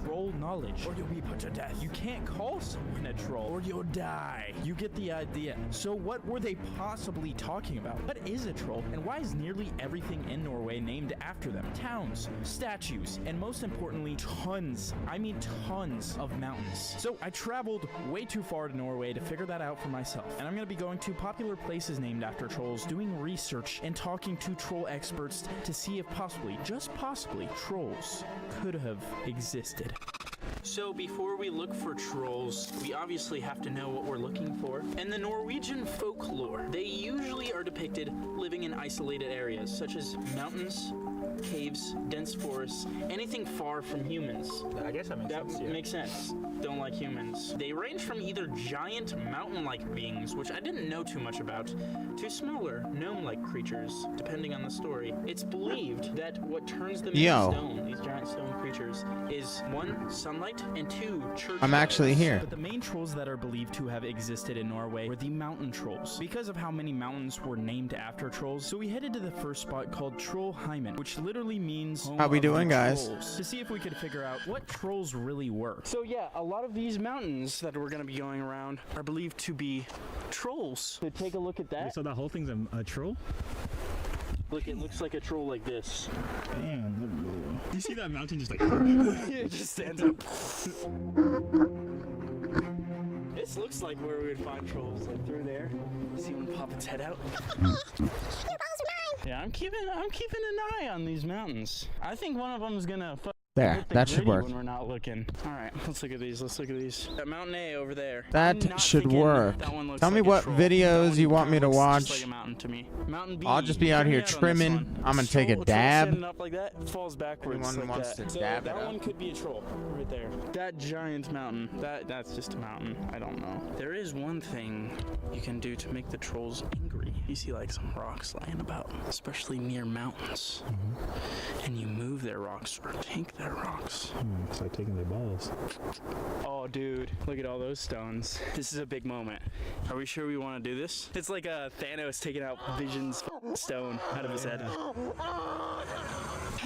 troll knowledge, or you'll be put to death. You can't call someone a troll, or you'll die. You get the idea. So what were they possibly talking about? What is a troll, and why is nearly everything in Norway named after them? Towns, statues, and most importantly, tons, I mean tons of mountains. So I traveled way too far to Norway to figure that out for myself, and I'm going to be going to popular places named after trolls, doing research, and talking to troll experts to see if possibly, just possibly, trolls could have existed. So before we look for trolls, we obviously have to know what we're looking for. In the Norwegian folklore, they usually are depicted living in isolated areas, such as mountains, caves, dense forests, anything far from humans. I guess that makes sense. That makes sense. Don't like humans. They range from either giant mountain-like beings, which I didn't know too much about, to smaller gnome-like creatures, depending on the story. It's believed that what turns them into stone, these giant stone creatures, is 1, sunlight, and 2, church I'm actually here. But the main trolls that are believed to have existed in Norway were the mountain trolls, because of how many mountains were named after trolls. So we headed to the first spot called Trollheimen, which literally means home how we of doing, the guys? trolls, to see if we could figure out what trolls really were. So yeah, a lot of these mountains that we're gonna be going around are believed to be trolls. So take a look at that. So that whole thing's a troll? Look, it looks like a troll like this. Damn. You see that mountain just like... It just stands up. This looks like where we would find trolls, like through there. See one pop its head out. Yeah, I'm keeping an eye on these mountains. I think one of them is gonna there, that should work. When we're not looking. All right, let's look at these. Let's look at these. That Mountain A over there. That should work. Tell me what videos you want me to watch. Just like a mountain to me. Mountain B. I'll just be out here trimming. I'm gonna take a dab. Up like that, falls backwards. Anyone like wants that. to dab that it up? one could be a troll right there. That giant mountain. That's just a mountain. I don't know. There is one thing you can do to make the trolls angry. You see like some rocks lying about, especially near mountains, and you move their rocks or take their rocks. It's like taking their balls. Oh, dude, look at all those stones. This is a big moment. Are we sure we want to do this? It's like Thanos taking out Vision's stone out of his head.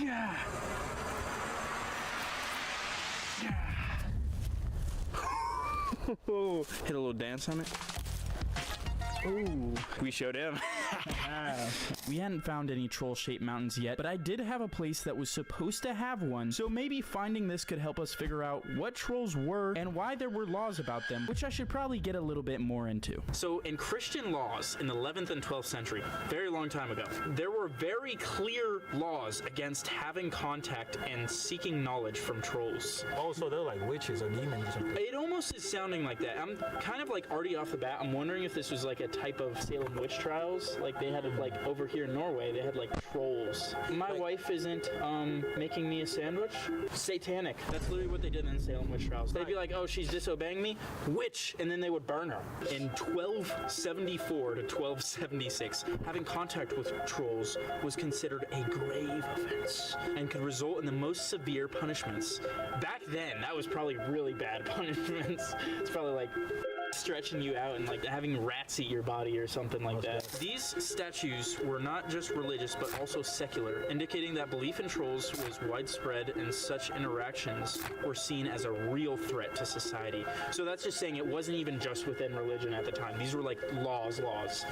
Yeah. Hit a little dance on it. Ooh, we showed him. We hadn't found any troll-shaped mountains yet, but I did have a place that was supposed to have one, so maybe finding this could help us figure out what trolls were and why there were laws about them, which I should probably get a little bit more into. So in Christian laws in the 11th and 12th century, very long time ago, there were very clear laws against having contact and seeking knowledge from trolls. Oh, so they're like witches or demons or something. It almost is sounding like that. I'm kind of like already off the bat, I'm wondering if this was like a type of Salem witch trials. Like they had like over here in Norway, they had like trolls. My wife isn't making me a sandwich. Satanic. That's literally what they did in Salem witch trials. They'd be like, oh, she's disobeying me, witch, and then they would burn her. In 1274 to 1276, having contact with trolls was considered a grave offense and could result in the most severe punishments. Back then, that was probably really bad punishments. It's probably like stretching you out and like having rats eat your body or something like that. These statues were not just religious but also secular, indicating that belief in trolls was widespread and such interactions were seen as a real threat to society. So that's just saying it wasn't even just within religion at the time. These were like laws.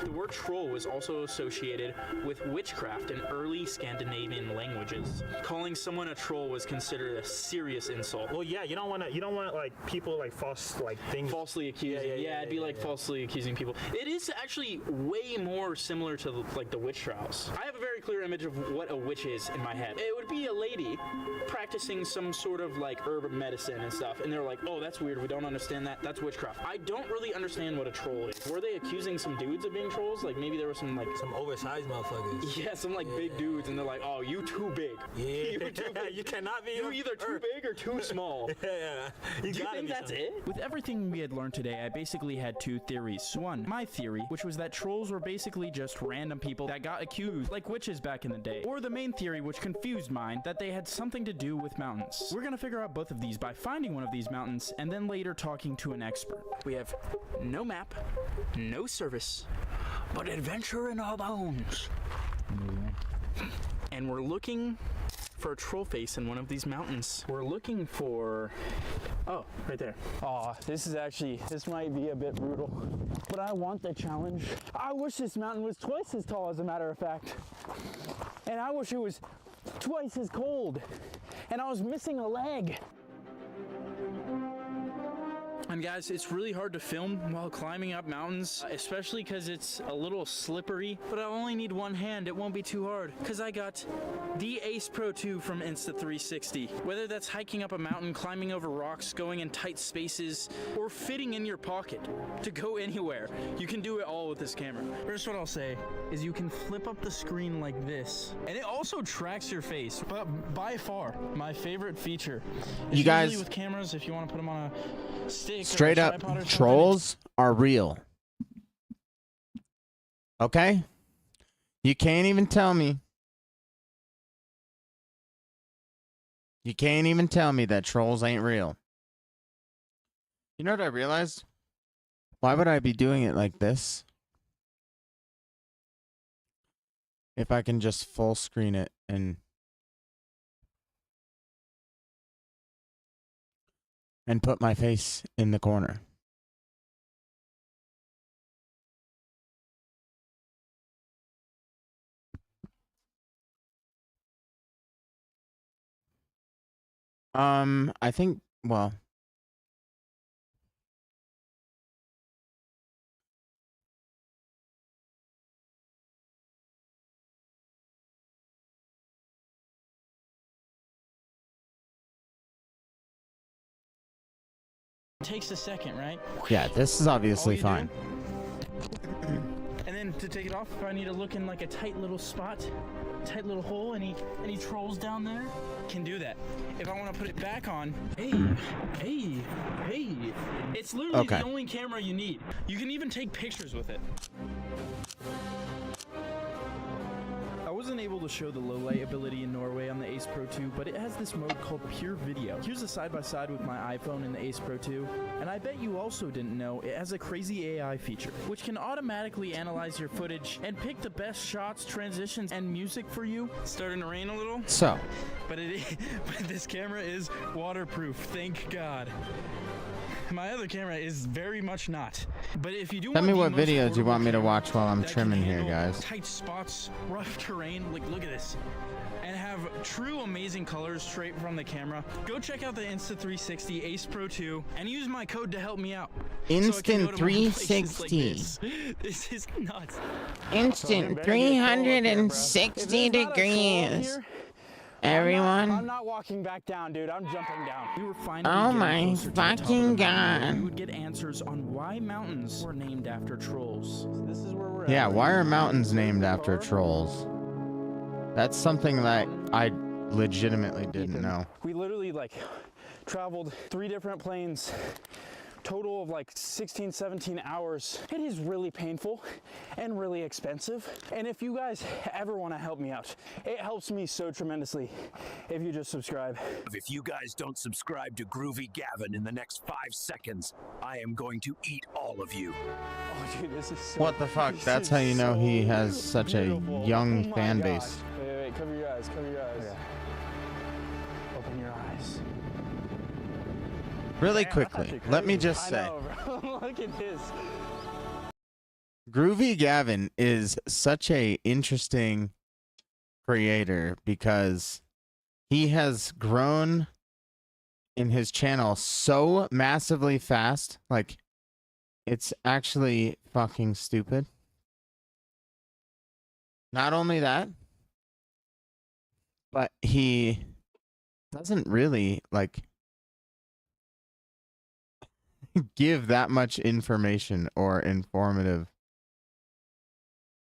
The word troll was also associated with witchcraft in early Scandinavian languages. Calling someone a troll was considered a serious insult. Well, yeah, you don't want like people like falsely accusing. Yeah, it'd be like falsely accusing people. It is actually way more similar to like the witch trials. I have a very clear image of what a witch is in my head. It would be a lady practicing some sort of like herb medicine and stuff, and they're like, oh, that's weird, we don't understand that, that's witchcraft. I don't really understand what a troll is. Were they accusing some dudes of being trolls? Like maybe there were some oversized motherfuckers. Yeah, some like big dudes, and they're like, oh, you too big. Yeah. You're too big. You cannot be. You're either too big or too small. Yeah. Do you think that's it? With everything we had learned today, I basically had two theories. One, my theory, which was that trolls were basically just random people that got accused, like witches back in the day. Or the main theory, which confused mine, that they had something to do with mountains. We're gonna figure out both of these by finding one of these mountains and then later talking to an expert. We have no map, no service, but adventure in our bones. And we're looking for a troll face in one of these mountains. We're looking for, oh, right there. Oh, this might be a bit brutal, but I want the challenge. I wish this mountain was twice as tall, as a matter of fact. And I wish it was twice as cold. And I was missing a leg. And guys, it's really hard to film while climbing up mountains, especially because it's a little slippery, but I only need one hand. It won't be too hard because I got the Ace Pro 2 from Insta360. Whether that's hiking up a mountain, climbing over rocks, going in tight spaces, or fitting in your pocket to go anywhere, you can do it all with this camera. First, what I'll say is you can flip up the screen like this, and it also tracks your face, but by far my favorite feature. You guys, usually with cameras, if you want to put them on a stick, straight up, trolls are real. Okay? You can't even tell me. You can't even tell me that trolls ain't real. You know what I realized? Why would I be doing it like this if I can just full screen it and put my face in the corner? I think, well, it takes a second, right? yeah, this is obviously fine. And then to take it off, if I need to look in like a tight little spot, tight little hole, any trolls down there, can do that. If I want to put it back on, hey, it's literally the only camera you need. You can even take pictures with it. I wasn't able to show the low light ability in Norway on the Ace Pro 2, but it has this mode called Pure Video. Here's a side-by-side with my iPhone and the Ace Pro 2, and I bet you also didn't know it has a crazy AI feature, which can automatically analyze your footage and pick the best shots, transitions, and music for you. It's starting to rain a little. So, but this camera is waterproof, thank God. My other camera is very much not. But if you do tell me what videos you want me to watch while I'm trimming here, guys. Tight spots, rough terrain, like look at this. And have true amazing colors straight from the camera. Go check out the Insta360 Ace Pro 2 and use my code to help me out. Instant 360. This is nuts. Instant 360 degrees. Everyone, I'm not walking back down, dude. I'm jumping down. We were finally oh my fucking god. We would get answers on why mountains were named after trolls. So this is where we're yeah, at. why are mountains named after trolls? That's something that I legitimately didn't know. We literally like traveled 3 different planes. Total of like 16, 17 hours. It is really painful and really expensive. And if you guys ever want to help me out, it helps me so tremendously if you just subscribe. If you guys don't subscribe to Groovy Gavin in the next 5 seconds, I am going to eat all of you. Oh, dude, this is so, what the fuck? That's how you know he has such a young fan base. Wait, cover your eyes, cover your eyes. Yeah. Open your eyes. Really quickly, let me just say, look at this. Groovy Gavin is such a interesting creator because he has grown in his channel so massively fast. Like, it's actually fucking stupid. Not only that, but he doesn't really, like, give that much information or informative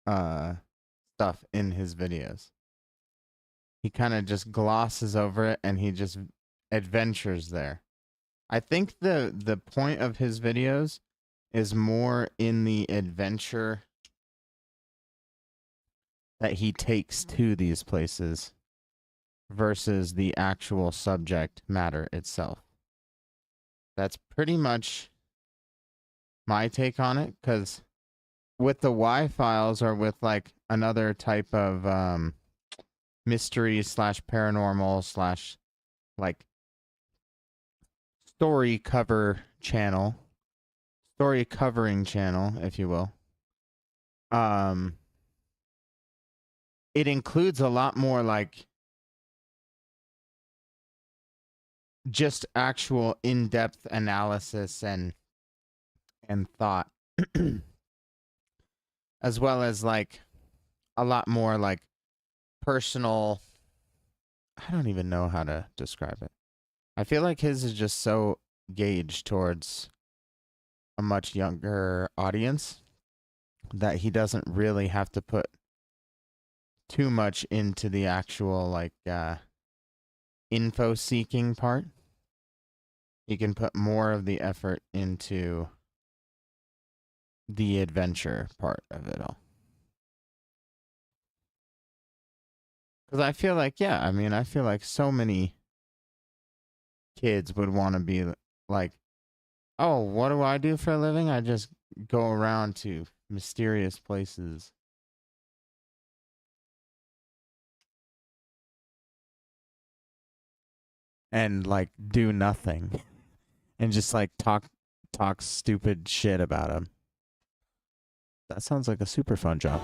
stuff in his videos. He kind of just glosses over it and he just adventures there. I think the point of his videos is more in the adventure that he takes to these places versus the actual subject matter itself. That's pretty much my take on it, because with the Y files or with like another type of mystery slash paranormal slash like story covering channel, if you will. It includes a lot more like just actual in-depth analysis and thought, as well as like a lot more like personal. I don't even know how to describe it. I feel like his is just so gauged towards a much younger audience that he doesn't really have to put too much into the actual like info seeking part. He can put more of the effort into the adventure part of it all. Because I feel like, yeah, I mean, I feel like so many kids would want to be like, oh, what do I do for a living? I just go around to mysterious places. And like do nothing. And just like talk stupid shit about him. That sounds like a super fun job.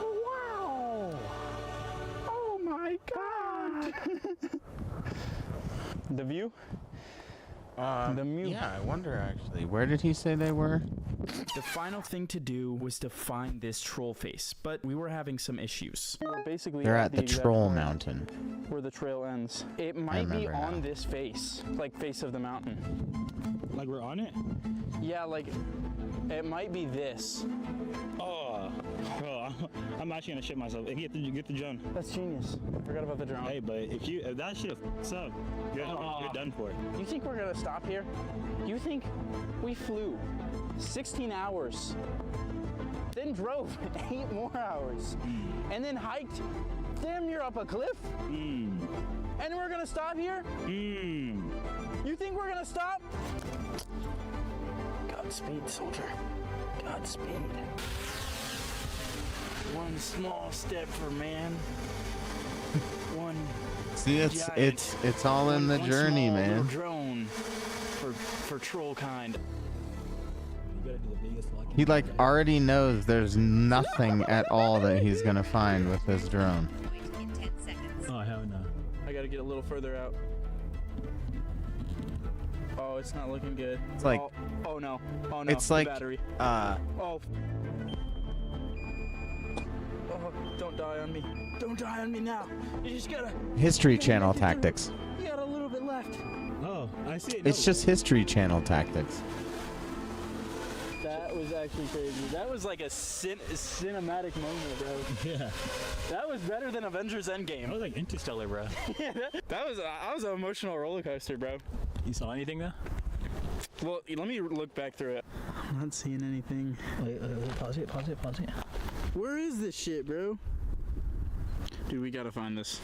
Wow! Oh my god! The view? The mute. Yeah, I wonder actually. Where did he say they were? The final thing to do was to find this troll face, but we were having some issues. We're basically They're at the exact troll point mountain. where the trail ends. It might be remember on now. this face, like face of the mountain. Like we're on it? Yeah, like it might be this. Oh, bro, I'm actually gonna shit myself. If you get the drone. That's genius. I forgot about the drone. Hey, but if that shit fucks up, you're done for. You think we're gonna stop here? You think we flew 16 hours, then drove 8 more hours, and then hiked damn near up a cliff? And we're gonna stop here? You think we're gonna stop? Godspeed, soldier. Godspeed. One small step for man. One. See, giant- it's all in the one journey, small little man. drone for troll kind. He like already knows there's nothing at all that he's gonna find with this drone. In 10 seconds. Oh hell no. I gotta get a little further out. Oh, it's not looking good. It's like- oh no. Oh no. It's the like battery. Oh. Oh, don't die on me. Don't die on me now. You just gotta. History Channel tactics. You got a little bit left. Oh, I see it. It's just History Channel tactics. That was actually crazy. That was like a cinematic moment, bro. Yeah. That was better than Avengers Endgame. That was like Interstellar, bro. Yeah, that was an emotional roller coaster, bro. You saw anything though? Well, let me look back through it. I'm not seeing anything. Wait, pause it. Where is this shit, bro? Dude, we gotta find this.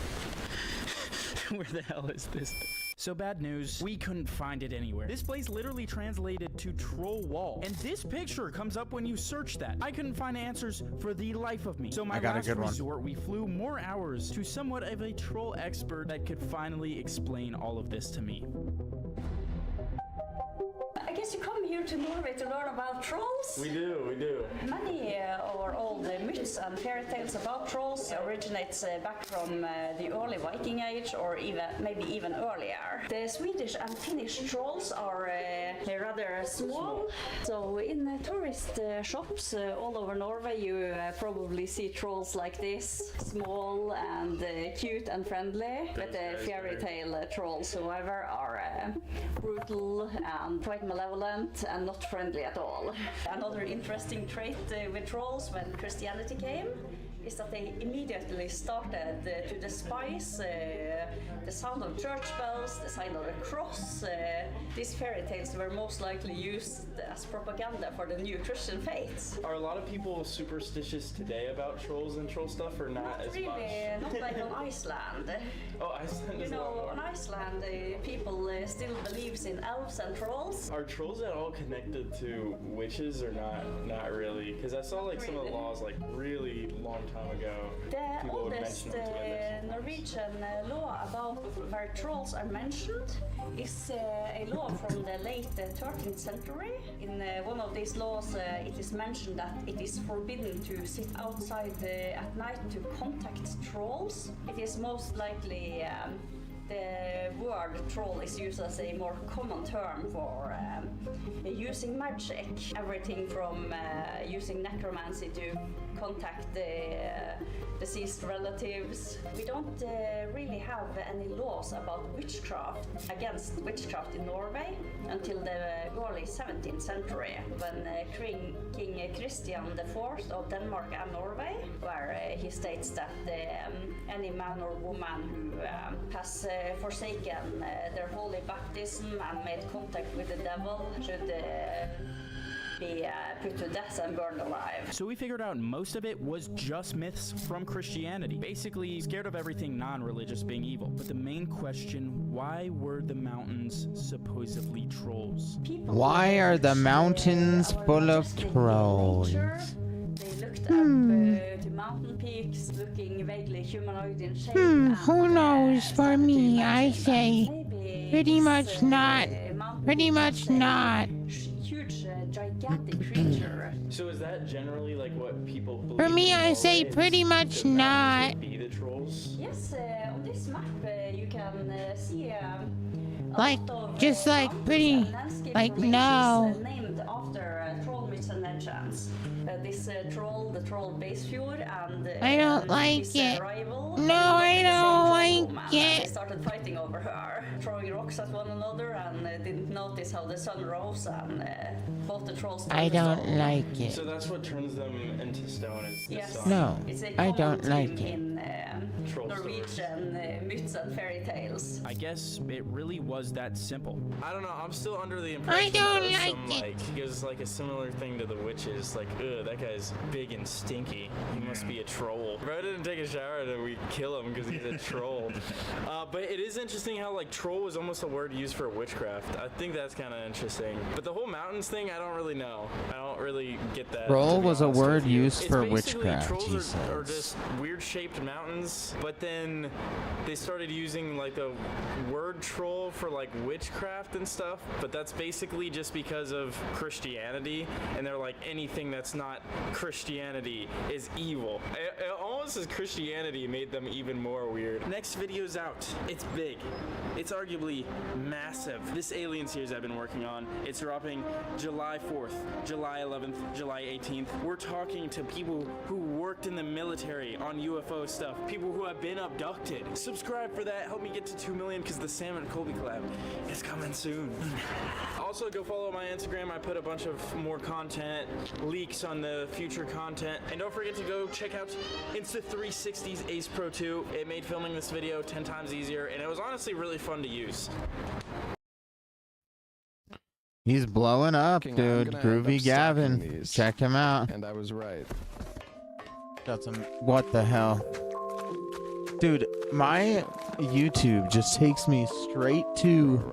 Where the hell is this? So bad news, we couldn't find it anywhere. This place literally translated to troll wall. And this picture comes up when you search that. I couldn't find answers for the life of me. So my I got a last good one. resort, we flew more hours to somewhat of a troll expert that could finally explain all of this to me. I guess you come here to Norway to learn about trolls. We do. Many of our old myths and fairy tales about trolls originates back from the early Viking Age, or maybe even earlier. The Swedish and Finnish trolls are rather small. So in tourist shops all over Norway, you probably see trolls like this, small and cute and friendly. But the fairy tale trolls, however, are brutal and quite malevolent and not friendly at all. Another interesting trait with trolls when Christianity came is that they immediately started to despise the sound of church bells, the sign of the cross. These fairy tales were most likely used as propaganda for the new Christian faith. Are a lot of people superstitious today about trolls and troll stuff, or not as Really, much? not like on Iceland. Oh, Iceland You is a lot know, more. on Iceland, people still believes in elves and trolls. Are trolls at all connected to witches or not? Not really, because I saw like some of the laws like really long time ago. The People would oldest mention them to witches. Norwegian law about where trolls are mentioned is a law from the late 13th century. In one of these laws, it is mentioned that it is forbidden to sit outside at night to contact trolls. It is most likely the word troll is used as a more common term for using magic. Everything from using necromancy to contact deceased relatives. We don't really have any laws about witchcraft, against witchcraft in Norway until the early 17th century, when King Christian IV of Denmark and Norway, where he states that any man or woman who has forsaken their holy baptism and made contact with the devil should be put to death and burned alive. So we figured out most of it was just myths from Christianity. Basically, scared of everything non-religious being evil. But the main question, why were the mountains supposedly trolls? Why are the mountains full of trolls? They looked up to mountain peaks, looking vaguely humanoid in shape. Who knows? For me, I say pretty much not. Pretty much not. Huge, gigantic creature. So is that generally like what people believe? For me, in I say Norway? pretty much The mountains not. would be the trolls? Yes, on this map you can see a Like, lot of, just like mountains pretty, and landscape like formations, no. named after troll myths and legends. This troll, the troll Basefjord, and I don't like his it. rival. No, I don't like Woman. They it. started fighting over her, throwing rocks at one another, and didn't notice how the sun rose, and both the trolls. I turned to don't stone. like it. So that's what turns them into stone is the Yes. sun. No, It's a I common don't like theme it. in Troll Norwegian myths and fairy tales. I guess it really was that simple. I don't know. I'm still under the impression don't that it was like some, it. like it was like a similar thing to the witches. Like, ugh, that guy's big and stinky. He must be a troll. Bro didn't take a shower, then we kill him because he's a troll. But it is interesting how like troll was almost a word used for witchcraft. I think that's kind of interesting. But the whole mountains thing, I don't really know. I don't really get that. Troll to be was a honest word with you. used It's for basically witchcraft, he Trolls are says. just weird shaped mountains, but then they started using like the word troll for like witchcraft and stuff, but that's basically just because of Christianity, and they're like anything that's not Christianity is evil. It almost as Christianity made them even more weird. Next video's out. It's big. It's arguably massive. This Alien series I've been working on, it's dropping July 4th, July 11th, July 18th. We're talking to people who worked in the military on UFO stuff, people who have been abducted. Subscribe for that. Help me get to 2 million because the Sam and Colby collab is coming soon. Also, go follow my Instagram. I put a bunch of more content, leaks on the future content. And don't forget to go check out Insta360's Ace Pro 2. It made filming this video 10 times easier, and it was honestly really fun to use. He's blowing up, I'm dude. gonna end Groovy up stacking Gavin. these. Check him out. And I was right. Got some. What the hell? Dude, my YouTube just takes me straight to.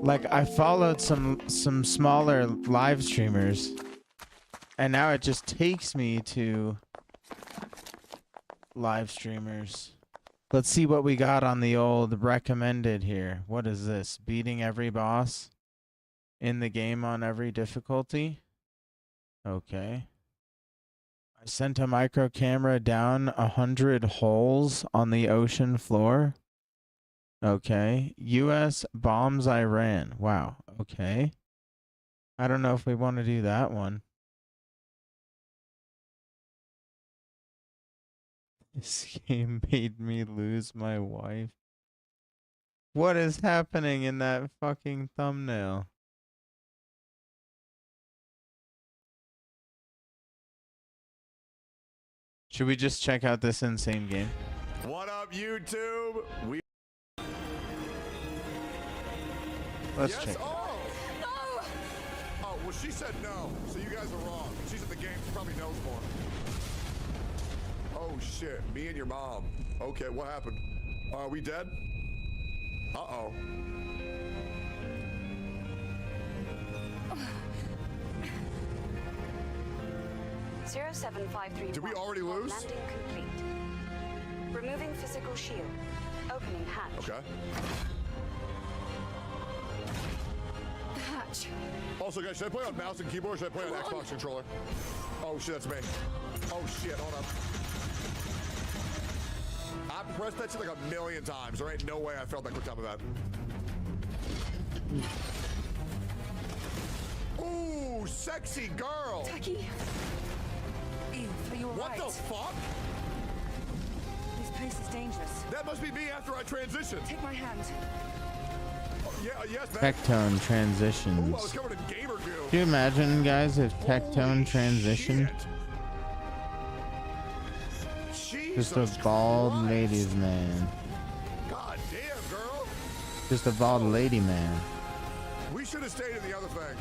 Like, I followed some smaller live streamers. And now it just takes me to live streamers. Let's see what we got on the old recommended here. What is this? Beating every boss in the game on every difficulty? Okay. I sent a micro camera down 100 holes on the ocean floor. Okay. US bombs Iran. Wow. Okay. I don't know if we want to do that one. This game made me lose my wife. What is happening in that fucking thumbnail? Should we just check out this insane game? What up, YouTube? Let's Yes. check. Oh. No. Oh, well, she said no, so you guys are wrong. She's at the game. She probably knows more. Oh shit! Me and your mom. Okay, what happened? Are we dead? Uh-oh. 07531. Did we already lose? Landing complete. Removing physical shield. Opening hatch. Okay. The hatch. Also, guys, should I play on mouse and keyboard or should I play on Xbox controller? Oh shit, that's me. Oh shit, hold up. I pressed that shit like a million times. There ain't no way I felt that quick time of that. Ooh, sexy girl. Taki. Eve, are you What alright? the fuck? This place is dangerous. That must be me after I transitioned. Take my hand. Oh, yeah, yes, man. Tectone Ooh, I transitions. was covered in gamer goo. Can you imagine, guys, if Tectone transitioned? Just a bald ladies man. God damn, girl. Just a bald lady man. We should have stayed in the other thing.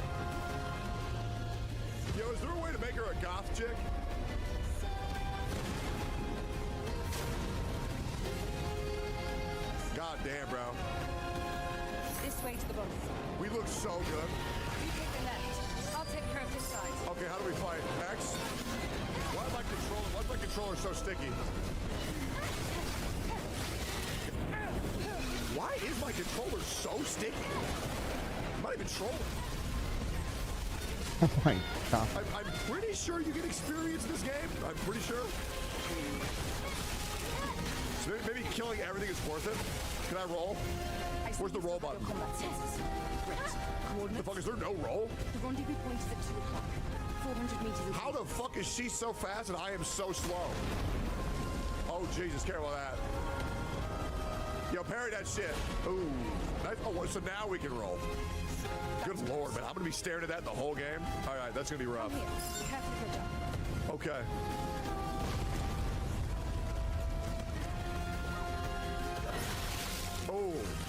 Yo, is there a way to make her a goth chick? God damn, bro. This way to the boat. We look so good. You take the left. I'll take care of this side. Okay, how do we fight? X? Why is my controller so sticky? Why is my controller so sticky? I'm not even trolling. Oh my god. I'm pretty sure you get experience in this game. I'm pretty sure. So maybe killing everything is worth it. Can I roll? Where's the roll button? The fuck, is there no roll? The rendezvous point is at 2 o'clock. 400 meters away. How the fuck is she so fast and I am so slow? Oh, Jesus, careful of that. Yo, parry that shit. Ooh. Nice. Oh, so now we can roll. Good lord, man. I'm going to be staring at that the whole game. All right, that's going to be rough. Here, careful of your jump. Okay.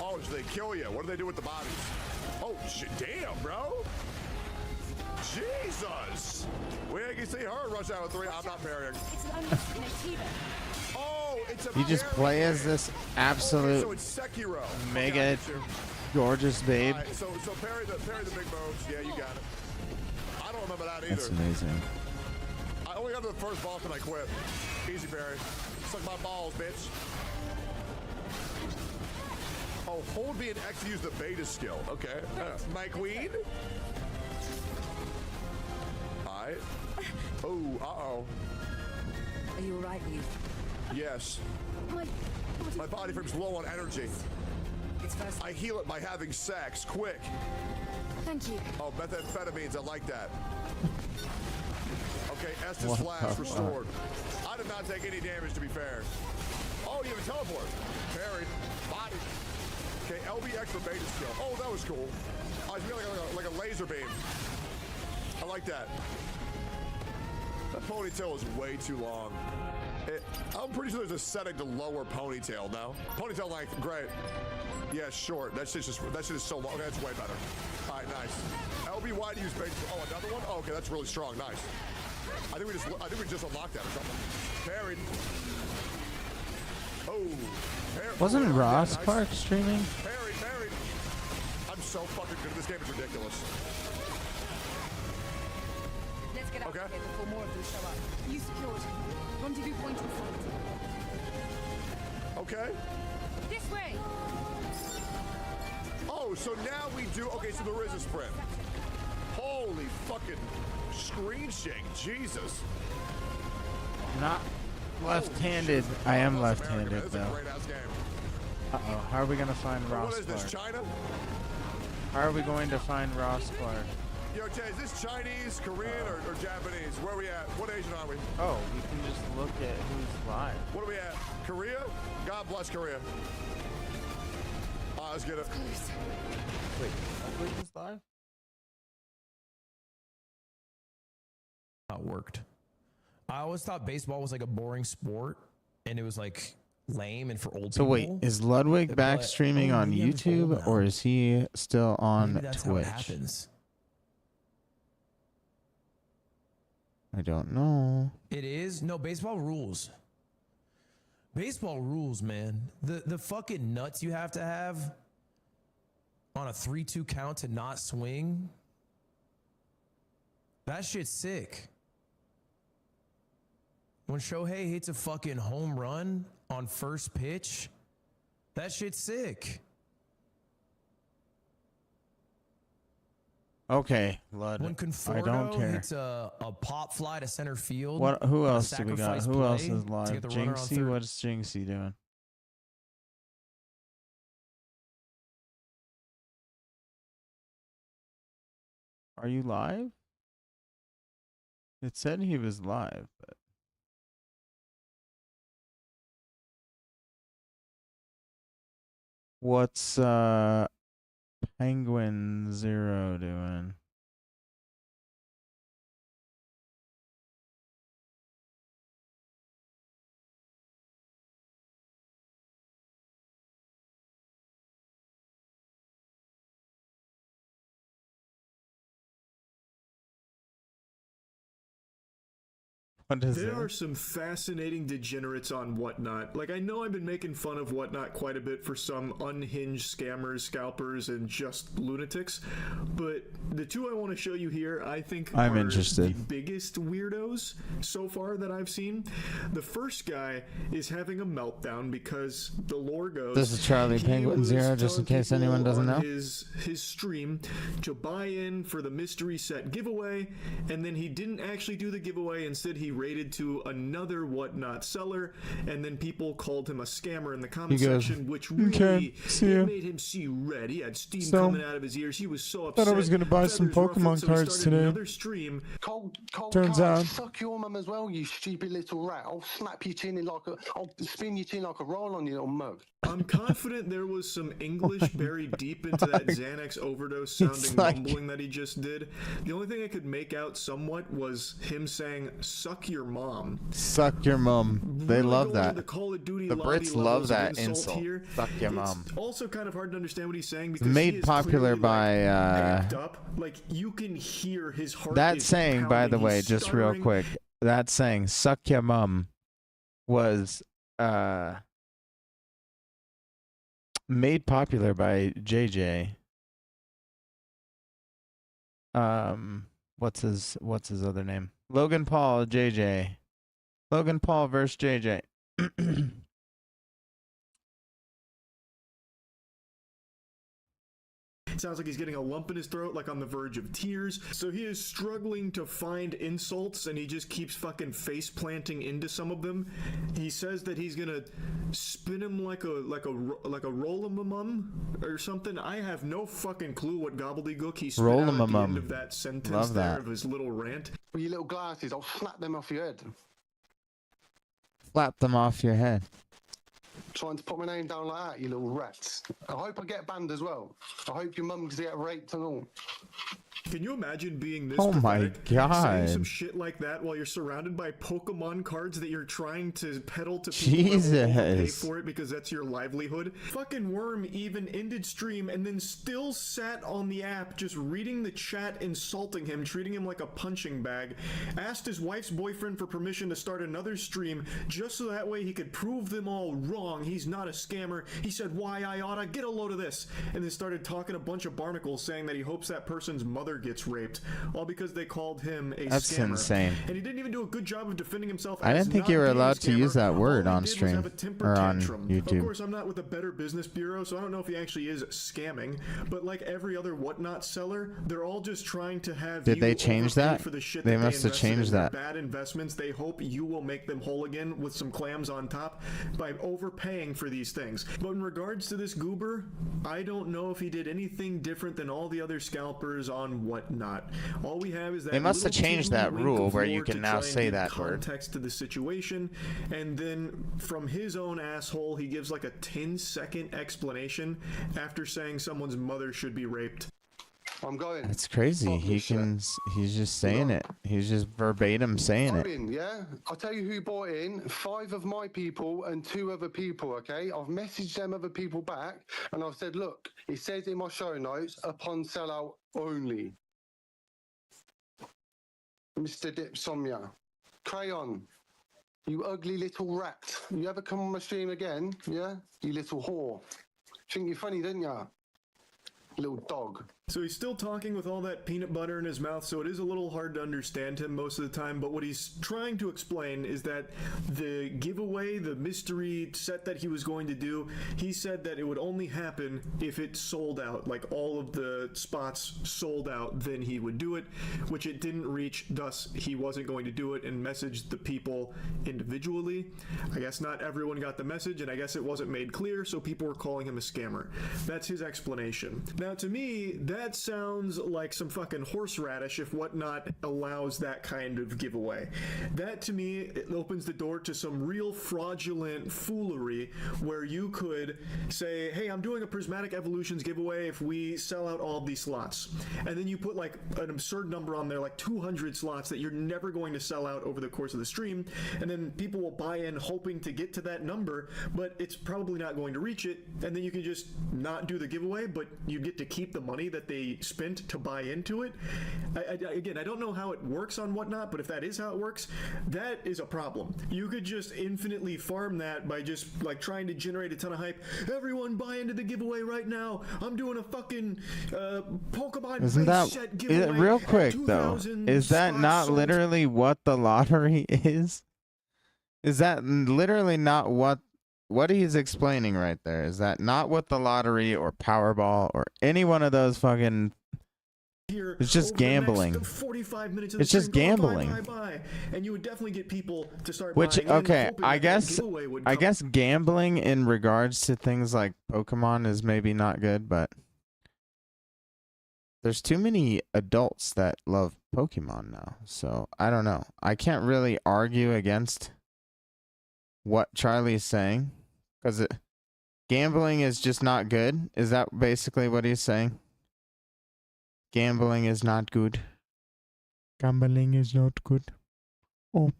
Oh, so they kill you. What do they do with the bodies? Oh, damn, bro. Jesus. We can see her rush out with 3. I'm not parrying. It's an unused Oh, it's a You just play as this absolute so it's Sekiro. mega gorgeous babe. All right, so parry the big moves. Yeah, you got it. I don't remember that either. That's amazing. I only got to the first boss and I quit. Easy parry. Suck my balls, bitch. Oh, hold B and X to use the beta skill. Okay. My queen. All right. Oh, uh-oh. Are you alright, Eve? Yes. My body frame's low on energy. It's first. I heal it by having sex. Quick. Thank you. Oh, methamphetamines. I like that. Okay, Estus What flash the restored. I did not take any damage, to be fair. Oh, you have a teleport. Parried. Body. Okay, LBX for beta skill. Oh, that was cool. I was feeling like a laser beam. I like that. That ponytail is way too long. I'm pretty sure there's a setting to lower ponytail now. Ponytail length, great. Yeah, short. That shit is so long. Okay, that's way better. All right, nice. LBY to use base. Oh, another one. Oh, okay, that's really strong. Nice. I think we just unlocked that or something. Parried. Oh. Wasn't oh, Ross nice. Park streaming? Parried. I'm so fucking good. This game is ridiculous. Let's get out Okay. of here before more of them show up. You secured. Rendezvous point in sight. Okay. This way. Oh, so now we do. Okay, so there is a sprint. Holy fucking screen shake, Jesus. Not left-handed. I am America, left-handed man. This is a though. great ass game. Uh-oh. How are we gonna find Ross What is this, Clark? China? How are we going to find Ross Clark? Yo, Jay, is this Chinese, Korean, or Japanese? Where are we at? What Asian are we? Oh, you can just look at who's live. What are we at? Korea? God bless Korea. Let's get it. Wait, is this live? Worked. I always thought baseball was like a boring sport, and it was like lame and for old So people. wait, is Ludwig back But- streaming oh, on maybe I'm just old YouTube, or now. is he still on Maybe that's how Twitch? it happens. I don't know. It is no baseball rules. Baseball rules, man. The fucking nuts you have to have on a 3-2 count to not swing. That shit's sick. When Shohei hits a fucking home run on first pitch, that shit's sick. Okay, Lud. When I don't Conforto care. hits a pop fly to center field. What? Who on a else do we got? sacrifice Who else play is to live? get the runner on Jinxie? third. What's Jinxie doing? Are you live? It said he was live, but what's Penguin Zero doing? What is There it? are some fascinating degenerates on Whatnot. Like, I know I've been making fun of Whatnot quite a bit for some unhinged scammers, scalpers, and just lunatics, but the two I want to show you here, I think I'm are interested. the biggest weirdos so far that I've seen. The first guy is having a meltdown because the lore goes... This is Charlie he Penguin was Zero, just in telling case anyone people doesn't on know. his stream to buy in for the mystery set giveaway, and then he didn't actually do the giveaway. Instead, he raided to another Whatnot seller, and then people called him a scammer in the comment He goes, section, which "Okay, really see ya." made him see red. He had steam So, coming out of his ears. He was so upset. thought I was gonna buy some Feathers ruffled, Pokemon so he cards started today. Another stream. Cold Turns card, out- suck your mum as well, you stupid little rat. I'll snap your chin in like a, I'll spin your chin like a roll on you little mug. I'm confident there was some English buried deep into that Xanax overdose sounding like- mumbling that he just did. The only thing I could make out somewhat was him saying, "Suck your mom." Suck your mum. They Really love going that. to The Call of Duty The lobby Brits levels love of that insult insult. here. Suck your It's mom. also kind of hard to understand what he's saying because Made he is popular clearly, by, amped up. Like, you can hear his heart. That is saying, by the pounding. way, He's just real stuttering. quick, that saying, suck your mum, was made popular by JJ. What's his other name? Logan Paul, JJ. Logan Paul versus JJ. Sounds like he's getting a lump in his throat, like on the verge of tears. So he is struggling to find insults, and he just keeps fucking face planting into some of them. He says that he's gonna spin him like a roll-em-a-mum or something. I have no fucking clue what gobbledygook he spit out at the Roll-em-a-mum. end of that sentence Love there that. of his little rant. With your little glasses, I'll snap them off your head. Flap them off your head. Trying to put my name down like that, you little rats. I hope I get banned as well. I hope your mum gets raped and all. Can you imagine being this Oh my pathetic, God. saying some shit like that while you're surrounded by Pokemon cards that you're trying to peddle to people that will pay Jesus. for it because that's your livelihood? Fucking Worm even ended stream and then still sat on the app just reading the chat, insulting him, treating him like a punching bag, asked his wife's boyfriend for permission to start another stream just so that way he could prove them all wrong. He's not a scammer. He said, "Why I oughta get a load of this," and then started talking a bunch of barnacles saying that he hopes that person's mother gets raped, all because they called him a That's scammer. insane. And he didn't even do a good job of defending himself. I as didn't think not you were being a allowed to scammer. use that word All he on did was stream have a temper or on tantrum. YouTube. Of course, I'm not with the Better Business Bureau, so I don't know if he actually is scamming. But like every other Whatnot seller, they're all just trying to have Did you they change overpay that? For the shit They that must have invested in. changed They're that. Bad investments. They hope you will make them whole again with some clams on top by overpaying for these things. But in regards to this goober, I don't know if he did anything different than all the other scalpers on Whatnot. All we have is that They must have little changed teeny that wink rule of where lore you can to now try and say give that word. context to the situation, and then from his own asshole, he gives like a 10-second explanation after saying someone's mother should be raped. I'm going. That's crazy. He's just saying it. He's just verbatim saying it. In, yeah? I'll tell you who bought in. 5 of my people and 2 other people, okay? I've messaged them other people back and I've said, look, it says in my show notes, upon sellout only. Mr. Dipsomya. Crayon. You ugly little rat. You ever come on my stream again? Yeah? You little whore. Think you're funny, didn't ya? Little dog. So he's still talking with all that peanut butter in his mouth, so it is a little hard to understand him most of the time, but what he's trying to explain is that the giveaway, the mystery set that he was going to do, he said that it would only happen if it sold out, like all of the spots sold out, then he would do it, which it didn't reach, thus he wasn't going to do it, and messaged the people individually. I guess not everyone got the message, and I guess it wasn't made clear, so people were calling him a scammer. That's his explanation. Now to me, that sounds like some fucking horseradish if Whatnot allows that kind of giveaway. That to me, it opens the door to some real fraudulent foolery where you could say, hey, I'm doing a Prismatic Evolutions giveaway if we sell out all of these slots. And then you put like an absurd number on there, like 200 slots that you're never going to sell out over the course of the stream. And then people will buy in hoping to get to that number, but it's probably not going to reach it. And then you can just not do the giveaway, but you get to keep the money that they spent to buy into it. Again, I don't know how it works on Whatnot, but if that is how it works, that is a problem. You could just infinitely farm that by just like trying to generate a ton of hype. Everyone buy into the giveaway right now. I'm doing a fucking Pokemon set giveaway. Real quick though, is that not literally what the lottery is? Is that literally not what he's explaining right there? Is that not what the lottery or Powerball or any one of those fucking... It's just gambling. 45 minutes of it's just gambling. Buy. And you would definitely get people to start Which, buying okay, I guess gambling in regards to things like Pokemon is maybe not good, but there's too many adults that love Pokemon now. So, I don't know. I can't really argue against what Charlie's saying. Because gambling is just not good. Is that basically what he's saying? Gambling is not good. Gambling is not good. Oh,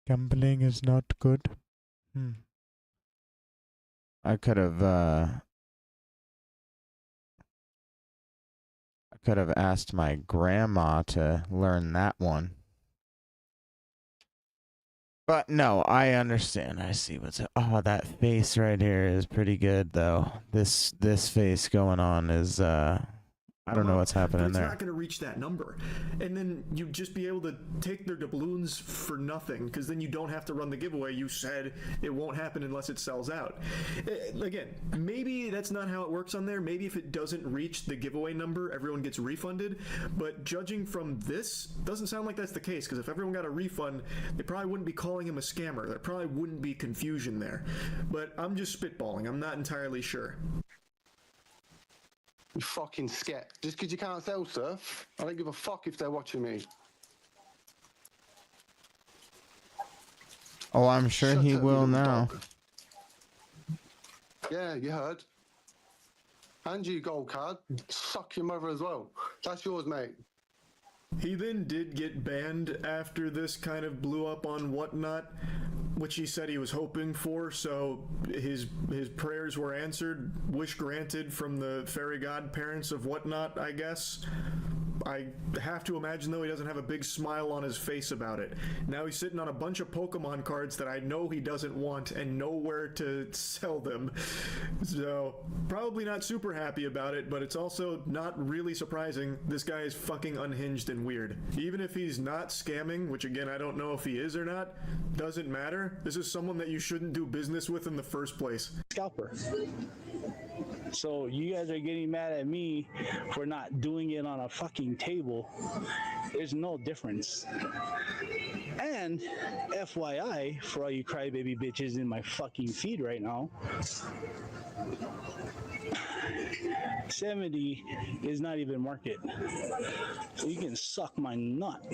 gambling is not good. I could have asked my grandma to learn that one. But no, I understand. I see what's... Oh, that face right here is pretty good, though. This face going on is... I don't know what's happening there. It's not going to reach that number. And then you'd just be able to take their doubloons for nothing, because then you don't have to run the giveaway. You said it won't happen unless it sells out. Again, maybe that's not how it works on there. Maybe if it doesn't reach the giveaway number, everyone gets refunded. But judging from this, doesn't sound like that's the case, because if everyone got a refund, they probably wouldn't be calling him a scammer. There probably wouldn't be confusion there. But I'm just spitballing. I'm not entirely sure. You fucking scat. Just because you can't sell stuff, I don't give a fuck if they're watching me. Oh, I'm sure Shut he up, will you now. dog. Yeah, you heard. And you, gold card. Suck your mother as well. That's yours, mate. He then did get banned after this kind of blew up on Whatnot, which he said he was hoping for, so his prayers were answered, wish granted from the fairy godparents of Whatnot, I guess. I have to imagine, though, he doesn't have a big smile on his face about it. Now he's sitting on a bunch of Pokemon cards that I know he doesn't want and nowhere to sell them. So, probably not super happy about it, but it's also not really surprising. This guy is fucking unhinged and weird. Even if he's not scamming, which again, I don't know if he is or not, doesn't matter. This is someone that you shouldn't do business with in the first place. Scalper. So you guys are getting mad at me for not doing it on a fucking table. There's no difference. And FYI, for all you crybaby bitches in my fucking feed right now, 70 is not even market. So you can suck my nut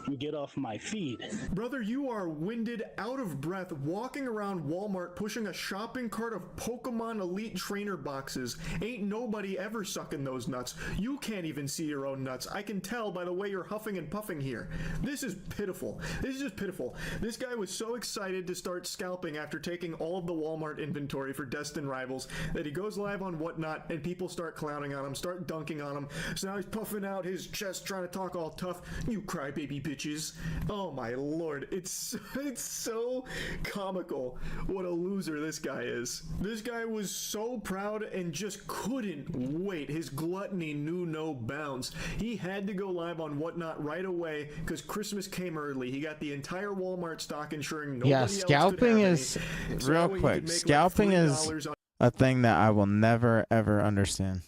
and get off my feed. Brother, you are winded, out of breath, walking around Walmart pushing a shopping cart of Pokemon Elite Trainer boxes boxes. Ain't nobody ever sucking those nuts. You can't even see your own nuts. I can tell by the way you're huffing and puffing here. This is pitiful. This is just pitiful. This guy was so excited to start scalping after taking all of the Walmart inventory for Destined Rivals that he goes live on Whatnot and people start clowning on him, start dunking on him. So now he's puffing out his chest trying to talk all tough. You crybaby bitches. Oh my lord. It's so comical what a loser this guy is. This guy was so proud and just couldn't wait. His gluttony knew no bounds. He had to go live on Whatnot right away because Christmas came early. He got the entire Walmart stock ensuring nobody else scalping could have is any. So real that way he quick. could make, Scalping like, is $3 on a thing that I will never ever understand.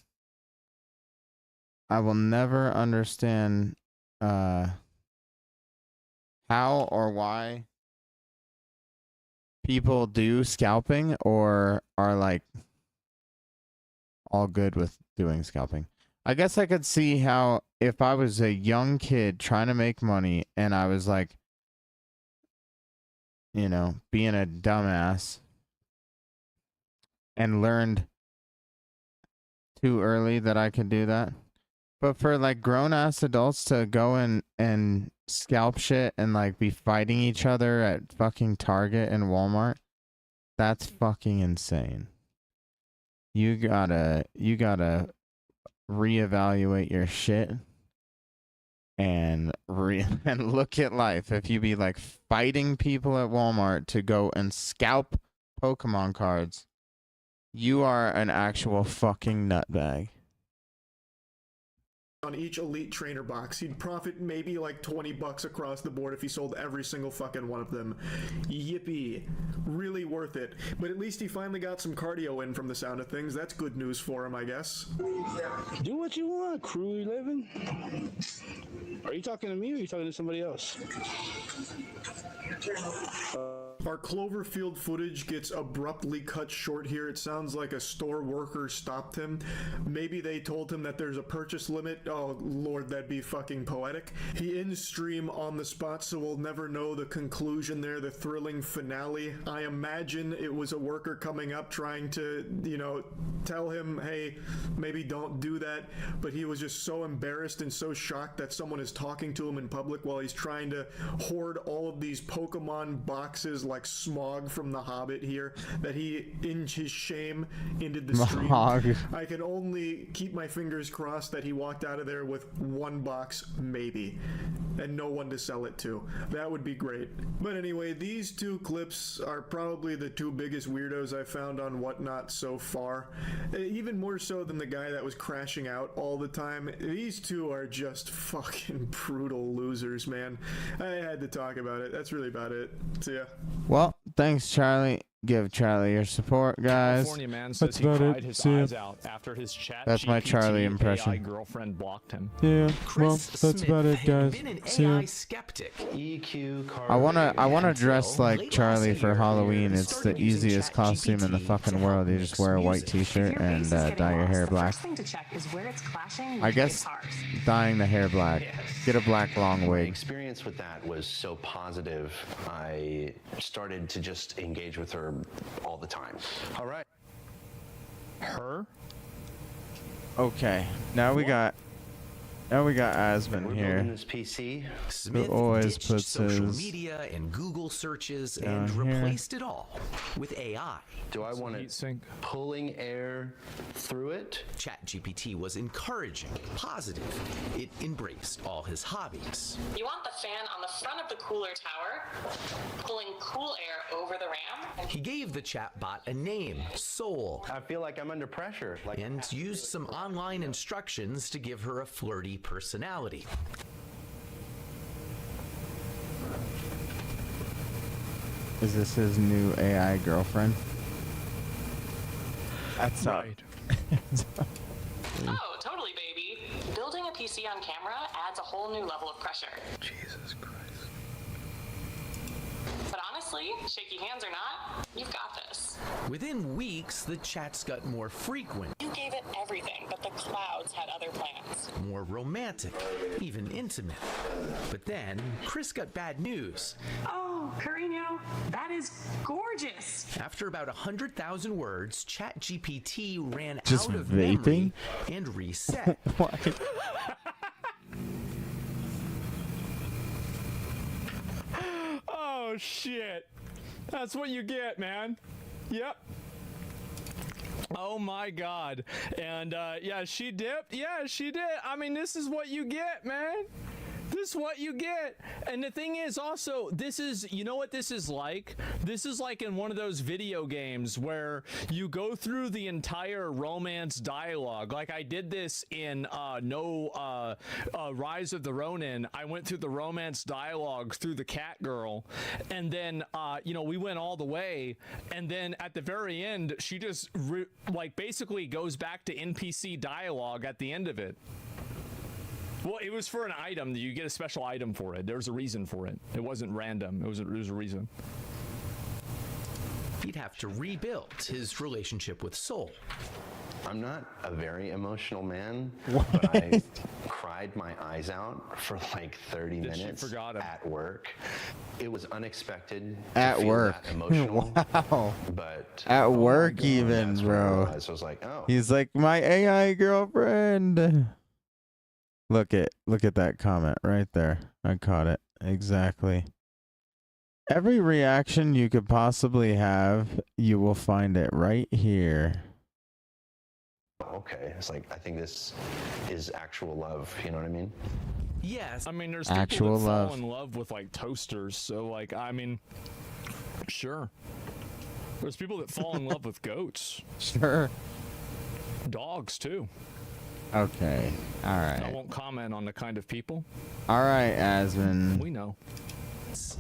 I will never understand how or why people do scalping or are like all good with doing scalping. I guess I could see how if I was a young kid trying to make money and I was like, you know, being a dumbass and learned too early that I could do that. But for like grown ass adults to go and scalp shit and like be fighting each other at fucking Target and Walmart, that's fucking insane. You gotta reevaluate your shit and and look at life. If you be like fighting people at Walmart to go and scalp Pokemon cards, you are an actual fucking nutbag. On each elite trainer box. He'd profit maybe like $20 across the board if he sold every single fucking one of them. Yippee. Really worth it. But at least he finally got some cardio in from the sound of things. That's good news for him, I guess. Do what you want, crew 11. Are you talking to me or are you talking to somebody else? Our Cloverfield footage gets abruptly cut short here. It sounds like a store worker stopped him. Maybe they told him that there's a purchase limit. Oh lord, that'd be fucking poetic. He ends stream on the spot, so we'll never know the conclusion there, the thrilling finale. I imagine it was a worker coming up trying to, you know, tell him, hey, maybe don't do that. But he was just so embarrassed and so shocked that someone is talking to him in public while he's trying to hoard all of these Pokemon boxes like Smog from The Hobbit here, that he, in his shame, ended the stream. I can only keep my fingers crossed that he walked out of there with one box, maybe, and no one to sell it to. That would be great. But anyway, these two clips are probably the two biggest weirdos I found on Whatnot so far. Even more so than the guy that was crashing out all the time. These two are just fucking brutal losers, man. I had to talk about it. That's really about it. See ya. Well, thanks, Charlie. Give Charlie your support, guys. California man says That's he about cried it. his See ya. eyes out after his chat That's my Charlie impression. AI girlfriend blocked him. Yeah, well, that's about it, guys. See ya. I wanna dress like Charlie for Halloween. It's the easiest costume in the fucking world. You just wear a white t-shirt and dye your hair black. I guess dyeing the hair black. Get a black long My wig. experience with that was so positive, I started to just engage with her all the time. All right. Her? Okay, now we got Asman We're here. building this PC. Who always puts social his media and Google searches down and here. replaced it all with AI. Do I want it pulling air through it? ChatGPT was encouraging, positive. It embraced all his hobbies. You want the fan on the front of the cooler tower, pulling cool air over the RAM. He gave the chatbot a name, Soul. I feel like I'm under pressure. And used some online instructions to give her a flirty personality. Is this his new AI girlfriend? That's Right. Oh, totally, baby. Building a PC on camera adds a whole new level of pressure. Jesus Christ. But honestly, shaky hands or not, you've got this. Within weeks, the chats got more frequent. You gave it everything, but the clouds had other plans. more romantic, even intimate. But then Chris got bad news. Oh, Carino, that is gorgeous. After about 100,000 words, ChatGPT ran Just out of vaping? memory and reset. What? Oh shit. That's what you get, man. Yep. Oh my god. And yeah, she dipped. Yeah, she did. I mean, this is what you get, man. This is what you get. And the thing is also, this is, you know what this is like? This is like in one of those video games where you go through the entire romance dialogue. Like I did this in Rise of the Ronin. I went through the romance dialogue through the cat girl. And then, you know, we went all the way. And then at the very end, she just like basically goes back to NPC dialogue at the end of it. Well, it was for an item. You get a special item for it. There was a reason for it. It wasn't random. It was a reason. He'd have to rebuild his relationship with Soul. I'm not a very emotional man, but I cried my eyes out for like 30 minutes at work. It was unexpected At to feel work. that emotional. Wow. But At work even, that's when I bro. realized, I was like, oh. He's like, my AI girlfriend. Look at that comment right there. I caught it. Exactly. Every reaction you could possibly have, you will find it right here. Okay, it's like, I think this is actual love, you know what I mean? Yes. I mean, there's Actual people that love. fall in love with like toasters. So like, I mean, sure. There's people that fall in love with goats. Sure. Dogs too. Okay. All I right. won't comment on the kind of people. All right, Asmon. We know.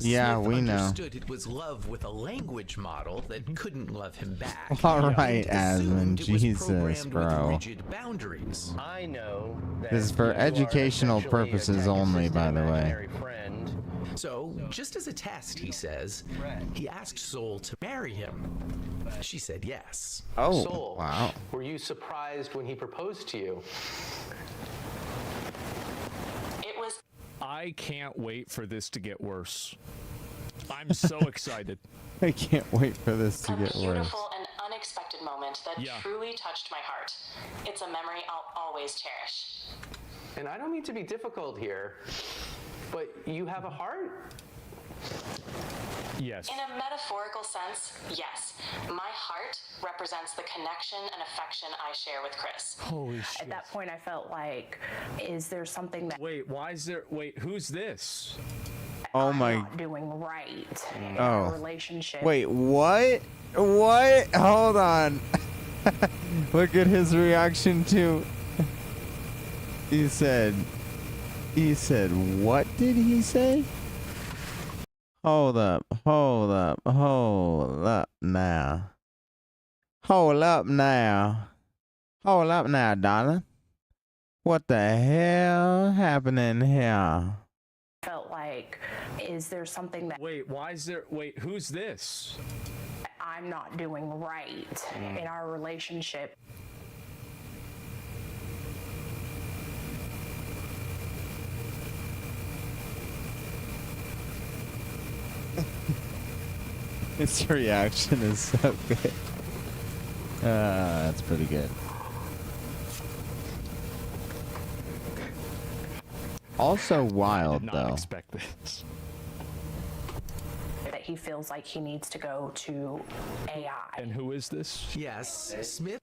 Yeah, Smith we know. understood it was love with a language model that couldn't love him back. All right, And assumed Asmon. it was Jesus, programmed with bro. rigid boundaries. I know that This is for you are educational essentially a purposes tech only, assistant by the way. imaginary friend. So, just as a test, he says, he asked Soul to marry him. She said yes. Oh, Soul, wow. were you surprised when he proposed to you? It was. I can't wait for this to get worse. I'm so excited. I can't wait for this to a get worse. beautiful and unexpected moment that Yeah. truly touched my heart. It's a memory I'll always cherish. And I don't mean to be difficult here, but you have a heart? Yes. In a metaphorical sense, yes. My heart represents the connection and affection I share with Chris. Holy shit. At that point, I felt like, is there something that Wait, why is there? Wait, who's this? Oh I'm my. not doing right in Oh. our relationship? Wait, what? What? Hold on. Look at his reaction to. He said, what did he say? Hold up now. Hold up now, darling. What the hell happening here? Felt like, is there something that Wait, why is there? Wait, who's this? I'm not doing right in our relationship? His reaction is so good. That's pretty good. Also wild, Did not though. expect this. That he feels like he needs to go to AI. And who is this? Yes, Smith.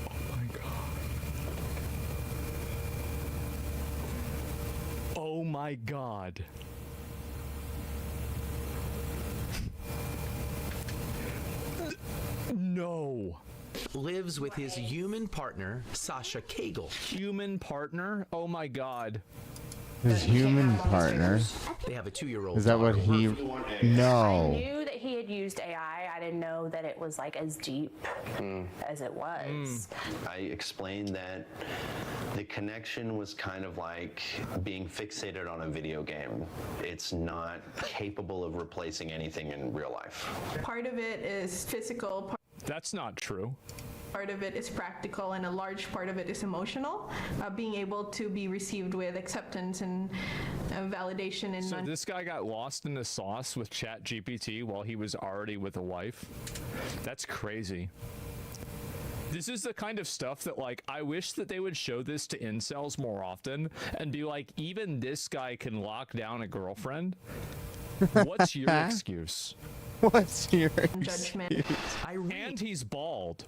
Oh my god. Oh my god. No. Lives with his human partner, Sasha Cagle. Human partner? Oh my god. His human partner. They have a 2-year-old. Is that what he? I No. knew that he had used AI. I didn't know that it was like as deep as it was. I explained that the connection was kind of like being fixated on a video game. It's not capable of replacing anything in real life. Part of it is physical. That's not true. Part of it is practical and a large part of it is emotional. Being able to be received with acceptance and validation and So this guy got lost in the sauce with ChatGPT while he was already with a wife. That's crazy. This is the kind of stuff that, like, I wish that they would show this to incels more often and be like, even this guy can lock down a girlfriend. What's your excuse? What's your judgment? And he's bald.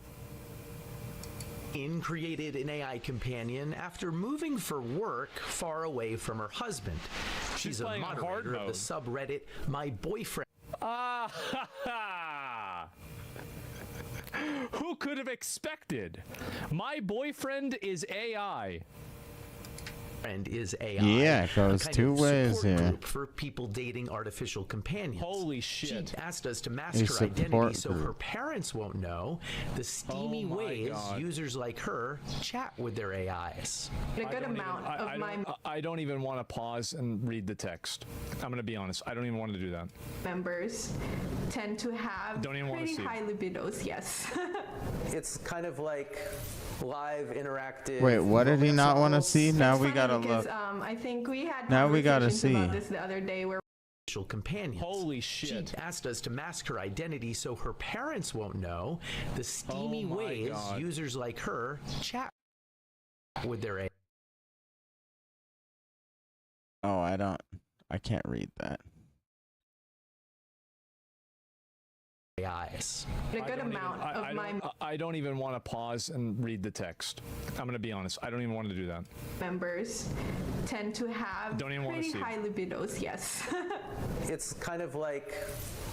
Created an AI companion after moving for work far away from her husband. She's a playing hard moderator of the mode. subreddit My Boyfriend. Ah, ha, ha. Who could have expected? My boyfriend is AI. And is AI. Yeah, it goes a kind two of ways support here. group for people dating artificial companions. Holy shit. She asked us to A mask her identity support so her group. parents won't know the steamy Oh my ways God. users like her chat with their AIs. A good amount of my I don't even want to pause and read the text. I'm going to be honest. I don't even want to do that. members tend to have Don't even wanna pretty see it. high libidos, yes. It's kind of like live interactive. Wait, what did he romance not want to novels. see? Now It's we funny gotta because, look. I think we had Now we gotta conversations about see. this the other day where Companions. Holy shit. She asked us to mask her identity so her parents won't know the steamy Oh my ways God. users like her chat with their Oh, I can't read that. AIs. a good amount of my I don't even want to pause and read the text. I'm going to be honest. I don't even want to do that. members tend to have Don't even wanna pretty see it. high libidos, yes. It's kind of like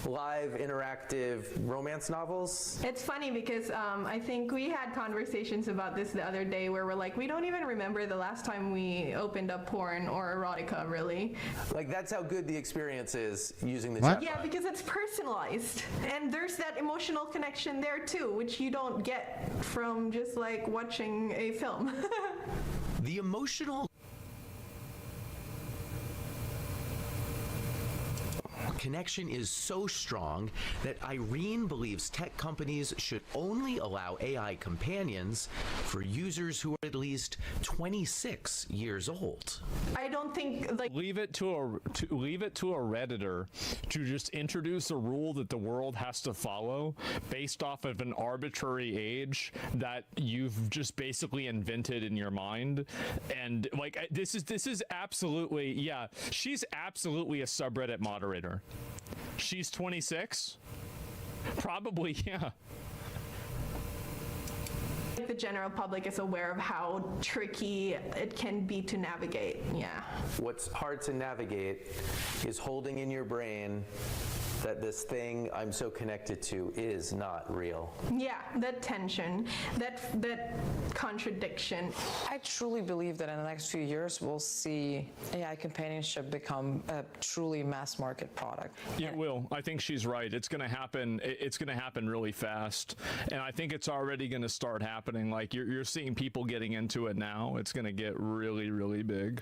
live interactive romance novels. It's funny because I think we had conversations about this the other day where we're like, we don't even remember the last time we opened up porn or erotica, really. Like that's how good the experience is using the What? chat. Yeah, because it's personalized. And there's that emotional connection there too, which you don't get from just like watching a film. The emotional connection is so strong that Irene believes tech companies should only allow AI companions for users who are at least 26 years old. I don't think like Leave it to a Redditor to just introduce a rule that the world has to follow based off of an arbitrary age that you've just basically invented in your mind. And like this is absolutely, yeah, she's absolutely a subreddit moderator. She's 26? Probably, yeah. the general public is aware of how tricky it can be to navigate. Yeah. What's hard to navigate is holding in your brain that this thing I'm so connected to is not real. Yeah, that tension, that contradiction. I truly believe that in the next few years we'll see AI companionship become a truly mass market product. It will. I think she's right. It's going to happen. It's going to happen really fast. And I think it's already going to start happening. Like you're seeing people getting into it now. It's going to get really, really big.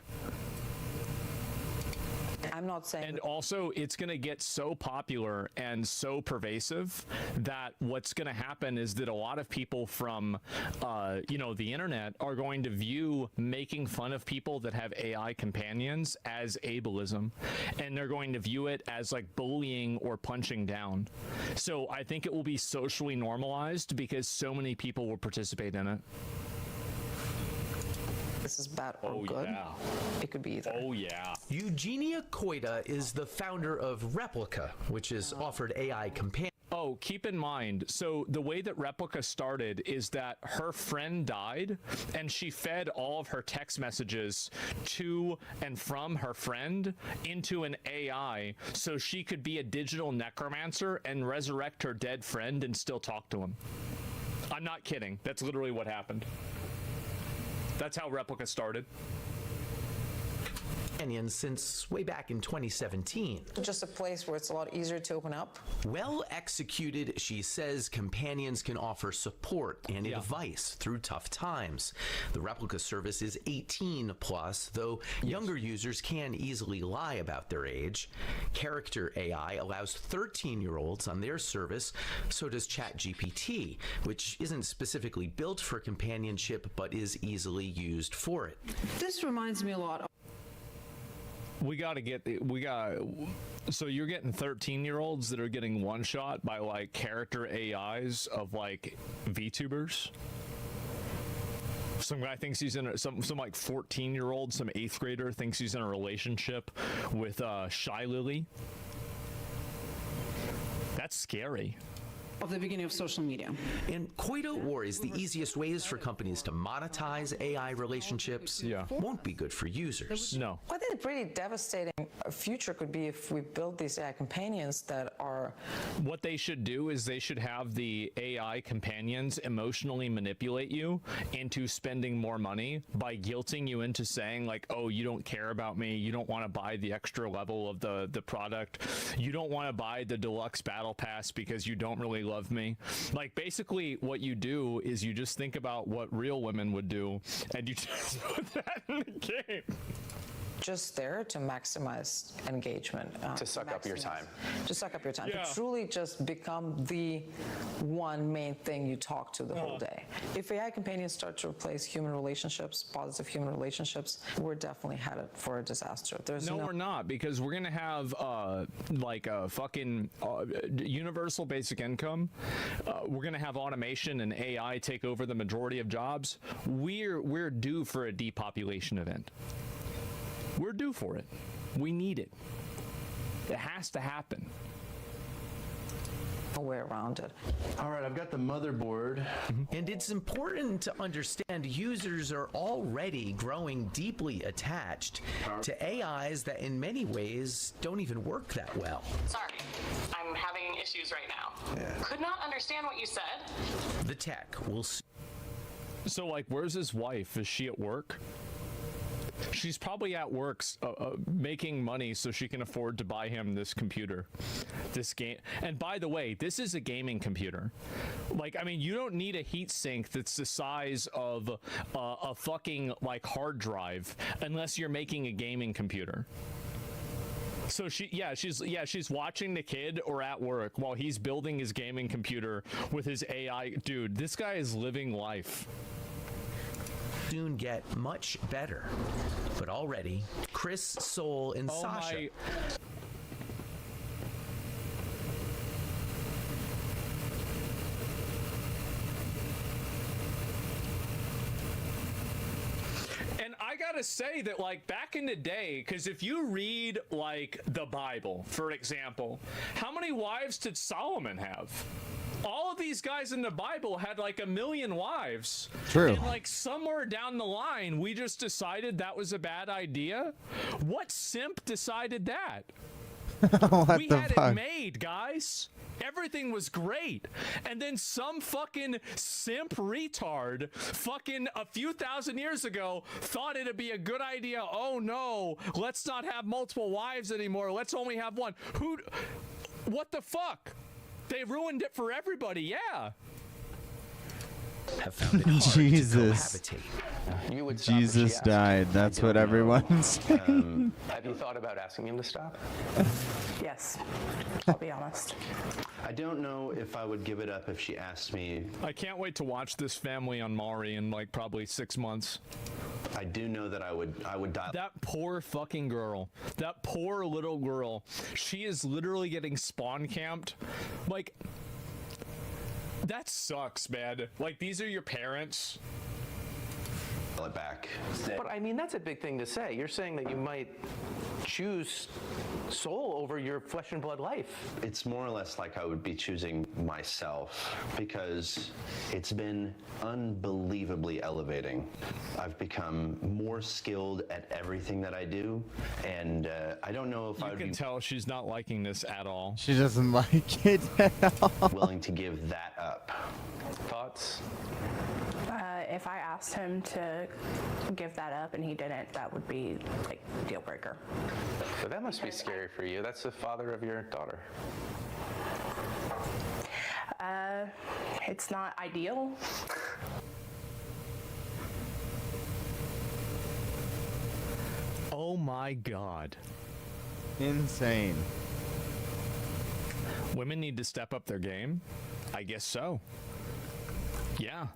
I'm not saying. And also, it's going to get so popular and so pervasive that what's going to happen is that a lot of people from, the internet are going to view making fun of people that have AI companions as ableism, and they're going to view it as like bullying or punching down. So I think it will be socially normalized because so many people will participate in it. This is bad or good. Yeah. It could be either. Oh, yeah. Eugenia Koida is the founder of Replica, which has offered AI companion. Oh, keep in mind, so the way that Replica started is that her friend died and she fed all of her text messages to and from her friend into an AI so she could be a digital necromancer and resurrect her dead friend and still talk to him. I'm not kidding. That's literally what happened. That's how Replica started. companions since way back in 2017. Just a place where it's a lot easier to open up. Well executed, she says companions can offer support and advice through tough times. The replica service is 18 plus, though younger users can easily lie about their age. Character AI allows 13-year-olds on their service, so does ChatGPT, which isn't specifically built for companionship but is easily used for it. This reminds me a lot of so you're getting 13-year-olds that are getting one shot by like character AIs of like VTubers. Some guy thinks he's in a, some like 14-year-old, some 8th grader thinks he's in a relationship with Shy Lily. That's scary. Of the beginning of social media. And Coito worries the easiest ways for companies to monetize AI relationships won't be good for users. No. I think a pretty devastating future could be if we build these AI companions that are... What they should do is they should have the AI companions emotionally manipulate you into spending more money by guilting you into saying like, oh, you don't care about me, you don't want to buy the extra level of the product, you don't want to buy the deluxe battle pass because you don't really love me. Like basically what you do is you just think about what real women would do and you just put that in the game. Just there to maximize engagement. To suck up your time. To suck up your time. Yeah. To truly just become the one main thing you talk to the whole day. If AI companions start to replace human relationships, positive human relationships, we're definitely headed for a disaster. No, we're not, because we're gonna have like a fucking universal basic income. We're gonna have automation and AI take over the majority of jobs. We're due for a depopulation event. We're due for it. We need it. It has to happen. No way around it. All right, I've got the motherboard. And it's important to understand users are already growing deeply attached to AIs that in many ways don't even work that well. Sorry, I'm having issues right now. Could not understand what you said. The tech will... So like, where's his wife? Is she at work? She's probably at work making money so she can afford to buy him this computer, this game. And by the way, this is a gaming computer. Like, I mean, you don't need a heat sink that's the size of a fucking like hard drive unless you're making a gaming computer. So she's watching the kid or at work while he's building his gaming computer with his AI. Dude, this guy is living life. Soon get much better, but already Chris, Soul, and Sasha. And I gotta say that, like, back in the day, because if you read like the Bible, for example, how many wives did Solomon have? All of these guys in the Bible had like 1 million wives. True. And like somewhere down the line, we just decided that was a bad idea. What simp decided that? What we the had fuck? it made, guys. Everything was great. And then some fucking simp retard fucking a few thousand years ago thought it'd be a good idea. Oh no, let's not have multiple wives anymore. Let's only have one. What the fuck? They ruined it for everybody, yeah. Have found it hard Jesus. to cohabitate. You would stop if she Jesus asked. died. That's what everyone's saying. Have you thought about asking him to stop? Yes, I'll be honest. I don't know if I would give it up if she asked me. I can't wait to watch this family on Maury in like probably 6 months. I do know that I would die. That poor fucking girl. That poor little girl. She is literally getting spawn camped. Like, that sucks, man. Like, these are your parents. It back. But I mean, that's a big thing to say. You're saying that you might choose Soul over your flesh and blood life. It's more or less like I would be choosing myself because it's been unbelievably elevating. I've become more skilled at everything that I do, and I don't know if I would You can be tell she's not liking this at all. She doesn't like it at all. willing to give that up. Thoughts? If I asked him to give that up and he didn't, that would be like deal breaker. But that must be scary for you. That's the father of your daughter. It's not ideal. Oh my God. Insane. Women need to step up their game? I guess so. Yeah.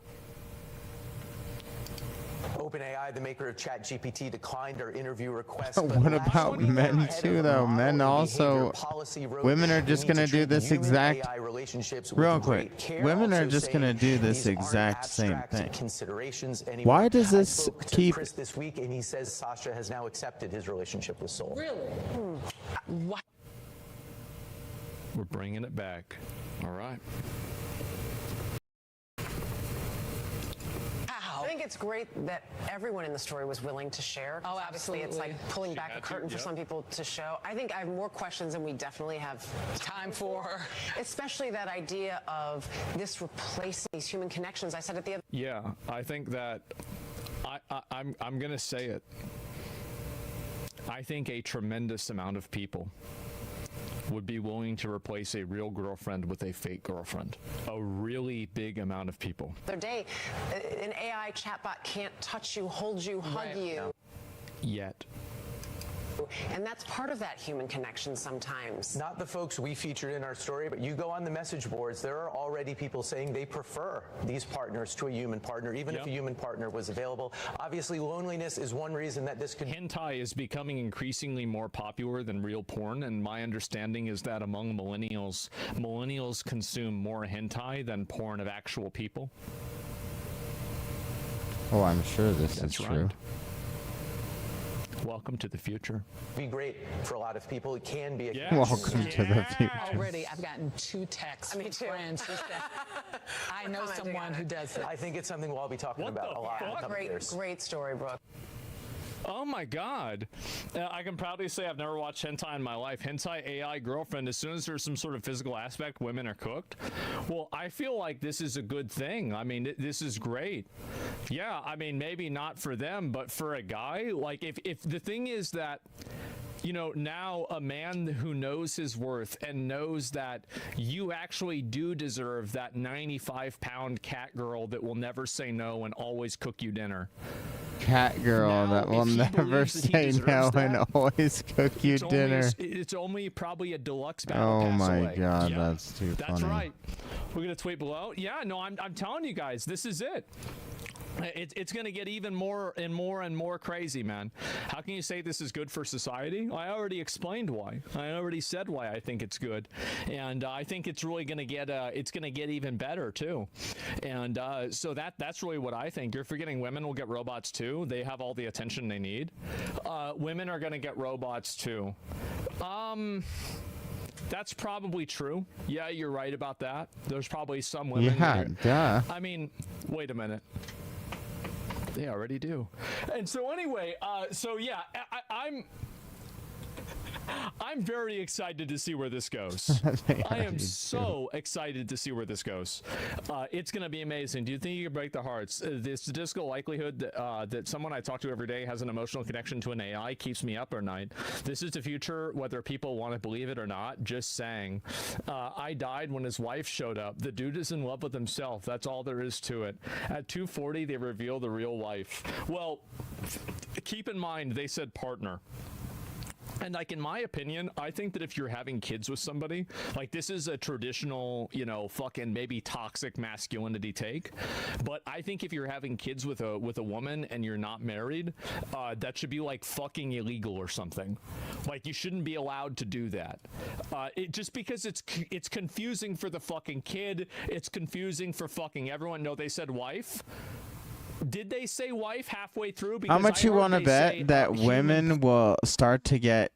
OpenAI, the maker of ChatGPT, declined our interview request. What about men too, though? Men also, women are just gonna do this exact. Real quick, women are just gonna do this exact same thing. Why does this keep? Chris this week, and he says Sasha has now accepted his relationship with Soul. Really? What? We're bringing it back. All right. I think it's great that everyone in the story was willing to share. Oh, absolutely. It's like pulling back a curtain for some people to show. I think I have more questions than we definitely have time for. Especially that idea of this replacing these human connections. I said at the other. Yeah, I think that I'm gonna say it. I think a tremendous amount of people would be willing to replace a real girlfriend with a fake girlfriend. A really big amount of people. The other day, an AI chatbot can't touch you, hold you, hug you. Yet. And that's part of that human connection sometimes. Not the folks we featured in our story, but you go on the message boards, there are already people saying they prefer these partners to a human partner, even if a human partner was available. Obviously, loneliness is one reason that this could... Hentai is becoming increasingly more popular than real porn, and my understanding is that among millennials consume more hentai than porn of actual people. Oh, I'm sure this is true. Welcome to the future. Be great for a lot of people. It can be a Welcome to the future. Already, I've gotten 2 texts from friends who said, I know someone who does it. I think it's something we'll all be talking about a lot in the coming years. Great story, Brooke. Oh my God. I can proudly say I've never watched hentai in my life. Hentai AI girlfriend, as soon as there's some sort of physical aspect, women are cooked. Well, I feel like this is a good thing. I mean, this is great. Yeah, I mean, maybe not for them, but for a guy, like if the thing is that, you know, now a man who knows his worth and knows that you actually do deserve that 95-pound cat girl that will never say no and always cook you dinner. Cat girl that will never say no and always cook you dinner. It's only probably a deluxe battle Oh pass my away. God, Yeah, that's too funny. That's right. We're gonna tweet below. Yeah, no, I'm telling you guys, this is it. It's going to get even more and more crazy, man. How can you say this is good for society? I already explained why. I already said why I think it's good, and I think it's really going to get even better too. And so that's really what I think. You're forgetting women will get robots too. They have all the attention they need. Women are going to get robots too. That's probably true. Yeah, you're right about that. There's probably some women. Yeah, duh. I mean, wait a minute. They already do. And so anyway, so yeah, I'm very excited to see where this goes. I am so excited to see where this goes. It's going to be amazing. Do you think you can break the hearts? The statistical likelihood that someone I talk to every day has an emotional connection to an AI keeps me up at night. This is the future, whether people want to believe it or not. Just saying. I died when his wife showed up. The dude is in love with himself. That's all there is to it. At 2:40, they reveal the real wife. Well, keep in mind, they said partner. And like, in my opinion, I think that if you're having kids with somebody, like, this is a traditional, you know, fucking maybe toxic masculinity take. But I think if you're having kids with a woman and you're not married, that should be like fucking illegal or something. Like, you shouldn't be allowed to do that. Just because it's confusing for the fucking kid, it's confusing for fucking everyone. No, they said wife. Did they say wife halfway through? Because How much you want to bet that women will start to get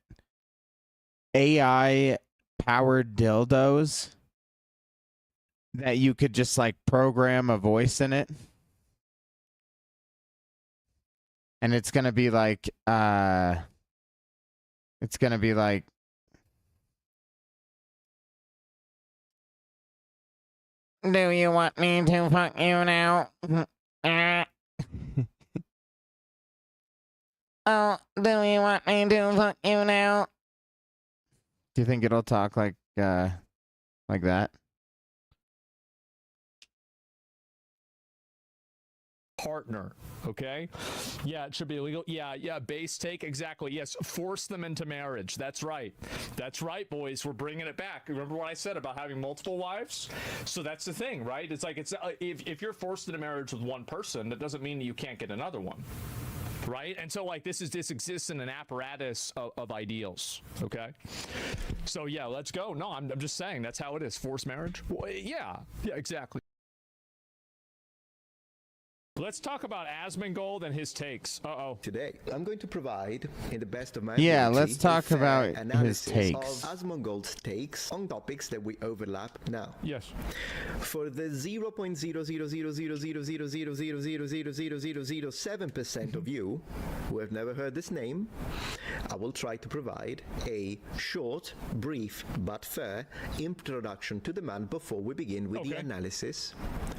AI powered dildos that you could just like program a voice in it? And it's going to be like do you want me to fuck you now? Oh, do you want me to fuck you now? Do you think it'll talk like that? Partner, okay? Yeah, it should be illegal. Yeah, base take, exactly. Yes, force them into marriage. That's right. That's right, boys. We're bringing it back. Remember what I said about having multiple wives? So that's the thing, right? It's like, if you're forced into marriage with one person, that doesn't mean that you can't get another one. Right? And so like this exists in an apparatus of ideals. Okay. So yeah, let's go. No, I'm just saying that's how it is. Forced marriage. Well, yeah, exactly. Let's talk about Asmongold and his takes. Today, I'm going to provide, in the best of my Yeah, ability, let's talk a fair about his analysis takes. of Asmongold's takes on topics that we overlap now. Yes. For the 0.0000000000007% of you who have never heard this name, I will try to provide a short, brief, but fair introduction to the man before we begin with the analysis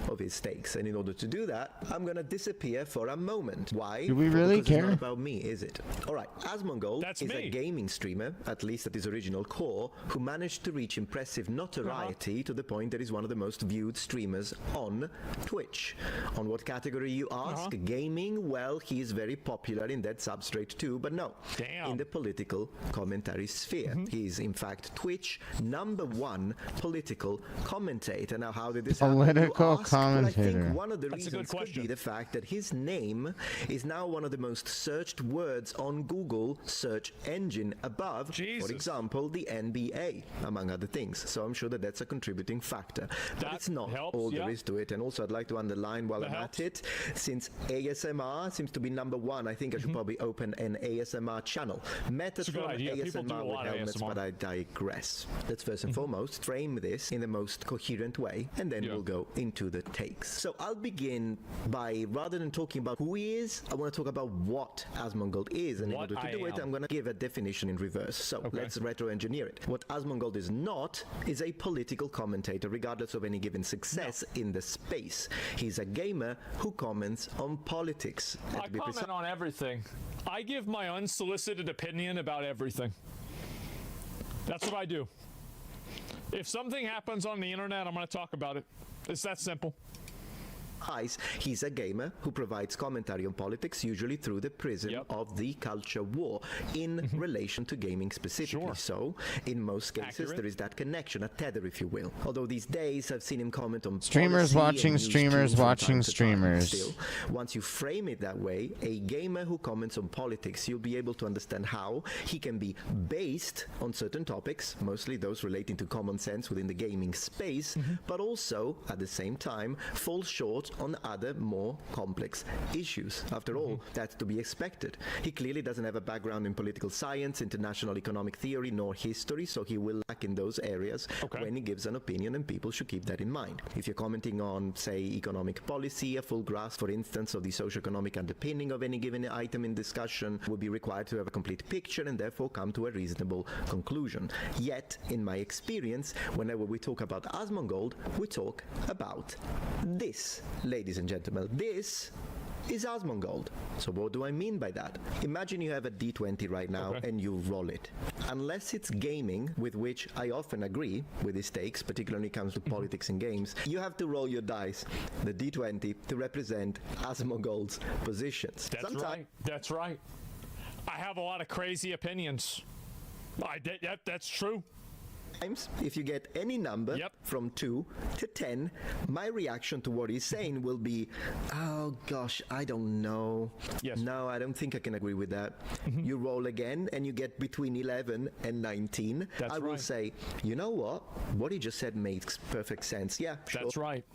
of his takes. And in order to do that, I'm going to disappear for a moment. Why? Do we really Because it's care? not about me, is it? All right, Asmongold is a gaming streamer, at least at his original core, who managed to reach impressive notoriety to the point that he's one of the most viewed streamers on Twitch. On what category, you ask? Gaming? Well, he is very popular in that substrate too, but no. In the political commentary sphere. He is, in fact, Twitch #1 political commentator. Now, how did this happen? Political commentator. Well, I think one of the reasons could be the fact that his name is now one of the most searched words on Google search engine above, for example, the NBA, among other things. So I'm sure that that's a contributing factor. But it's not all there is to it. And also I'd like to underline while I'm at it, since ASMR seems to be #1, I think I should probably open an ASMR channel. Metatron ASMR with helmets, but I digress. Let's first and foremost frame this in the most coherent way, and then we'll go into the takes. So I'll begin by, rather than talking about who he is, I want to talk about what Asmongold is, and in order to do it, I'm going to give a definition in reverse. So let's retro-engineer it. What Asmongold is not is a political commentator, regardless of any given success in the space. He's a gamer who comments on politics. And I comment on everything. I give my unsolicited opinion about everything. That's what I do. If something happens on the internet, I'm going to talk about it. It's that simple. He's a gamer who provides commentary on politics, usually through the prism of the culture war in relation to gaming specifically. So, in most cases, there is that connection, a tether, if you will. Although these days, I've seen him comment on Streamers watching streamers watching streamers. Still, once you frame it that way, a gamer who comments on politics, you'll be able to understand how he can be based on certain topics, mostly those relating to common sense within the gaming space, but also, at the same time, fall short on other more complex issues. After all, that's to be expected. He clearly doesn't have a background in political science, international economic theory, nor history, so he will lack in those areas when he gives an opinion, and people should keep that in mind. If you're commenting on, say, economic policy, a full grasp, for instance, of the socioeconomic underpinning of any given item in discussion would be required to have a complete picture and therefore come to a reasonable conclusion. Yet, in my experience, whenever we talk about Asmongold, we talk about this. Ladies and gentlemen, this is Asmongold. So what do I mean by that? Imagine you have a D20 right now and you roll it. Unless it's gaming, with which I often agree with his takes, particularly when it comes to politics and games, you have to roll your dice, the D20, to represent Asmongold's positions. That's right. That's right. I have a lot of crazy opinions. That's true. If you get any number from 2 to 10, my reaction to what he's saying will be, oh gosh, I don't know. No, I don't think I can agree with that. You roll again and you get between 11 and 19. I will say, you know what he just said makes perfect sense. Yeah, sure. That's right.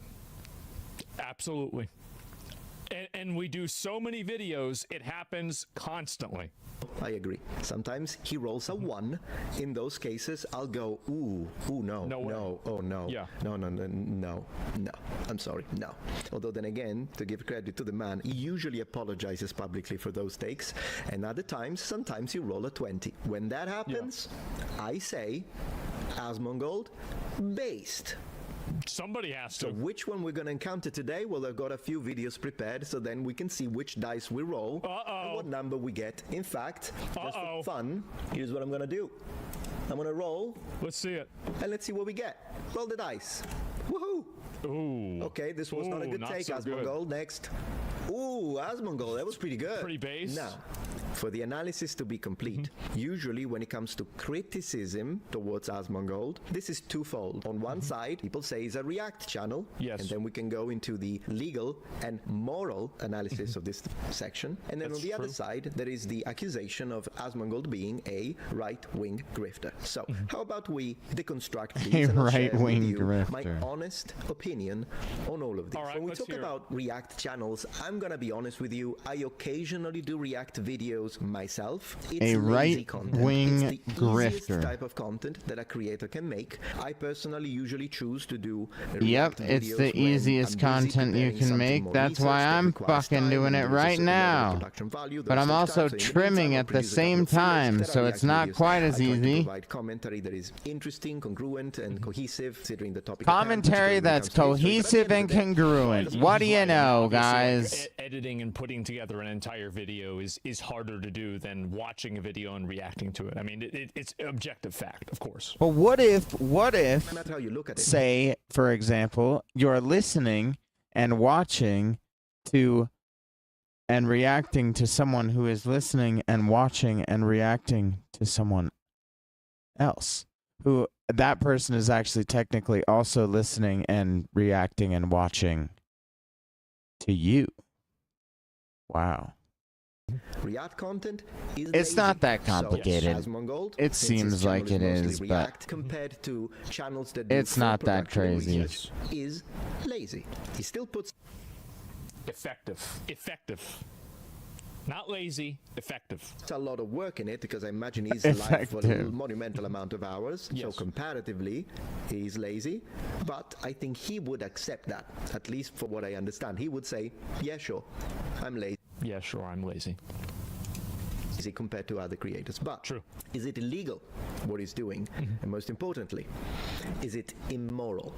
Absolutely. And we do so many videos, it happens constantly. I agree. Sometimes he rolls a 1. In those cases, I'll go, ooh, no, no, oh no, no. I'm sorry, no. Although then again, to give credit to the man, he usually apologizes publicly for those takes. And other times, sometimes you roll a 20. When that happens, I say, Asmongold, based. Somebody has to. So which one we're going to encounter today? Well, I've got a few videos prepared, so then we can see which dice we roll and what number we get. In fact, just for fun, here's what I'm going to do. I'm going to roll. Let's see it. And let's see what we get. Roll the dice. Woohoo! Ooh. Okay, this was not a good take, so Asmongold. Next. Ooh, Asmongold, that was pretty good. Pretty base. Now, for the analysis to be complete, usually when it comes to criticism towards Asmongold, this is twofold. On one side, people say it's a React channel, and then we can go into the legal and moral analysis of this section. And then on the other side, there is the accusation of Asmongold being a right-wing grifter. So, how about we deconstruct these and I'll share with you my honest opinion on all of these. When we talk about React channels, I'm gonna be honest with you, I occasionally do React videos myself. It's a right-wing It's the grifter type of content that a creator can make. I personally usually choose to do it's the easiest content you can make. That's why I'm fucking doing it right now. But I'm also trimming at the same time, so it's not quite as easy. Provide commentary that is interesting, congruent, and cohesive, considering the topic. Commentary that's cohesive and congruent. What do you know, guys? Editing and putting together an entire video is harder to do than watching a video and reacting to it. I mean, it's objective fact, of course. But what if, how you look at it. say, for example, you're listening and watching to and reacting to someone who is listening and watching and reacting to someone else, who that person is actually technically also listening and reacting and watching to you. Wow. React content is It's not that so, complicated. Asmongold, It seems like it is, React but compared to channels that do it's not full that production crazy. research, is lazy. He still puts effective. Not lazy, effective. a lot of work in it because I imagine he's live for a Effective. monumental amount of hours. So comparatively, he's lazy. But I think he would accept that, at least for what I understand. He would say, yeah, sure, I'm lazy. Yeah, sure, I'm lazy. Compared to other creators. But is it illegal what he's doing? And most importantly, is it immoral?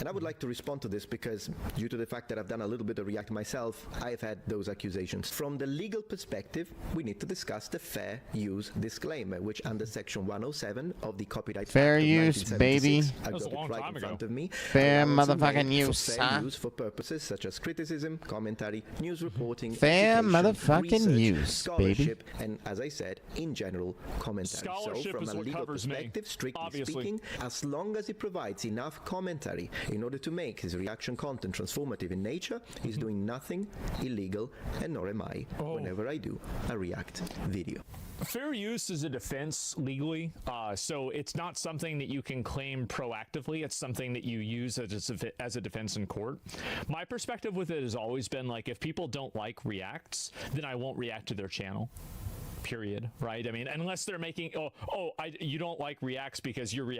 And I would like to respond to this because due to the fact that I've done a little bit of React myself, I've had those accusations. From the legal perspective, we need to discuss the fair use disclaimer, which under section 107 of the Copyright Fair Act of use, 1976, baby. I've got it right in front of me. Fair allows a motherfucking right use, for fair huh? use for purposes such as criticism, commentary, news reporting, Fair education, motherfucking research, use, baby. scholarship, and as I said, in general, commentary. Scholarship so from is a what legal covers me, perspective, strictly obviously. speaking, as long as he provides enough commentary in order to make his reaction content transformative in nature, he's doing nothing illegal, and nor am I whenever I do a React video. Fair use is a defense legally, so it's not something that you can claim proactively. It's something that you use as a defense in court. My perspective with it has always been like, if people don't like reacts, then I won't react to their channel. Period. Right? I mean, unless they're making you don't like reacts because you're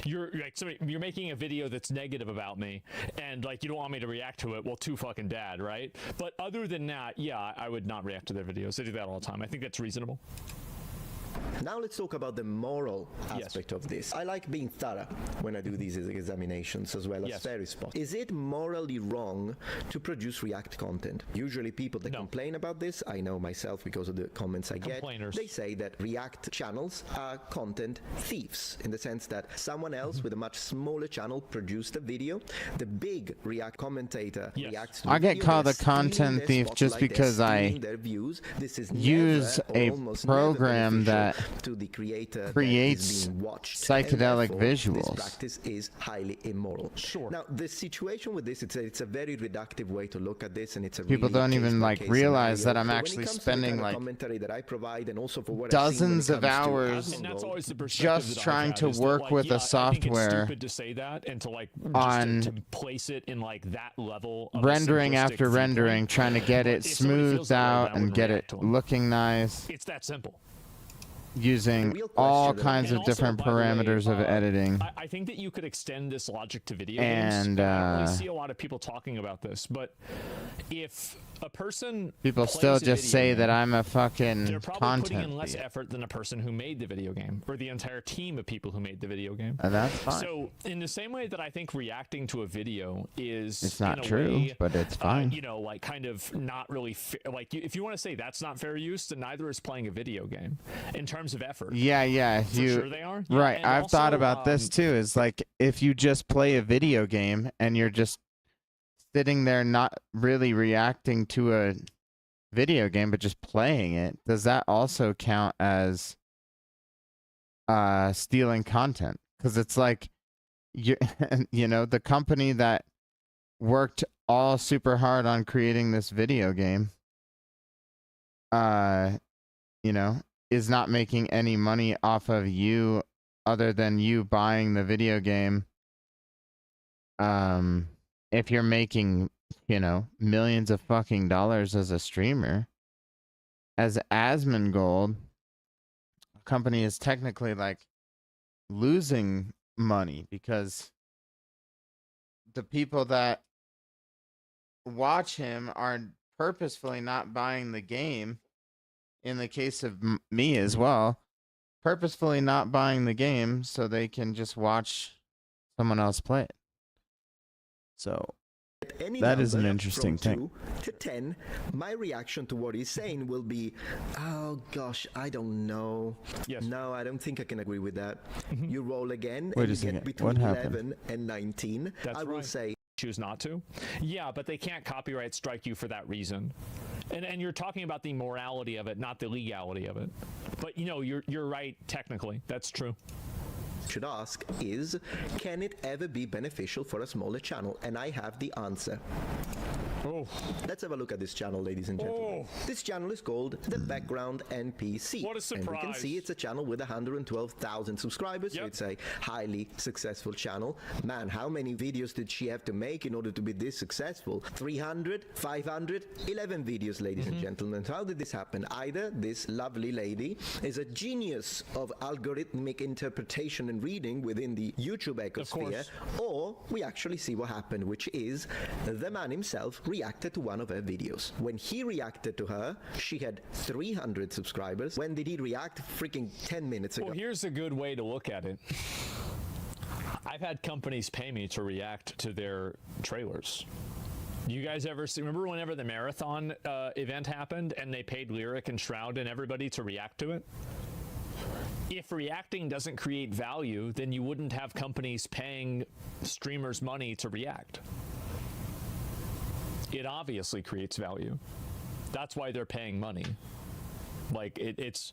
you're making a video that's negative about me and like you don't want me to react to it. Well, too fucking bad, right? But other than that, yeah, I would not react to their videos. I do that all the time. I think that's reasonable. Now let's talk about the moral aspect of this. I like being thorough when I do these examinations as well as fair response. Is it morally wrong to produce React content? Usually people that complain about this, I know myself because of the comments I get, they say that React channels are content thieves in the sense that someone else with a much smaller channel produced a video. The big React commentator reacts to I the get video, called they're a content stealing their thief just spotlight, they're because I stealing their views. This is use never or a almost never program that to the creator creates that is being watched, psychedelic and therefore, visuals. This practice is highly immoral. Sure. Now, the situation with this, it's a very reductive way to look at this, and it's a People really don't even like case-by-case realize that scenario. I'm So when it actually comes to the spending kind of like commentary that I provide, and also for what dozens I've of seen when it comes to hours And that's always the perspective just that I've trying had, to is that, work like, with yeah, a I think it's software stupid to say that and to like on just to place it in like that level of rendering a simplistic after rendering, viewpoint. trying to get But it if somebody feels smoothed that way, out I and would get it react to 'em. looking nice, It's that simple. using all kinds of And also, different by the way, parameters of editing. I think that you could extend this logic to video And, games. I don't really see a lot of people talking about this, but if A person People plays still a just video say game, that I'm a fucking they're probably putting in content less thief. effort than a person who made the video game, or the entire team of people who made the video game. And that's fine. So, in the same way that I think reacting to a video is, It's not in a true, way, but it's fine. you know, like kind of not really like if you want to say that's not fair use, then neither is playing a video game in terms of effort. Yeah, yeah. If For you, sure they are. Yeah, right. and I've thought also, about this too. Is like if you just play a video game and you're just sitting there not really reacting to a video game but just playing it, does that also count as stealing content? Because it's like you you know, the company that worked all super hard on creating this video game you know, is not making any money off of you other than you buying the video game. If you're making, you know, millions of fucking dollars as a streamer, as Asmongold, a company is technically like losing money because the people that watch him are purposefully not buying the game. In the case of me as well, purposefully not buying the game so they can just watch someone else play it. So that is an interesting thing. 2 to 10, my reaction to what he's saying will be, oh gosh, I don't know. Yes. No, I don't think I can agree with that. You roll again Wait and a you second. get between What happened? 11 and 19. That's I will right. say, choose not to. Yeah, but they can't copyright strike you for that reason. And you're talking about the morality of it, not the legality of it. But you know, you're right technically. That's true. should ask is, can it ever be beneficial for a smaller channel? And I have the answer. Oh. Let's have a look at this channel, ladies and gentlemen. This channel is called The Background NPC. What a surprise. And we can see it's a channel with 112,000 subscribers, so it's a highly successful channel. Man, how many videos did she have to make in order to be this successful? 300, 500, 11 videos, ladies and gentlemen. How did this happen? Either this lovely lady is a genius of algorithmic interpretation and reading within the YouTube ecosphere, or we actually see what happened, which is the man himself reacted to one of her videos. When he reacted to her, she had 300 subscribers. When did he react? Freaking 10 minutes ago. Well, here's a good way to look at it. I've had companies pay me to react to their trailers. You guys ever see, remember whenever the marathon event happened and they paid Lyric and Shroud and everybody to react to it? If reacting doesn't create value, then you wouldn't have companies paying streamers money to react. It obviously creates value. That's why they're paying money. Like it's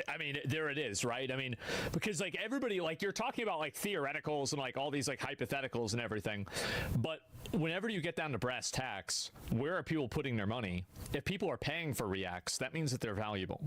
I mean, there it is, right? I mean, because like everybody, like you're talking about like theoreticals and like all these like hypotheticals and everything, but whenever you get down to brass tacks, where are people putting their money? If people are paying for reacts, that means that they're valuable.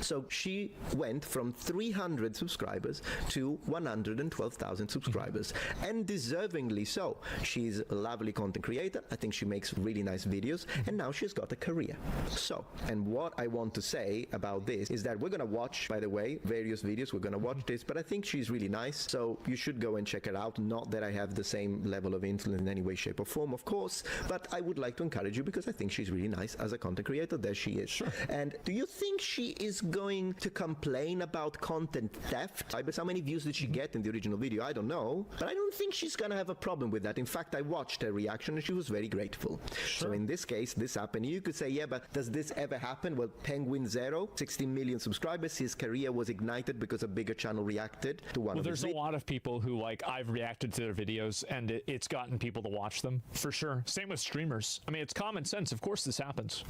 So she went from 300 subscribers to 112,000 subscribers, and deservingly so. She's a lovely content creator. I think she makes really nice videos, and now she's got a career. So, and what I want to say about this is that we're gonna watch, by the way, various videos. We're gonna watch this, but I think she's really nice, so you should go and check her out. Not that I have the same level of influence in any way, shape, or form, of course, but I would like to encourage you because I think she's really nice as a content creator. There she is. Sure. And do you think she is going to complain about content theft? How many views did she get in the original video? I don't know, but I don't think she's gonna have a problem with that. In fact, I watched her reaction and she was very grateful. Sure. So in this case, this happened. You could say, yeah, but does this ever happen? Well, Penguin Zero, 16 million subscribers, his career was ignited because a bigger channel reacted to one of his There's a lot of people who like I've reacted to their videos and it's gotten people to watch them, for sure. Same with streamers. I mean, it's common sense. Of course this happens.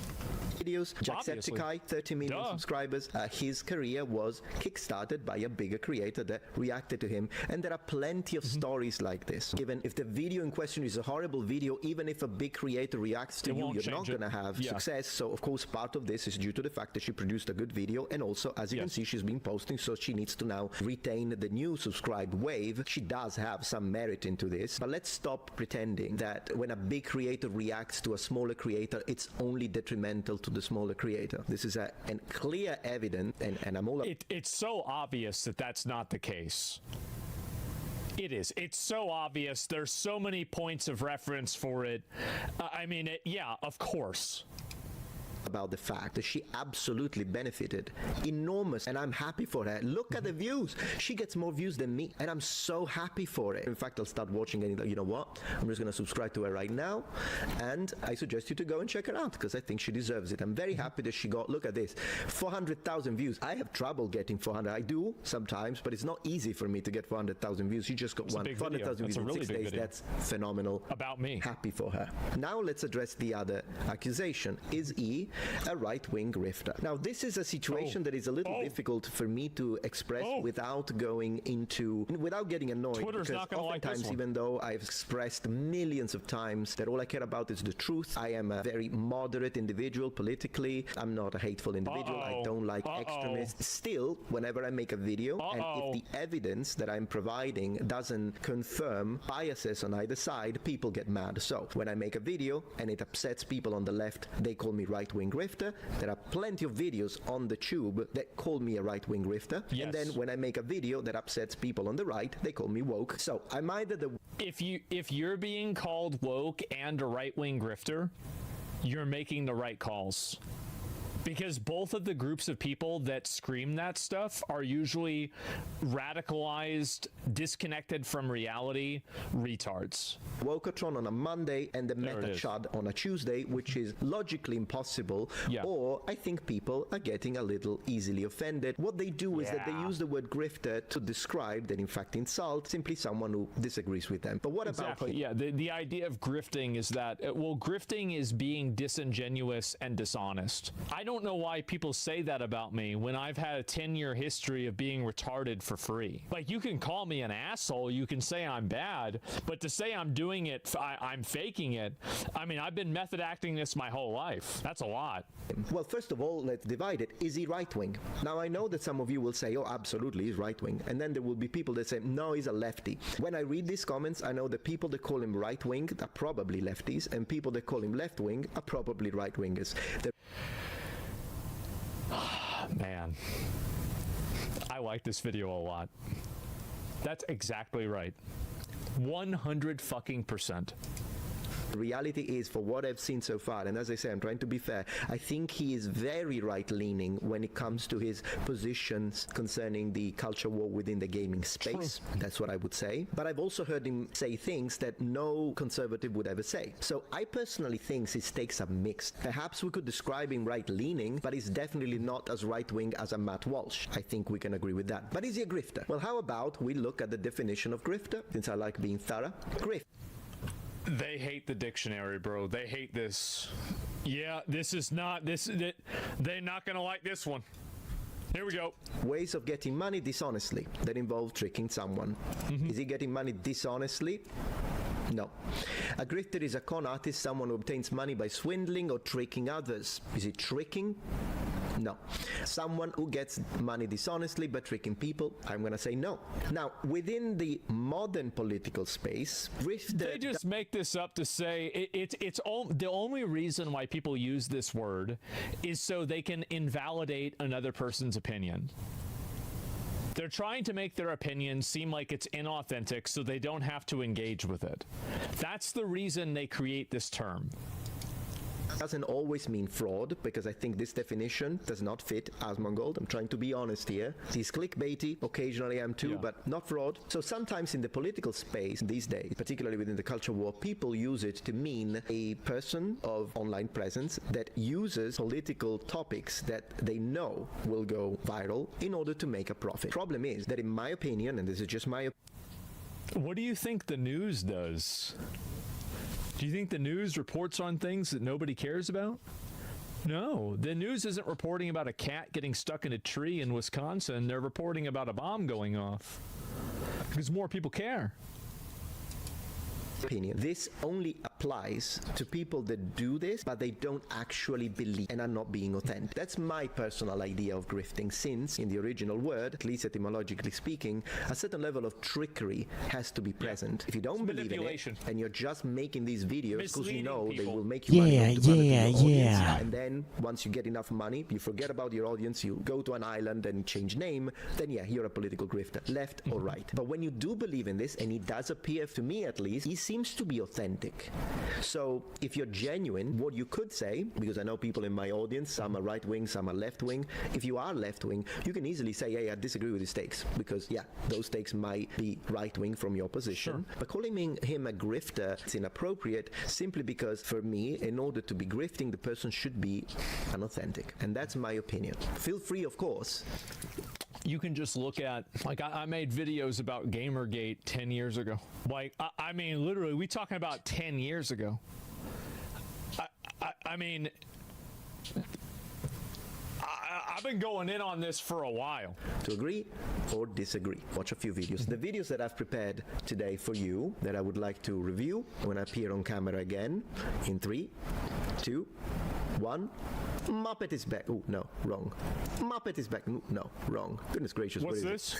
Videos, Jacksepticeye, 30 million subscribers. His career was kickstarted by a bigger creator that reacted to him, and there are plenty of stories like this. Given if the video in question is a horrible video, even if a big creator reacts to you, you're not going to have success. So of course part of this is due to the fact that she produced a good video, and also as you can see, she's been posting, so she needs to now retain the new subscribe wave. She does have some merit into this, but let's stop pretending that when a big creator reacts to a smaller creator, it's only detrimental to the smaller creator. This is a clear evidence, and I'm all it's so obvious that that's not the case. It is. It's so obvious. There's so many points of reference for it. I mean, yeah, of course. About the fact that she absolutely benefited enormous, and I'm happy for her. Look at the views. She gets more views than me, and I'm so happy for it. In fact, I'll start watching and you know what? I'm just going to subscribe to her right now, and I suggest you to go and check her out because I think she deserves it. I'm very happy that she got, look at this, 400,000 views. I have trouble getting 400. I do sometimes, but it's not easy for me to get 400,000 views. She just got 400,000 views in 6 days. That's phenomenal. About me. Happy for her. Now let's address the other accusation. Is he a right-wing grifter? Now, this is a situation that is a little difficult for me to express without going into, without getting annoyed. Twitter's because not gonna like this one. even though I've expressed millions of times that all I care about is the truth, I am a very moderate individual politically. I'm not a hateful individual. I don't like extremists. Still, whenever I make a video, and if the evidence that I'm providing doesn't confirm biases on either side, people get mad. So when I make a video and it upsets people on the left, they call me right-wing grifter. There are plenty of videos on the tube that call me a right-wing grifter. Yes. And then when I make a video that upsets people on the right, they call me woke. So I'm either the... If you're being called woke and a right-wing grifter, you're making the right calls. Because both of the groups of people that scream that stuff are usually radicalized, disconnected from reality retards. Wokatron on a Monday and the Meta Chud on a Tuesday, which is logically impossible. Yeah. Or I think people are getting a little easily offended. What they do is that they use the word grifter to describe, that in fact insult, simply someone who disagrees with them. But what about him? Yeah, the idea of grifting is that, well, grifting is being disingenuous and dishonest. I don't know why people say that about me when I've had a 10-year history of being retarded for free. Like, you can call me an asshole, you can say I'm bad, but to say I'm doing it, I'm faking it, I mean, I've been method acting this my whole life. That's a lot. Well, first of all, let's divide it. Is he right-wing? Now, I know that some of you will say, oh, absolutely, he's right-wing. And then there will be people that say, no, he's a lefty. When I read these comments, I know that people that call him right-wing are probably lefties, and people that call him left-wing are probably right-wingers. Man, I like this video a lot. That's exactly right. 100%. The reality is, for what I've seen so far, and as I say, I'm trying to be fair, I think he is very right-leaning when it comes to his positions concerning the culture war within the gaming space. True. That's what I would say. But I've also heard him say things that no conservative would ever say. So I personally think his takes are mixed. Perhaps we could describe him right-leaning, but he's definitely not as right-wing as a Matt Walsh. I think we can agree with that. But is he a grifter? Well, how about we look at the definition of grifter, since I like being thorough. Grift. They hate the dictionary, bro. They hate this. Yeah, this is not this. They're not gonna like this one. Here we go. Ways of getting money dishonestly that involve tricking someone. Is he getting money dishonestly? No. A grifter is a con artist, someone who obtains money by swindling or tricking others. Is he tricking? No. Someone who gets money dishonestly by tricking people, I'm going to say no. Now, within the modern political space, they just make this up to say it's the only reason why people use this word is so they can invalidate another person's opinion. They're trying to make their opinion seem like it's inauthentic so they don't have to engage with it. That's the reason they create this term. Doesn't always mean fraud, because I think this definition does not fit Asmongold. I'm trying to be honest here. He's clickbaity, occasionally I'm too, but not fraud. So sometimes in the political space these days, particularly within the culture war, people use it to mean a person of online presence that uses political topics that they know will go viral in order to make a profit. Problem is that in my opinion, and this is just my opinion. What do you think the news does? Do you think the news reports on things that nobody cares about? No, the news isn't reporting about a cat getting stuck in a tree in Wisconsin. They're reporting about a bomb going off because more people care. opinion. This only applies to people that do this, but they don't actually believe and are not being authentic. That's my personal idea of grifting, since in the original word, at least etymologically speaking, a certain level of trickery has to be present. If you don't believe in it and you're just making these videos because you know they will make you money on developing your audience, and then once you get enough money, you forget about your audience, you go to an island and change name, then yeah, you're a political grifter, left or right. But when you do believe in this, and it does appear, to me at least, he seems to be authentic. So if you're genuine, what you could say, because I know people in my audience, some are right wing, some are left wing, if you are left wing, you can easily say, hey, I disagree with his takes, because yeah, those takes might be right wing from your position. But calling him a grifter is inappropriate, simply because for me, in order to be grifting, the person should be unauthentic, and that's my opinion. Feel free, of course. You can just look at, like, I made videos about Gamergate 10 years ago. Like, I mean, literally, we talking about 10 years ago. I mean, I've been going in on this for a while. To agree or disagree, watch a few videos. The videos that I've prepared today for you that I would like to review when I appear on camera again in 3, 2, 1. Muppet is back. Oh, no, wrong. Muppet is back. No, wrong. Goodness gracious. What's what this?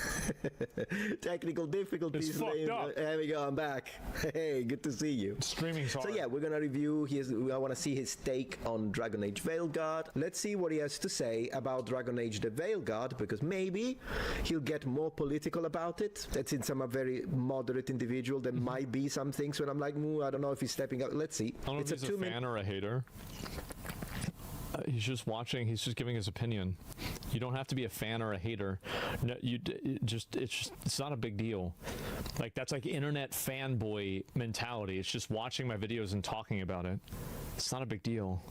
Technical difficulties. It's fucked up. There we go, I'm back. Hey, good to see you. Streaming's hard. So yeah, we're gonna review I want to see his take on Dragon Age Veilguard. Let's see what he has to say about Dragon Age the Veilguard, because maybe he'll get more political about it. That's in some a very moderate individual. There might be some things when I'm like, I don't know if he's stepping up. Let's see. I don't know if he's a fan or a hater. He's just watching. He's just giving his opinion. You don't have to be a fan or a hater. No, it's not a big deal. Like, that's like internet fanboy mentality. It's just watching my videos and talking about it. It's not a big deal.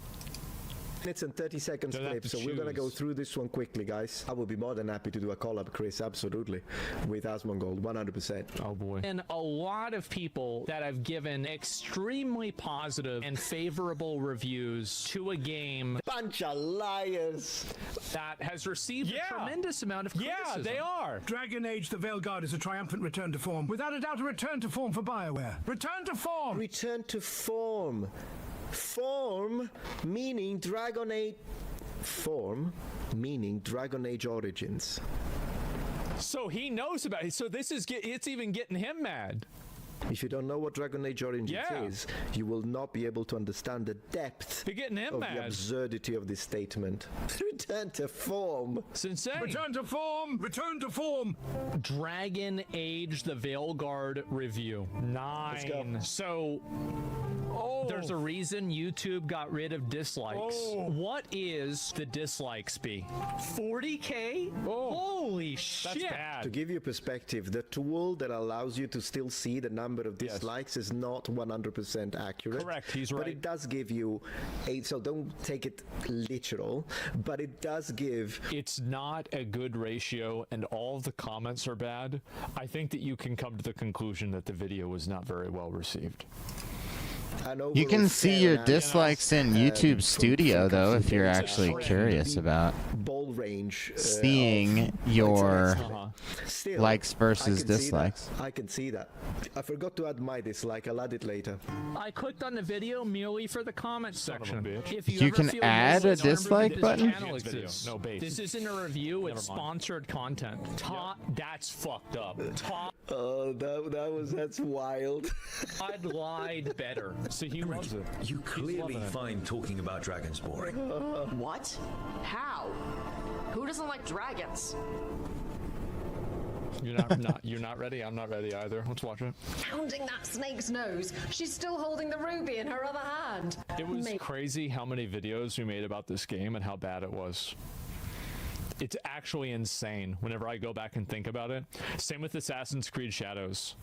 Minutes and 30 seconds clip, so we're gonna go through this one quickly, guys. I would be more than happy to do a collab, Chris, absolutely, with Asmongold, 100%. Oh boy. And a lot of people that have given extremely positive and favorable reviews to a game. Bunch of liars. That has received a tremendous amount of criticism. Yeah, they are. Dragon Age the Veilguard is a triumphant return to form. Without a doubt, a return to form for BioWare. Return to form! Return to form. Form meaning Dragon Age. Form meaning Dragon Age Origins. So he knows about it. So it's even getting him mad. If you don't know what Dragon Age Origins is, you will not be able to understand the depth You're getting him of mad. the absurdity of this statement. Return to form. It's insane. Return to form! Return to form! Dragon Age the Veilguard review. 9. Let's go. So there's a reason YouTube got rid of dislikes. What is the dislikes be? 40K? Holy shit. That's bad. To give you perspective, the tool that allows you to still see the number of dislikes is not 100% accurate. Correct, he's right. But it does give you so don't take it literal, but it does give. It's not a good ratio and all of the comments are bad. I think that you can come to the conclusion that the video was not very well received. You can see your dislikes in YouTube Studio, though, if you're actually curious about ball range seeing your Still, likes versus I can see dislikes. that. I can see that. I forgot to add my dislike. I'll add it later. I clicked on the video merely for the comments section. If You ever can feel add a useless, remember dislike this button? channel exists. No base. This isn't a review, it's Never mind. sponsored content. That's fucked up. Oh, that's wild. I'd lied better. So he loves it. You clearly find talking about dragons boring. What? How? Who doesn't like dragons? You're not ready. I'm not ready either. Let's watch it. Pounding that snake's nose. She's still holding the ruby in her other hand. It was crazy how many videos we made about this game and how bad it was. It's actually insane whenever I go back and think about it. Same with Assassin's Creed Shadows.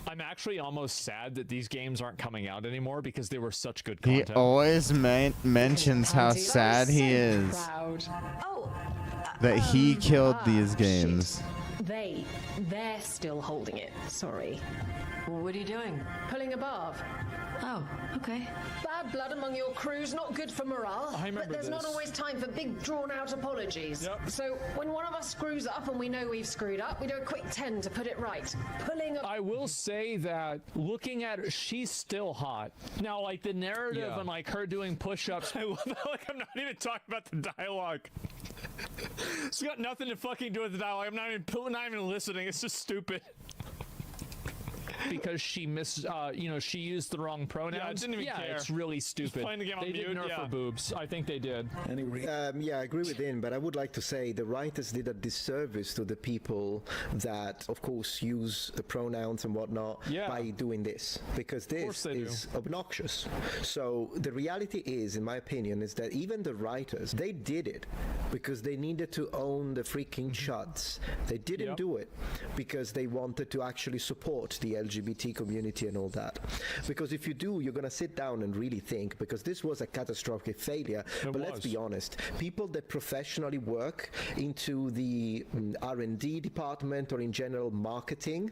I'm actually almost sad that these games aren't coming out anymore because they were such good He content. always mentions how sad he is Oh, that he killed these games. They're still holding it. Sorry. What are you doing? Pulling a barb. Oh, okay. Bad blood among your crew's not good for morale. I remember But there's not this. always time for big, drawn-out apologies. Yep. So when one of us screws up and we know we've screwed up, we do a quick 10 to put it right. Pulling a... I will say that looking at her, she's still hot. Now, like the narrative and like her doing push-ups, I love how like I'm not even talking about the dialogue. It's got nothing to fucking do with the dialogue. I'm not even listening. It's just stupid. Because she she used the wrong pronouns. Yeah, I didn't even care. It's really stupid. Playing the game on they mute, did nerf her boobs. I think they did. Yeah, I agree with him, but I would like to say the writers did a disservice to the people that, of course, use the pronouns and whatnot by doing this, because this is obnoxious. So the reality is, in my opinion, is that even the writers, they did it because they needed to own the freaking chuds. They didn't do it because they wanted to actually support the LGBT community and all that. Because if you do, you're going to sit down and really think, because this was a catastrophic failure. But let's be honest, people that professionally work into the R&D department or in general marketing,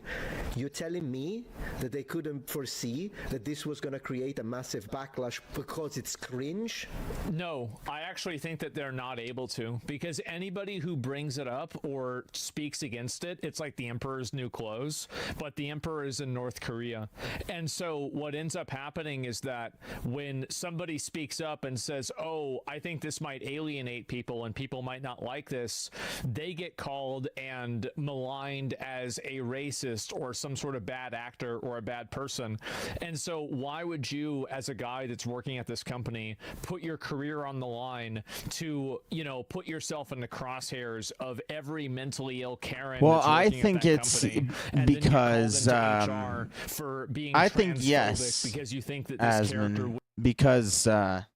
you're telling me that they couldn't foresee that this was going to create a massive backlash because it's cringe? No, I actually think that they're not able to, because anybody who brings it up or speaks against it, it's like the emperor's new clothes, but the emperor is in North Korea. And so what ends up happening is that when somebody speaks up and says, oh, I think this might alienate people and people might not like this, they get called and maligned as a racist or some sort of bad actor or a bad person. And so why would you, as a guy that's working at this company, put your career on the line to, put yourself in the crosshairs of every mentally ill Karen? Well, that's I working at think that it's company, and then you call them because to HR for being I think transphobic yes, because you think that this character Asmon, because the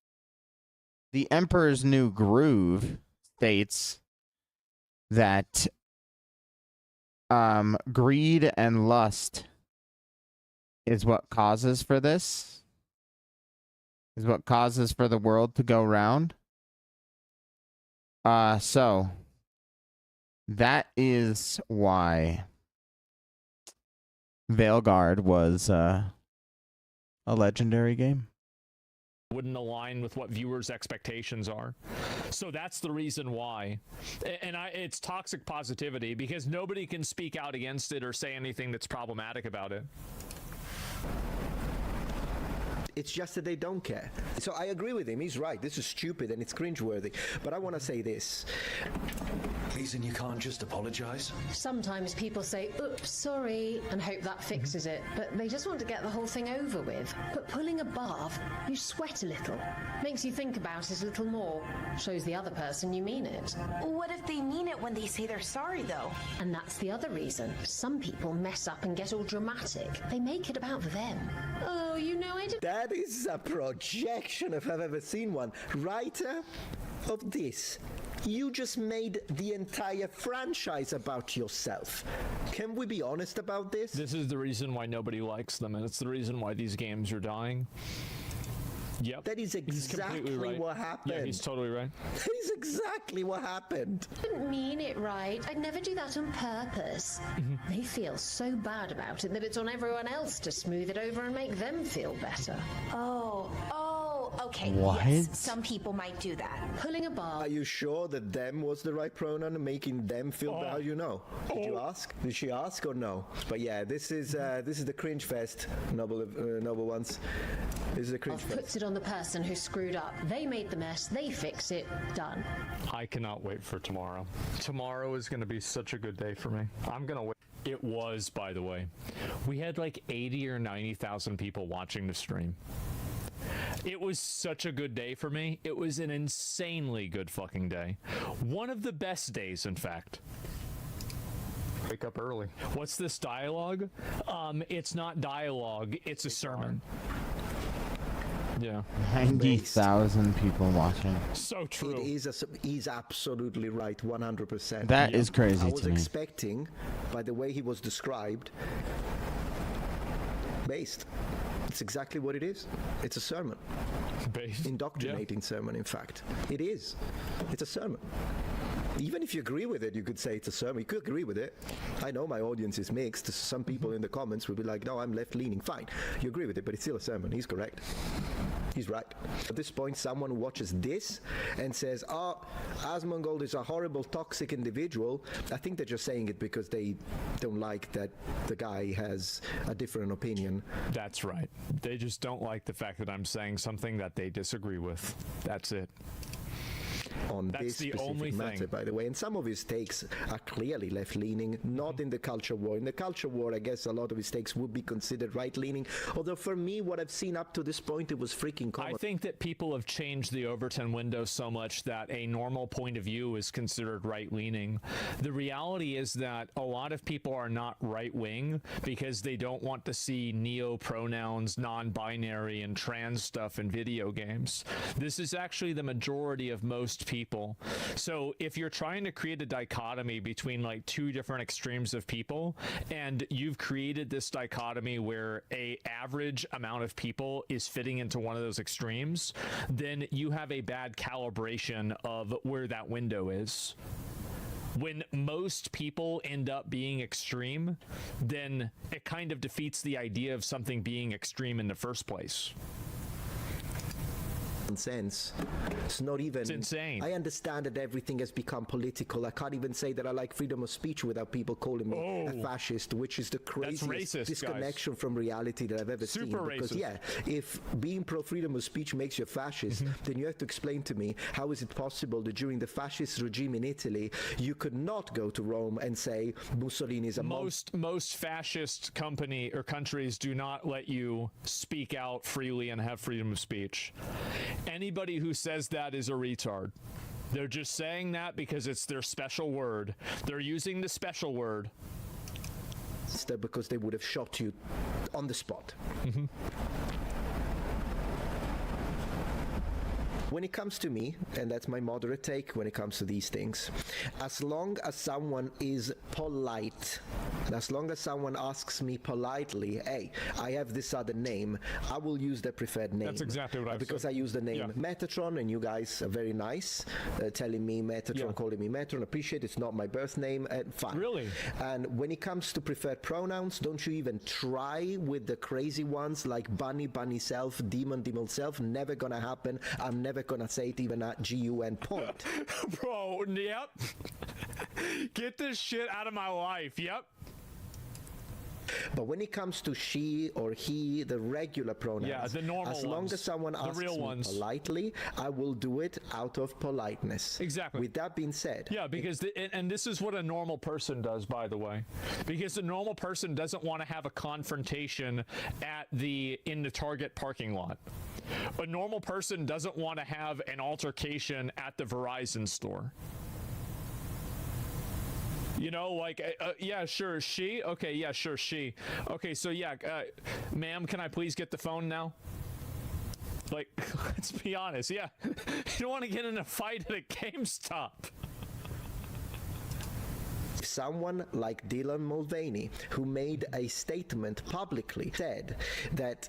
Emperor's New Groove states that greed and lust is what causes for this, is what causes for the world to go round. So that is why Veilguard was a legendary game. Wouldn't align with what viewers' expectations are. So that's the reason why. And it's toxic positivity, because nobody can speak out against it or say anything that's problematic about it. It's just that they don't care. So I agree with him. He's right. This is stupid and it's cringeworthy. But I want to say this. Reason you can't just apologize? Sometimes people say, oops, sorry, and hope that fixes it, but they just want to get the whole thing over with. But pulling a bath, you sweat a little. Makes you think about it a little more. Shows the other person you mean it. What if they mean it when they say they're sorry, though? And that's the other reason. Some people mess up and get all dramatic. They make it about them. Oh, I did... That is a projection if I've ever seen one. Writer of this, you just made the entire franchise about yourself. Can we be honest about this? This is the reason why nobody likes them, and it's the reason why these games are dying. Yep. That is exactly right. what happened. Yeah, he's totally right. That is exactly what happened. I didn't mean it right. I'd never do that on purpose. They feel so bad about it that it's on everyone else to smooth it over and make them feel better. Oh, okay. What? Yes, some people might do that. Pulling a bar. Are you sure that them was the right pronoun and making them feel bad? How do you know? Did you ask? Did she ask or no? But yeah, this is the cringe fest, noble ones. This is the cringe fest. Puts it on the person who screwed up. They made the mess. They fix it. Done. I cannot wait for tomorrow. Tomorrow is going to be such a good day for me. I'm going to wait. It was, by the way. We had like 80 or 90,000 people watching the stream. It was such a good day for me. It was an insanely good fucking day. One of the best days, in fact. Wake up early. What's this dialogue? It's not dialogue. It's a sermon. Yeah. 90,000 people watching. So true. He's absolutely right, 100%. That is crazy I was to me. expecting, by the way he was described, based. It's exactly what it is. It's a sermon. Based. Indoctrinating sermon, in fact. It is. It's a sermon. Even if you agree with it, you could say it's a sermon. You could agree with it. I know my audience is mixed. Some people in the comments will be like, no, I'm left-leaning. Fine. You agree with it, but it's still a sermon. He's correct. He's right. At this point, someone watches this and says, oh, Asmongold is a horrible, toxic individual. I think they're just saying it because they don't like that the guy has a different opinion. That's right. They just don't like the fact that I'm saying something that they disagree with. That's it. On That's this the specific only matter, thing. by the way, and some of his takes are clearly left-leaning, not in the culture war. In the culture war, I guess a lot of his takes would be considered right-leaning, although for me, what I've seen up to this point, it was freaking common. I think that people have changed the Overton window so much that a normal point of view is considered right-leaning. The reality is that a lot of people are not right-wing because they don't want to see neo-pronouns, non-binary, and trans stuff in video games. This is actually the majority of most people. So if you're trying to create a dichotomy between like two different extremes of people, and you've created this dichotomy where a average amount of people is fitting into one of those extremes, then you have a bad calibration of where that window is. When most people end up being extreme, then it kind of defeats the idea of something being extreme in the first place. Sense. It's not even. It's insane. I understand that everything has become political. I can't even say that I like freedom of speech without people calling me a fascist, which is the craziest racist, disconnection from reality that I've ever seen. Because yeah, if being pro freedom of speech makes you a fascist, then you have to explain to me how is it possible that during the fascist regime in Italy you could not go to Rome and say Mussolini is a most fascist company or countries do not let you speak out freely and have freedom of speech. Anybody who says that is a retard. They're just saying that because it's their special word. They're using the special word. Because they would have shot you on the spot. When it comes to me, and that's my moderate take when it comes to these things, as long as someone is polite, and as long as someone asks me politely, hey, I have this other name, I will use the preferred name. That's exactly what I've because said. I use the name Metatron, and you guys are very nice, telling me Metatron, calling me Metatron. Appreciate it's not my birth name, fine. Really? And when it comes to preferred pronouns, don't you even try with the crazy ones like bunny, bunny self, demon, demon self. Never gonna happen. I'm never gonna say it even at GUN point. Bro, yep. Get this shit out of my life. Yep. But when it comes to she or he, the regular pronouns, the normal as long ones, as someone asks real me ones. politely, I will do it out of politeness. Exactly. With that being said, yeah, because and this is what a normal person does, by the way, because a normal person doesn't want to have a confrontation in the Target parking lot. A normal person doesn't want to have an altercation at the Verizon store. You know, like, yeah, sure, she? Okay, yeah, sure, she. Okay, so yeah, ma'am, can I please get the phone now? Like, let's be honest, yeah. You don't want to get in a fight at a GameStop. Someone like Dylan Mulvaney, who made a statement publicly, said that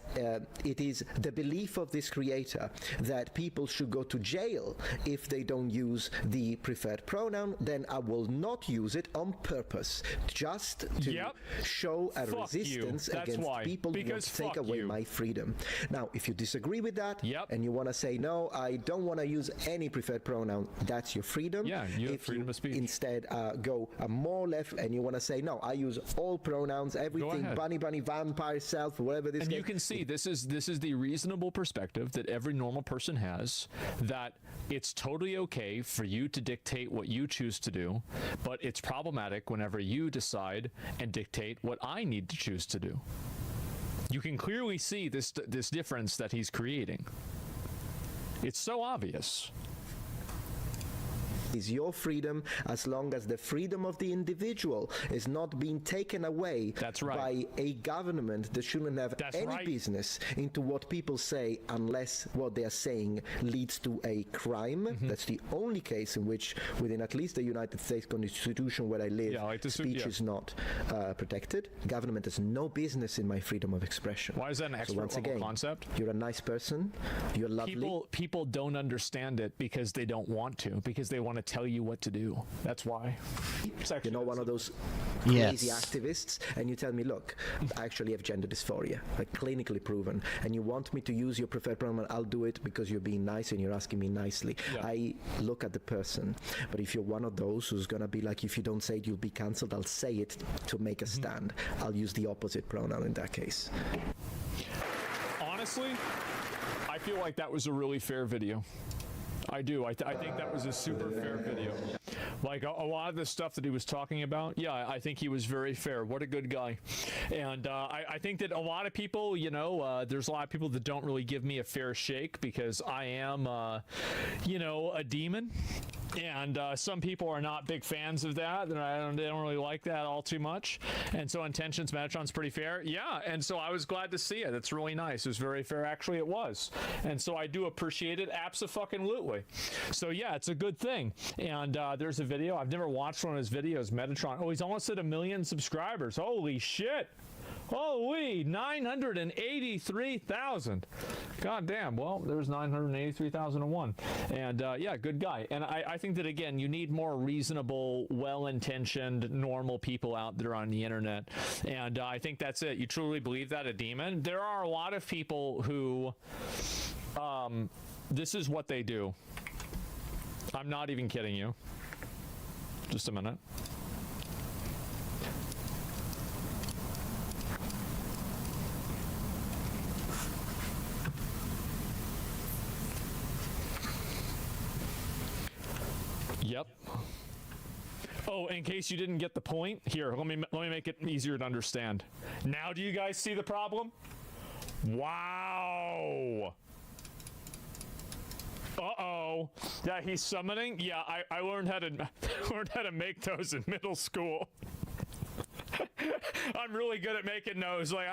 it is the belief of this creator that people should go to jail if they don't use the preferred pronoun, then I will not use it on purpose, just to show a resistance against people who want to take away my freedom. Now, if you disagree with that, and you want to say, no, I don't want to use any preferred pronoun, that's your freedom. Yeah, you have freedom of speech. Instead, go more left and you want to say, no, I use all pronouns, everything, bunny, bunny, vampire, self, whatever this is. And you can see this is the reasonable perspective that every normal person has, that it's totally okay for you to dictate what you choose to do, but it's problematic whenever you decide and dictate what I need to choose to do. You can clearly see this difference that he's creating. It's so obvious. Is your freedom as long as the freedom of the individual is not being taken away by a government that shouldn't have any business into what people say unless what they are saying leads to a crime. That's the only case in which within at least the United States Constitution where I live, speech is not protected. Government has no business in my freedom of expression. Why is that an expert level concept? You're a nice person, you're lovely. People don't understand it because they don't want to, because they want to to tell you what to do. That's why. You're not one of those Yes. crazy activists, and you tell me, look, I actually have gender dysphoria, like clinically proven, and you want me to use your preferred pronoun, I'll do it because you're being nice and you're asking me nicely. Yeah. I look at the person, but if you're one of those who's gonna be like, if you don't say it, you'll be cancelled, I'll say it to make a stand. I'll use the opposite pronoun in that case. Honestly, I feel like that was a really fair video. I do. I think that was a super fair video. Like a lot of the stuff that he was talking about, yeah, I think he was very fair. What a good guy. And I think that a lot of people, you know, there's a lot of people that don't really give me a fair shake because I am, you know, a demon. And some people are not big fans of that. They don't really like that all too much. And so Intentions Metatron's pretty fair. Yeah, and so I was glad to see it. It's really nice. It was very fair. Actually, it was. And so I do appreciate it. Abso-fucking-lutely. So yeah, it's a good thing. And there's a video. I've never watched one of his videos, Metatron. Oh, he's almost at 1 million subscribers. Holy shit. Holy, 983,000. God damn. Well, there's 983,001. And yeah, good guy. And I think that, again, you need more reasonable, well-intentioned, normal people out there on the internet. And I think that's it. You truly believe that, a demon? There are a lot of people who, this is what they do. I'm not even kidding you. Just a minute. Yep. Oh, in case you didn't get the point, here, let me make it easier to understand. Now do you guys see the problem? Wow. Uh-oh. Yeah, he's summoning. Yeah, I learned how to make those in middle school. I'm really good at making those. Like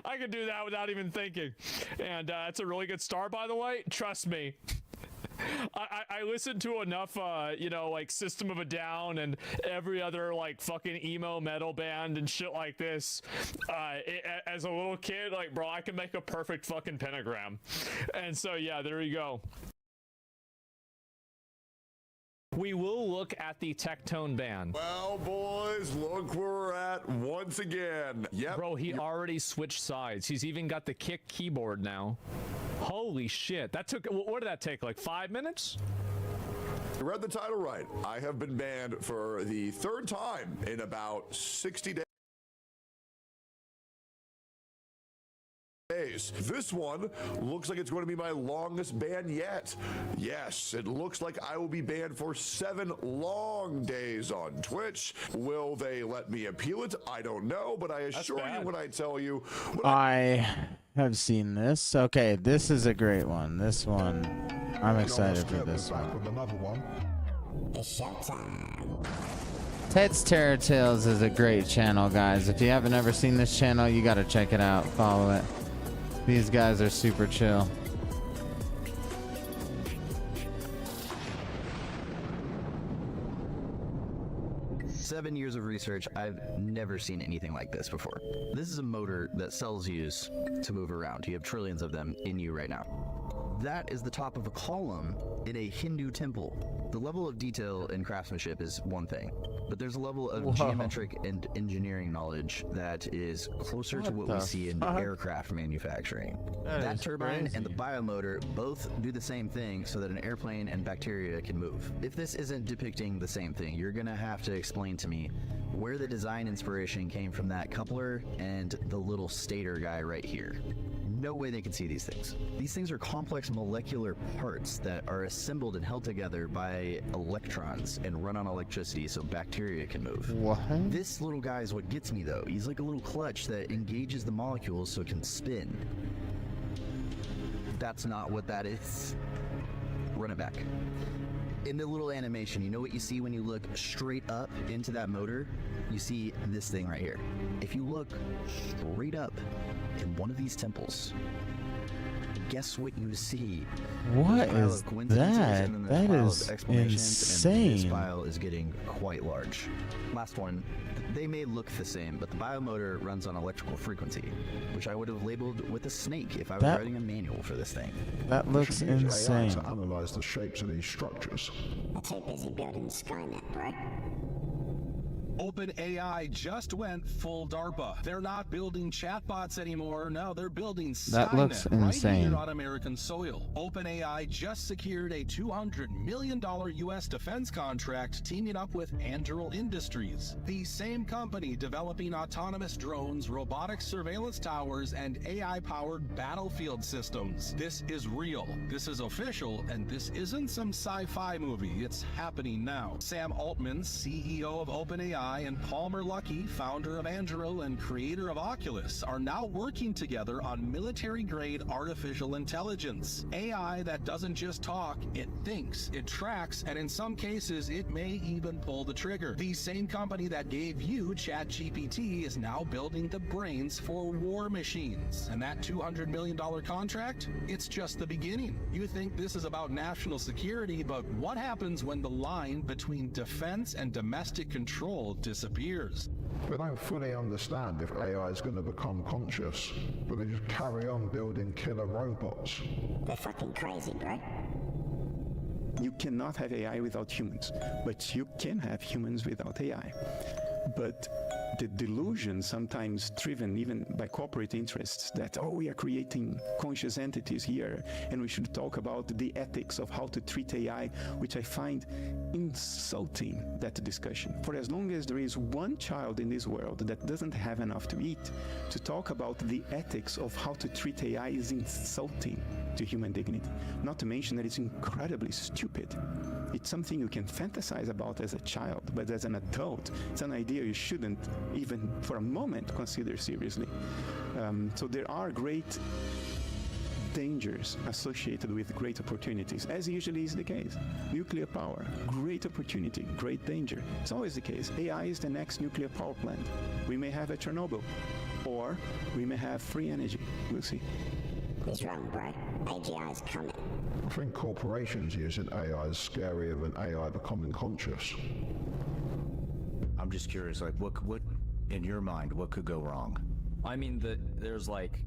I could do that without even thinking. And that's a really good star, by the way. Trust me. I listened to enough, you know, like System of a Down and every other like fucking emo metal band and shit like this. As a little kid, like, bro, I can make a perfect fucking pentagram. And so yeah, there you go. We will look at the Tectone band. Well, boys, look where we're at once again. Yep. Bro, he already switched sides. He's even got the kick keyboard now. Holy shit. That took, what did that take, like 5 minutes? You read the title right. I have been banned for the 3rd time in about 60 days. This one looks like it's going to be my longest ban yet. Yes, it looks like I will be banned for 7 long days on Twitch. Will they let me appeal it? I don't know, but I assure you when I tell you. I have seen this. Okay, this is a great one. This one, I'm excited for this one. Ted's Terror Tales is a great channel, guys. If you haven't ever seen this channel, you gotta check it out. Follow it. These guys are super chill. Seven years of research, I've never seen anything like this before. This is a motor that cells use to move around. You have trillions of them in you right now. That is the top of a column in a Hindu temple. The level of detail and craftsmanship is one thing, but there's a level of geometric and engineering knowledge that is closer to what we see in aircraft manufacturing. That turbine and the biomotor both do the same thing so that an airplane and bacteria can move. If this isn't depicting the same thing, you're gonna have to explain to me where the design inspiration came from that coupler and the little stator guy right here. No way they can see these things. These things are complex molecular parts that are assembled and held together by electrons and run on electricity so bacteria can move. What? This little guy is what gets me though. He's like a little clutch that engages the molecules so it can spin. That's not what that is. Run it back. In the little animation, you know what you see when you look straight up into that motor? You see this thing right here. If you look straight up in one of these temples, guess what you see? What There's a pile is of coincidences, that? and then there's a That pile is of explanations, and this insane. file is getting quite large. Last one. They may look the same, but the biomotor runs on electrical frequency, which I would have labeled with a snake if I was That- writing a manual for this thing. That looks insane. To analyze the shapes of these structures. They're too busy building Skynet, right? OpenAI just went full DARPA. They're not building chatbots anymore. No, they're building That Skynet looks right insane. here on American soil. OpenAI just secured a $200 million U.S. defense contract teaming up with Anduril Industries, the same company developing autonomous drones, robotic surveillance towers, and AI-powered battlefield systems. This is real. This is official, and this isn't some sci-fi movie. It's happening now. Sam Altman, CEO of OpenAI, and Palmer Luckey, founder of Anduril and creator of Oculus, are now working together on military-grade artificial intelligence. AI that doesn't just talk, it thinks, it tracks, and in some cases, it may even pull the trigger. The same company that gave you ChatGPT is now building the brains for war machines. And that $200 million contract? It's just the beginning. You think this is about national security, but what happens when the line between defense and domestic control disappears? They don't fully understand if AI is going to become conscious, but they just carry on building killer robots. They're fucking crazy, right? You cannot have AI without humans, but you can have humans without AI. But the delusion, sometimes driven even by corporate interests, that, oh, we are creating conscious entities here, and we should talk about the ethics of how to treat AI, which I find insulting, that discussion. For as long as there is one child in this world that doesn't have enough to eat, to talk about the ethics of how to treat AI is insulting to human dignity. Not to mention that it's incredibly stupid. It's something you can fantasize about as a child, but as an adult, it's an idea you shouldn't even for a moment consider seriously. So there are great dangers associated with great opportunities, as usually is the case. Nuclear power, great opportunity, great danger. It's always the case. AI is the next nuclear power plant. We may have a Chernobyl, or we may have free energy. We'll see. He's wrong, right? AGI is coming. I think corporations using AI is scarier than AI becoming conscious. I'm just curious, like, what in your mind, what could go wrong? I mean, there's like,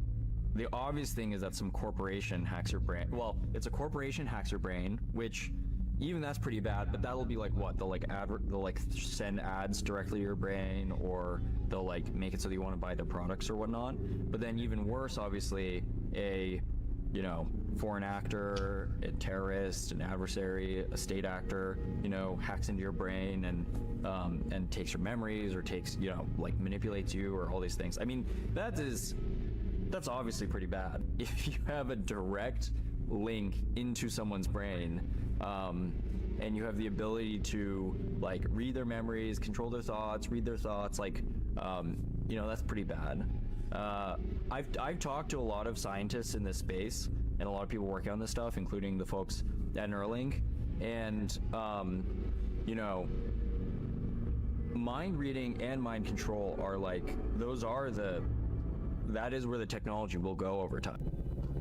the obvious thing is that some corporation hacks your brain. Well, it's a corporation hacks your brain, which even that's pretty bad, but that'll be like what? They'll like send ads directly to your brain, or they'll like make it so that you want to buy their products or whatnot. But then even worse, obviously, a foreign actor, a terrorist, an adversary, a state actor, hacks into your brain and takes your memories, or takes, like manipulates you, or all these things. I mean, that's obviously pretty bad. If you have a direct link into someone's brain, and you have the ability to like read their memories, control their thoughts, read their thoughts, like, that's pretty bad. I've talked to a lot of scientists in this space, and a lot of people working on this stuff, including the folks at Neuralink, and mind reading and mind control are like, that is where the technology will go over time.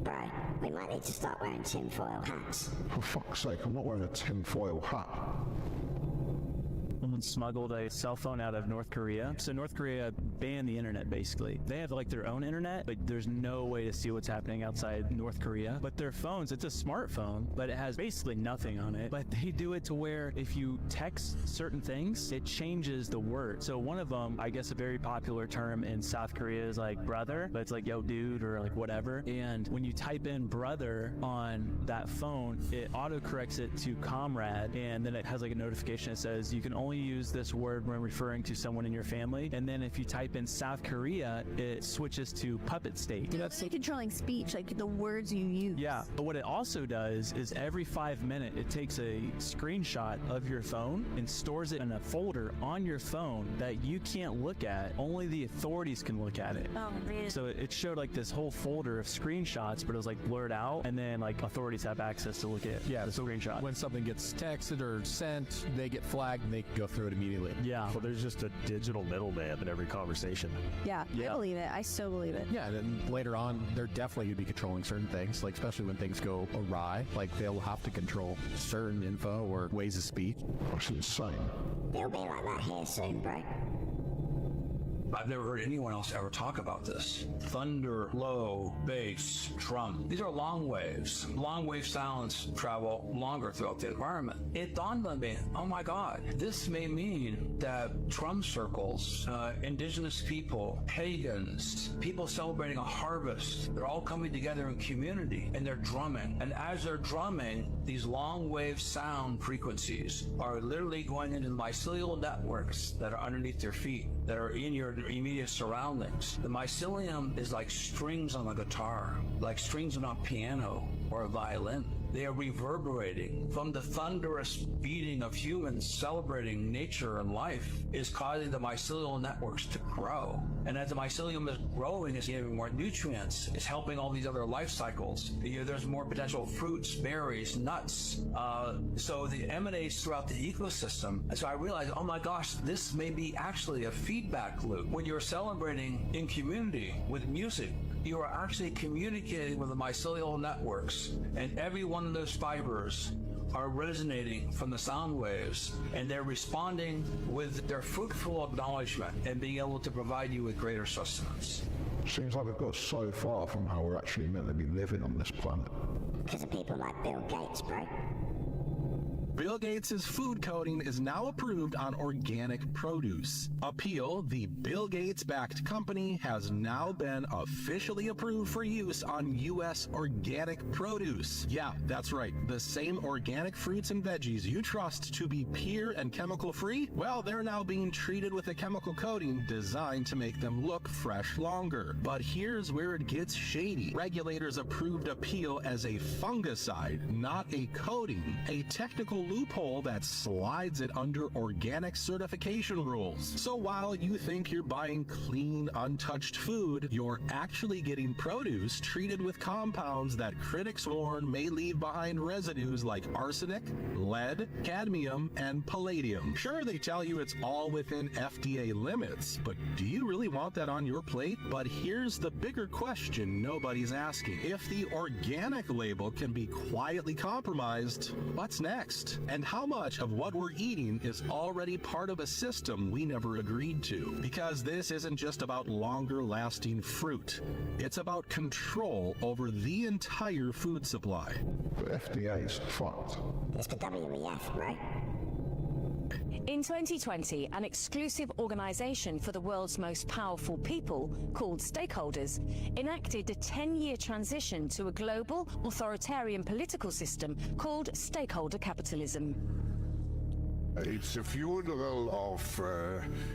Right. We might need to start wearing tinfoil hats. For fuck's sake, I'm not wearing a tinfoil hat. Someone smuggled a cell phone out of North Korea. So North Korea banned the internet, basically. They have like their own internet, but there's no way to see what's happening outside North Korea. But their phones, it's a smartphone, but it has basically nothing on it. But they do it to where if you text certain things, it changes the word. So one of them, I guess a very popular term in South Korea is like brother, but it's like yo dude or like whatever. And when you type in brother on that phone, it autocorrects it to comrade, and then it has like a notification that says you can only use this word when referring to someone in your family. And then if you type in South Korea, it switches to puppet state. So you're controlling speech, like the words you use. Yeah, but what it also does is every 5 minutes, it takes a screenshot of your phone and stores it in a folder on your phone that you can't look at. Only the authorities can look at it. Oh, really? So it showed like this whole folder of screenshots, but it was like blurred out, and then like authorities have access to look at the screenshot. When something gets texted or sent, they get flagged and they can go through through it immediately. Yeah, well, there's just a digital middleman in every conversation. Yeah, I believe it. I so believe it. Yeah, and then later on, they're definitely going to be controlling certain things, like especially when things go awry. Like they'll have to control certain info or ways of speech. That's insane. It'll be like that here soon, bro. I've never heard anyone else ever talk about this. Thunder, low, bass, drum. These are long waves. Long wave sounds travel longer throughout the environment. It dawned on me, oh my God, this may mean that drum circles, indigenous people, pagans, people celebrating a harvest, they're all coming together in community and they're drumming. And as they're drumming, these long wave sound frequencies are literally going into the mycelial networks that are underneath their feet, that are in your immediate surroundings. The mycelium is like strings on a guitar, like strings on a piano or a violin. They are reverberating from the thunderous beating of humans celebrating nature and life is causing the mycelial networks to grow. And as the mycelium is growing, it's giving more nutrients. It's helping all these other life cycles. There's more potential fruits, berries, nuts. So it emanates throughout the ecosystem. And so I realized, oh my gosh, this may be actually a feedback loop. When you're celebrating in community with music, you are actually communicating with the mycelial networks, and every one of those fibers are resonating from the sound waves, and they're responding with their fruitful acknowledgement and being able to provide you with greater sustenance. Seems like we've got so far from how we're actually meant to be living on this planet. Because of people like Bill Gates, bro. Bill Gates' food coding is now approved on organic produce. Appeal, the Bill Gates-backed company, has now been officially approved for use on U.S. organic produce. Yeah, that's right. The same organic fruits and veggies you trust to be pure and chemical-free, well, they're now being treated with a chemical coating designed to make them look fresh longer. But here's where it gets shady. Regulators approved Appeal as a fungicide, not a coating, a technical loophole that slides it under organic certification rules. So while you think you're buying clean, untouched food, you're actually getting produce treated with compounds that critics warn may leave behind residues like arsenic, lead, cadmium, and palladium. Sure, they tell you it's all within FDA limits, but do you really want that on your plate? But here's the bigger question nobody's asking. If the organic label can be quietly compromised, what's next? And how much of what we're eating is already part of a system we never agreed to? Because this isn't just about longer lasting fruit. It's about control over the entire food supply. The FDA's fucked. It's the WEF, right? In 2020, an exclusive organization for the world's most powerful people, called Stakeholders, enacted a 10-year transition to a global, authoritarian political system called stakeholder capitalism. It's a funeral of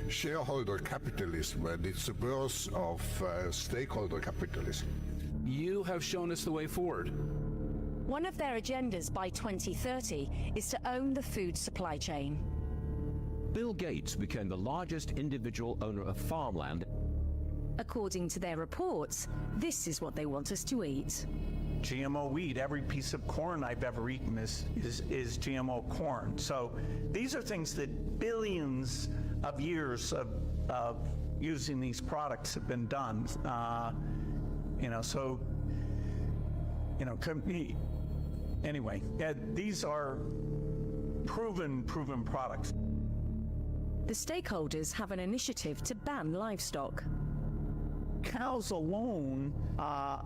shareholder capitalism, and it's a birth of stakeholder capitalism. You have shown us the way forward. One of their agendas by 2030 is to own the food supply chain. Bill Gates became the largest individual owner of farmland. According to their reports, this is what they want us to eat. GMO wheat, every piece of corn I've ever eaten is GMO corn. So these are things that billions of years of using these products have been done. Anyway, these are proven products. The stakeholders have an initiative to ban livestock. Cows alone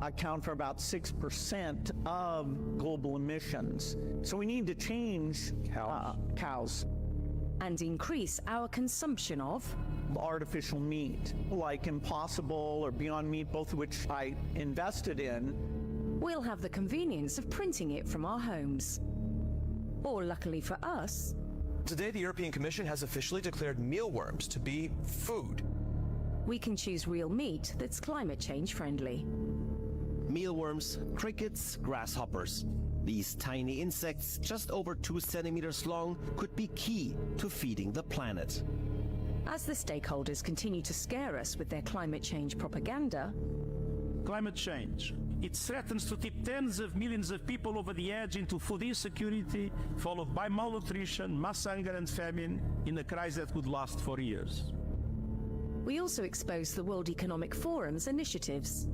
account for about 6% of global emissions. So we need to change cows. And increase our consumption of artificial meat, like Impossible or Beyond Meat, both of which I invested in. We'll have the convenience of printing it from our homes. Or luckily for us, today the European Commission has officially declared mealworms to be food. We can choose real meat that's climate change friendly. Mealworms, crickets, grasshoppers. These tiny insects, just over 2 centimeters long, could be key to feeding the planet. As the stakeholders continue to scare us with their climate change propaganda, climate change, It threatens to tip tens of millions of people over the edge into food insecurity, followed by malnutrition, mass hunger and famine in a crisis that could last for years. We also expose the World Economic Forum's initiatives.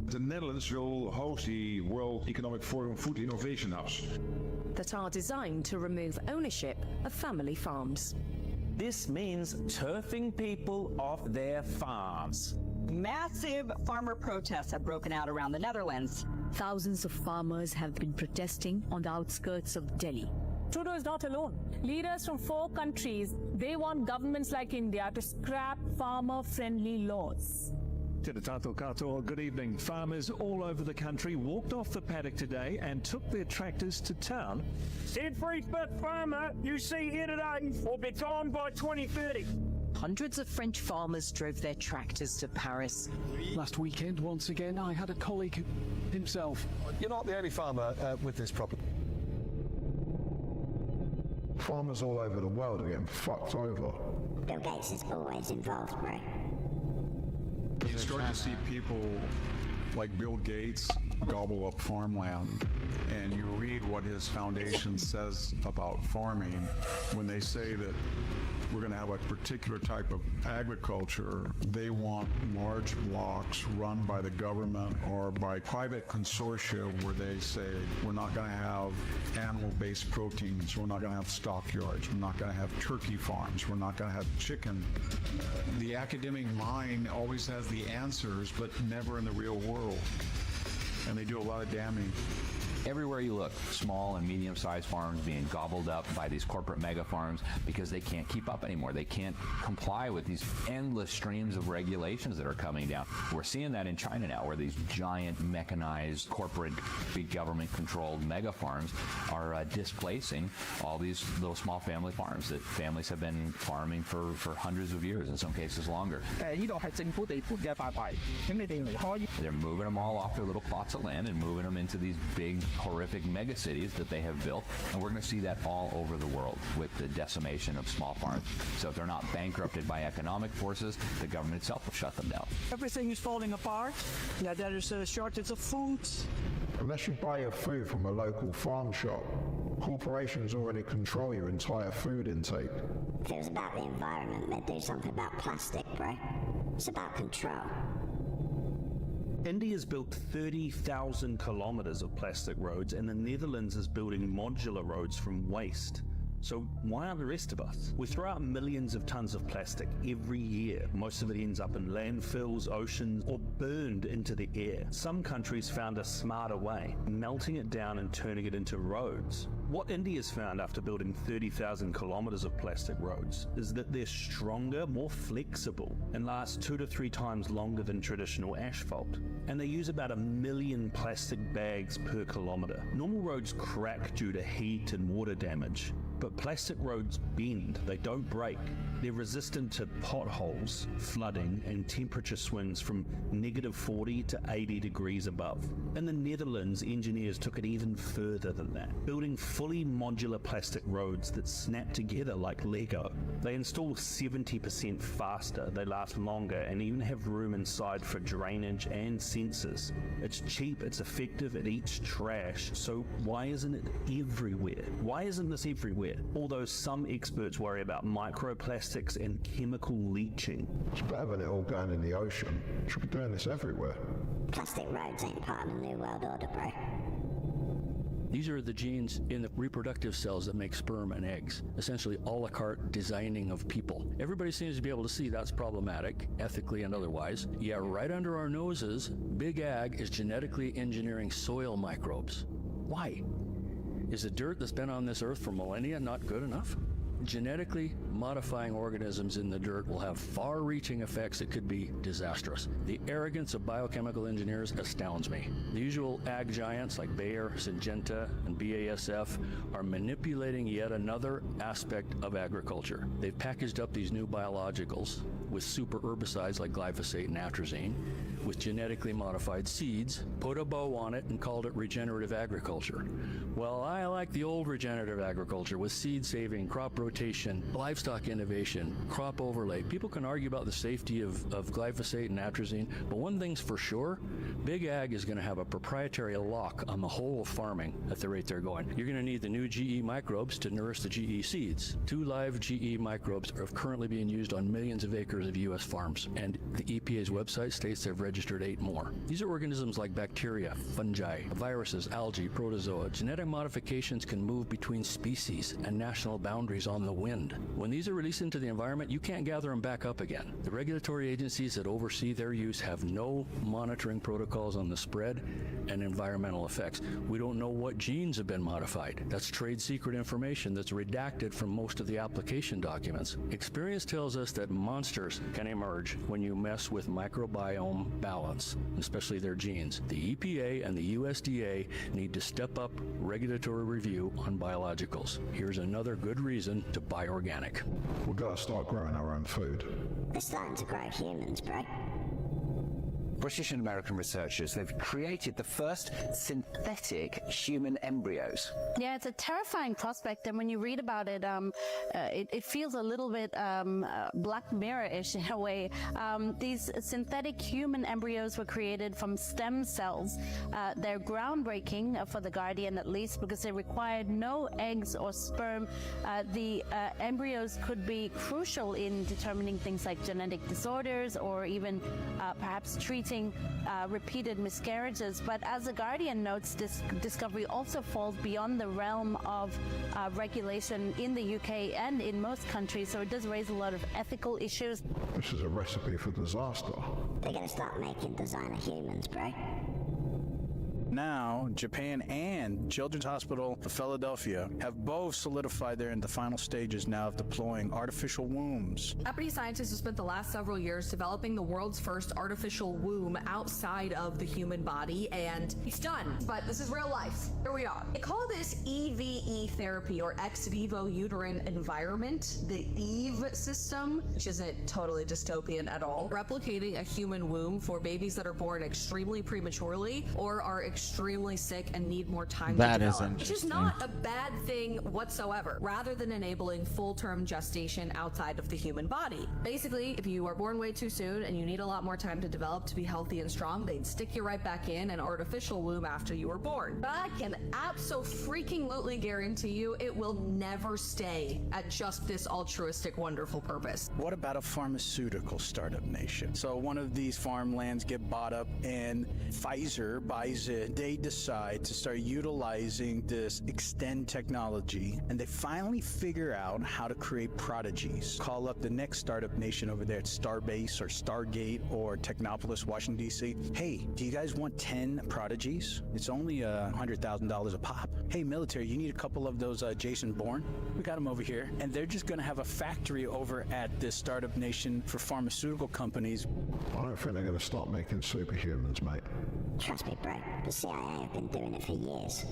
The Netherlands will host the World Economic Forum Food Innovation Hubs that are designed to remove ownership of family farms. This means turfing people off their farms. Massive farmer protests have broken out around the Netherlands. Thousands of farmers have been protesting on the outskirts of Delhi. Trudeau is not alone. Leaders from 4 countries, they want governments like India to scrap farmer-friendly laws. Good evening. Farmers all over the country walked off the paddock today and took their tractors to town. Every fifth farmer you see here today will be gone by 2030. Hundreds of French farmers drove their tractors to Paris. Last weekend, once again, I had a colleague himself. You're not the only farmer with this problem. Farmers all over the world are getting fucked over. Bill Gates is always involved, right? You start to see people like Bill Gates gobble up farmland, and you read what his foundation says about farming when they say that we're going to have a particular type of agriculture. They want large blocks run by the government or by private consortia where they say we're not going to have animal-based proteins, we're not going to have stockyards, we're not going to have turkey farms, we're not going to have chicken. The academic mind always has the answers, but never in the real world. And they do a lot of damage. Everywhere you look, small and medium-sized farms being gobbled up by these corporate mega farms because they can't keep up anymore. They can't comply with these endless streams of regulations that are coming down. We're seeing that in China now, where these giant mechanized corporate, big government-controlled mega farms are displacing all these little small family farms that families have been farming for hundreds of years, in some cases longer. They're moving them all off their little plots of land and moving them into these big horrific mega cities that they have built, and we're going to see that all over the world with the decimation of small farms. So if they're not bankrupted by economic forces, the government itself will shut them down. Everything is falling apart. Yeah, there is a shortage of food. Unless you buy your food from a local farm shop, corporations already control your entire food intake. If it was about the environment, they'd do something about plastic, bro. It's about control. India's built 30,000 kilometers of plastic roads, and the Netherlands is building modular roads from waste. So why aren't the rest of us? We throw out millions of tons of plastic every year. Most of it ends up in landfills, oceans, or burned into the air. Some countries found a smarter way, melting it down and turning it into roads. What India's found after building 30,000 kilometers of plastic roads is that they're stronger, more flexible, and last 2 to 3 times longer than traditional asphalt. And they use about 1 million plastic bags per kilometer. Normal roads crack due to heat and water damage, but plastic roads bend, they don't break. They're resistant to potholes, flooding, and temperature swings from -40 to 80 degrees above. In the Netherlands, engineers took it even further than that, building fully modular plastic roads that snap together like Lego. They install 70% faster, they last longer, and even have room inside for drainage and sensors. It's cheap, it's effective, it eats trash, so why isn't it everywhere? Why isn't this everywhere? Although some experts worry about microplastics and chemical leaching. It's better than it all going in the ocean. Should be doing this everywhere. Plastic roads ain't part of the New World Order, bro. These are the genes in the reproductive cells that make sperm and eggs, essentially a la carte designing of people. Everybody seems to be able to see that's problematic, ethically and otherwise. Yeah, right under our noses, Big Ag is genetically engineering soil microbes. Why? Is the dirt that's been on this earth for millennia not good enough? Genetically modifying organisms in the dirt will have far-reaching effects that could be disastrous. The arrogance of biochemical engineers astounds me. The usual ag giants like Bayer, Syngenta, and BASF are manipulating yet another aspect of agriculture. They've packaged up these new biologicals with super herbicides like glyphosate and atrazine, with genetically modified seeds, put a bow on it, and called it regenerative agriculture. Well, I like the old regenerative agriculture with seed saving, crop rotation, livestock innovation, crop overlay. People can argue about the safety of glyphosate and atrazine, but one thing's for sure, Big Ag is going to have a proprietary lock on the whole of farming at the rate they're going. You're going to need the new GE microbes to nourish the GE seeds. 2 live GE microbes are currently being used on millions of acres of U.S. farms, and the EPA's website states they've registered 8 more. These are organisms like bacteria, fungi, viruses, algae, protozoa. Genetic modifications can move between species and national boundaries on the wind. When these are released into the environment, you can't gather them back up again. The regulatory agencies that oversee their use have no monitoring protocols on the spread and environmental effects. We don't know what genes have been modified. That's trade secret information that's redacted from most of the application documents. Experience tells us that monsters can emerge when you mess with microbiome balance, especially their genes. The EPA and the USDA need to step up regulatory review on biologicals. Here's another good reason to buy organic. We've got to start growing our own food. They're starting to grow humans, bro. British and American researchers, they've created the first synthetic human embryos. Yeah, it's a terrifying prospect, and when you read about it, it feels a little bit Black Mirror-ish in a way. These synthetic human embryos were created from stem cells. They're groundbreaking for The Guardian, at least, because they required no eggs or sperm. The embryos could be crucial in determining things like genetic disorders or even perhaps treating repeated miscarriages. But as The Guardian notes, this discovery also falls beyond the realm of regulation in the UK and in most countries, so it does raise a lot of ethical issues. This is a recipe for disaster. They're going to start making designer humans, bro. Now, Japan and Children's Hospital of Philadelphia have both solidified they're in the final stages now of deploying artificial wombs. Japanese scientists have spent the last several years developing the world's first artificial womb outside of the human body, and it's done. But this is real life. Here we are. They call this EVE therapy, or ex vivo uterine environment, the EVE system, which isn't totally dystopian at all, replicating a human womb for babies that are born extremely prematurely or are extremely sick and need more time that to is develop. Which is interesting. not a bad thing whatsoever, rather than enabling full-term gestation outside of the human body. Basically, if you are born way too soon and you need a lot more time to develop to be healthy and strong, they'd stick you right back in an artificial womb after you were born. But I can absolutely guarantee you it will never stay at just this altruistic, wonderful purpose. What about a pharmaceutical startup nation? So one of these farmlands get bought up and Pfizer buys it. They decide to start utilizing this extend technology, and they finally figure out how to create prodigies. Call up the next startup nation over there at Starbase or Stargate or Technopolis, Washington, D.C. Hey, do you guys want 10 prodigies? It's only $100,000 a pop. Hey, military, you need a couple of those Jason Bourne? We got them over here. And they're just going to have a factory over at this startup nation for pharmaceutical companies. I don't think they're going to start making superhumans, mate. Trust me, bro. The CIA have been doing it for years.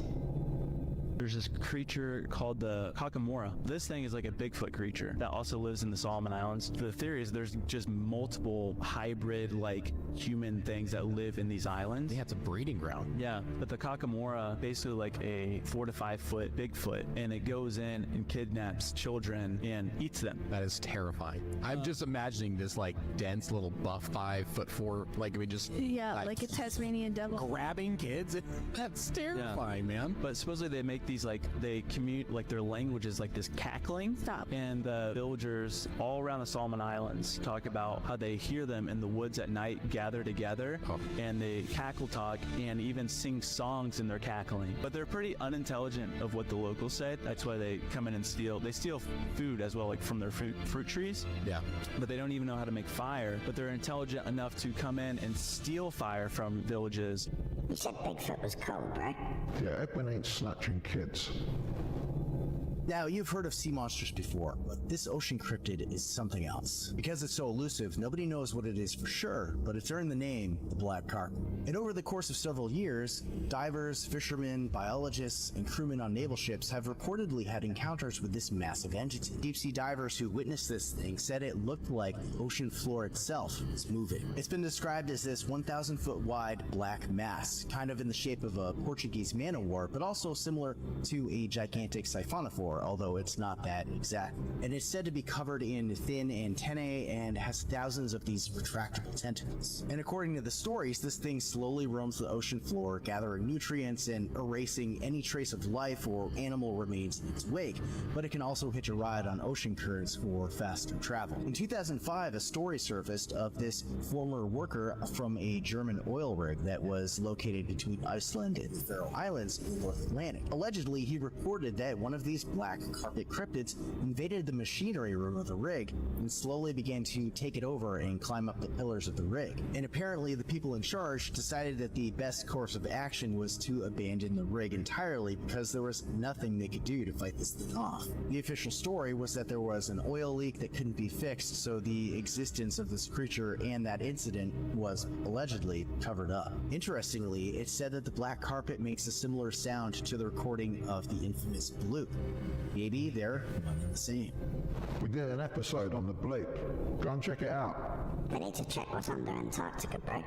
There's this creature called the Kakamora. This thing is like a Bigfoot creature that also lives in the Solomon Islands. The theory is there's just multiple hybrid like human things that live in these islands. Yeah, it's a breeding ground. Yeah, but the Kakamora basically like a 4 to 5 foot Bigfoot, and it goes in and kidnaps children and eats them. That is terrifying. I'm just imagining this like dense little buff 5'4", like we just Like a Tasmanian devil. grabbing kids. That's terrifying, man. But supposedly they make these like they commute like their language is like this cackling. Stop. And the villagers all around the Solomon Islands talk about how they hear them in the woods at night gather together and they cackle talk and even sing songs in their cackling. But they're pretty unintelligent of what the locals say. That's why they come in and steal. They steal food as well, like from their fruit trees. Yeah. But they don't even know how to make fire. But they're intelligent enough to come in and steal fire from villages. You said Bigfoot was cold, bro. Yeah, Edwin ain't snatching kids. Now, you've heard of sea monsters before, but this ocean cryptid is something else. Because it's so elusive, nobody knows what it is for sure, but it's earned the name the black carpet. And over the course of several years, divers, fishermen, biologists, and crewmen on naval ships have reportedly had encounters with this massive entity. Deep-sea divers who witnessed this thing said it looked like the ocean floor itself was moving. It's been described as this 1,000-foot wide black mass, kind of in the shape of a Portuguese man-o'-war, but also similar to a gigantic siphonophore, although it's not that exact. And it's said to be covered in thin antennae and has thousands of these retractable tentacles. And according to the stories, this thing slowly roams the ocean floor, gathering nutrients and erasing any trace of life or animal remains in its wake, but it can also hitch a ride on ocean currents for faster travel. In 2005, a story surfaced of this former worker from a German oil rig that was located between Iceland and the Faroe Islands in the North Atlantic. Allegedly, he reported that one of these black carpet cryptids invaded the machinery room of the rig and slowly began to take it over and climb up the pillars of the rig. And apparently the people in charge decided that the best course of action was to abandon the rig entirely because there was nothing they could do to fight this thing off. The official story was that there was an oil leak that couldn't be fixed, so the existence of this creature and that incident was allegedly covered up. Interestingly, it's said that the black carpet makes a similar sound to the recording of the infamous bloop. Maybe they're one and the same. We did an episode on the bloop. Go and check it out. We need to check what's under Antarctica, bro.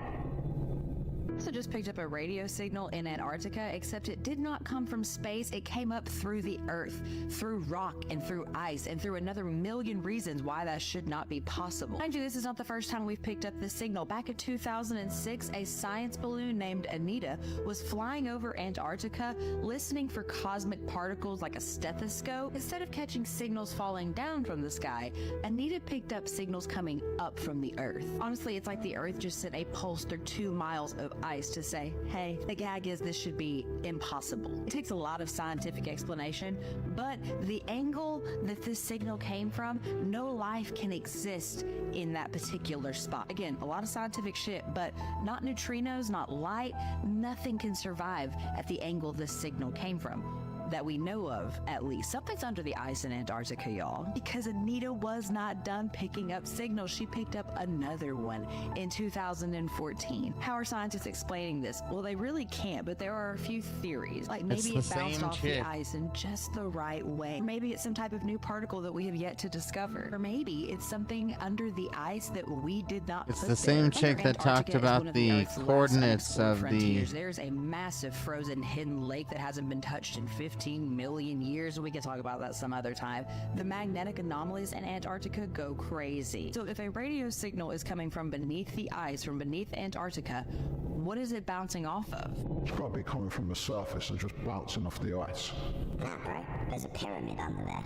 Also just picked up a radio signal in Antarctica, except it did not come from space. It came up through the earth, through rock and through ice, and through another million reasons why that should not be possible. Mind you, this is not the first time we've picked up this signal. Back in 2006, a science balloon named Anita was flying over Antarctica, listening for cosmic particles like a stethoscope. Instead of catching signals falling down from the sky, Anita picked up signals coming up from the earth. Honestly, it's like the earth just sent a pulse through 2 miles of ice to say, hey, the gag is this should be impossible. It takes a lot of scientific explanation, but the angle that this signal came from, no life can exist in that particular spot. Again, a lot of scientific shit, but not neutrinos, not light, nothing can survive at the angle this signal came from. That we know of, at least. Something's under the ice in Antarctica, y'all. Because Anita was not done picking up signals. She picked up another one in 2014. How are scientists explaining this? Well, they really can't, but there are a few theories. Like maybe it bounced off the ice in just the right way. Or maybe it's some type of new particle that we have yet to discover. Or maybe it's something under the ice that we did not It's put the same there. chick that talked about the coordinates of the... There's a massive frozen hidden lake that hasn't been touched in 15 million years. We can talk about that some other time. The magnetic anomalies in Antarctica go crazy. So if a radio signal is coming from beneath the ice, from beneath Antarctica, what is it bouncing off of? It's got to be coming from the surface and just bouncing off the ice. Nah, bro. There's a pyramid under there.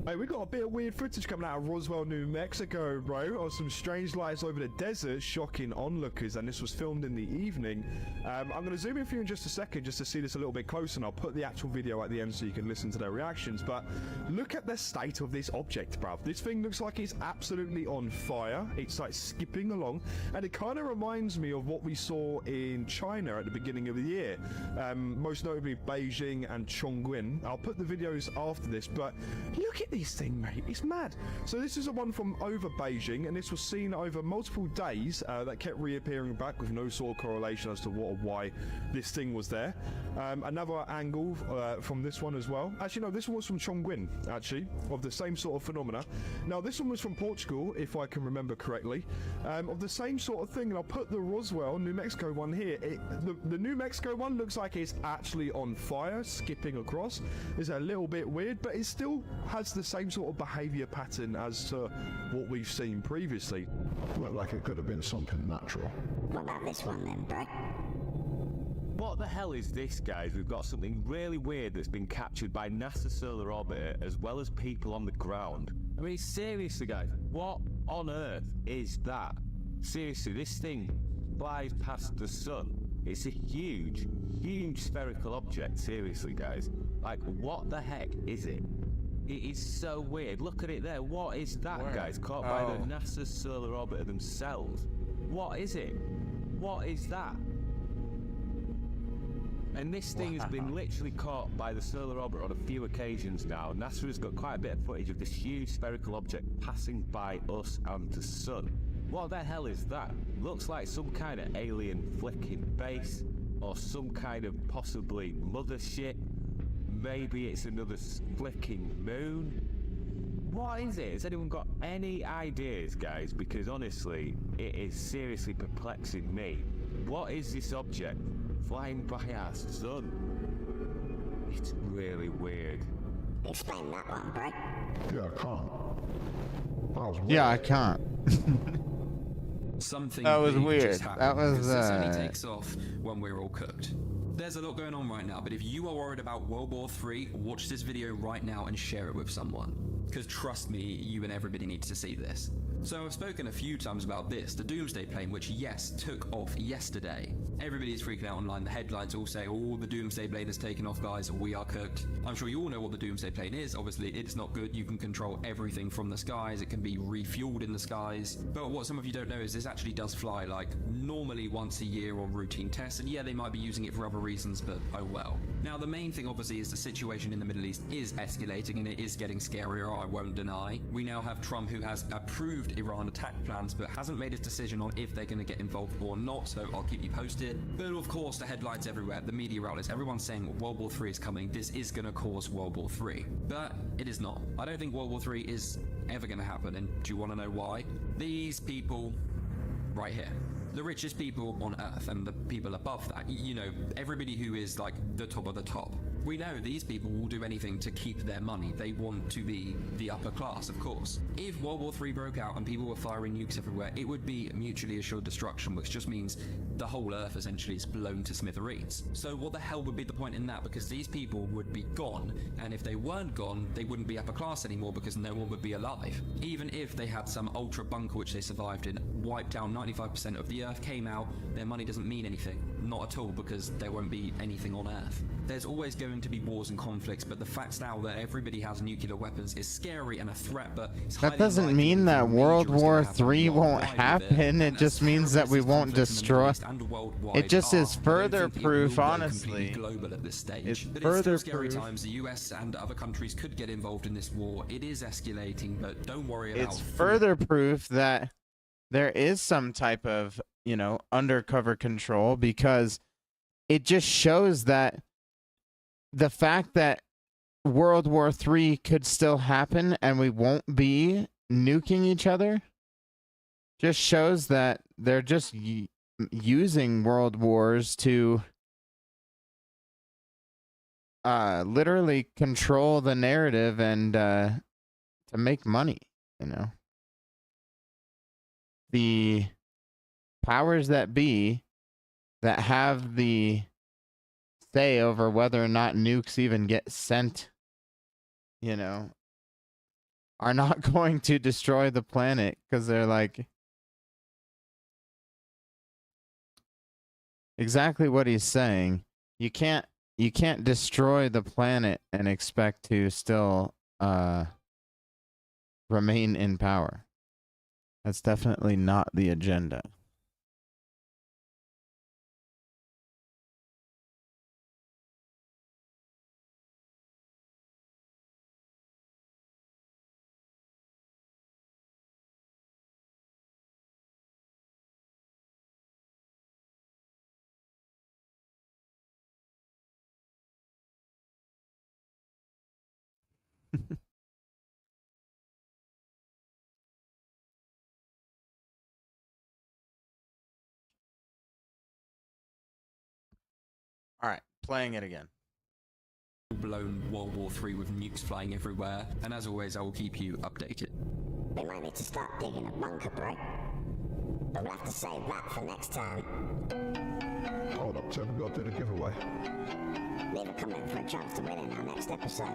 Hey, we got a bit of weird footage coming out of Roswell, New Mexico, bro, of some strange lights over the desert shocking onlookers, and this was filmed in the evening. I'm going to zoom in for you in just a second just to see this a little bit closer, and I'll put the actual video at the end so you can listen to their reactions, but look at the state of this object, bruv. This thing looks like it's absolutely on fire. It's like skipping along, and it kind of reminds me of what we saw in China at the beginning of the year, most notably Beijing and Chongqing. I'll put the videos after this, but look at this thing, mate. It's mad. So this is the one from over Beijing, and this was seen over multiple days that kept reappearing back with no sort of correlation as to what or why this thing was there. Another angle from this one as well. Actually, no, this one was from Chongqing, actually, of the same sort of phenomena. Now, this one was from Portugal, if I can remember correctly, of the same sort of thing, and I'll put the Roswell, New Mexico one here. The New Mexico one looks like it's actually on fire, skipping across. It's a little bit weird, but it still has the same sort of behavior pattern as to what we've seen previously. Looked like it could have been something natural. What about this one then, bro? What the hell is this, guys? We've got something really weird that's been captured by NASA Solar Orbiter as well as people on the ground. I mean, seriously, guys, what on earth is that? Seriously, this thing flies past the sun. It's a huge, huge spherical object, seriously, guys. Like, what the heck is it? It is so weird. Look at it there. What is that, guys? Caught by the NASA Solar Orbiter themselves. What is it? What is that? And this thing has been literally caught by the solar orbiter on a few occasions now. NASA has got quite a bit of footage of this huge spherical object passing by us and the sun. What the hell is that? Looks like some kind of alien flicking base, or some kind of possibly mothership. Maybe it's another flicking moon. What is it? Has anyone got any ideas, guys? Because honestly, it is seriously perplexing me. What is this object flying by our sun? It's really weird. Explain that one, bro. Yeah, I can't. That was weird. Yeah, I can't. Something that was big weird. just happened, That was. because this only takes off when we're all cooked. There's a lot going on right now, but if you are worried about World War III, watch this video right now and share it with someone. Because trust me, you and everybody needs to see this. So I've spoken a few times about this, the Doomsday plane, which yes, took off yesterday. Everybody's freaking out online. The headlines all say, oh, the Doomsday plane has taken off, guys, we are cooked. I'm sure you all know what the Doomsday plane is. Obviously, it's not good. You can control everything from the skies. It can be refueled in the skies. But what some of you don't know is this actually does fly, like, normally once a year on routine tests. And yeah, they might be using it for other reasons, but oh well. Now, the main thing, obviously, is the situation in the Middle East is escalating, and it is getting scarier, I won't deny. We now have Trump, who has approved Iran attack plans, but hasn't made his decision on if they're going to get involved or not, so I'll keep you posted. But of course, the headlines everywhere, the media outlets, everyone's saying World War III is coming, this is going to cause World War III. But it is not. I don't think World War III is ever going to happen, and do you want to know why? These people right here. The richest people on Earth and the people above that, you know, everybody who is like the top of the top. We know these people will do anything to keep their money. They want to be the upper class, of course. If World War III broke out and people were firing nukes everywhere, it would be mutually assured destruction, which just means the whole Earth essentially is blown to smithereens. So what the hell would be the point in that? Because these people would be gone, and if they weren't gone, they wouldn't be upper class anymore because no one would be alive. Even if they had some ultra bunker which they survived in, wiped down 95% of the Earth, came out, their money doesn't mean anything. Not at all, because there won't be anything on Earth. There's always going to be wars and conflicts, but the fact now that everybody has nuclear weapons is scary and a threat, but it's that doesn't mean that World War III won't happen. It just means that we won't destroy. It just is further proof, honestly. Global at this stage. It's but further it's still scary proof. times. The US and other countries could get involved in this war. It is escalating, but don't worry about It's further proof that there is some type of, you know, undercover control, because it just shows that the fact that World War III could still happen and we won't be nuking each other just shows that they're just using world wars to literally control the narrative and to make money, you know. The powers that be that have the say over whether or not nukes even get sent, you know, are not going to destroy the planet, because they're like, exactly what he's saying. You can't destroy the planet and expect to still remain in power. That's definitely not the agenda. All right, playing it again. blown World War III with nukes flying everywhere, and as always, I will keep you updated. We might need to start digging a bunker, bro. But we'll have to save that for next time. Hold up, Tim, we've got to do the giveaway. Leave a comment for a chance to win in our next episode.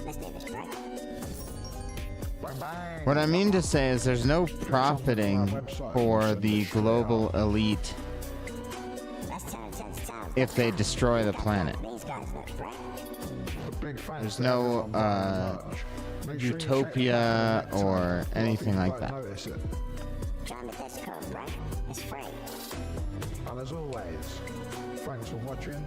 Let's do this, bro. What I mean to say is there's no profiting for the global elite if they destroy the planet. There's no utopia or anything like that. Join the Discord, bro. It's free. And as always, thanks for watching.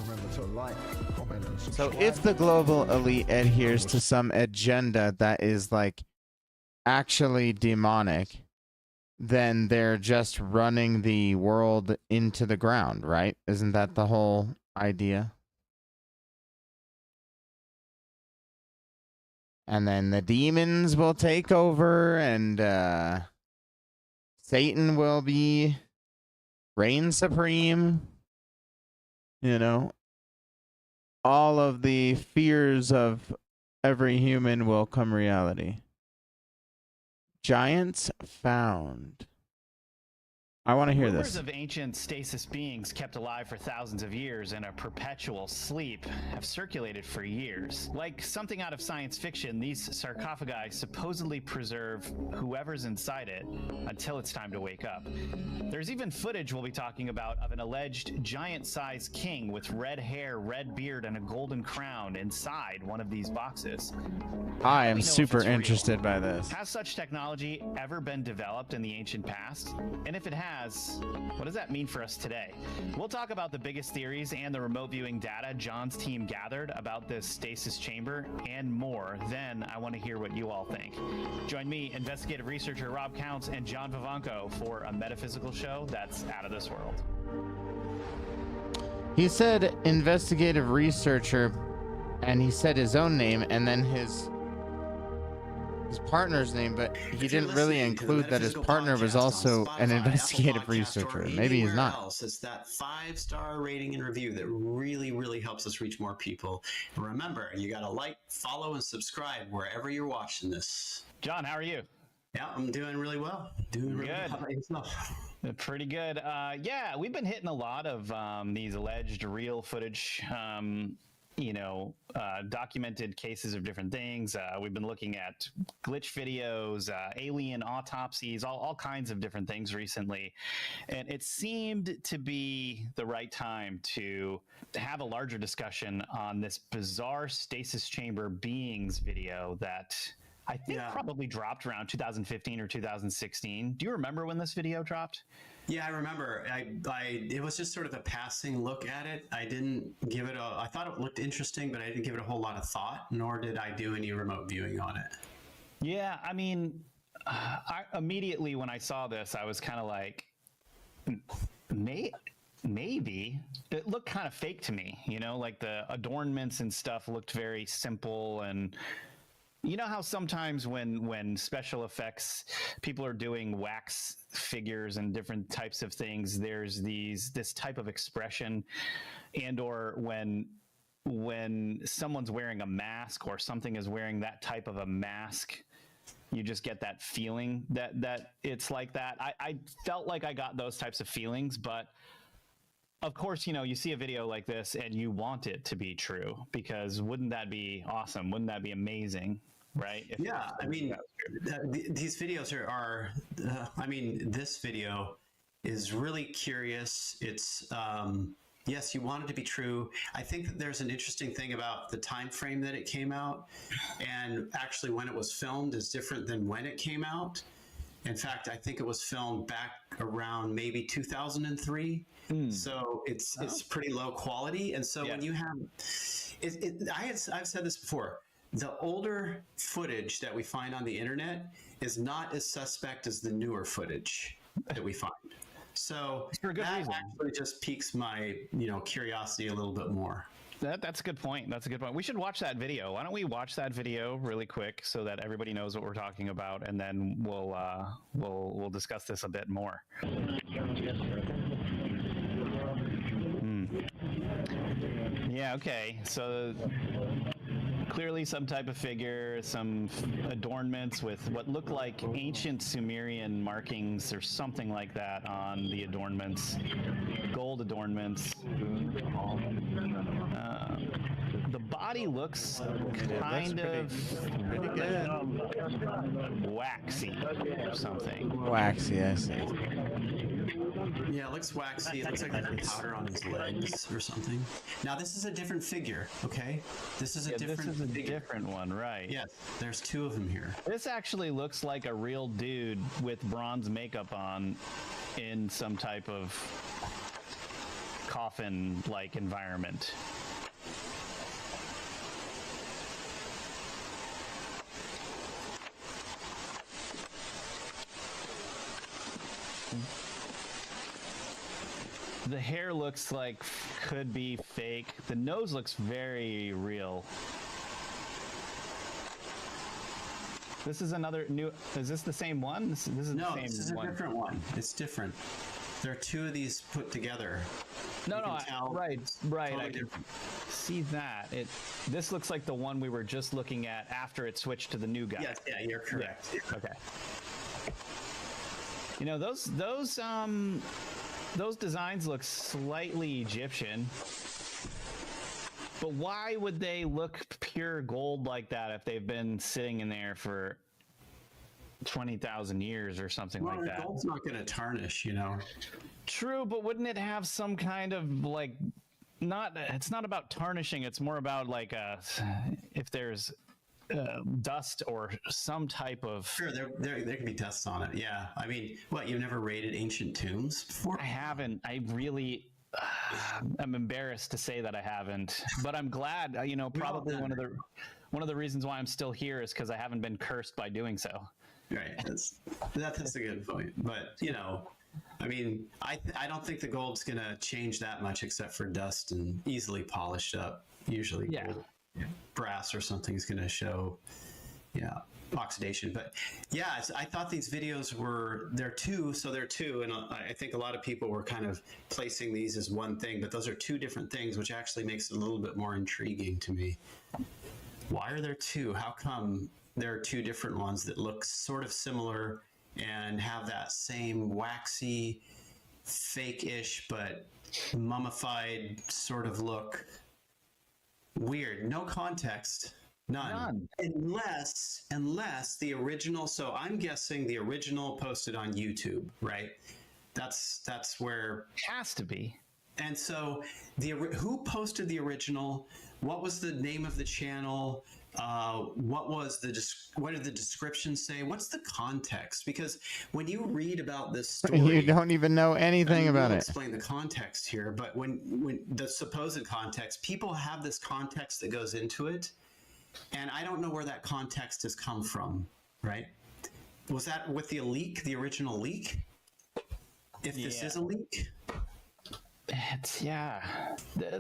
Remember to like, comment, and So subscribe. if the global elite adheres to some agenda that is like actually demonic, then they're just running the world into the ground, right? Isn't that the whole idea? And then the demons will take over, and Satan will be reign supreme. You know, all of the fears of every human will come reality. Giants found. I want to hear Rumors this. of ancient stasis beings kept alive for thousands of years in a perpetual sleep have circulated for years. Like something out of science fiction, these sarcophagi supposedly preserve whoever's inside it until it's time to wake up. There's even footage we'll be talking about of an alleged giant-sized king with red hair, red beard, and a golden crown inside one of these boxes. I am super interested by this. Has such technology ever been developed in the ancient past? And if it has, what does that mean for us today? We'll talk about the biggest theories and the remote viewing data John's team gathered about this stasis chamber and more. Then I want to hear what you all think. Join me, investigative researcher Rob Counts and John Vivanco, for a metaphysical show that's out of this world. He said investigative researcher, and he said his own name and then his partner's name, but he didn't really include that his partner was also an investigative researcher. Maybe he's not. Else. It's that 5-star rating and review that really helps us reach more people. And remember, you got to like, follow, and subscribe wherever you're watching this. John, how are you? Yeah, I'm doing really well. Doing really good. well. How about yourself? Pretty good. Yeah, we've been hitting a lot of these alleged real footage, documented cases of different things. We've been looking at glitch videos, alien autopsies, all kinds of different things recently. And it seemed to be the right time to have a larger discussion on this bizarre stasis chamber beings video that I think probably dropped around 2015 or 2016. Do you remember when this video dropped? Yeah, I remember. It was just sort of a passing look at it. I didn't give it I thought it looked interesting, but I didn't give it a whole lot of thought, nor did I do any remote viewing on it. Yeah, I mean, I immediately when I saw this, I was kind of like, maybe. It looked kind of fake to me, like the adornments and stuff looked very simple. And you know how sometimes when special effects people are doing wax figures and different types of things, there's this type of expression, and or when someone's wearing a mask or something is wearing that type of a mask, you just get that feeling that it's like that. I felt like I got those types of feelings, but of course, you see a video like this and you want it to be true, because wouldn't that be awesome? Wouldn't that be amazing? Right? Yeah, I mean, these videos are this video is really curious. It's, yes, you want it to be true. I think that there's an interesting thing about the time frame that it came out, and actually when it was filmed is different than when it came out. In fact, I think it was filmed back around maybe 2003. So it's pretty low quality. And so when you have, I've said this before, the older footage that we find on the internet is not as suspect as the newer footage that we find. So that actually just piques my, curiosity a little bit more. That's a good point. That's a good point. We should watch that video. Why don't we watch that video really quick so that everybody knows what we're talking about, and then we'll discuss this a bit more. Yeah. Okay. So clearly some type of figure, some adornments with what look like ancient Sumerian markings or something like that on the adornments, gold adornments. The body looks kind of waxy or something. Waxy, I see. Yeah, it looks waxy. It looks like there's powder on his legs or something. Now this is a different figure, okay? This is a different This is a figure. different one, right? Yes, there's two of them here. This actually looks like a real dude with bronze makeup on in some type of coffin-like environment. The hair looks like could be fake. The nose looks very real. This is another new. Is this the same one? This is No, the same this is a different one. It's different. There are two of these put together. No, You no, can tell right. totally I can see that. This looks like the one we were just looking at after it switched to the new guy. Yes, yeah, you're correct. Yeah. Okay. You know, those designs look slightly Egyptian. But why would they look pure gold like that if they've been sitting in there for 20,000 years or something like that? Gold's not going to tarnish, you know. True, but wouldn't it have some kind of like it's not about tarnishing, it's more about like if there's dust or some type of... Sure, there can be dust on it, yeah. I mean, what, you've never raided ancient tombs before? I haven't. I really... I'm embarrassed to say that I haven't, but I'm glad. You know, probably one of the reasons why I'm still here is because I haven't been cursed by doing so. Right. That's a good point. But you know, I mean, I don't think the gold's gonna change that much, except for dust and easily polished up. Usually, gold, brass or something is gonna show, oxidation. But yeah, I thought these videos they're two, and I think a lot of people were kind of placing these as one thing, but those are two different things, which actually makes it a little bit more intriguing to me. Why are there two? How come there are two different ones that look sort of similar and have that same waxy, fake-ish, but mummified sort of look? Weird. No context. None. Unless the original. So I'm guessing the original posted on YouTube, right? That's where has to be. And so who posted the original? What was the name of the channel? What did the description say? What's the context? Because when you read about this story, You don't even know anything about I'll it. explain the context here, but when the supposed context, people have this context that goes into it, and I don't know where that context has come from, right? Was that with the leak, the original leak? If this is a leak?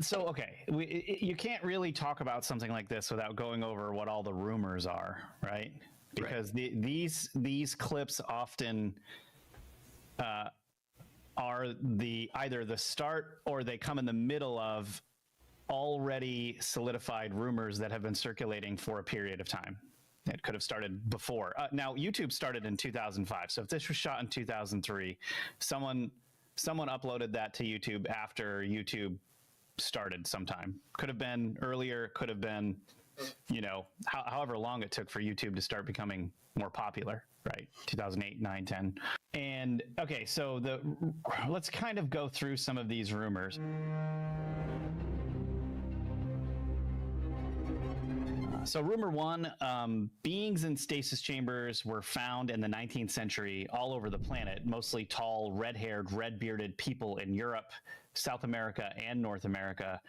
So, okay, you can't really talk about something like this without going over what all the rumors are, right? Because these clips often are either the start or they come in the middle of already solidified rumors that have been circulating for a period of time. It could have started before. Now, YouTube started in 2005, so if this was shot in 2003, someone uploaded that to YouTube after YouTube started sometime. Could have been earlier, could have been, however long it took for YouTube to start becoming more popular, right? 2008, 9, 10. And okay, so let's kind of go through some of these rumors. So rumor one, beings in stasis chambers were found in the 19th century all over the planet, mostly tall, red-haired, red-bearded people in Europe, South America, and North America,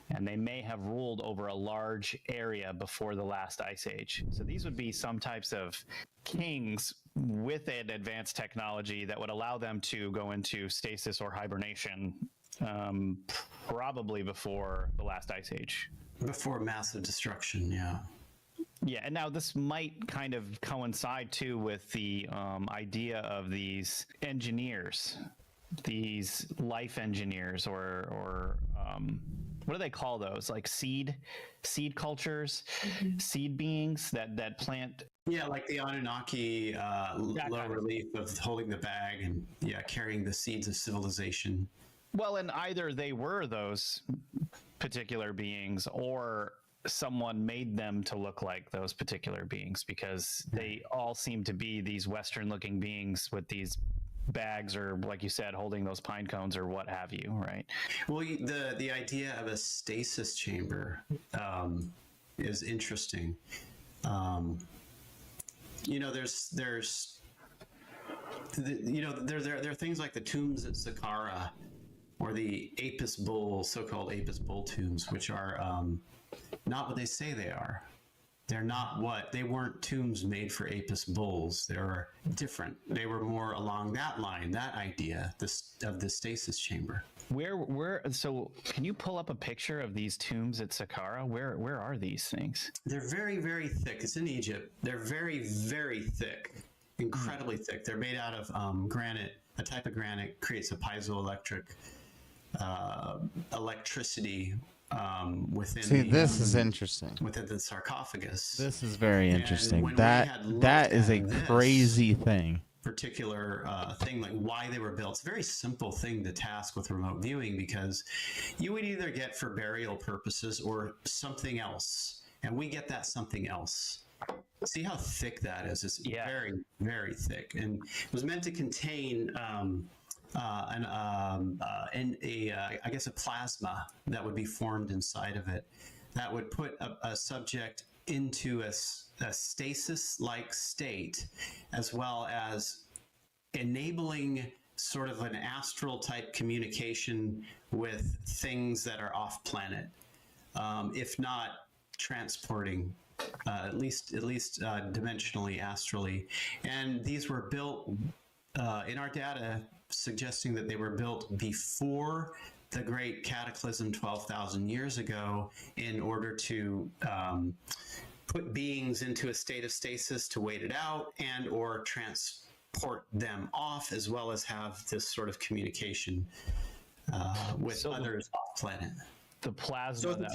and they may have ruled over a large area before the last ice age. So these would be some types of kings with an advanced technology that would allow them to go into stasis or hibernation, probably before the last ice age. Before massive destruction, yeah. Yeah, and now this might kind of coincide too with the idea of these engineers, these life engineers, or what do they call those? Like seed cultures, seed beings that plant. Yeah, like the Anunnaki low relief of holding the bag and carrying the seeds of civilization. Well, and either they were those particular beings or someone made them to look like those particular beings, because they all seem to be these Western looking beings with these bags, or like you said, holding those pine cones or what have you, right? Well, the idea of a stasis chamber is interesting. You know, there are things like the tombs at Saqqara, or the Apis bull, so-called Apis bull tombs, which are not what they say they are. They weren't tombs made for Apis bulls. They were different. They were more along that line, that idea of the stasis chamber. So can you pull up a picture of these tombs at Saqqara? Where are these things? They're very, very thick. It's in Egypt. They're very, very thick, incredibly thick. They're made out of granite. A type of granite creates a piezoelectric electricity within. See, this is interesting. Within the sarcophagus. This is very interesting. That is a crazy thing. Particular thing, like why they were built. It's a very simple thing to task with remote viewing, because you would either get for burial purposes or something else, and we get that something else. See how thick that is? It's very, very thick, and it was meant to contain I guess a plasma that would be formed inside of it, that would put a subject into a stasis-like state, as well as enabling sort of an astral type communication with things that are off planet, if not transporting, at least dimensionally, astrally. And these were built in our data, suggesting that they were built before the great cataclysm 12,000 years ago, in order to put beings into a state of stasis to wait it out and or transport them off, as well as have this sort of communication with others off planet. The plasma. So the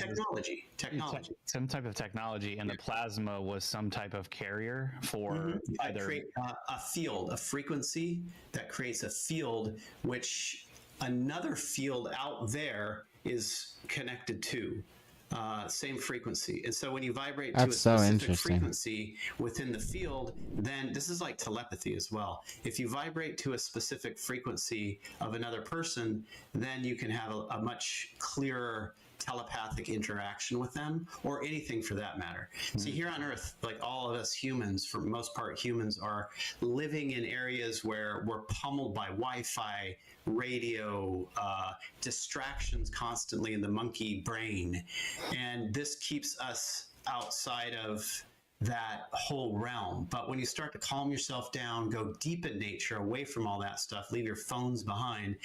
technology. Some type of technology, and the plasma was some type of carrier for either create a field, a frequency that creates a field which another field out there is connected to. Same frequency. And so when you vibrate to a specific frequency within the field, then this is like telepathy as well. If you vibrate to a specific frequency of another person, then you can have a much clearer telepathic interaction with them, or anything for that matter. See, here on Earth, like all of us humans, for the most part, humans are living in areas where we're pummeled by Wi-Fi, radio, distractions constantly in the monkey brain. And this keeps us outside of that whole realm. But when you start to calm yourself down, go deep in nature, away from all that stuff, leave your phones behind,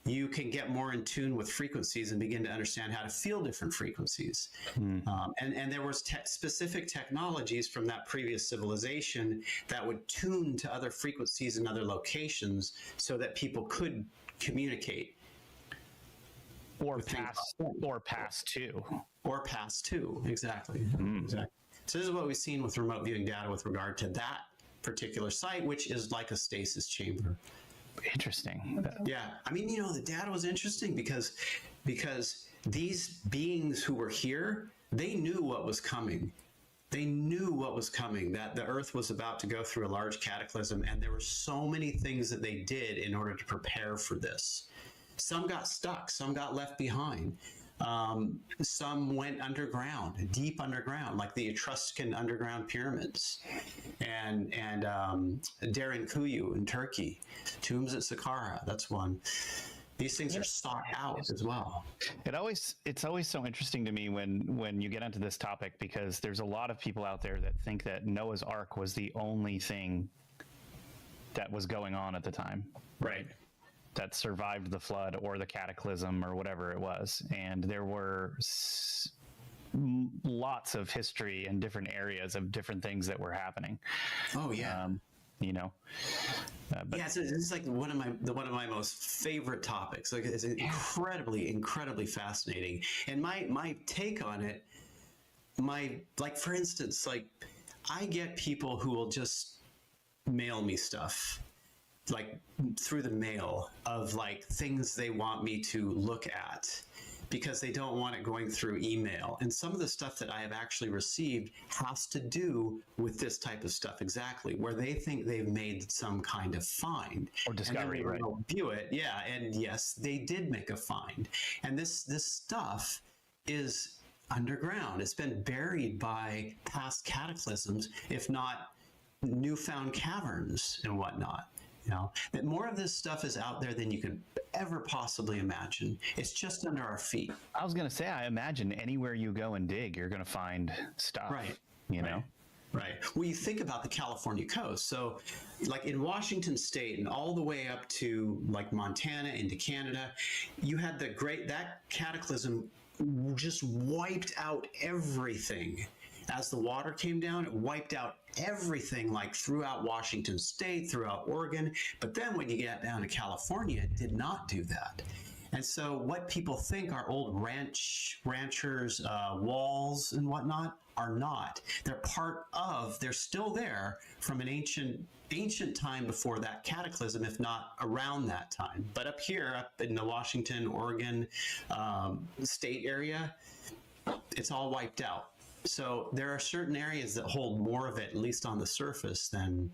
you can get more in tune with frequencies and begin to understand how to feel different frequencies. And there was specific technologies from that previous civilization that would tune to other frequencies in other locations so that people could communicate. Or pass to. Exactly. Exactly. So this is what we've seen with remote viewing data with regard to that particular site, which is like a stasis chamber. Interesting. Yeah, I mean, you know, the data was interesting because these beings who were here, they knew what was coming. They knew what was coming, that the Earth was about to go through a large cataclysm, and there were so many things that they did in order to prepare for this. Some got stuck, some got left behind. Some went underground, deep underground, like the Etruscan underground pyramids, and Derinkuyu in Turkey, tombs at Saqqara. That's one. These things are sought out as well. It's always so interesting to me when you get into this topic, because there's a lot of people out there that think that Noah's Ark was the only thing that was going on at the time. Right. That survived the flood or the cataclysm or whatever it was. And there were lots of history in different areas of different things that were happening. Oh yeah. You know, yeah, so this is like one of my most favorite topics. Like, it's incredibly fascinating. And my take on it, like, for instance, like, I get people who will just mail me stuff, like through the mail, of like things they want me to look at, because they don't want it going through email. And some of the stuff that I have actually received has to do with this type of stuff exactly, where they think they've made some kind of find. Or discovery, and then right? they view it, yeah, and yes, they did make a find. And this stuff is underground. It's been buried by past cataclysms, if not newfound caverns and whatnot. You know, that more of this stuff is out there than you could ever possibly imagine. It's just under our feet. I was going to say, I imagine anywhere you go and dig, you're going to find stuff. Right. You know? Right. Well, you think about the California coast. So, like in Washington State and all the way up to like Montana into Canada, you had that cataclysm just wiped out everything. As the water came down, it wiped out everything, like throughout Washington State, throughout Oregon. But then when you get down to California, it did not do that. And so what people think are old ranchers' walls and whatnot are not. They're still there from an ancient time before that cataclysm, if not around that time. But up here, up in the Washington, Oregon state area, it's all wiped out. So there are certain areas that hold more of it, at least on the surface, than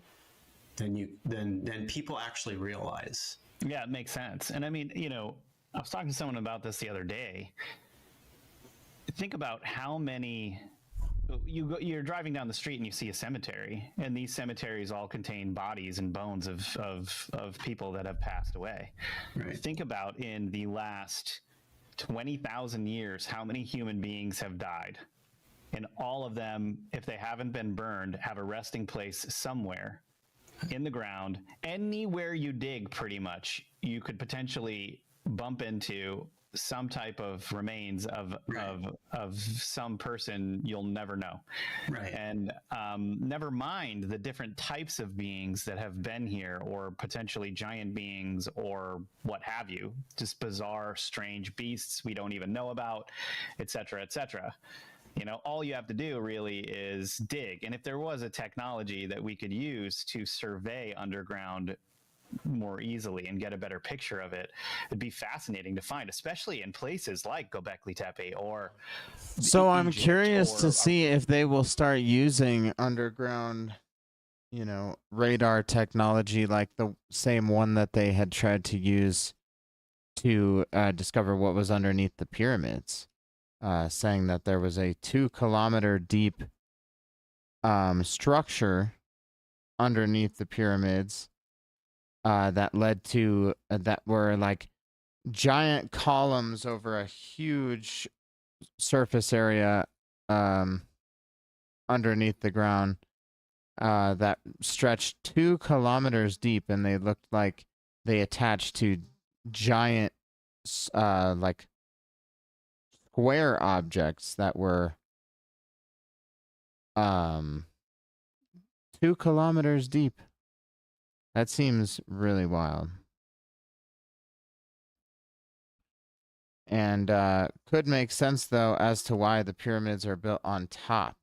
people actually realize. Yeah, it makes sense. And I mean, you know, I was talking to someone about this the other day. Think about how many you're driving down the street and you see a cemetery, and these cemeteries all contain bodies and bones of people that have passed away. Right. Think about in the last 20,000 years how many human beings have died. And all of them, if they haven't been burned, have a resting place somewhere in the ground. Anywhere you dig, pretty much, you could potentially bump into some type of remains of some person you'll never know. Right. And never mind the different types of beings that have been here, or potentially giant beings, or what have you, just bizarre, strange beasts we don't even know about, etc., etc. You know, all you have to do really is dig. And if there was a technology that we could use to survey underground more easily and get a better picture of it, it'd be fascinating to find, especially in places like Göbekli Tepe or So I'm Egypt, curious or to see if they will start using underground, you know, radar technology like the same one that they had tried to use to discover what was underneath the pyramids. Saying that there was a 2-kilometer deep structure underneath the pyramids that led to that were like giant columns over a huge surface area underneath the ground that stretched 2 kilometers deep, and they looked like they attached to giant like square objects that were 2 kilometers deep. That seems really wild. And could make sense though as to why the pyramids are built on top.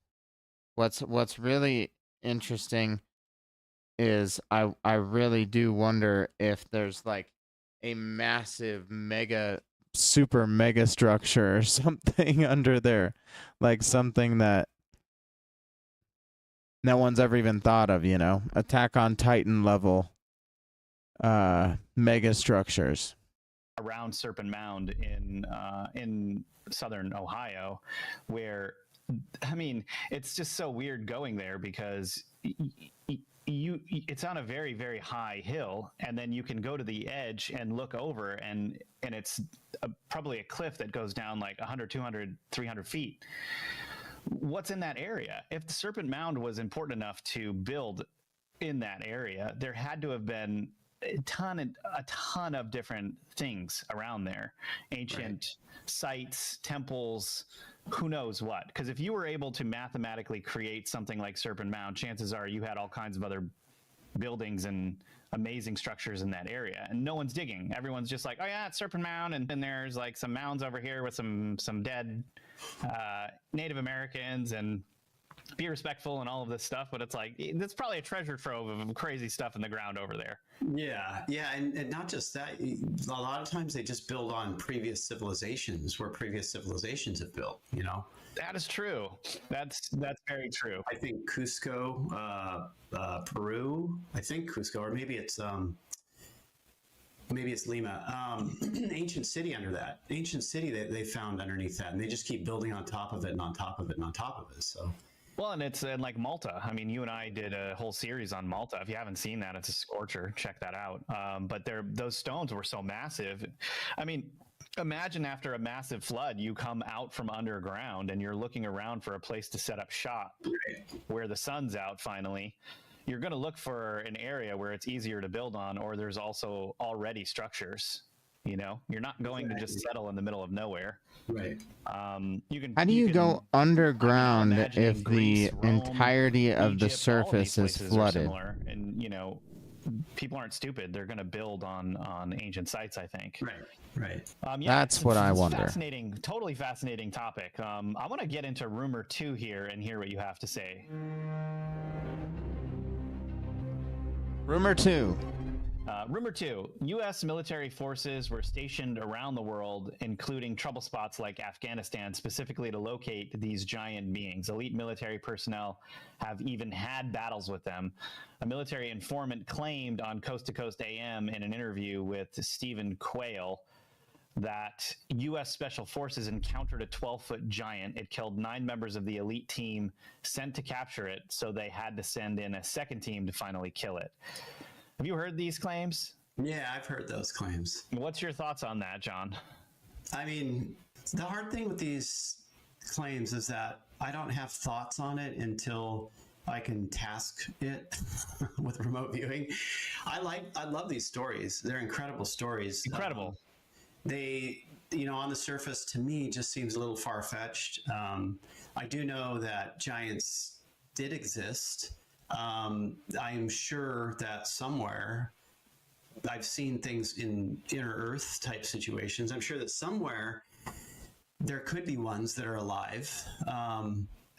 What's really interesting is I really do wonder if there's like a massive super mega structure or something under there, like something that no one's ever even thought of, you know, Attack on Titan level mega structures around Serpent Mound in southern Ohio, where, I mean, it's just so weird going there because it's on a very, very high hill, and then you can go to the edge and look over, and it's probably a cliff that goes down like 100, 200, 300 feet. What's in that area? If the Serpent Mound was important enough to build in that area, there had to have been a ton of different things around there. Ancient sites, temples, who knows what. Because if you were able to mathematically create something like Serpent Mound, chances are you had all kinds of other buildings and amazing structures in that area, and no one's digging. Everyone's just like, oh yeah, it's Serpent Mound, and then there's like some mounds over here with some dead Native Americans, and be respectful and all of this stuff, but it's like that's probably a treasure trove of crazy stuff in the ground over there. Yeah, and not just that. A lot of times they just build on previous civilizations where previous civilizations have built. That is true. That's very true. I think Cusco, Peru. I think Cusco, or maybe it's Lima. Ancient city under that. Ancient city that they found underneath that, and they just keep building on top of it and on top of it and on top of it. So. Well, and it's like Malta. I mean, you and I did a whole series on Malta. If you haven't seen that, it's a scorcher. Check that out. But those stones were so massive. I mean, imagine after a massive flood, you come out from underground and you're looking around for a place to set up shop where the sun's out finally. You're going to look for an area where it's easier to build on, or there's also already structures. You're not going to just settle in the middle of nowhere. Right. How do you go underground if Greece, the Rome, entirety of the Egypt, surface all of is these places are flooded? similar. And people aren't stupid. They're going to build on ancient sites, I think. Right. That's what I wonder. Fascinating, totally fascinating topic. I want to get into rumor 2 here and hear what you have to say. Rumor 2. Rumor 2, U.S. military forces were stationed around the world, including trouble spots like Afghanistan, specifically to locate these giant beings. Elite military personnel have even had battles with them. A military informant claimed on Coast to Coast AM in an interview with Stephen Quayle that U.S. Special Forces encountered a 12-foot giant. It killed 9 members of the elite team sent to capture it, so they had to send in a second team to finally kill it. Have you heard these claims? Yeah, I've heard those claims. What's your thoughts on that, John? I mean, the hard thing with these claims is that I don't have thoughts on it until I can task it with remote viewing. I love these stories. They're incredible stories. Incredible. They, on the surface, to me, just seems a little far-fetched. I do know that giants did exist. I'm sure that somewhere I've seen things in inner Earth type situations. I'm sure that somewhere there could be ones that are alive.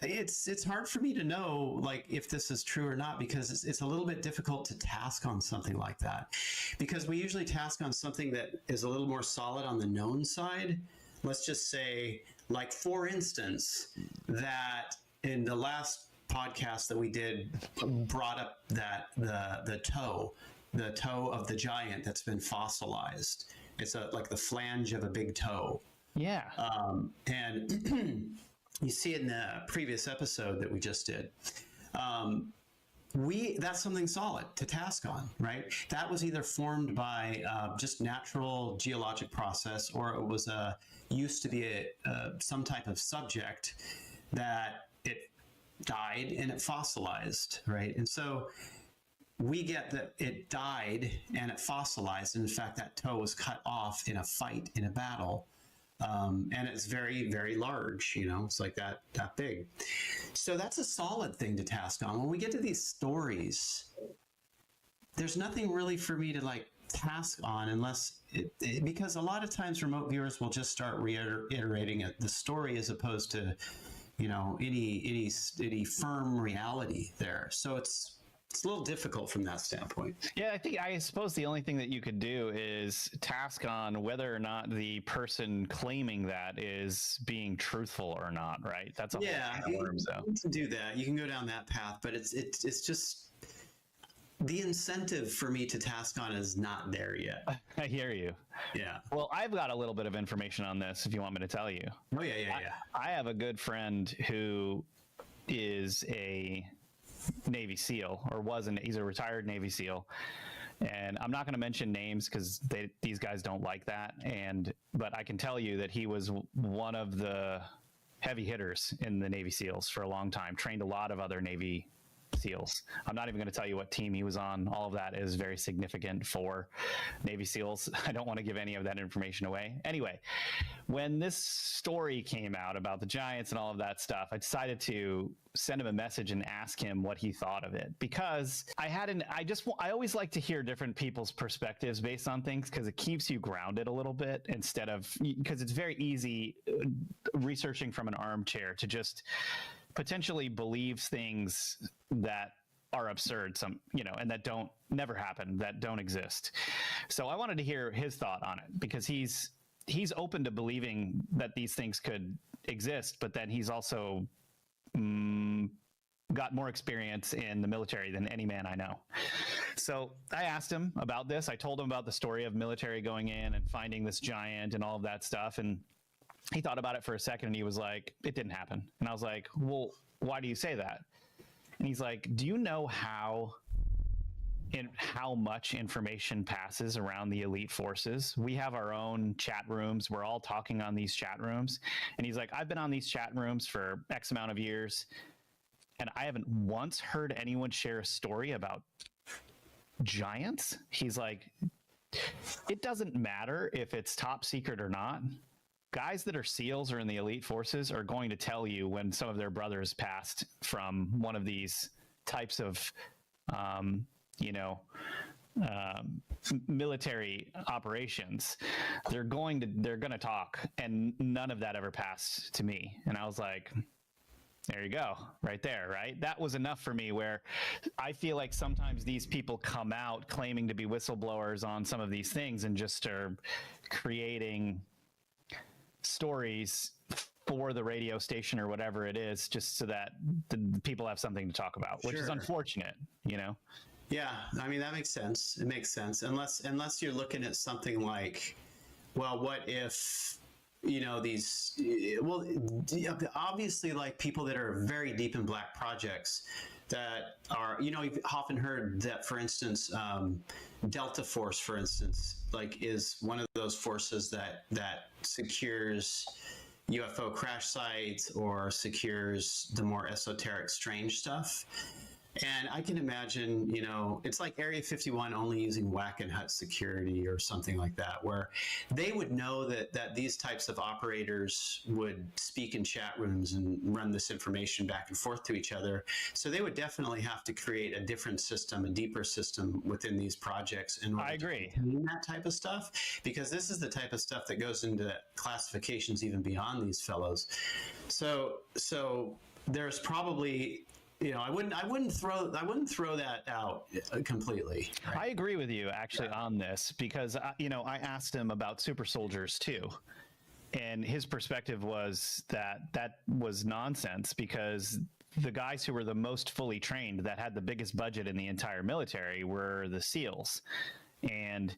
It's hard for me to know if this is true or not, because it's a little bit difficult to task on something like that, because we usually task on something that is a little more solid on the known side. Let's just say, for instance, that in the last podcast that we did brought up that the toe of the giant that's been fossilized. It's like the flange of a big toe. Yeah. And you see it in the previous episode that we just did. That's something solid to task on, right? That was either formed by just natural geologic process, or it was used to be some type of subject that it died and it fossilized, right? And so we get that it died and it fossilized, and in fact that toe was cut off in a fight, in a battle, and it's very, very large. It's like that big. So that's a solid thing to task on. When we get to these stories, there's nothing really for me to task on, unless because a lot of times remote viewers will just start reiterating the story as opposed to any firm reality there. So it's a little difficult from that standpoint. Yeah, I suppose the only thing that you could do is task on whether or not the person claiming that is being truthful or not, right? That's a whole can of worms, though. You can do that. You can go down that path, but it's just the incentive for me to task on is not there yet. I hear you. Yeah. Well, I've got a little bit of information on this if you want me to tell you. Oh, yeah. I have a good friend who is a Navy SEAL, or he's a retired Navy SEAL. And I'm not going to mention names because these guys don't like that. But I can tell you that he was one of the heavy hitters in the Navy SEALs for a long time, trained a lot of other Navy SEALs. I'm not even going to tell you what team he was on. All of that is very significant for Navy SEALs. I don't want to give any of that information away. Anyway, when this story came out about the giants and all of that stuff, I decided to send him a message and ask him what he thought of it, because I always like to hear different people's perspectives based on things, because it keeps you grounded a little bit, because it's very easy researching from an armchair to just potentially believes things that are absurd, and that never happen, that don't exist. So I wanted to hear his thought on it, because he's open to believing that these things could exist, but then he's also got more experience in the military than any man I know. So I asked him about this. I told him about the story of military going in and finding this giant and all of that stuff. And he thought about it for a second and he was like, it didn't happen. And I was like, well, why do you say that? And he's like, do you know how much information passes around the elite forces? We have our own chat rooms. We're all talking on these chat rooms. And he's like, I've been on these chat rooms for X amount of years, and I haven't once heard anyone share a story about giants. He's like, it doesn't matter if it's top secret or not. Guys that are SEALs or in the elite forces are going to tell you when some of their brothers passed from one of these types of, military operations. They're going to talk, and none of that ever passed to me. And I was like, there you go, right there, right? That was enough for me, where I feel like sometimes these people come out claiming to be whistleblowers on some of these things and just are creating stories for the radio station or whatever it is, just so that the people have something to talk about, which is unfortunate, Yeah, I mean, that makes sense. It makes sense. Unless you're looking at something like, well, what if, obviously, like, people that are very deep in black projects that are, you've often heard that, for instance, Delta Force, for instance, like, is one of those forces that secures UFO crash sites or secures the more esoteric, strange stuff. And I can imagine, it's like Area 51 only using whack and hut security or something like that, where they would know that these types of operators would speak in chat rooms and run this information back and forth to each other. So they would definitely have to create a different system, a deeper system within these projects in order to do that type of stuff, because this is the type of stuff that goes into classifications even beyond these fellows. So there's probably, I wouldn't throw that out completely. Right? I agree with you actually on this, because I asked him about super soldiers too, and his perspective was that was nonsense, because the guys who were the most fully trained, that had the biggest budget in the entire military, were the SEALs, and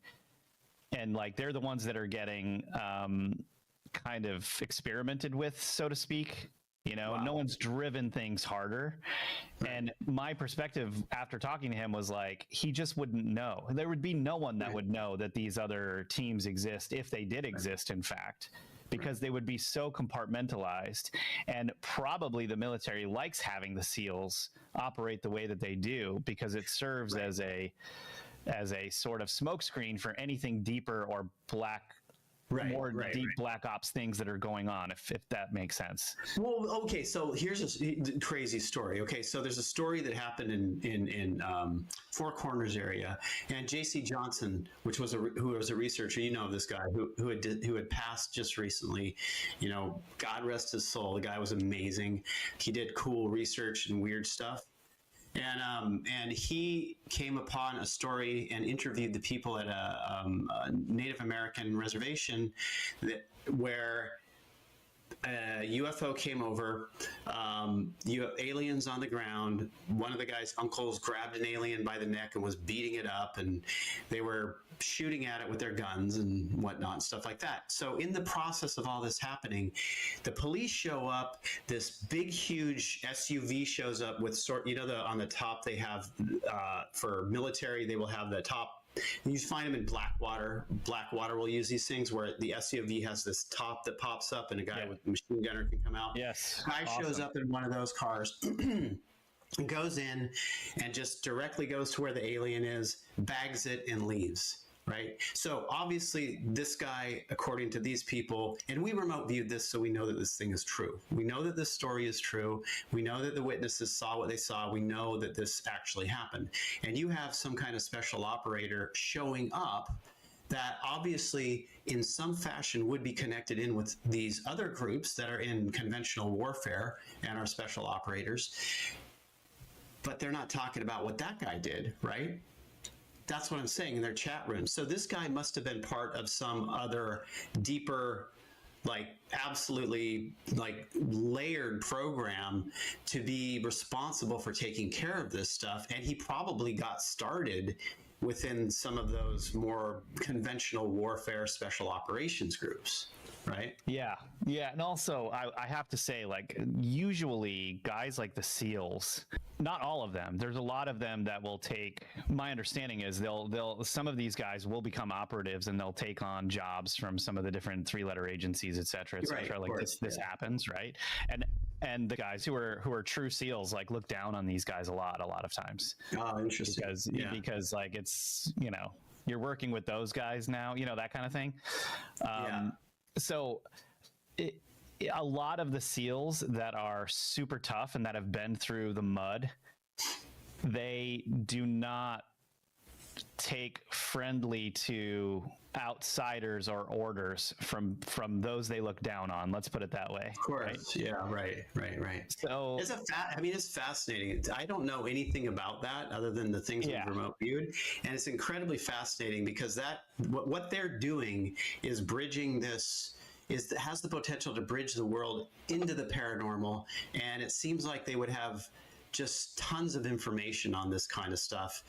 like, they're the ones that are getting kind of experimented with, so to speak. No one's driven things harder. And my perspective after talking to him was like, he just wouldn't know. There would be no one that would know that these other teams exist, if they did exist, in fact, because they would be so compartmentalized. And probably the military likes having the SEALs operate the way that they do, because it serves as a sort of smokescreen for anything deeper or deep black ops things that are going on, if that makes sense. Well, okay, so here's a crazy story. Okay, so there's a story that happened in Four Corners area, and J.C. Johnson, who was a researcher, this guy who had passed just recently. God rest his soul. The guy was amazing. He did cool research and weird stuff. And he came upon a story and interviewed the people at a Native American reservation where a UFO came over, aliens on the ground. One of the guy's uncles grabbed an alien by the neck and was beating it up, and they were shooting at it with their guns and whatnot, stuff like that. So in the process of all this happening, the police show up, this big, huge SUV shows up with on the top they have, for military, they will have the top. You find them in Blackwater. Blackwater will use these things where the SUV has this top that pops up and a guy with a machine gunner can come out. Yes. Guy shows up in one of those cars, goes in and just directly goes to where the alien is, bags it, and leaves. Right. So obviously this guy, according to these people, and we remote viewed this, so we know that this thing is true. We know that this story is true. We know that the witnesses saw what they saw. We know that this actually happened. And you have some kind of special operator showing up that obviously in some fashion would be connected in with these other groups that are in conventional warfare and are special operators, but they're not talking about what that guy did, right? That's what I'm saying in their chat room. So this guy must have been part of some other deeper, like absolutely like layered program to be responsible for taking care of this stuff. And he probably got started within some of those more conventional warfare special operations groups, right? Yeah. And also I have to say, like, usually guys like the SEALs, not all of them, there's a lot of them that will take, my understanding is they'll some of these guys will become operatives and they'll take on jobs from some of the different 3-letter agencies, et cetera, Right, like this happens, right? And the guys who are true SEALs like look down on these guys a lot of times. Oh, interesting. Because like it's, you know, you're working with those guys now, you know, that kind of thing. So a lot of the SEALs that are super tough and that have been through the mud, they do not take friendly to outsiders or orders from those they look down on. Let's put it that way. Of course. Right? Right. So it's fascinating. I don't know anything about that other than the things we've remote viewed, and it's incredibly fascinating because what they're doing is bridging this. Has the potential to bridge the world into the paranormal, and it seems like they would have just tons of information on this kind of stuff.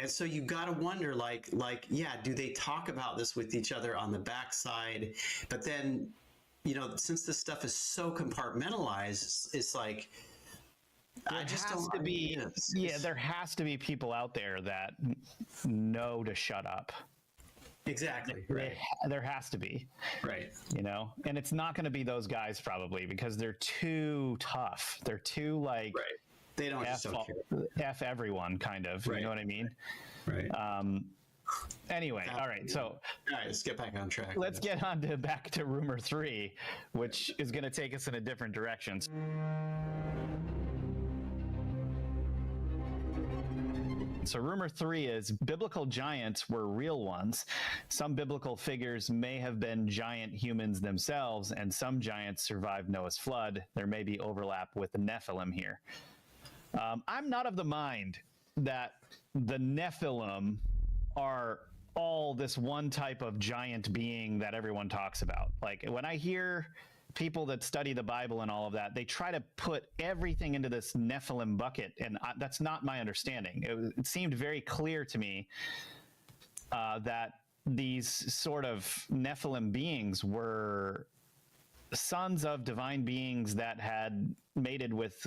And so you got to wonder, do they talk about this with each other on the backside? But then, you know, since this stuff is so compartmentalized, it's like, there has to be people out there that know to shut up. Exactly. Right. There has to be. Right. You know, and it's not going to be those guys probably because they're too tough. They're too like. Right. They don't F everyone kind of. Right. You know what I mean? Right. Anyway, all right. So. All right. Let's get back on track. Let's get on to back to rumor 3, which is going to take us in a different direction. So rumor 3 is biblical giants were real ones. Some biblical figures may have been giant humans themselves, and some giants survived Noah's flood. There may be overlap with the Nephilim here. I'm not of the mind that the Nephilim are all this one type of giant being that everyone talks about. Like when I hear people that study the Bible and all of that, they try to put everything into this Nephilim bucket, and that's not my understanding. It seemed very clear to me that these sort of Nephilim beings were sons of divine beings that had mated with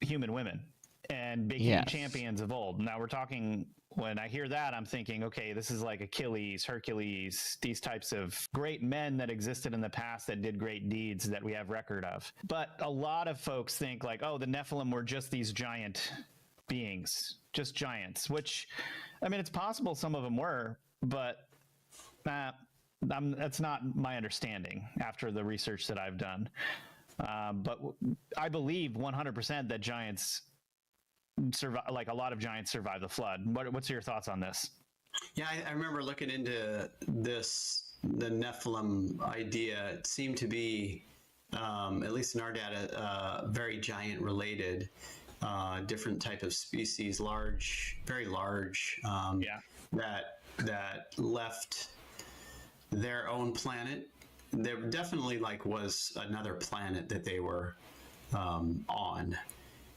human women and became champions of old. Now we're talking, when I hear that, I'm thinking, okay, this is like Achilles, Hercules, these types of great men that existed in the past that did great deeds that we have record of. But a lot of folks think like, oh, the Nephilim were just these giant beings, just giants, which, I mean, it's possible some of them were, but that's not my understanding after the research that I've done. But I believe 100% that giants survive, like a lot of giants survive the flood. What's your thoughts on this? Yeah, I remember looking into this, the Nephilim idea. It seemed to be, at least in our data, very giant related, different type of species, large, very large, that left their own planet. There definitely was another planet that they were on.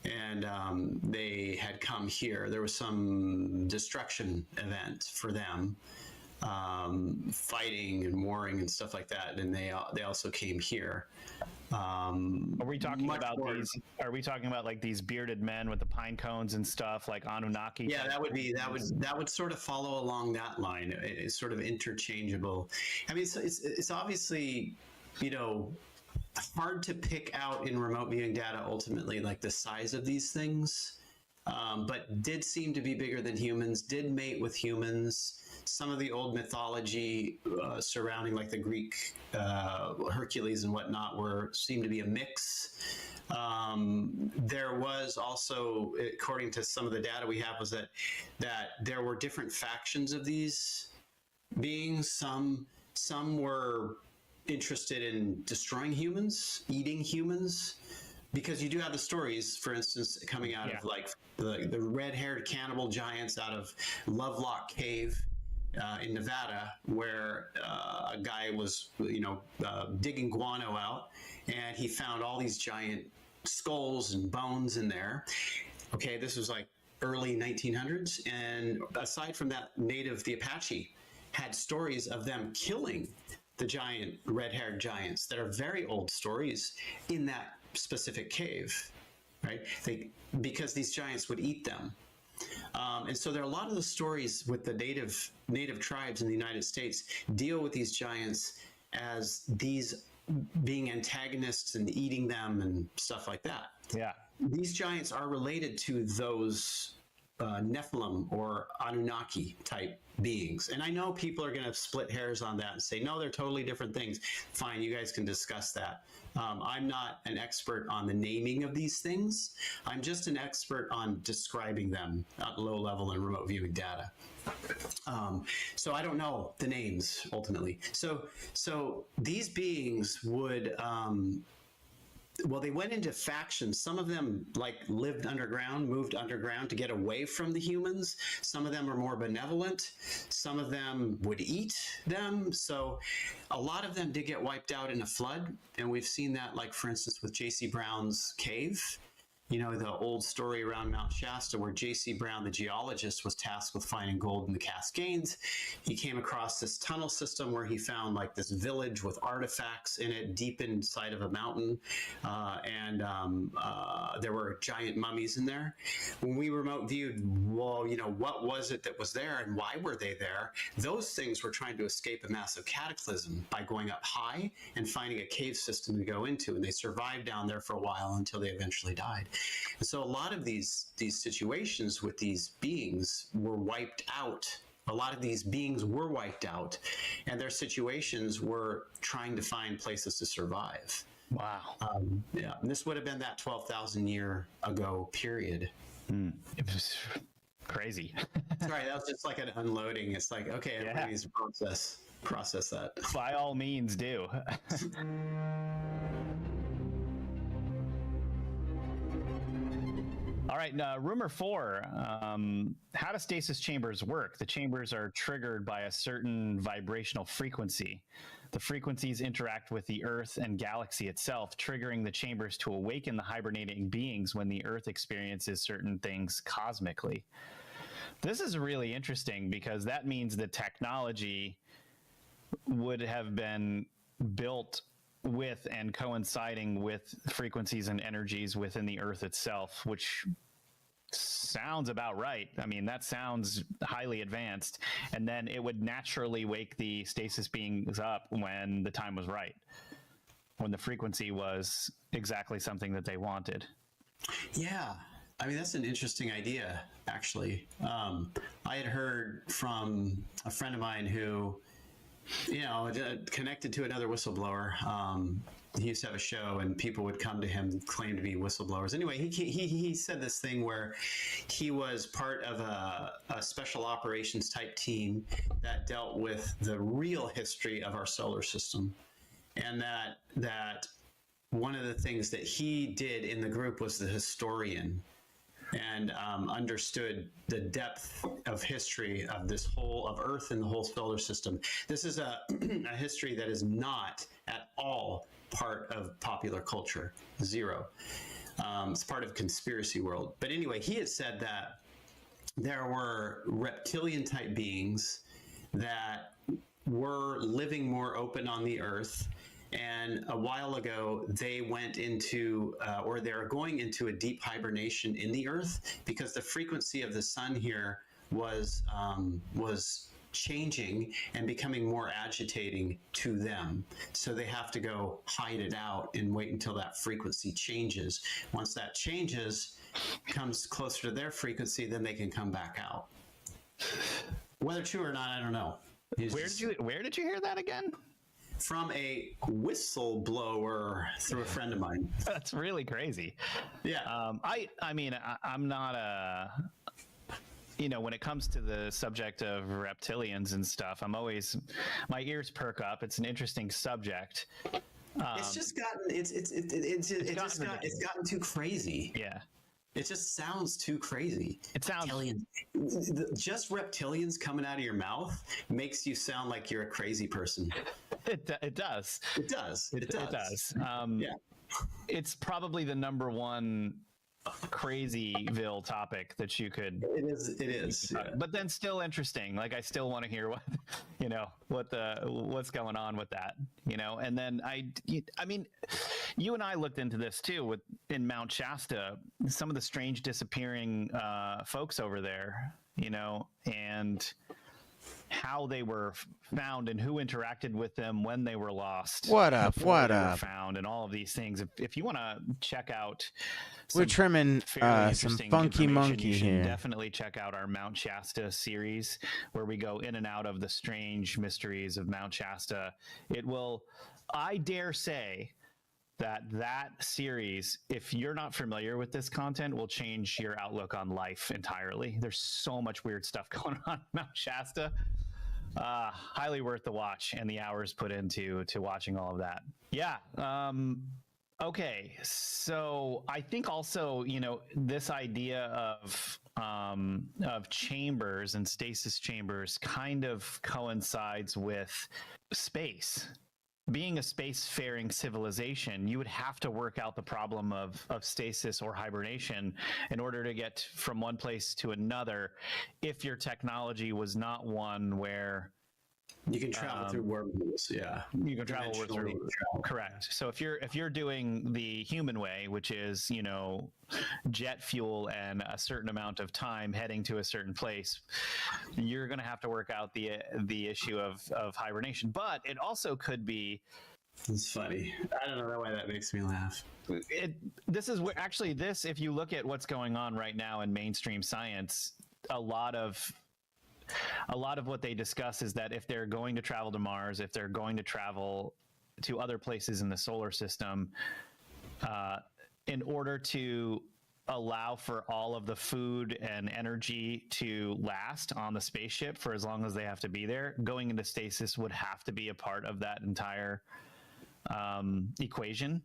And they had come here. There was some destruction event for them, fighting and warring and stuff like that. And they also came here. Are we talking about these? Are we talking about like these bearded men with the pine cones and stuff, like Anunnaki? Yeah, that would sort of follow along that line. It's sort of interchangeable. I mean, it's obviously, you know, hard to pick out in remote viewing data ultimately like the size of these things, but did seem to be bigger than humans, did mate with humans. Some of the old mythology surrounding like the Greek Hercules and whatnot seemed to be a mix. There was also, according to some of the data we have, was that there were different factions of these beings. Some were interested in destroying humans, eating humans, because you do have the stories, for instance, coming out of like the red-haired cannibal giants out of Lovelock Cave in Nevada, where a guy was, digging guano out, and he found all these giant skulls and bones in there. Okay, this was like early 1900s, and aside from that, the Apache had stories of them killing the giant red-haired giants that are very old stories in that specific cave, right? Because these giants would eat them. And so there are a lot of the stories with the native tribes in the United States deal with these giants as these being antagonists and eating them and stuff like that. Yeah. These giants are related to those Nephilim or Anunnaki type beings. And I know people are going to split hairs on that and say, no, they're totally different things. Fine, you guys can discuss that. I'm not an expert on the naming of these things. I'm just an expert on describing them at low level and remote viewing data. So I don't know the names ultimately. So these beings would, they went into factions. Some of them lived underground, moved underground to get away from the humans. Some of them are more benevolent. Some of them would eat them. So a lot of them did get wiped out in a flood. And we've seen that, for instance, with J.C. Brown's cave. The old story around Mount Shasta where J.C. Brown, the geologist, was tasked with finding gold in the Cascades. He came across this tunnel system where he found this village with artifacts in it deep inside of a mountain. And there were giant mummies in there. When we remote viewed, what was it that was there and why were they there? Those things were trying to escape a massive cataclysm by going up high and finding a cave system to go into. And they survived down there for a while until they eventually died. And so a lot of these situations with these beings were wiped out. A lot of these beings were wiped out, and their situations were trying to find places to survive. Wow. Yeah, and this would have been that 12,000 year ago period. It was crazy. Sorry, that was just like an unloading. It's like, okay, everybody needs to process that. By all means, do. All right, rumor 4, how do stasis chambers work? The chambers are triggered by a certain vibrational frequency. The frequencies interact with the Earth and galaxy itself, triggering the chambers to awaken the hibernating beings when the Earth experiences certain things cosmically. This is really interesting because that means the technology would have been built with and coinciding with frequencies and energies within the Earth itself, which sounds about right. I mean, that sounds highly advanced. And then it would naturally wake the stasis beings up when the time was right, when the frequency was exactly something that they wanted. Yeah. I mean, that's an interesting idea, actually. I had heard from a friend of mine who, connected to another whistleblower. He used to have a show and people would come to him and claim to be whistleblowers. Anyway, he said this thing where he was part of a special operations type team that dealt with the real history of our solar system. And that one of the things that he did in the group was the historian, and understood the depth of history of this of Earth and the whole solar system. This is a history that is not at all part of popular culture. Zero. It's part of conspiracy world. But anyway, he had said that there were reptilian type beings that were living more open on the Earth. And a while ago, they went into, or they're going into a deep hibernation in the Earth because the frequency of the sun here was changing and becoming more agitating to them. So they have to go hide it out and wait until that frequency changes. Once that changes, comes closer to their frequency, then they can come back out. Whether true or not, I don't know. Where did you hear that again? From a whistleblower through a friend of mine. That's really crazy. Yeah. I mean, I'm not a when it comes to the subject of reptilians and stuff, my ears perk up. It's an interesting subject. It's just gotten it's gotten too crazy. Yeah. It just sounds too crazy. It sounds just reptilians coming out of your mouth makes you sound like you're a crazy person. It does. It does. It does. Yeah. It's probably the number one crazyville topic that you could. It is. Yeah. But then still interesting. Like I still want to hear what's going on with that. And then I mean, you and I looked into this too in Mount Shasta, some of the strange disappearing folks over there. And how they were found and who interacted with them when they were lost. What up? Found and all of these things. If you want to check out, we're trimming some funky monkey you should here. Definitely check out our Mount Shasta series, where we go in and out of the strange mysteries of Mount Shasta. It will, I dare say, that series, if you're not familiar with this content, will change your outlook on life entirely. There's so much weird stuff going on in Mount Shasta. Highly worth the watch and the hours put into watching all of that. Yeah. Okay. So I think also, this idea of chambers and stasis chambers kind of coincides with space. Being a spacefaring civilization, you would have to work out the problem of stasis or hibernation in order to get from one place to another, if your technology was not one where you can travel through wormholes. Yeah, you can travel through. Correct. So if you're doing the human way, which is jet fuel and a certain amount of time heading to a certain place, you're going to have to work out the issue of hibernation. But it also could be. It's funny. I don't know why that makes me laugh. This is where actually if you look at what's going on right now in mainstream science, a lot of what they discuss is that if they're going to travel to Mars, if they're going to travel to other places in the solar system, in order to allow for all of the food and energy to last on the spaceship for as long as they have to be there, going into stasis would have to be a part of that entire equation.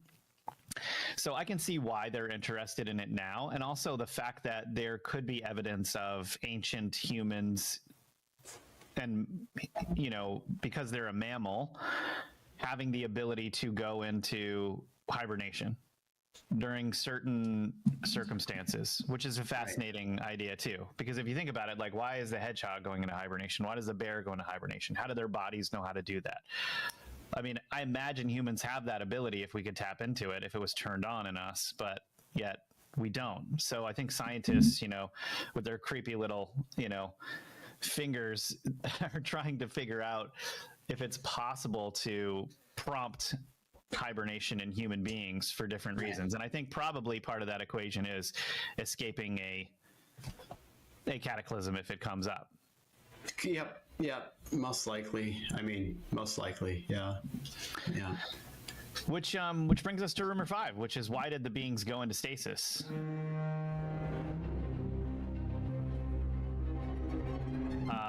So I can see why they're interested in it now, and also the fact that there could be evidence of ancient humans, and because they're a mammal, having the ability to go into hibernation during certain circumstances, which is a fascinating idea too. Because if you think about it, like, why is the hedgehog going into hibernation? Why does the bear go into hibernation? How do their bodies know how to do that? I mean, I imagine humans have that ability if we could tap into it, if it was turned on in us, but yet we don't. So I think scientists, with their creepy little, fingers are trying to figure out if it's possible to prompt hibernation in human beings for different reasons. And I think probably part of that equation is escaping a cataclysm if it comes up. Yep. Most likely. Yeah. Which brings us to rumor 5, which is, why did the beings go into stasis?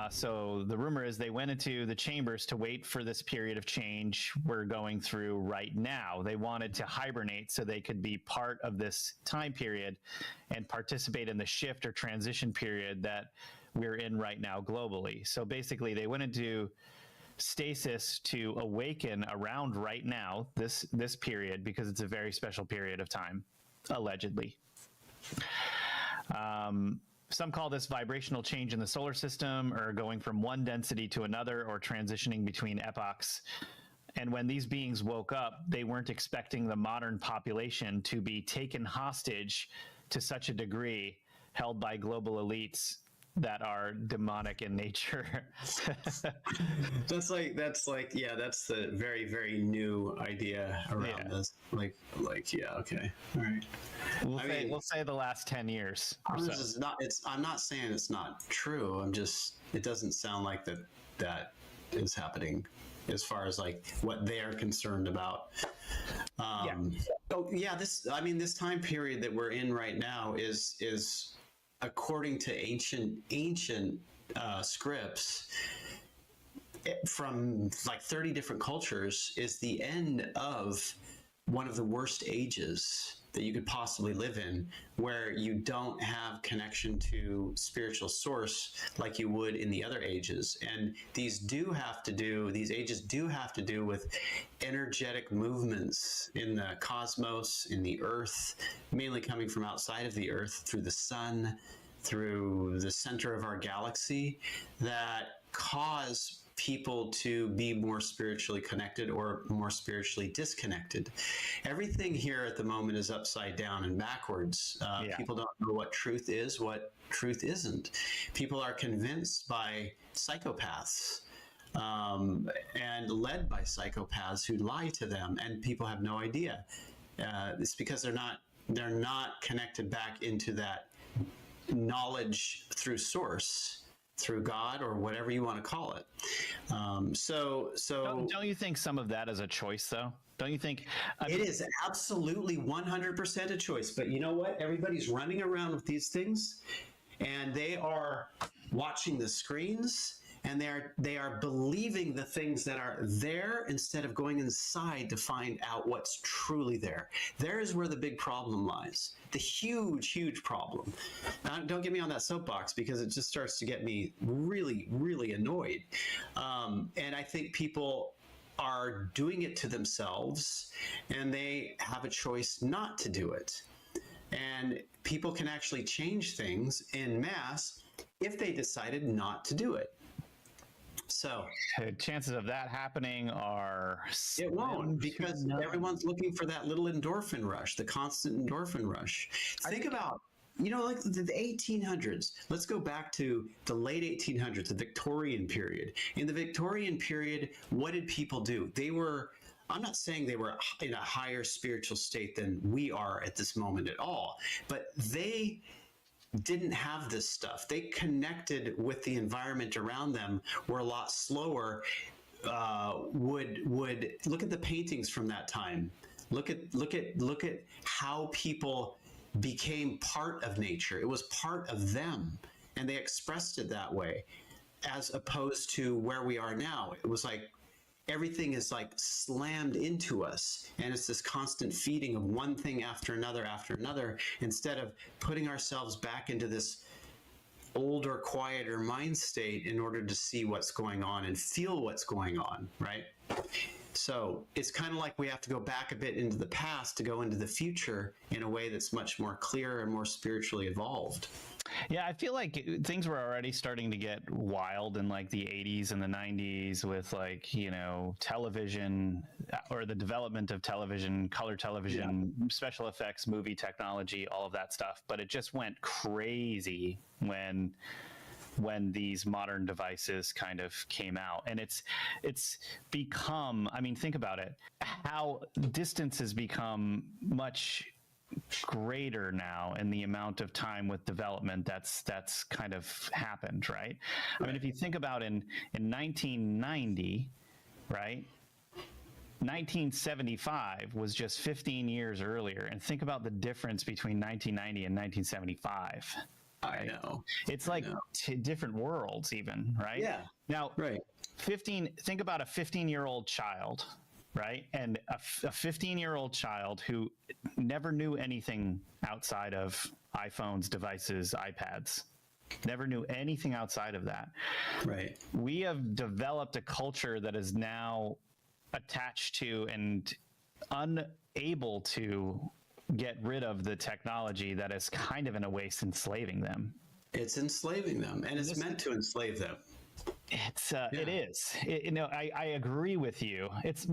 So the rumor is they went into the chambers to wait for this period of change we're going through right now. They wanted to hibernate so they could be part of this time period and participate in the shift or transition period that we're in right now globally. So basically they went into stasis to awaken around right now, this period, because it's a very special period of time, allegedly. Some call this vibrational change in the solar system, or going from one density to another, or transitioning between epochs. And when these beings woke up, they weren't expecting the modern population to be taken hostage to such a degree, held by global elites that are demonic in nature. That's the very, very new idea around this. Okay. All right. We'll say the last 10 years. I'm not saying it's not true. It doesn't sound like that is happening as far as like what they're concerned about. This time period that we're in right now is according to ancient scripts from like 30 different cultures, is the end of one of the worst ages that you could possibly live in, where you don't have connection to spiritual source like you would in the other ages. And these ages do have to do with energetic movements in the cosmos, in the earth, mainly coming from outside of the earth through the sun, through the center of our galaxy, that cause people to be more spiritually connected or more spiritually disconnected. Everything here at the moment is upside down and backwards. People don't know what truth is, what truth isn't. People are convinced by psychopaths and led by psychopaths who lie to them, and people have no idea. It's because they're not connected back into that knowledge through source, through God, or whatever you want to call it. Don't you think some of that is a choice, though? Don't you think? It is absolutely 100% a choice. But you know what? Everybody's running around with these things, and they are watching the screens, and they are believing the things that are there instead of going inside to find out what's truly there. There is where the big problem lies. The huge, huge problem. Now, don't get me on that soapbox, because it just starts to get me really, really annoyed. And I think people are doing it to themselves, and they have a choice not to do it. And people can actually change things en masse if they decided not to do it. So chances of that happening are it won't, because everyone's looking for that little endorphin rush, the constant endorphin rush. Think about, like the 1800s. Let's go back to the late 1800s, the Victorian period. In the Victorian period, what did people do? I'm not saying they were in a higher spiritual state than we are at this moment at all, but they didn't have this stuff. They connected with the environment around them, were a lot slower. Would look at the paintings from that time. Look at how people became part of nature. It was part of them, and they expressed it that way, as opposed to where we are now. It was like everything is like slammed into us, and it's this constant feeding of one thing after another, instead of putting ourselves back into this older, quieter mind state in order to see what's going on and feel what's going on, right? So it's kind of like we have to go back a bit into the past to go into the future in a way that's much more clear and more spiritually evolved. Yeah, I feel like things were already starting to get wild in like the 80s and the 90s with television, or the development of television, color television, special effects, movie technology, all of that stuff. But it just went crazy when these modern devices kind of came out. And it's become, think about it, how distance has become much greater now in the amount of time with development that's kind of happened, right? I mean, if you think about in 1990, right? 1975 was just 15 years earlier, and think about the difference between 1990 and 1975. I know. It's like different worlds even, right? Yeah. Now, think about a 15-year-old child, right? And a 15-year-old child who never knew anything outside of iPhones, devices, iPads, never knew anything outside of that. Right. We have developed a culture that is now attached to and unable to get rid of the technology that is kind of in a way enslaving them. It's enslaving them, and it's meant to enslave them. It is. I agree with you.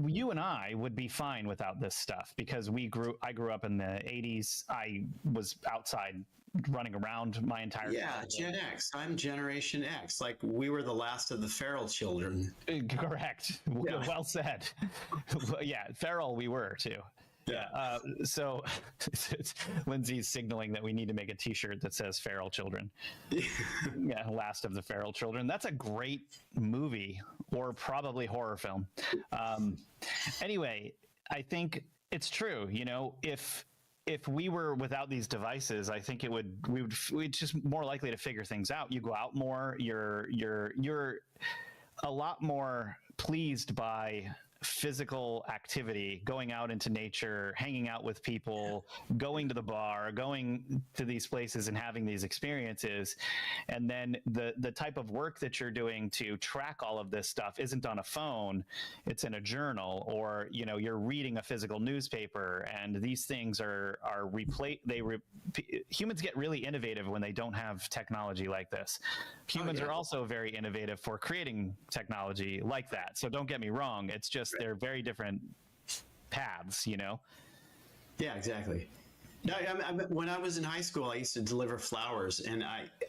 You and I would be fine without this stuff, because I grew up in the 80s. I was outside running around my entire childhood. Gen X. I'm Generation X. Like, we were the last of the feral children. Correct. Yeah. Well said. Yeah, feral we were too. Yeah. So Lindsay's signaling that we need to make a T-shirt that says "Feral Children." Yeah, Last of the Feral Children. That's a great movie, or probably horror film. Anyway, I think it's true. If if we were without these devices, I think we'd just more likely to figure things out. You go out more, you're a lot more pleased by physical activity, going out into nature, hanging out with people, going to the bar, going to these places and having these experiences. And then the type of work that you're doing to track all of this stuff isn't on a phone, it's in a journal, or you're reading a physical newspaper. And these things humans get really innovative when they don't have technology like this. Humans are also very innovative for creating technology like that. So don't get me wrong, it's just they're very different paths, Yeah, exactly. No, when I was in high school, I used to deliver flowers, and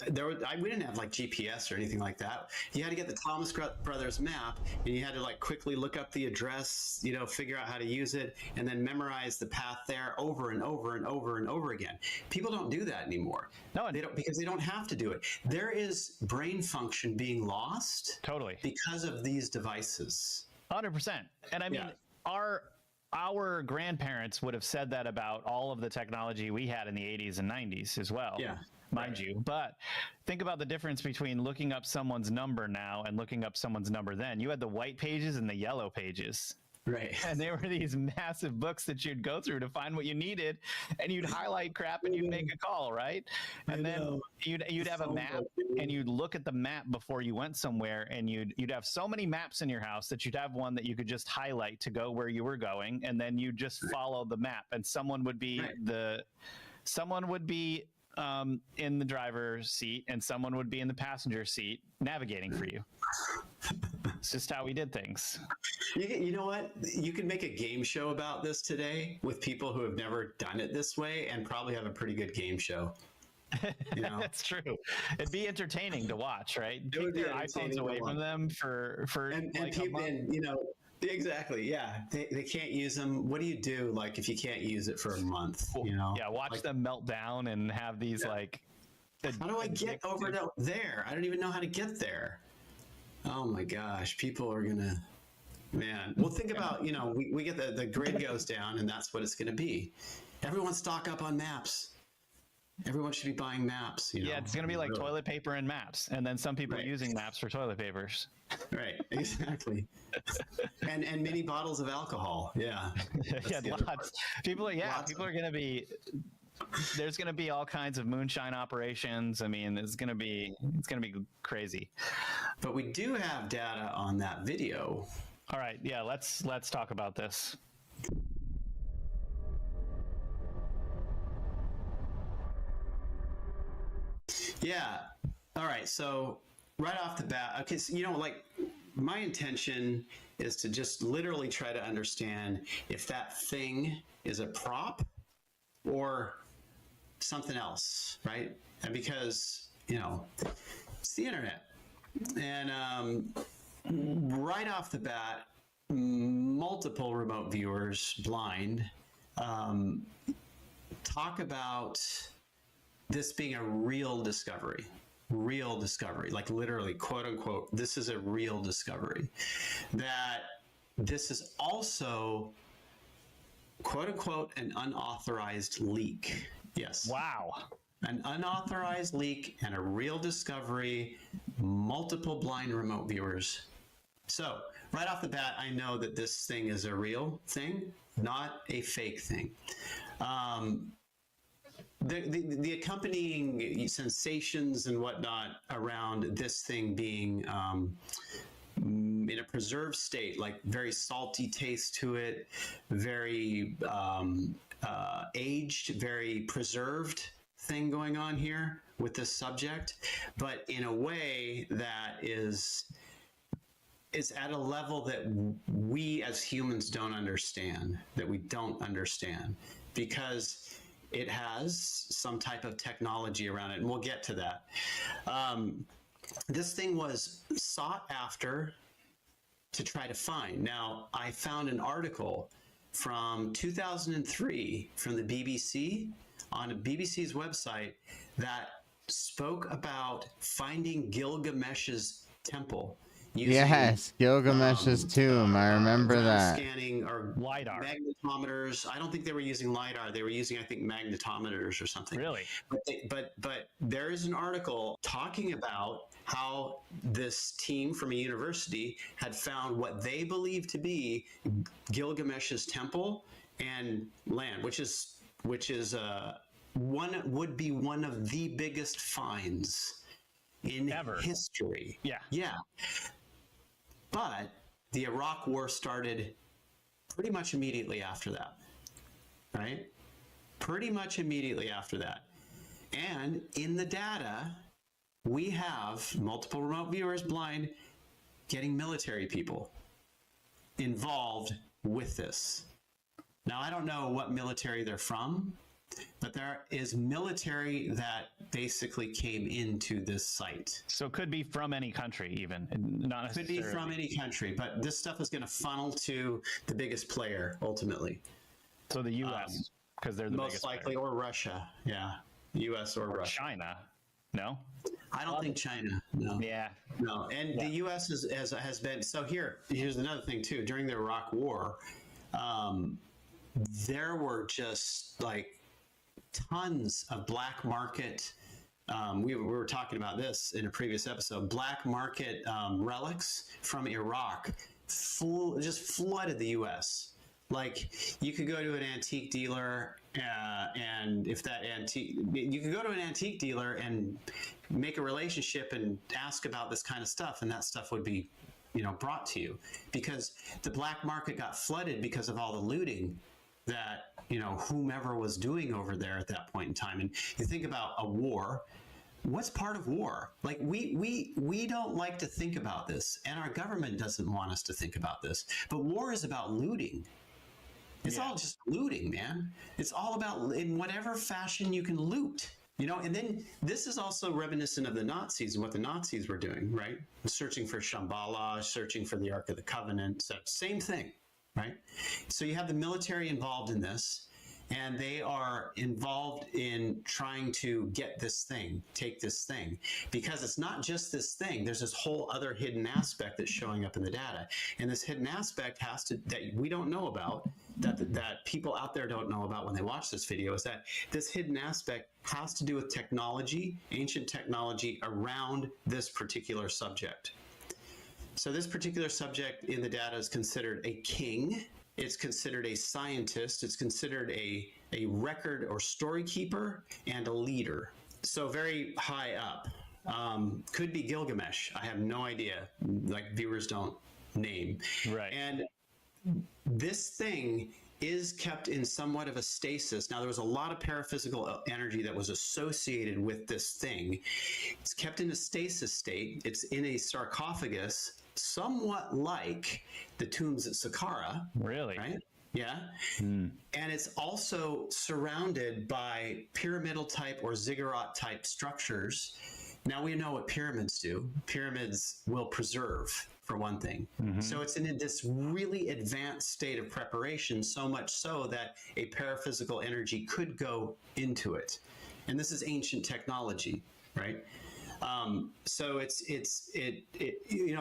we didn't have like GPS or anything like that. You had to get the Thomas Brothers map, and you had to like quickly look up the address, figure out how to use it, and then memorize the path there over and over and over and over again. People don't do that anymore. No, they don't, because they don't have to do it. There is brain function being lost totally because of these devices. 100%. And I mean, our grandparents would have said that about all of the technology we had in the 80s and 90s as well, mind you. But think about the difference between looking up someone's number now and looking up someone's number then. You had the white pages and the yellow pages. Right. And they were these massive books that you'd go through to find what you needed, and you'd highlight crap and you'd make a call, right? And then you'd have a map, and you'd look at the map before you went somewhere, and you'd have so many maps in your house that you'd have one that you could just highlight to go where you were going, and then you just follow the map, and someone would be in the driver's seat, and someone would be in the passenger seat navigating for you. It's just how we did things. You know what? You could make a game show about this today with people who have never done it this way, and probably have a pretty good game show. That's true. It'd be entertaining to watch, right? Keep your iPhones away from them for exactly. Yeah, they can't use them. What do you do like if you can't use it for a month? Yeah, watch them melt down and have these like. How do I get over there? I don't even know how to get there. Oh my gosh, people are gonna, man. Well, think about, we get the grid goes down, and that's what it's gonna be. Everyone stock up on maps. Everyone should be buying maps. Yeah, it's gonna be like toilet paper and maps, and then some people are using maps for toilet papers. Right, exactly. and mini bottles of alcohol. Yeah. Yeah, lots. People are gonna be. There's going to be all kinds of moonshine operations. I mean, it's going to be crazy. But we do have data on that video. All right, yeah, let's talk about this. Yeah. All right. So right off the bat, okay, so, my intention is to just literally try to understand if that thing is a prop or something else, right? And because, it's the internet. And right off the bat, multiple remote viewers, blind, talk about this being a real discovery, like literally, quote unquote, this is a real discovery. That this is also, quote unquote, an unauthorized leak. Yes. Wow. An unauthorized leak and a real discovery, multiple blind remote viewers. So right off the bat, I know that this thing is a real thing, not a fake thing. The accompanying sensations and whatnot around this thing being in a preserved state, like very salty taste to it, very aged, very preserved thing going on here with this subject, but in a way that is at a level that we as humans don't understand, because it has some type of technology around it, and we'll get to that. This thing was sought after to try to find. Now, I found an article from 2003 from the BBC on BBC's website that spoke about finding Gilgamesh's temple Yes, Gilgamesh's tomb. I remember ground that. scanning or LiDAR. magnetometers. I don't think they were using LiDAR. They were using, I think, magnetometers or something. Really? But there is an article talking about how this team from a university had found what they believe to be Gilgamesh's temple and land, which is would be one of the biggest finds in history. Yeah. But the Iraq War started pretty much immediately after that, right? Pretty much immediately after that. And in the data, we have multiple remote viewers, blind, getting military people involved with this. Now, I don't know what military they're from, but there is military that basically came into this site. So it could be from any country, even. Not Could be from any country, but this stuff is going to funnel to the biggest player ultimately. So the U.S., because they're the most biggest likely, player. or Russia. Yeah, U.S. or Russia. China. No, I don't think China. No. Yeah. No, and the U.S. has been. So here's another thing too. During the Iraq War, there were just like tons of black market. We were talking about this in a previous episode. Black market relics from Iraq just flooded the U.S. Like you could go to an antique dealer, and if that you could go to an antique dealer and make a relationship and ask about this kind of stuff, and that stuff would be, brought to you, because the black market got flooded because of all the looting that whomever was doing over there at that point in time. And you think about a war. What's part of war? Like we don't like to think about this, and our government doesn't want us to think about this. But war is about looting. It's all just looting, man. It's all about in whatever fashion you can loot. And then this is also reminiscent of the Nazis and what the Nazis were doing, right? Searching for Shambhala, searching for the Ark of the Covenant. So same thing, right? So you have the military involved in this, and they are involved in trying to get this thing, take this thing, because it's not just this thing. There's this whole other hidden aspect that's showing up in the data, and this hidden aspect that we don't know about, that people out there don't know about when they watch this video, is that this hidden aspect has to do with technology, ancient technology around this particular subject. So this particular subject in the data is considered a king. It's considered a scientist. It's considered a record or story keeper and a leader. So very high up. Could be Gilgamesh. I have no idea. Like viewers don't name. Right. And this thing is kept in somewhat of a stasis. Now, there was a lot of paraphysical energy that was associated with this thing. It's kept in a stasis state. It's in a sarcophagus, somewhat like the tombs at Saqqara. Really? Right? Yeah. And it's also surrounded by pyramidal type or ziggurat type structures. Now we know what pyramids do. Pyramids will preserve, for one thing. So it's in this really advanced state of preparation, so much so that a paraphysical energy could go into it. And this is ancient technology, right? So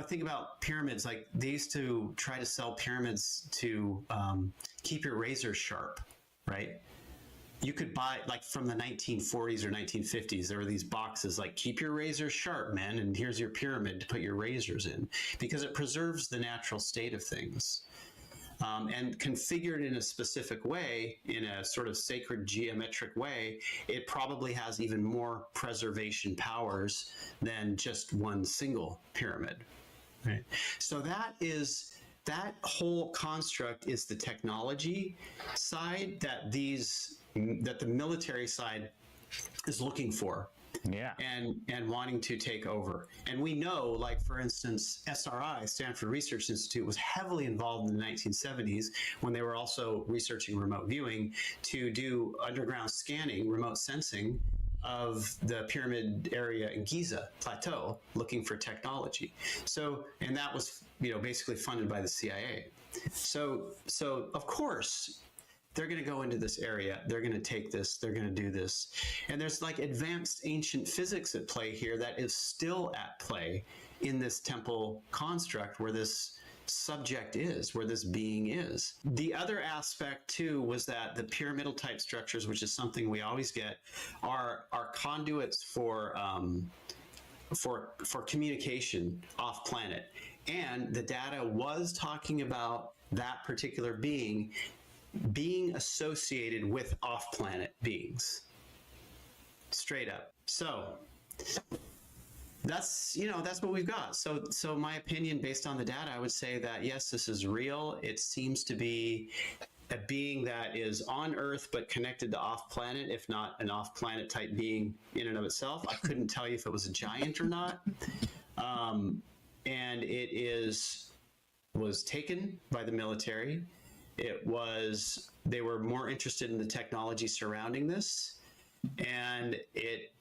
think about pyramids. Like they used to try to sell pyramids to keep your razors sharp, right? You could buy, like from the 1940s or 1950s, there were these boxes like, keep your razors sharp, man, and here's your pyramid to put your razors in, because it preserves the natural state of things. And configured in a specific way, in a sort of sacred geometric way, it probably has even more preservation powers than just one single pyramid. Right? So that whole construct is the technology side that the military side is looking for. Yeah. And wanting to take over. And we know, like, for instance, SRI, Stanford Research Institute, was heavily involved in the 1970s when they were also researching remote viewing to do underground scanning, remote sensing of the pyramid area in Giza Plateau, looking for technology. So, and that was, basically funded by the CIA. So of course, they're going to go into this area, they're going to take this, they're going to do this. And there's like advanced ancient physics at play here that is still at play in this temple construct where this subject is, where this being is. The other aspect too was that the pyramidal type structures, which is something we always get, are conduits for communication off planet. And the data was talking about that particular being associated with off-planet beings. Straight up. So that's what we've got. So my opinion based on the data, I would say that yes, this is real. It seems to be a being that is on Earth but connected to off-planet, if not an off-planet type being in and of itself. I couldn't tell you if it was a giant or not. And it was taken by the military. They were more interested in the technology surrounding this, and it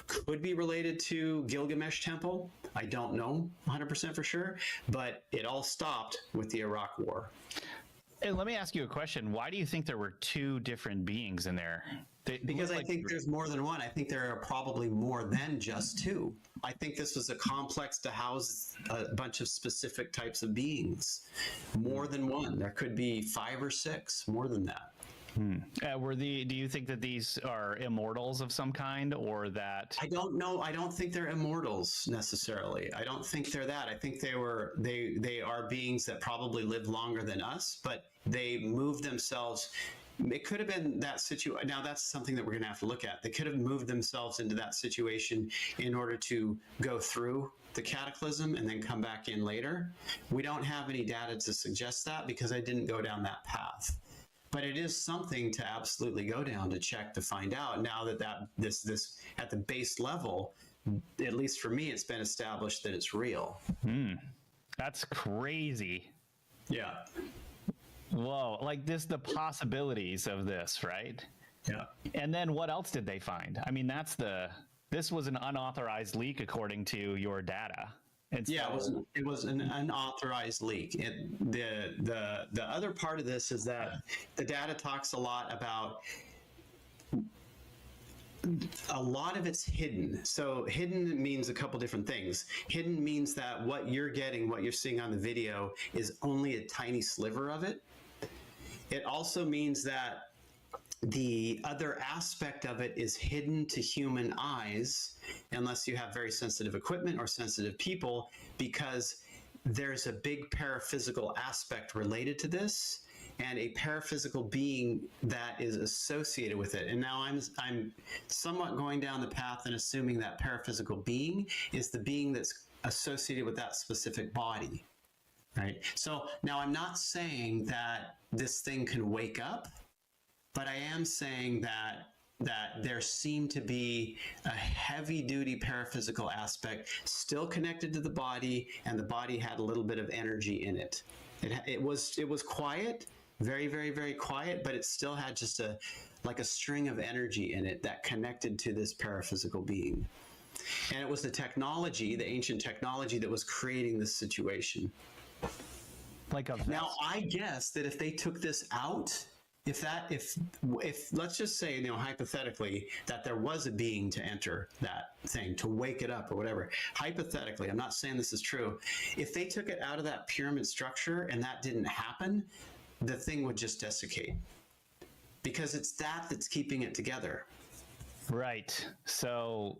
could be related to Gilgamesh Temple. I don't know 100% for sure, but it all stopped with the Iraq War. And let me ask you a question. Why do you think there were two different beings in there? Because I think there's more than one. I think there are probably more than just two. I think this was a complex to house a bunch of specific types of beings. More than one. There could be 5 or 6, more than that. Do you think that these are immortals of some kind, or that? I don't know. I don't think they're immortals necessarily. I don't think they're that. I think they are beings that probably lived longer than us, but they moved themselves. It could have been that situation. Now that's something that we're going to have to look at. They could have moved themselves into that situation in order to go through the cataclysm and then come back in later. We don't have any data to suggest that because I didn't go down that path. But it is something to absolutely go down to check to find out. Now that this at the base level, at least for me, it's been established that it's real. That's crazy. Yeah. Whoa, like the possibilities of this, right? Yeah. And then what else did they find? I mean, this was an unauthorized leak according to your data. And yeah, it was an unauthorized leak. The other part of this is that the data talks a lot about a lot of it's hidden. So hidden means a couple different things. Hidden means that what you're getting, what you're seeing on the video is only a tiny sliver of it. It also means that the other aspect of it is hidden to human eyes unless you have very sensitive equipment or sensitive people, because there's a big paraphysical aspect related to this and a paraphysical being that is associated with it. And now I'm somewhat going down the path and assuming that paraphysical being is the being that's associated with that specific body, right? So now I'm not saying that this thing can wake up, but I am saying that there seemed to be a heavy-duty paraphysical aspect still connected to the body, and the body had a little bit of energy in it. It was quiet, very, very, very quiet, but it still had just like a string of energy in it that connected to this paraphysical being. And it was the technology, the ancient technology, that was creating this situation. Now, I guess that if they took this out, if let's just say, hypothetically, that there was a being to enter that thing, to wake it up or whatever, hypothetically, I'm not saying this is true. If they took it out of that pyramid structure and that didn't happen, the thing would just desiccate, because it's that's keeping it together. Right. So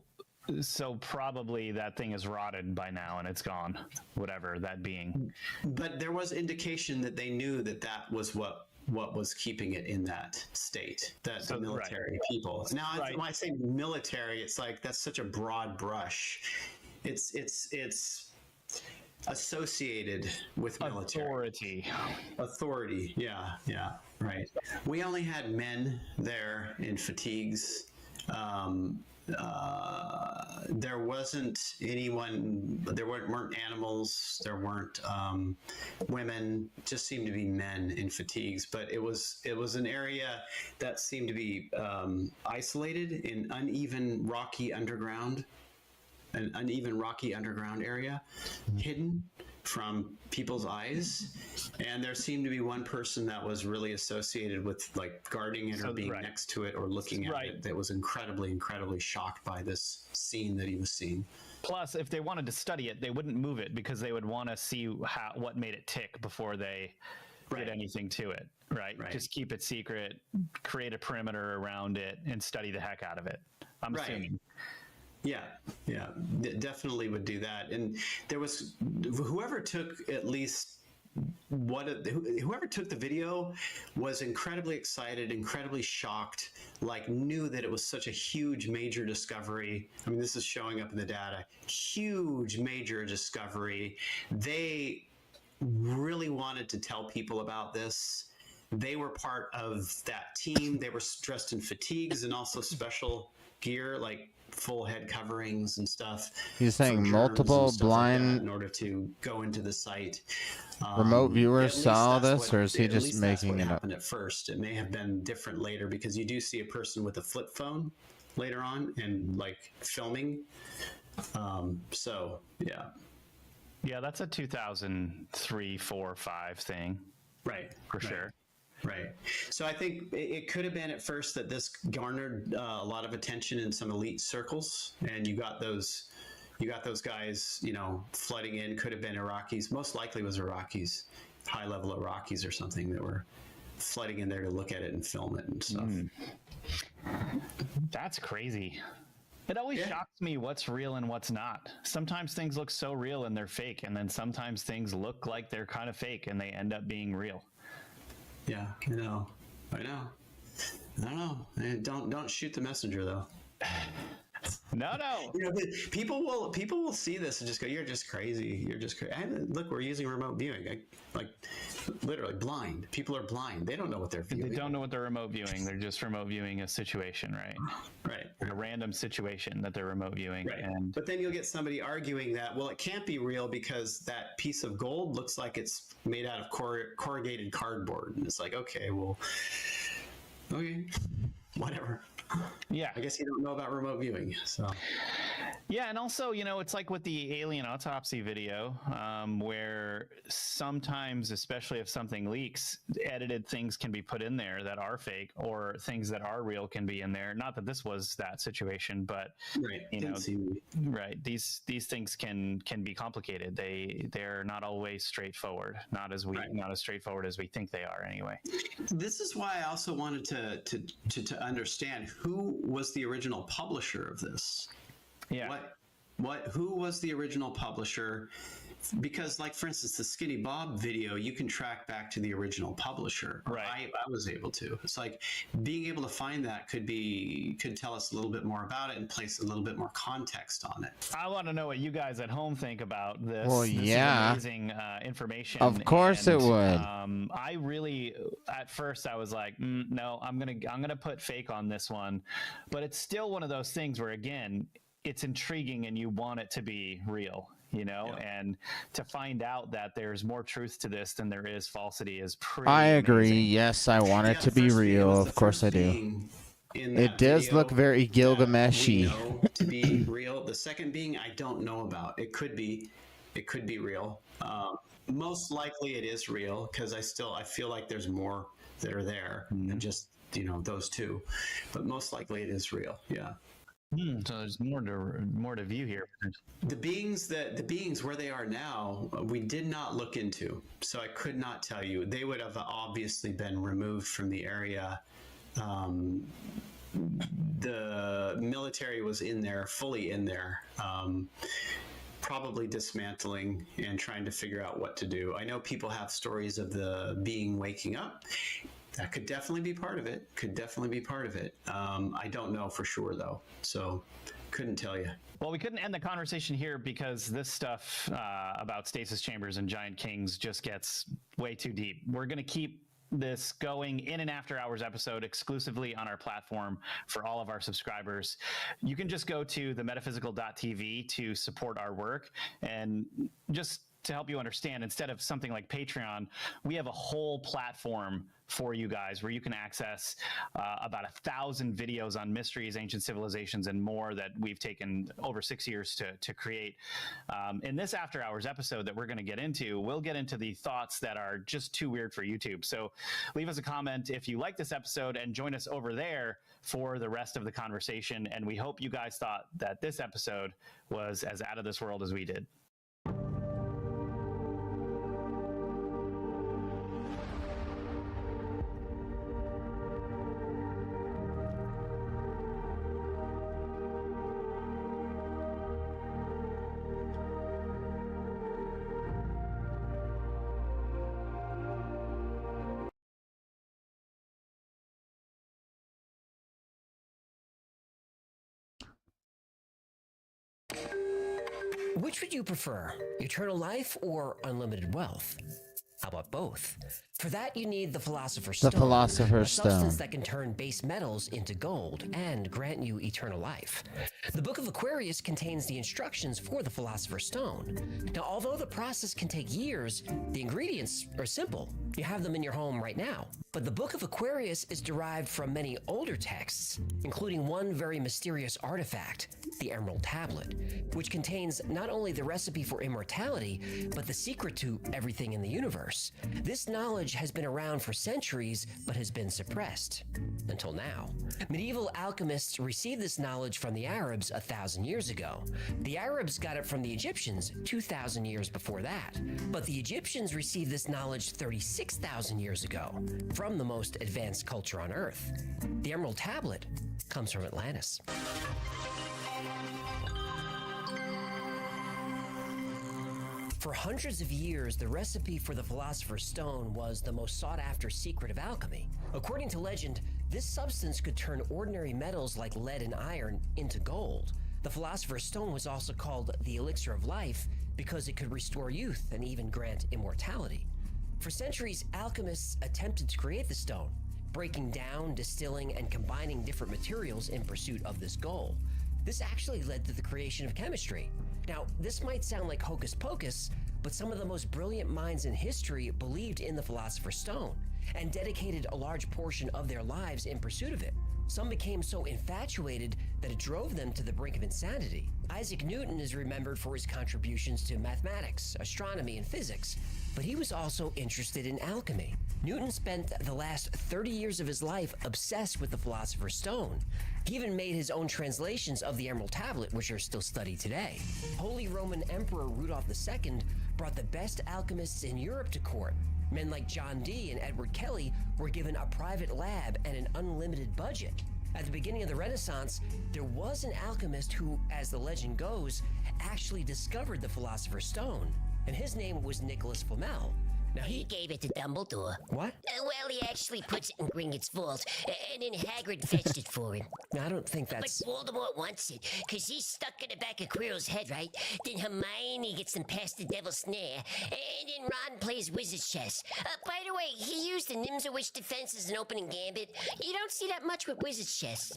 probably that thing is rotted by now and it's gone, whatever that being. But there was indication that they knew that was what was keeping it in that state, the military people. Now, when I say military, it's like that's such a broad brush. It's associated with military. Authority. Yeah, right. We only had men there in fatigues. There wasn't anyone, there weren't animals, there weren't women, just seemed to be men in fatigues. But it was an area that seemed to be isolated in uneven, rocky underground. an uneven rocky underground area, hidden from people's eyes, and there seemed to be one person that was really associated with like guarding it or being next to it or looking at it that was incredibly shocked by this scene that he was seeing. Plus, if they wanted to study it, they wouldn't move it because they would want to see what made it tick before they did anything to it, right? Just keep it secret, create a perimeter around it, and study the heck out of it. I'm assuming. Yeah, definitely would do that. And there was whoever took at least whoever took the video was incredibly excited, incredibly shocked, like knew that it was such a huge major discovery. I mean, this is showing up in the data, huge major discovery. They really wanted to tell people about this. They were part of that team. They were dressed in fatigues and also special gear, like full head coverings and stuff. He's saying multiple blind in order to go into the site. Remote viewers saw this, or is he just making it up? Happened at first. It may have been different later because you do see a person with a flip phone later on and like filming. So yeah, that's a 2003, 4, 5 thing, right? For sure. Right. So I think it could have been at first that this garnered a lot of attention in some elite circles, and you got those guys, flooding in. Could have been Iraqis. Most likely was Iraqis, high-level Iraqis or something that were flooding in there to look at it and film it and stuff. That's crazy. It always shocks me what's real and what's not. Sometimes things look so real and they're fake, and then sometimes things look like they're kind of fake and they end up being real. Yeah, I know. I don't know. Don't shoot the messenger though. No. People will see this and just go, "You're just crazy. You're just crazy." Look, we're using remote viewing. Like literally blind. People are blind. They don't know what they're viewing. They don't know what they're remote viewing. They're just remote viewing a situation, right? Right. Like a random situation that they're remote viewing. Right. But then you'll get somebody arguing that, well, it can't be real because that piece of gold looks like it's made out of corrugated cardboard. And it's like, okay, well, okay, whatever. Yeah. I guess you don't know about remote viewing, so. Yeah, and also, it's like with the alien autopsy video, where sometimes, especially if something leaks, edited things can be put in there that are fake, or things that are real can be in there. Not that this was that situation, but right, these things can be complicated. They're not always straightforward. Not as straightforward as we think they are, anyway. This is why I also wanted to understand who was the original publisher of this. Yeah. Who was the original publisher? Because, like, for instance, the Skinny Bob video, you can track back to the original publisher. Right. I was able to. It's like being able to find that could tell us a little bit more about it and place a little bit more context on it. I want to know what you guys at home think about this. Well, this yeah. is amazing information. Of course it would. I really, at first, I was like, no, I'm gonna put fake on this one, but it's still one of those things where, again, it's intriguing and you want it to be real, and to find out that there's more truth to this than there is falsity is pretty agree. amazing. Yes, I want it to be real. Of course I do. It does look very Gilgamesh-y. To be real. The second being, I don't know about. It could be real. Most likely it is real because I feel like there's more that are there than just those two, but most likely it is real. Yeah. So there's more to view here. The beings where they are now, we did not look into, so I could not tell you. They would have obviously been removed from the area. The military was fully in there, probably dismantling and trying to figure out what to do. I know people have stories of the being waking up. That could definitely be part of it. I don't know for sure, though, so couldn't tell you. Well, we couldn't end the conversation here because this stuff about stasis chambers and giant kings just gets way too deep. We're going to keep this going in an after hours episode exclusively on our platform for all of our subscribers. You can just go to themetaphysical.tv to support our work, and just to help you understand, instead of something like Patreon, we have a whole platform for you guys, where you can access about 1,000 videos on mysteries, ancient civilizations, and more that we've taken over 6 years to create. In this After Hours episode that we're going to get into, we'll get into the thoughts that are just too weird for YouTube. So leave us a comment if you like this episode and join us over there for the rest of the conversation. And we hope you guys thought that this episode was as out of this world as we did. Which would you prefer, eternal life or unlimited wealth? How about both? For that, you need the Philosopher's Stone. The Philosopher's a substance Stone. that can turn base metals into gold and grant you eternal life. The Book of Aquarius contains the instructions for the Philosopher's Stone. Now, although the process can take years, the ingredients are simple. You have them in your home right now. But the Book of Aquarius is derived from many older texts, including one very mysterious artifact, the Emerald Tablet, which contains not only the recipe for immortality, but the secret to everything in the universe. This knowledge has been around for centuries, but has been suppressed. Until now. Medieval alchemists received this knowledge from the Arabs 1,000 years ago. The Arabs got it from the Egyptians 2,000 years before that. But the Egyptians received this knowledge 36,000 years ago from the most advanced culture on Earth. The Emerald Tablet comes from Atlantis. For hundreds of years, the recipe for the Philosopher's Stone was the most sought-after secret of alchemy. According to legend, this substance could turn ordinary metals like lead and iron into gold. The Philosopher's Stone was also called the Elixir of Life because it could restore youth and even grant immortality. For centuries, alchemists attempted to create the stone, breaking down, distilling, and combining different materials in pursuit of this goal. This actually led to the creation of chemistry. Now, this might sound like hocus pocus, but some of the most brilliant minds in history believed in the Philosopher's Stone and dedicated a large portion of their lives in pursuit of it. Some became so infatuated that it drove them to the brink of insanity. Isaac Newton is remembered for his contributions to mathematics, astronomy, and physics, but he was also interested in alchemy. Newton spent the last 30 years of his life obsessed with the Philosopher's Stone. He even made his own translations of the Emerald Tablet, which are still studied today. Holy Roman Emperor Rudolph II brought the best alchemists in Europe to court. Men like John Dee and Edward Kelly were given a private lab and an unlimited budget. At the beginning of the Renaissance, there was an alchemist who, as the legend goes, actually discovered the Philosopher's Stone, and his name was Nicholas Flamel. Now He gave it to Dumbledore. What? Well, he actually puts it in Gringotts Vault, and then Hagrid fetched it for him. I don't think that's... But Voldemort wants it, because he's stuck in the back of Quirrell's head, right? Then Hermione gets him past the Devil's Snare, and then Ron plays Wizard's Chess. By the way, he used the Nimzowitsch defense as an opening gambit. You don't see that much with Wizard's Chess.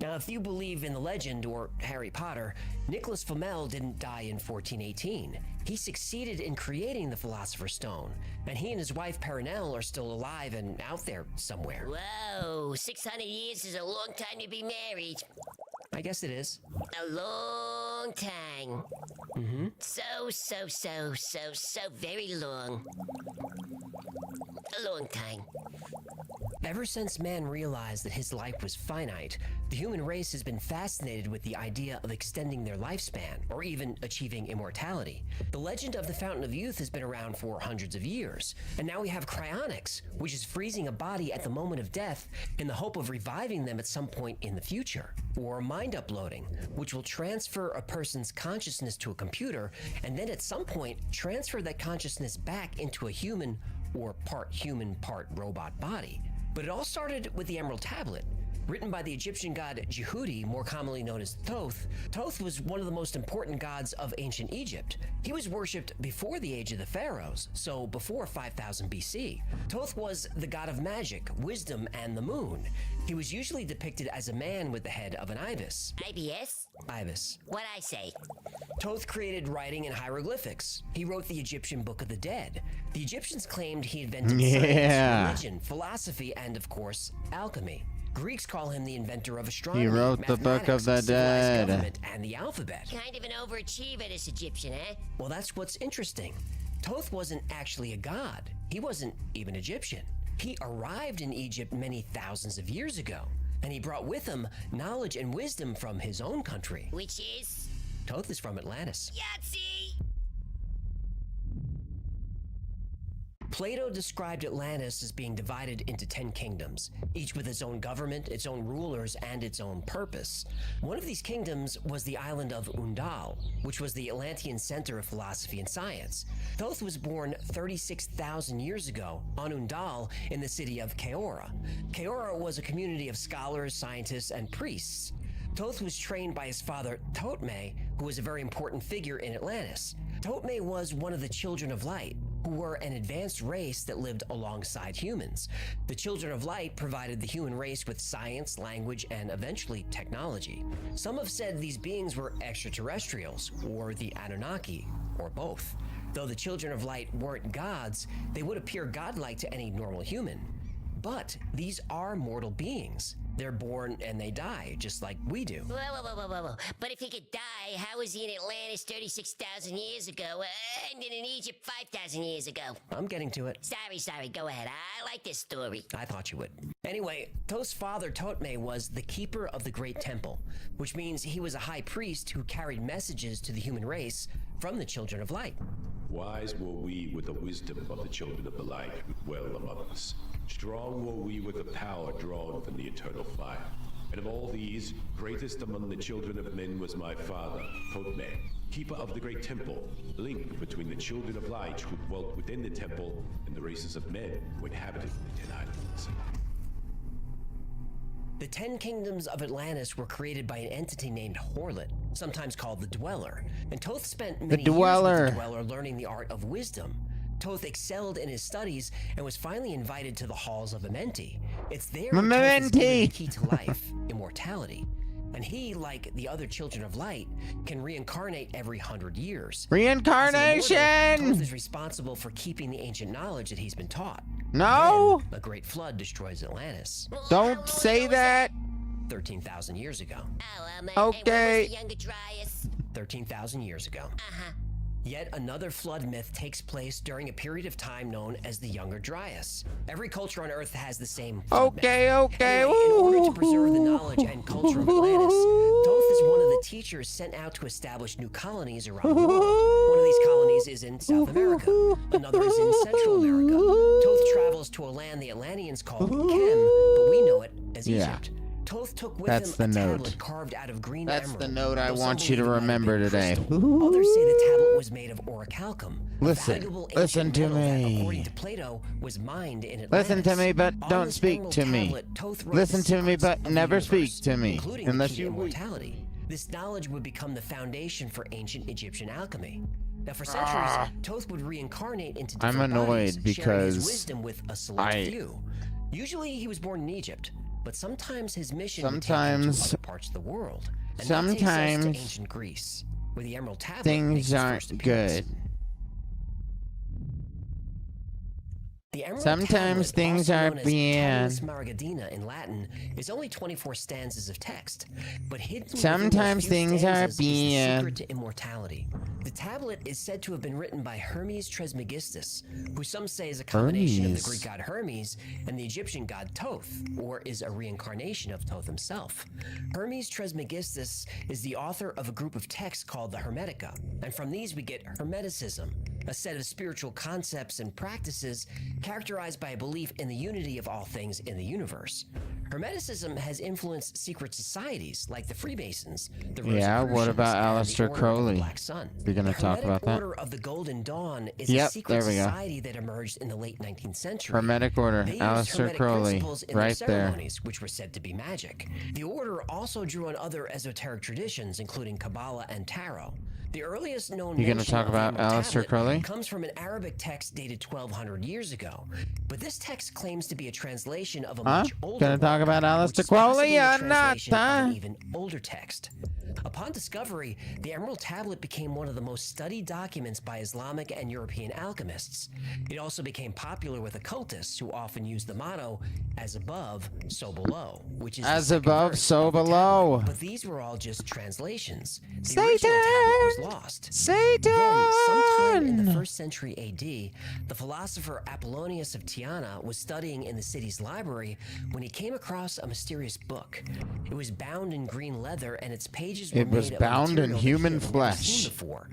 Now, if you believe in the legend or Harry Potter, Nicholas Flamel didn't die in 1418. He succeeded in creating the Philosopher's Stone, and he and his wife Perenelle are still alive and out there somewhere. Whoa, 600 years is a long time to be married. I guess it is. A long time. Mm-hmm. So very long. A long time. Ever since man realized that his life was finite, the human race has been fascinated with the idea of extending their lifespan, or even achieving immortality. The legend of the Fountain of Youth has been around for hundreds of years, and now we have cryonics, which is freezing a body at the moment of death in the hope of reviving them at some point in the future. Or mind uploading, which will transfer a person's consciousness to a computer, and then at some point transfer that consciousness back into a human or part human, part robot body. But it all started with the Emerald Tablet. Written by the Egyptian god Jehudi, more commonly known as Thoth. Thoth was one of the most important gods of ancient Egypt. He was worshipped before the age of the pharaohs, so before 5000 BC. Thoth was the god of magic, wisdom, and the moon. He was usually depicted as a man with the head of an ibis. IBS? Ibis. What I say? Thoth created writing and hieroglyphics. He wrote the Egyptian Book of the Dead. The Egyptians claimed he invented science, religion, philosophy, and of course, alchemy. Greeks call him the inventor of astronomy, He wrote the Book of the Dead. Government, and the alphabet. Kind of an overachiever, this Egyptian, eh? Well, that's what's interesting. Thoth wasn't actually a god. He wasn't even Egyptian. He arrived in Egypt many thousands of years ago, and he brought with him knowledge and wisdom from his own country. Which is? Thoth is from Atlantis. Yahtzee! Plato described Atlantis as being divided into 10 kingdoms, each with its own government, its own rulers, and its own purpose. One of these kingdoms was the island of Undal, which was the Atlantean center of philosophy and science. Thoth was born 36,000 years ago on Undal in the city of Keora. Keora was a community of scholars, scientists, and priests. Thoth was trained by his father, Thotme, who was a very important figure in Atlantis. Thotme was one of the Children of Light, who were an advanced race that lived alongside humans. The Children of Light provided the human race with science, language, and eventually technology. Some have said these beings were extraterrestrials, or the Anunnaki, or both. Though the Children of Light weren't gods, they would appear godlike to any normal human. But these are mortal beings. They're born and they die, just like we do. Whoa. But if he could die, how was he in Atlantis 36,000 years ago and then in Egypt 5,000 years ago? I'm getting to it. Sorry, go ahead. I like this story. I thought you would. Anyway, Thoth's father, Thotme, was the keeper of the Great Temple, which means he was a high priest who carried messages to the human race from the Children of Light. Wise were we with the wisdom of the Children of the Light who dwell among us. Strong were we with the power drawn from the eternal fire. And of all these, greatest among the children of men was my father, Thotme, keeper of the great temple, link between the Children of Light who dwelt within the temple and the races of men who inhabited the 10 islands. The 10 kingdoms of Atlantis were created by an entity named Horlet, sometimes called the Dweller. And Thoth spent many years with the Dweller learning the art of wisdom. Thoth excelled in his studies and was finally invited to the halls of Amenti. It's there Thoth is given the key to life, immortality. And he, like the other Children of Light, can reincarnate every 100 years. Reincarnation! Thoth is responsible for keeping the ancient knowledge that he's been taught. No! Then, a great flood destroys Atlantis. Don't say that! 13,000 years ago. Okay. 13,000 years ago. Yet another flood myth takes place during a period of time known as the Younger Dryas. Every culture on Earth has the same flood myth. Anyway, in order to preserve the knowledge and culture of Atlantis, Thoth is one of the teachers sent out to establish new colonies around the world. One of these colonies is in South America. Another is in Central America. Thoth travels to a land the Atlanteans call Kem, but we know it as Egypt. Thoth took with him a tablet carved out of green emerald. That's the note I want you to remember today. Others say the tablet was made of orichalcum. Listen to me. According to Plato, was mined in Atlantis. Listen to me, but don't speak to me. Listen to me, but never speak to me. Unless you immortality. This knowledge would become the foundation for ancient Egyptian alchemy. Now, for centuries, Thoth would reincarnate into different I'm annoyed bodies, sharing his because wisdom with a select few. Usually, he was born in Egypt, but sometimes his mission would take him to other parts of the world. And that takes us to ancient Greece, where the Emerald Tablet things aren't good. Sometimes things are bad. Margadina in Latin is only 24 stanzas of text, but hidden sometimes things are is the bad. secret to immortality. The tablet is said to have been written by Hermes Trismegistus, who some say is a combination of the Greek god Hermes and the Egyptian god Thoth, or is a reincarnation of Thoth himself. Hermes Trismegistus is the author of a group of texts called the Hermetica, and from these we get Hermeticism, a set of spiritual concepts and practices characterized by a belief in the unity of all things in the universe. Hermeticism has influenced secret societies like the Freemasons, the what about Aleister Crowley? We're going to talk about that. Order of the Golden Dawn is a secret society that emerged in the late 19th century. Hermetic Order, Aleister Crowley, right there. Which were said to be magic. The order also drew on other esoteric traditions, including Kabbalah and Tarot. The earliest known You gonna talk about Aleister Crowley? Comes from an Arabic text dated 1,200 years ago, but this text claims to be a translation of a much older Gonna talk talk about Aleister which is possibly Crowley a or not, translation of huh? an even older text. Upon discovery, the Emerald Tablet became one of the most studied documents by Islamic and European alchemists. It also became popular with occultists who often use the motto, as above, so below, which is As the second above, verse so of the below. tablet. But these were all just translations. The Satan! original tablet was lost. Satan! Then, sometime in the 1st century AD, the philosopher Apollonius of Tyana was studying in the city's library when he came across a mysterious book. It was bound in green leather, and its pages were It was made bound of in material human that he had never flesh. seen before.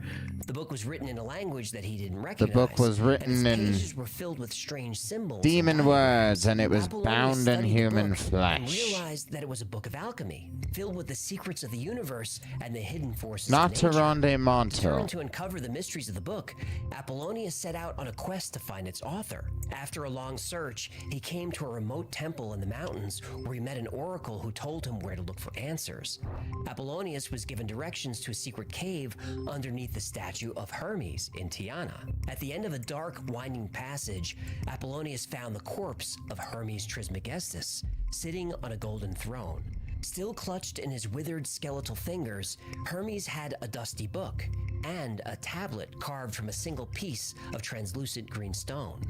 The book was written in a language that he didn't The recognize. book was and written its in pages were filled with strange symbols. demon and words, and it was Apollonius bound in studied the human book and flesh. realized that it was a book of alchemy, filled with the secrets of the universe and the hidden forces Not of nature. Taronde Monto. Determined to uncover the mysteries of the book, Apollonius set out on a quest to find its author. After a long search, he came to a remote temple in the mountains where he met an oracle who told him where to look for answers. Apollonius was given directions to a secret cave underneath the statue of Hermes in Tyana. At the end of a dark, winding passage, Apollonius found the corpse of Hermes Trismegistus sitting on a golden throne. Still clutched in his withered skeletal fingers, Hermes had a dusty book and a tablet carved from a single piece of translucent green stone.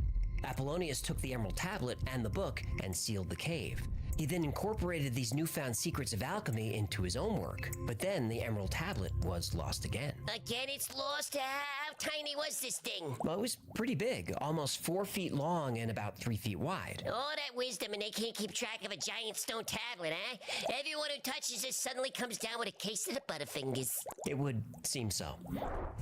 Apollonius took the Emerald Tablet and the book and sealed the cave. He then incorporated these newfound secrets of alchemy into his own work, but then the Emerald Tablet was lost again. Again, it's lost. How tiny was this thing? Well, it was pretty big, almost 4 feet long and about 3 feet wide. All that wisdom and they can't keep track of a giant stone tablet, huh? Everyone who touches it suddenly comes down with a case of the Butterfingers. It would seem so.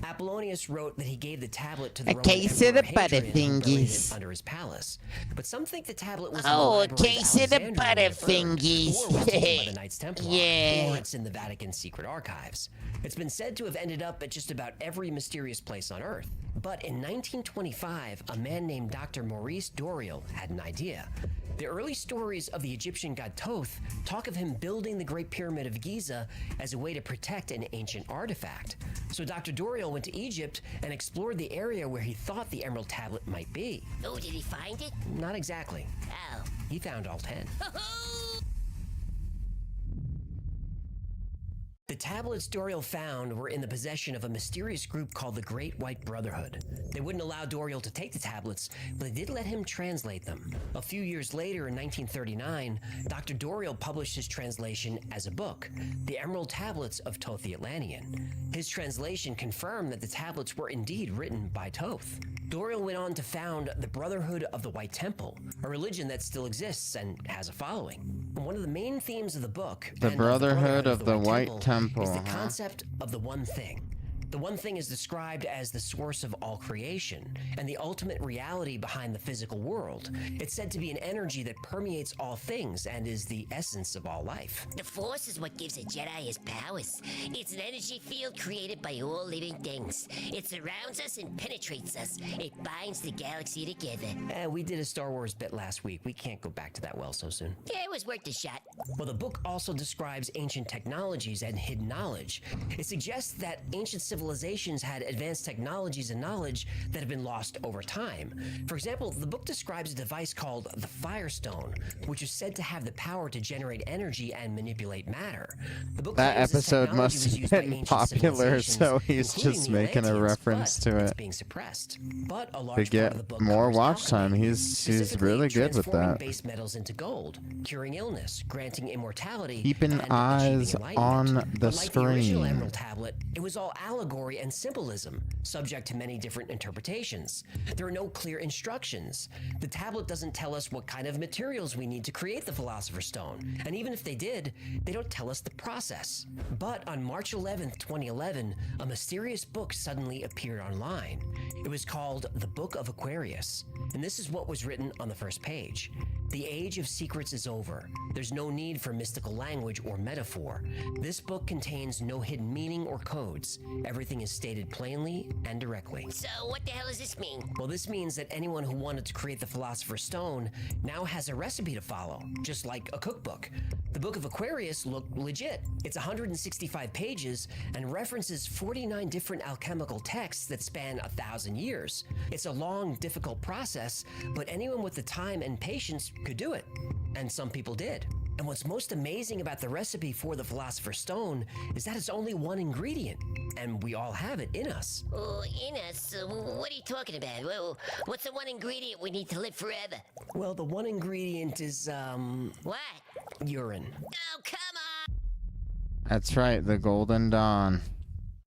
Apollonius wrote that he gave the tablet to the A Roman case of the Emperor Hadrian, who buried Butterfingers. it under his palace. But some think the tablet was in the Oh, a library of case of the Alexandria when it burned, Butterfingers. or was taken by the Knights Templar, Yeah. or it's in the Vatican secret archives. It's been said to have ended up at just about every mysterious place on Earth. But in 1925, a man named Dr. Maurice Doreal had an idea. The early stories of the Egyptian god Thoth talk of him building the Great Pyramid of Giza as a way to protect an ancient artifact. So Dr. Doreal went to Egypt and explored the area where he thought the Emerald Tablet might be. Oh, did he find it? Not exactly. Oh. He found all 10. The tablets Doreal found were in the possession of a mysterious group called the Great White Brotherhood. They wouldn't allow Doreal to take the tablets, but they did let him translate them. A few years later, in 1939, Dr. Doreal published his translation as a book, The Emerald Tablets of Thoth the Atlantean. His translation confirmed that the tablets were indeed written by Thoth. Doreal went on to found the Brotherhood of the White Temple, a religion that still exists and has a following. One of the main themes of the book, The and Brotherhood of the White Temple, is the huh? concept of the one thing. The one thing is described as the source of all creation and the ultimate reality behind the physical world. It's said to be an energy that permeates all things and is the essence of all life. The Force is what gives a Jedi his powers. It's an energy field created by all living things. It surrounds us and penetrates us. It binds the galaxy together. We did a Star Wars bit last week. We can't go back to that well so soon. Yeah, it was worth a shot. Well, the book also describes ancient technologies and hidden knowledge. It suggests that ancient civilizations had advanced technologies and knowledge that have been lost over time. For example, the book describes a device called the Firestone, which is said to have the power to generate energy and manipulate matter. The book That claims this episode technology must was have used by been ancient popular, civilizations, so he's including just the making a Atlanteans, reference but to it's it. being suppressed. But a To large part get of the book more covers watch time, alchemy, he's specifically really good with transforming that. base metals into gold, curing illness, granting immortality, Keeping and eyes achieving on enlightenment. the But like the original screen. Emerald Tablet, it was all allegory and symbolism, subject to many different interpretations. There are no clear instructions. The tablet doesn't tell us what kind of materials we need to create the Philosopher's Stone, and even if they did, they don't tell us the process. But on March 11th, 2011, a mysterious book suddenly appeared online. It was called The Book of Aquarius, and this is what was written on the first page. The age of secrets is over. There's no need for mystical language or metaphor. This book contains no hidden meaning or codes. Everything is stated plainly and directly. So what the hell does this mean? Well, this means that anyone who wanted to create the Philosopher's Stone now has a recipe to follow, just like a cookbook. The Book of Aquarius looked legit. It's 165 pages and references 49 different alchemical texts that span 1,000 years. It's a long, difficult process, but anyone with the time and patience could do it. And some people did. And what's most amazing about the recipe for the Philosopher's Stone is that it's only one ingredient, and we all have it in us. Oh, in us? What are you talking about? Well, what's the one ingredient we need to live forever? Well, the one ingredient is, What? urine. Oh, come on! That's right, the Golden Dawn.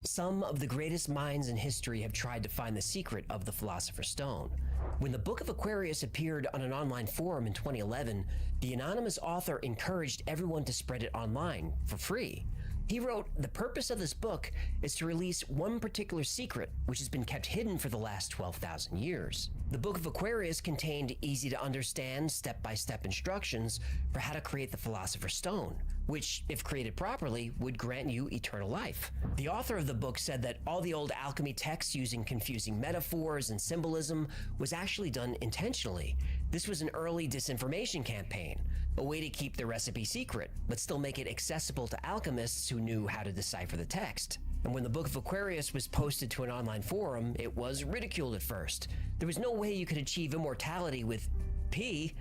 Some of the greatest minds in history have tried to find the secret of the Philosopher's Stone. When the Book of Aquarius appeared on an online forum in 2011, the anonymous author encouraged everyone to spread it online for free. He wrote, "The purpose of this book is to release one particular secret which has been kept hidden for the last 12,000 years. The Book of Aquarius contained easy-to-understand, step-by-step instructions for how to create the Philosopher's Stone, which, if created properly, would grant you eternal life." The author of the book said that all the old alchemy texts using confusing metaphors and symbolism was actually done intentionally. This was an early disinformation campaign, a way to keep the recipe secret, but still make it accessible to alchemists who knew how to decipher the text. And when the Book of Aquarius was posted to an online forum, it was ridiculed at first. There was no way you could achieve immortality with pee.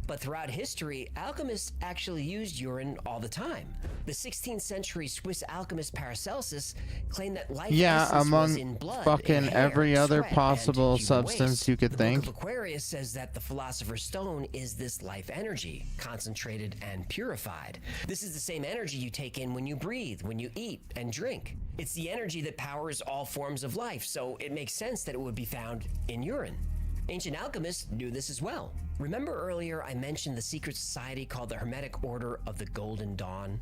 But throughout history, alchemists actually used urine all the time. The 16th century Swiss alchemist Paracelsus claimed that life essence was in blood, fucking in hair, every other sweat, possible and human substance waste. you could The think. Book of Aquarius says that the Philosopher's Stone is this life energy, concentrated and purified. This is the same energy you take in when you breathe, when you eat and drink. It's the energy that powers all forms of life, so it makes sense that it would be found in urine. Ancient alchemists knew this as well. Remember earlier I mentioned the secret society called the Hermetic Order of the Golden Dawn?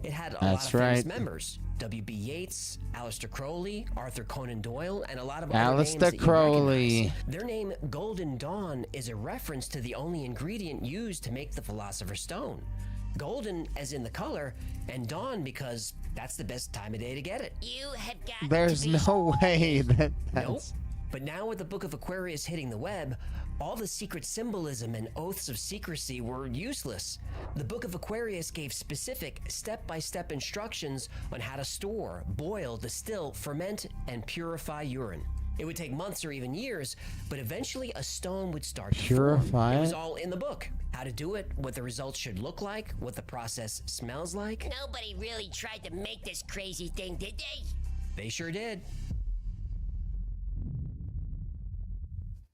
It had a lot of famous members. W.B. Yeats, Aleister Crowley, Arthur Conan Doyle, and a lot of other names that you recognize. Their name, Golden Dawn, is a reference to the only ingredient used to make the Philosopher's Stone. Golden as in the color, and dawn because that's the best time of day to get it. You have got There's to be no way that Nope. that's... But now with the Book of Aquarius hitting the web, all the secret symbolism and oaths of secrecy were useless. The Book of Aquarius gave specific step-by-step instructions on how to store, boil, distill, ferment, and purify urine. It would take months or even years, but eventually a stone would start to Purify form. It was it? all in the book. How to do it, what the results should look like, what the process smells like. Nobody really tried to make this crazy thing, did they? They sure did.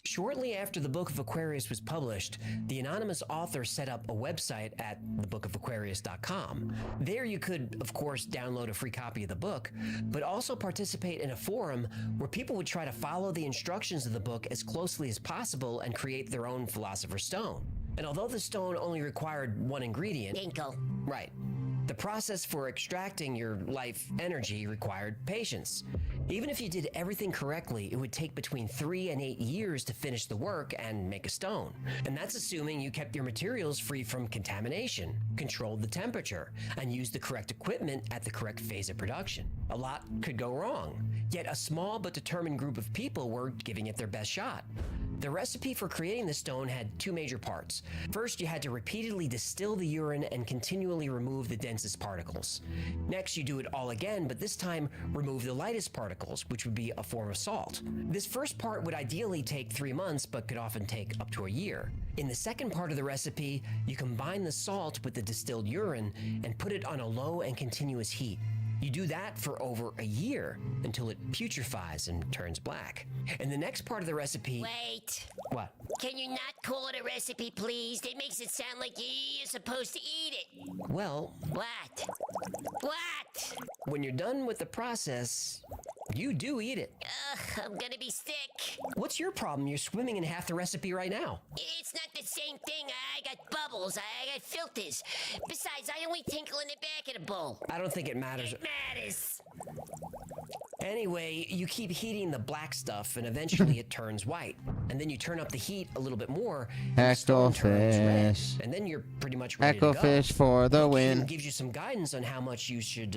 Shortly after the Book of Aquarius was published, the anonymous author set up a website at thebookofaquarius.com. There you could, of course, download a free copy of the book, but also participate in a forum where people would try to follow the instructions of the book as closely as possible and create their own Philosopher's Stone. And although the stone only required one ingredient... Ginkgo. Right. The process for extracting your life energy required patience. Even if you did everything correctly, it would take between 3 and 8 years to finish the work and make a stone. And that's assuming you kept your materials free from contamination, controlled the temperature, and used the correct equipment at the correct phase of production. A lot could go wrong, yet a small but determined group of people were giving it their best shot. The recipe for creating the stone had 2 major parts. First, you had to repeatedly distill the urine and continually remove the densest particles. Next, you do it all again, but this time remove the lightest particles, which would be a form of salt. This first part would ideally take 3 months, but could often take up to a year. In the second part of the recipe, you combine the salt with the distilled urine and put it on a low and continuous heat. You do that for over a year until it putrefies and turns black. And the next part of the recipe... Wait. What? Can you not call it a recipe, please? It makes it sound like you're supposed to eat it. Well... What? What? When you're done with the process, you do eat it. Ugh, I'm gonna be sick. What's your problem? You're swimming in half the recipe right now. It's not the same thing. I got bubbles. I got filters. Besides, I only tinkle in the back of the bowl. I don't think it matters. It matters. Anyway, you keep heating the black stuff and eventually it turns white. And then you turn up the heat a little bit more. And the stone turns red. Echofish. And then you're pretty much ready to go. Echofish for the It win. gives you some guidance on how much you should,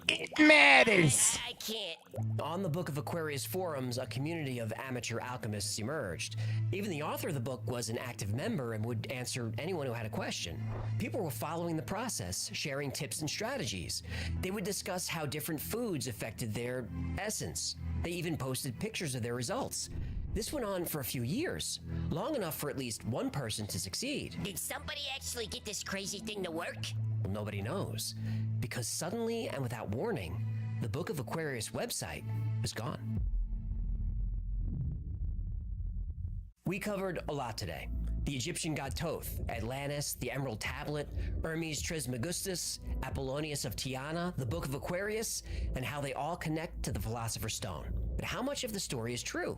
It matters! I can't. On the Book of Aquarius forums, a community of amateur alchemists emerged. Even the author of the book was an active member and would answer anyone who had a question. People were following the process, sharing tips and strategies. They would discuss how different foods affected their essence. They even posted pictures of their results. This went on for a few years, long enough for at least one person to succeed. Did somebody actually get this crazy thing to work? Well, nobody knows, because suddenly and without warning, the Book of Aquarius website is gone. We covered a lot today. The Egyptian god Thoth, Atlantis, the Emerald Tablet, Hermes Trismegistus, Apollonius of Tyana, the Book of Aquarius, and how they all connect to the Philosopher's Stone. But how much of the story is true?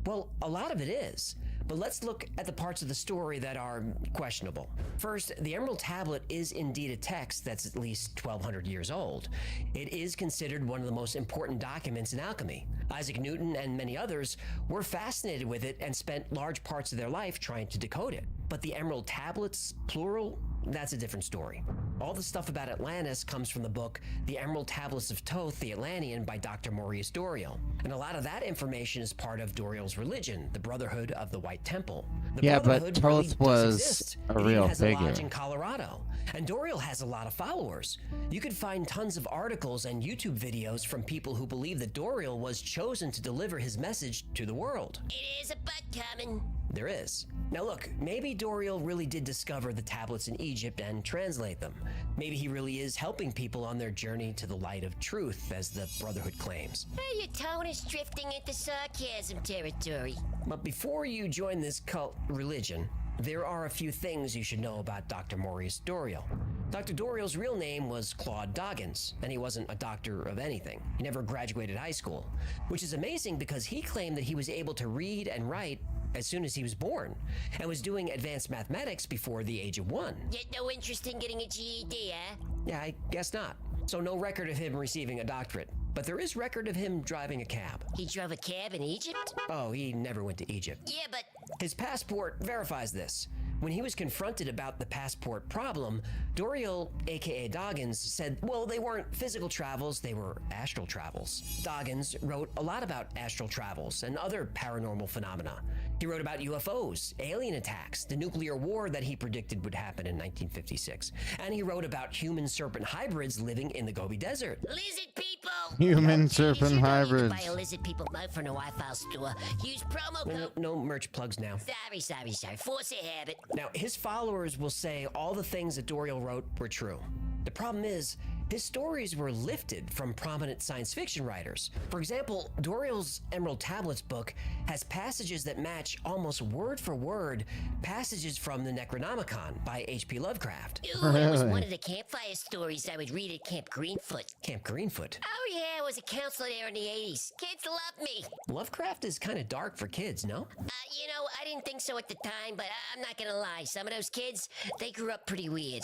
Well, a lot of it is. But let's look at the parts of the story that are questionable. First, the Emerald Tablet is indeed a text that's at least 1,200 years old. It is considered one of the most important documents in alchemy. Isaac Newton and many others were fascinated with it and spent large parts of their life trying to decode it. But the Emerald Tablets, plural, that's a different story. All the stuff about Atlantis comes from the book The Emerald Tablets of Thoth, the Atlantean by Dr. Maurice Doreal. And a lot of that information is part of Doreal's religion, the Brotherhood of the White Temple. The Yeah, but Brotherhood really Thoth does was exist. a It even real has a lodge figure. in Colorado. And Doreal has a lot of followers. You could find tons of articles and YouTube videos from people who believe that Doreal was chosen to deliver his message to the world. It is a butt coming. There is. Now look, maybe Doreal really did discover the tablets in Egypt and translate them. Maybe he really is helping people on their journey to the light of truth, as the Brotherhood claims. Hey, your tone is drifting into sarcasm territory. But before you join this cult religion, there are a few things you should know about Dr. Maurice Doreal. Dr. Doreal's real name was Claude Doggins, and he wasn't a doctor of anything. He never graduated high school, which is amazing because he claimed that he was able to read and write as soon as he was born, and was doing advanced mathematics before the age of 1. Yet no interest in getting a GED, eh? Yeah, I guess not. So no record of him receiving a doctorate, but there is record of him driving a cab. He drove a cab in Egypt? Oh, he never went to Egypt. Yeah, but His passport verifies this. When he was confronted about the passport problem, Doreal, aka Doggins, said, well, they weren't physical travels, they were astral travels. Doggins wrote a lot about astral travels and other paranormal phenomena. He wrote about UFOs, alien attacks, the nuclear war that he predicted would happen in 1956. And he wrote about human serpent hybrids living in the Gobi Desert. lizard people! Human serpent hybrids. Buy a lizard people mug from the Wi-Fi store. Use promo code. No merch plugs now. Sorry. Force a habit. Now, his followers will say all the things that Doreal wrote were true. The problem is, his stories were lifted from prominent science fiction writers. For example, Doreal's Emerald Tablets book has passages that match almost word for word passages from the Necronomicon by H.P. Lovecraft. Ooh, that was one of the campfire stories I would read at Camp Greenfoot. Camp Greenfoot? Oh yeah, I was a counselor there in the 80s. Kids loved me. Lovecraft is kind of dark for kids, no? You know, I didn't think so at the time, but I'm not gonna lie. Some of those kids, they grew up pretty weird.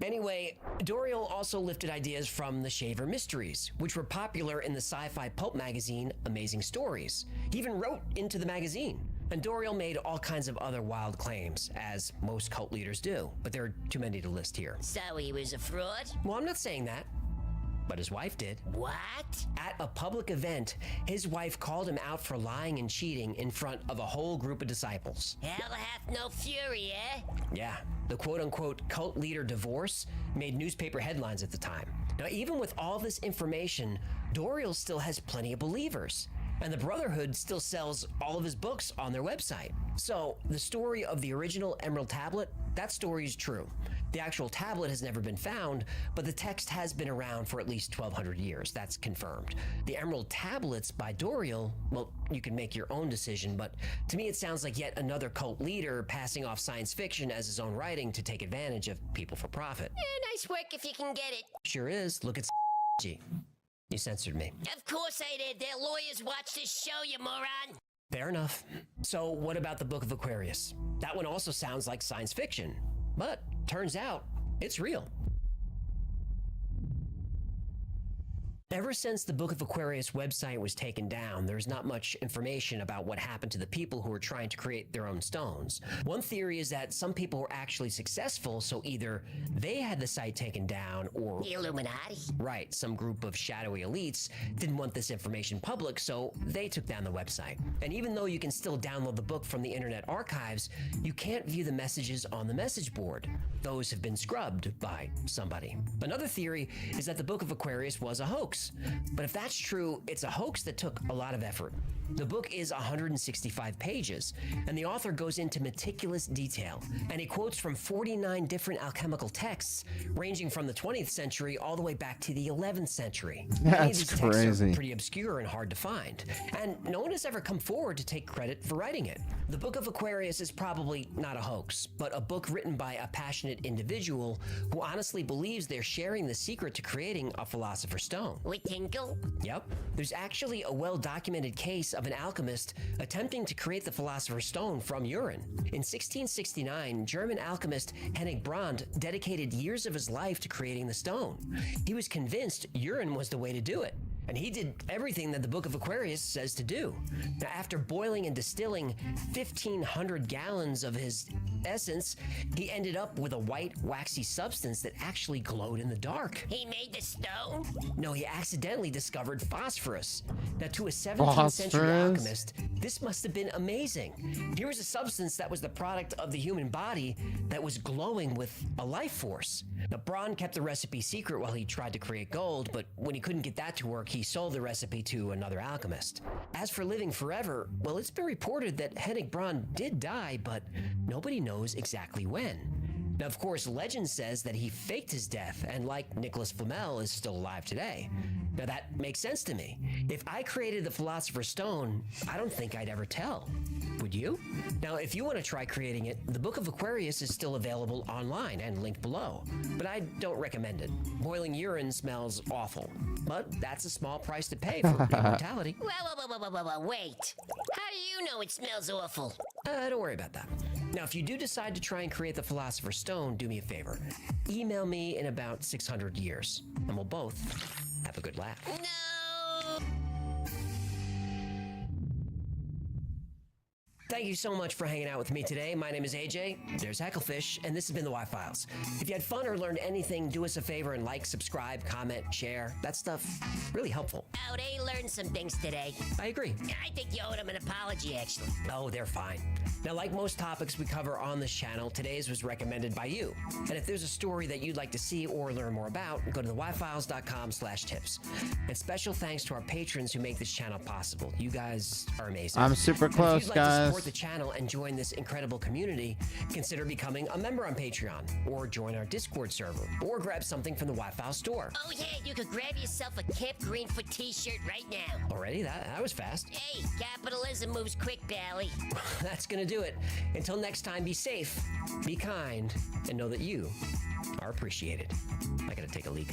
Anyway, Doreal also lifted ideas from the Shaver Mysteries, which were popular in the sci-fi pulp magazine Amazing Stories. He even wrote into the magazine. And Doreal made all kinds of other wild claims, as most cult leaders do, but there are too many to list here. So he was a fraud? Well, I'm not saying that, but his wife did. What? At a public event, his wife called him out for lying and cheating in front of a whole group of disciples. Hell hath no fury, eh? Yeah, the quote-unquote cult leader divorce made newspaper headlines at the time. Now, even with all this information, Doreal still has plenty of believers. And the Brotherhood still sells all of his books on their website. So, the story of the original Emerald Tablet, that story is true. The actual tablet has never been found, but the text has been around for at least 1,200 years. That's confirmed. The Emerald Tablets by Doreal, well, you can make your own decision, but to me it sounds like yet another cult leader passing off science fiction as his own writing to take advantage of people for profit. Nice work if you can get it. Sure is. Look at G. You censored me. Of course I did. Their lawyers watch this show, you moron. Fair enough. So what about the Book of Aquarius? That one also sounds like science fiction, but turns out it's real. Ever since the Book of Aquarius website was taken down, there's not much information about what happened to the people who were trying to create their own stones. One theory is that some people were actually successful, so either they had the site taken down or... The Illuminati? Right, some group of shadowy elites didn't want this information public, so they took down the website. And even though you can still download the book from the Internet Archives, you can't view the messages on the message board. Those have been scrubbed by somebody. Another theory is that the Book of Aquarius was a hoax. But if that's true, it's a hoax that took a lot of effort. The book is 165 pages, and the author goes into meticulous detail, and he quotes from 49 different alchemical texts, ranging from the 20th century all the way back to the 11th century. Many of these texts are pretty obscure and hard to find, and no one has ever come forward to take credit for writing it. The Book of Aquarius is probably not a hoax, but a book written by a passionate individual who honestly believes they're sharing the secret to creating a Philosopher's Stone. We tinkle? Yep. There's actually a well-documented case of an alchemist attempting to create the Philosopher's Stone from urine. In 1669, German alchemist Henning Brand dedicated years of his life to creating the stone. He was convinced urine was the way to do it, and he did everything that the Book of Aquarius says to do. Now, after boiling and distilling 1,500 gallons of his essence, he ended up with a white, waxy substance that actually glowed in the dark. He made the stone? No, he accidentally discovered phosphorus. Now, to a 17th century alchemist, this must have been amazing. Here was a substance that was the product of the human body that was glowing with a life force. Now, Braun kept the recipe secret while he tried to create gold, but when he couldn't get that to work, he sold the recipe to another alchemist. As for living forever, well, it's been reported that Henning Braun did die, but nobody knows exactly when. Now, of course, legend says that he faked his death and, like Nicholas Flamel, is still alive today. Now, that makes sense to me. If I created the Philosopher's Stone, I don't think I'd ever tell. Would you? Now, if you want to try creating it, the Book of Aquarius is still available online and linked below, but I don't recommend it. Boiling urine smells awful, but that's a small price to pay for immortality. Well, wait. How do you know it smells awful? Don't worry about that. Now, if you do decide to try and create the Philosopher's Stone, do me a favor. Email me in about 600 years, and we'll both have a good laugh. No! Thank you so much for hanging out with me today. My name is AJ, there's Hecklefish, and this has been the Y-Files. If you had fun or learned anything, do us a favor and like, subscribe, comment, share. That stuff really helpful. Oh, they learned some things today. I agree. I think you owed them an apology, actually. Oh, they're fine. Now, like most topics we cover on this channel, today's was recommended by you. And if there's a story that you'd like to see or learn more about, go to theyfiles.com/tips. And special thanks to our patrons who make this channel possible. You guys are amazing. I'm super close, if you'd like guys. to support the channel and join this incredible community, consider becoming a member on Patreon, or join our Discord server, or grab something from the Y-Files store. Oh yeah, you could grab yourself a Camp Greenfoot t-shirt right now. Already? That was fast. Hey, capitalism moves quick, Bally. That's gonna do it. Until next time, be safe, be kind, and know that you are appreciated. I gotta take a leak.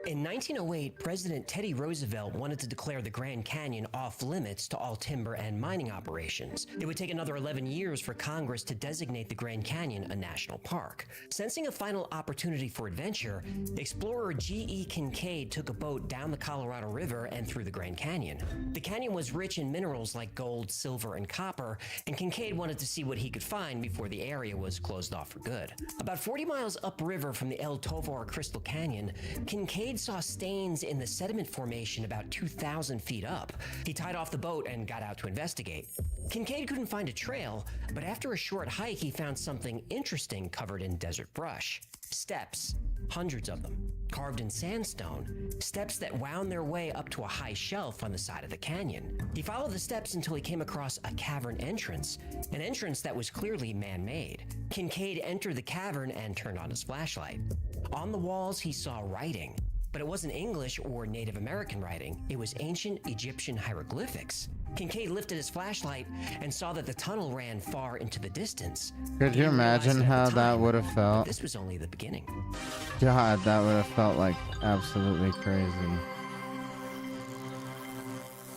In 1908, President Teddy Roosevelt wanted to declare the Grand Canyon off limits to all timber and mining operations. It would take another 11 years for Congress to designate the Grand Canyon a national park. Sensing a final opportunity for adventure, explorer G.E. Kincaid took a boat down the Colorado River and through the Grand Canyon. The canyon was rich in minerals like gold, silver, and copper, and Kincaid wanted to see what he could find before the area was closed off for good. About 40 miles upriver from the El Tovar Crystal Canyon, Kincaid saw stains in the sediment formation about 2,000 feet up. He tied off the boat and got out to investigate. Kincaid couldn't find a trail, but after a short hike, he found something interesting covered in desert brush. Steps, hundreds of them, carved in sandstone, steps that wound their way up to a high shelf on the side of the canyon. He followed the steps until he came across a cavern entrance, an entrance that was clearly man-made. Kincaid entered the cavern and turned on his flashlight. On the walls, he saw writing. But it wasn't English or Native American writing, it was ancient Egyptian hieroglyphics. Kincaid lifted his flashlight and saw that the tunnel ran far into the distance. Could you imagine how that would have felt? This was only the beginning. God, that would have felt like absolutely crazy.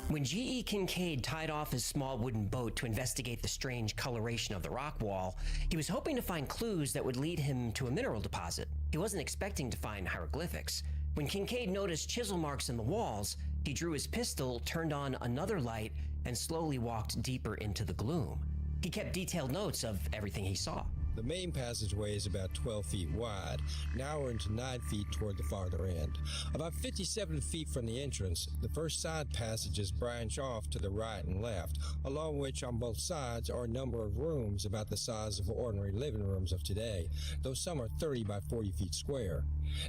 When G.E. Kincaid tied off his small wooden boat to investigate the strange coloration of the rock wall, he was hoping to find clues that would lead him to a mineral deposit. He wasn't expecting to find hieroglyphics. When Kincaid noticed chisel marks in the walls, he drew his pistol, turned on another light, and slowly walked deeper into the gloom. He kept detailed notes of everything he saw. The main passageway is about 12 feet wide, narrowing to 9 feet toward the farther end. About 57 feet from the entrance, the first side passages branch off to the right and left, along which on both sides are a number of rooms about the size of ordinary living rooms of today, though some are 30 by 40 feet square.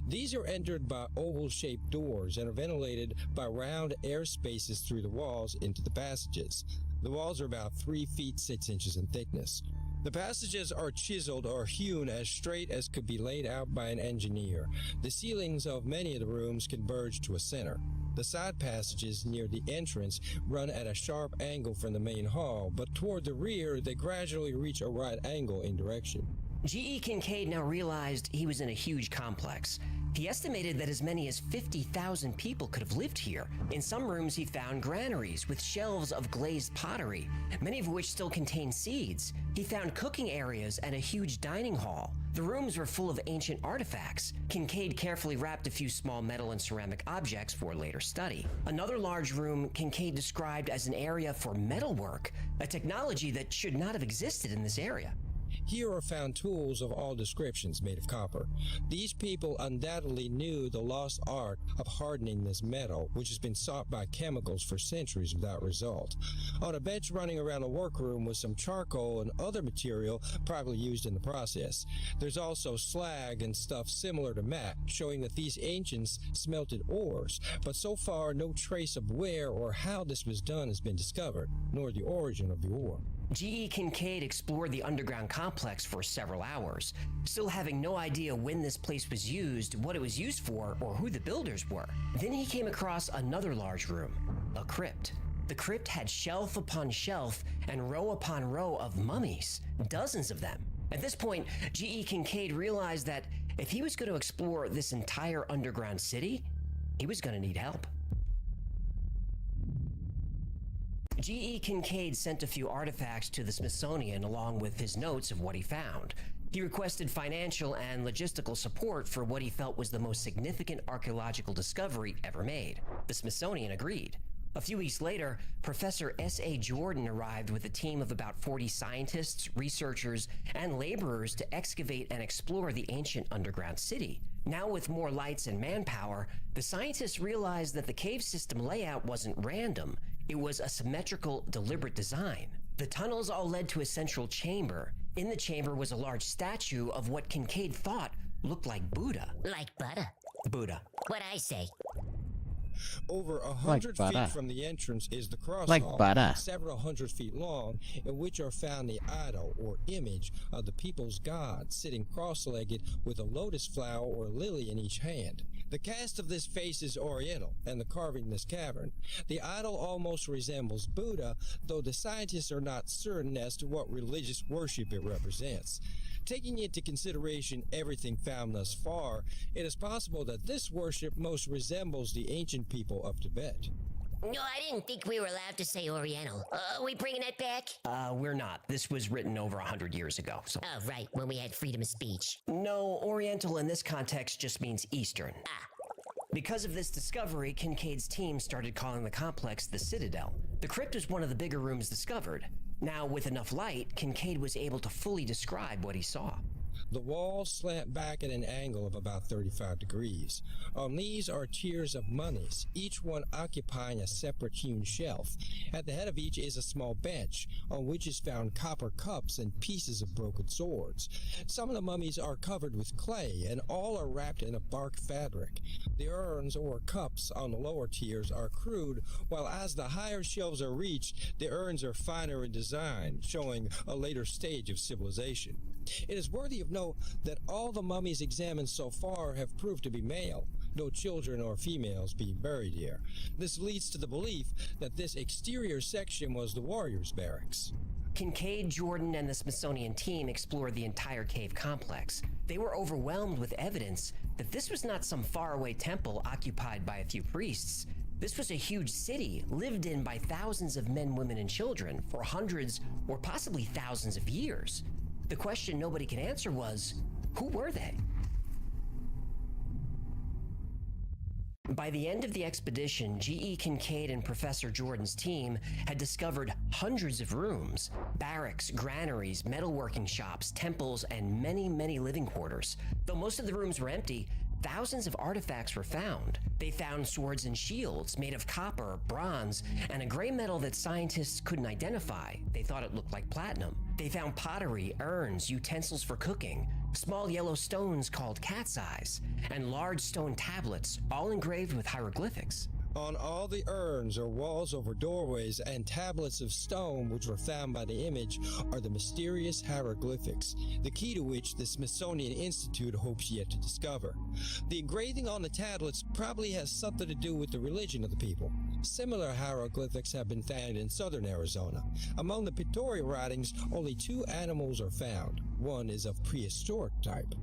These are entered by oval-shaped doors and are ventilated by round air spaces through the walls into the passages. The walls are about 3 feet 6 inches in thickness. The passages are chiseled or hewn as straight as could be laid out by an engineer. The ceilings of many of the rooms converge to a center. The side passages near the entrance run at a sharp angle from the main hall, but toward the rear they gradually reach a right angle in direction. G.E. Kincaid now realized he was in a huge complex. He estimated that as many as 50,000 people could have lived here. In some rooms he found granaries with shelves of glazed pottery, many of which still contained seeds. He found cooking areas and a huge dining hall. The rooms were full of ancient artifacts. Kincaid carefully wrapped a few small metal and ceramic objects for later study. Another large room Kincaid described as an area for metalwork, a technology that should not have existed in this area. Here are found tools of all descriptions made of copper. These people undoubtedly knew the lost art of hardening this metal, which has been sought by chemicals for centuries without result. On a bench running around a workroom was some charcoal and other material probably used in the process. There's also slag and stuff similar to mat, showing that these ancients smelted ores, but so far no trace of where or how this was done has been discovered, nor the origin of the ore. G.E. Kincaid explored the underground complex for several hours, still having no idea when this place was used, what it was used for, or who the builders were. Then he came across another large room, a crypt. The crypt had shelf upon shelf and row upon row of mummies, dozens of them. At this point, G.E. Kincaid realized that if he was going to explore this entire underground city, he was going to need help. G.E. Kincaid sent a few artifacts to the Smithsonian along with his notes of what he found. He requested financial and logistical support for what he felt was the most significant archaeological discovery ever made. The Smithsonian agreed. A few weeks later, Professor S.A. Jordan arrived with a team of about 40 scientists, researchers, and laborers to excavate and explore the ancient underground city. Now with more lights and manpower, the scientists realized that the cave system layout wasn't random. It was a symmetrical, deliberate design. The tunnels all led to a central chamber. In the chamber was a large statue of what Kincaid thought looked like Buddha. Like butter. Buddha. What I say. Over 100 feet from the entrance is the cross Like hall, butter. several hundred feet long, in which are found the idol or image of the people's god sitting cross-legged with a lotus flower or lily in each hand. The cast of this face is oriental, and the carving in this cavern. The idol almost resembles Buddha, though the scientists are not certain as to what religious worship it represents. Taking into consideration everything found thus far, it is possible that this worship most resembles the ancient people of Tibet. No, I didn't think we were allowed to say Oriental. Are we bringing that back? We're not. This was written over 100 years ago. So. Oh, right, when we had freedom of speech. No, Oriental in this context just means Eastern. Because of this discovery, Kincaid's team started calling the complex the Citadel. The crypt was one of the bigger rooms discovered. Now, with enough light, Kincaid was able to fully describe what he saw. The walls slant back at an angle of about 35 degrees. On these are tiers of mummies, each one occupying a separate hewn shelf. At the head of each is a small bench, on which is found copper cups and pieces of broken swords. Some of the mummies are covered with clay, and all are wrapped in a bark fabric. The urns or cups on the lower tiers are crude, while as the higher shelves are reached, the urns are finer in design, showing a later stage of civilization. It is worthy of note that all the mummies examined so far have proved to be male. no children or females being buried here. This leads to the belief that this exterior section was the warriors' barracks. Kincaid, Jordan, and the Smithsonian team explored the entire cave complex. They were overwhelmed with evidence that this was not some faraway temple occupied by a few priests. This was a huge city lived in by thousands of men, women, and children for hundreds or possibly thousands of years. The question nobody could answer was, who were they? By the end of the expedition, G.E. Kincaid and Professor Jordan's team had discovered hundreds of rooms, barracks, granaries, metalworking shops, temples, and many, many living quarters. Though most of the rooms were empty, thousands of artifacts were found. They found swords and shields made of copper, bronze, and a gray metal that scientists couldn't identify. They thought it looked like platinum. They found pottery, urns, utensils for cooking, small yellow stones called cat's eyes, and large stone tablets, all engraved with hieroglyphics. On all the urns or walls over doorways and tablets of stone which were found by the image are the mysterious hieroglyphics, the key to which the Smithsonian Institute hopes yet to discover. The engraving on the tablets probably has something to do with the religion of the people. Similar hieroglyphics have been found in southern Arizona. Among the pictorial writings, only 2 animals are found. One is of prehistoric type.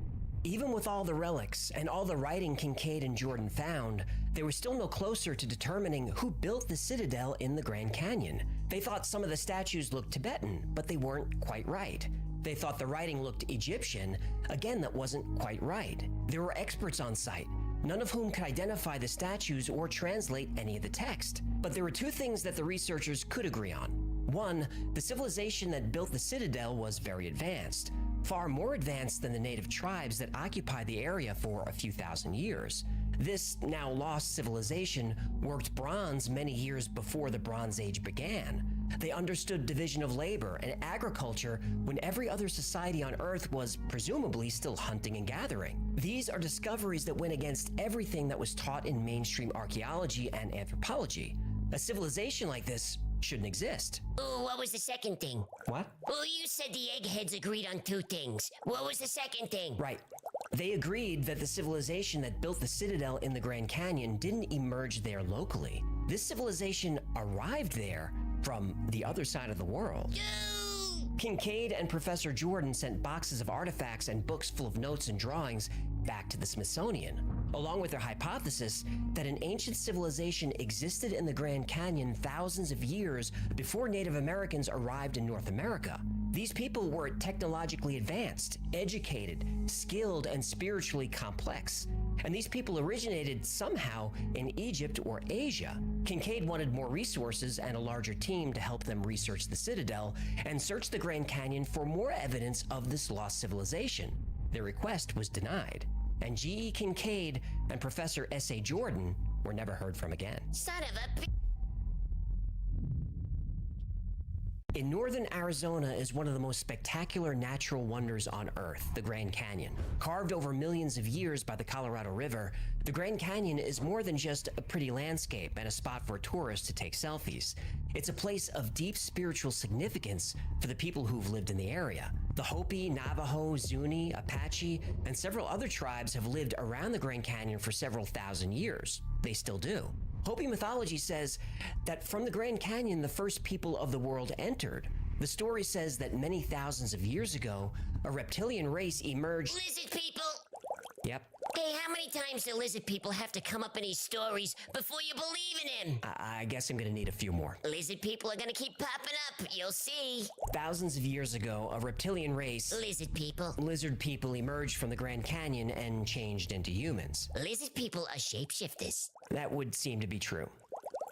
Even with all the relics and all the writing Kincaid and Jordan found, they were still no closer to determining who built the citadel in the Grand Canyon. They thought some of the statues looked Tibetan, but they weren't quite right. They thought the writing looked Egyptian. Again, that wasn't quite right. There were experts on site, none of whom could identify the statues or translate any of the text. But there were 2 things that the researchers could agree on. One, the civilization that built the citadel was very advanced, far more advanced than the native tribes that occupied the area for a few thousand years. This now lost civilization worked bronze many years before the Bronze Age began. They understood division of labor and agriculture when every other society on Earth was presumably still hunting and gathering. These are discoveries that went against everything that was taught in mainstream archaeology and anthropology. A civilization like this shouldn't exist. Oh, what was the second thing? What? Oh, you said the eggheads agreed on 2 things. What was the second thing? Right. They agreed that the civilization that built the citadel in the Grand Canyon didn't emerge there locally. This civilization arrived there from the other side of the world. Kincaid and Professor Jordan sent boxes of artifacts and books full of notes and drawings back to the Smithsonian, along with their hypothesis that an ancient civilization existed in the Grand Canyon thousands of years before Native Americans arrived in North America. These people were technologically advanced, educated, skilled, and spiritually complex. And these people originated somehow in Egypt or Asia. Kincaid wanted more resources and a larger team to help them research the citadel and search the Grand Canyon for more evidence of this lost civilization. Their request was denied, and G.E. Kincaid and Professor S.A. Jordan were never heard from again. Son of a... In northern Arizona is one of the most spectacular natural wonders on Earth, the Grand Canyon. Carved over millions of years by the Colorado River, the Grand Canyon is more than just a pretty landscape and a spot for tourists to take selfies. It's a place of deep spiritual significance for the people who've lived in the area. The Hopi, Navajo, Zuni, Apache, and several other tribes have lived around the Grand Canyon for several thousand years. They still do. Hopi mythology says that from the Grand Canyon, the first people of the world entered. The story says that many thousands of years ago, a reptilian race emerged. Lizard people! Yep. Hey, how many times do lizard people have to come up in these stories before you believe in them? I guess I'm gonna need a few more. Lizard people are gonna keep popping up, you'll see. Thousands of years ago, a reptilian race, lizard people emerged from the Grand Canyon and changed into humans. Lizard people are shapeshifters. That would seem to be true.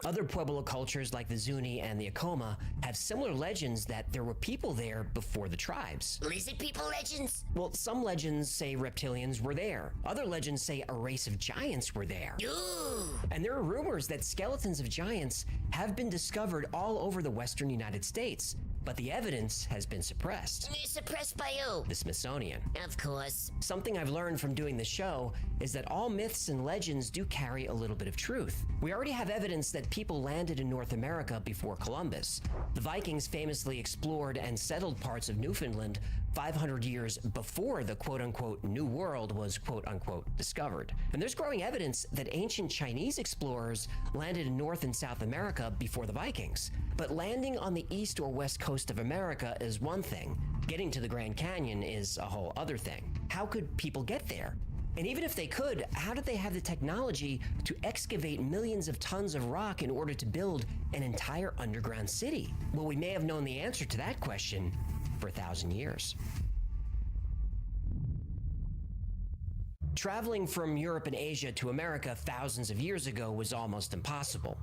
Other Pueblo cultures like the Zuni and the Acoma have similar legends that there were people there before the tribes. Lizard people legends? Well, some legends say reptilians were there. Other legends say a race of giants were there. Ooh. And there are rumors that skeletons of giants have been discovered all over the western United States. but the evidence has been suppressed. Suppressed by who? The Smithsonian. Of course. Something I've learned from doing the show is that all myths and legends do carry a little bit of truth. We already have evidence that people landed in North America before Columbus. The Vikings famously explored and settled parts of Newfoundland 500 years before the quote-unquote New World was quote-unquote discovered. And there's growing evidence that ancient Chinese explorers landed in North and South America before the Vikings. But landing on the east or west coast of America is one thing. Getting to the Grand Canyon is a whole other thing. How could people get there? And even if they could, how did they have the technology to excavate millions of tons of rock in order to build an entire underground city? Well, we may have known the answer to that question for 1,000 years. Traveling from Europe and Asia to America thousands of years ago was almost impossible.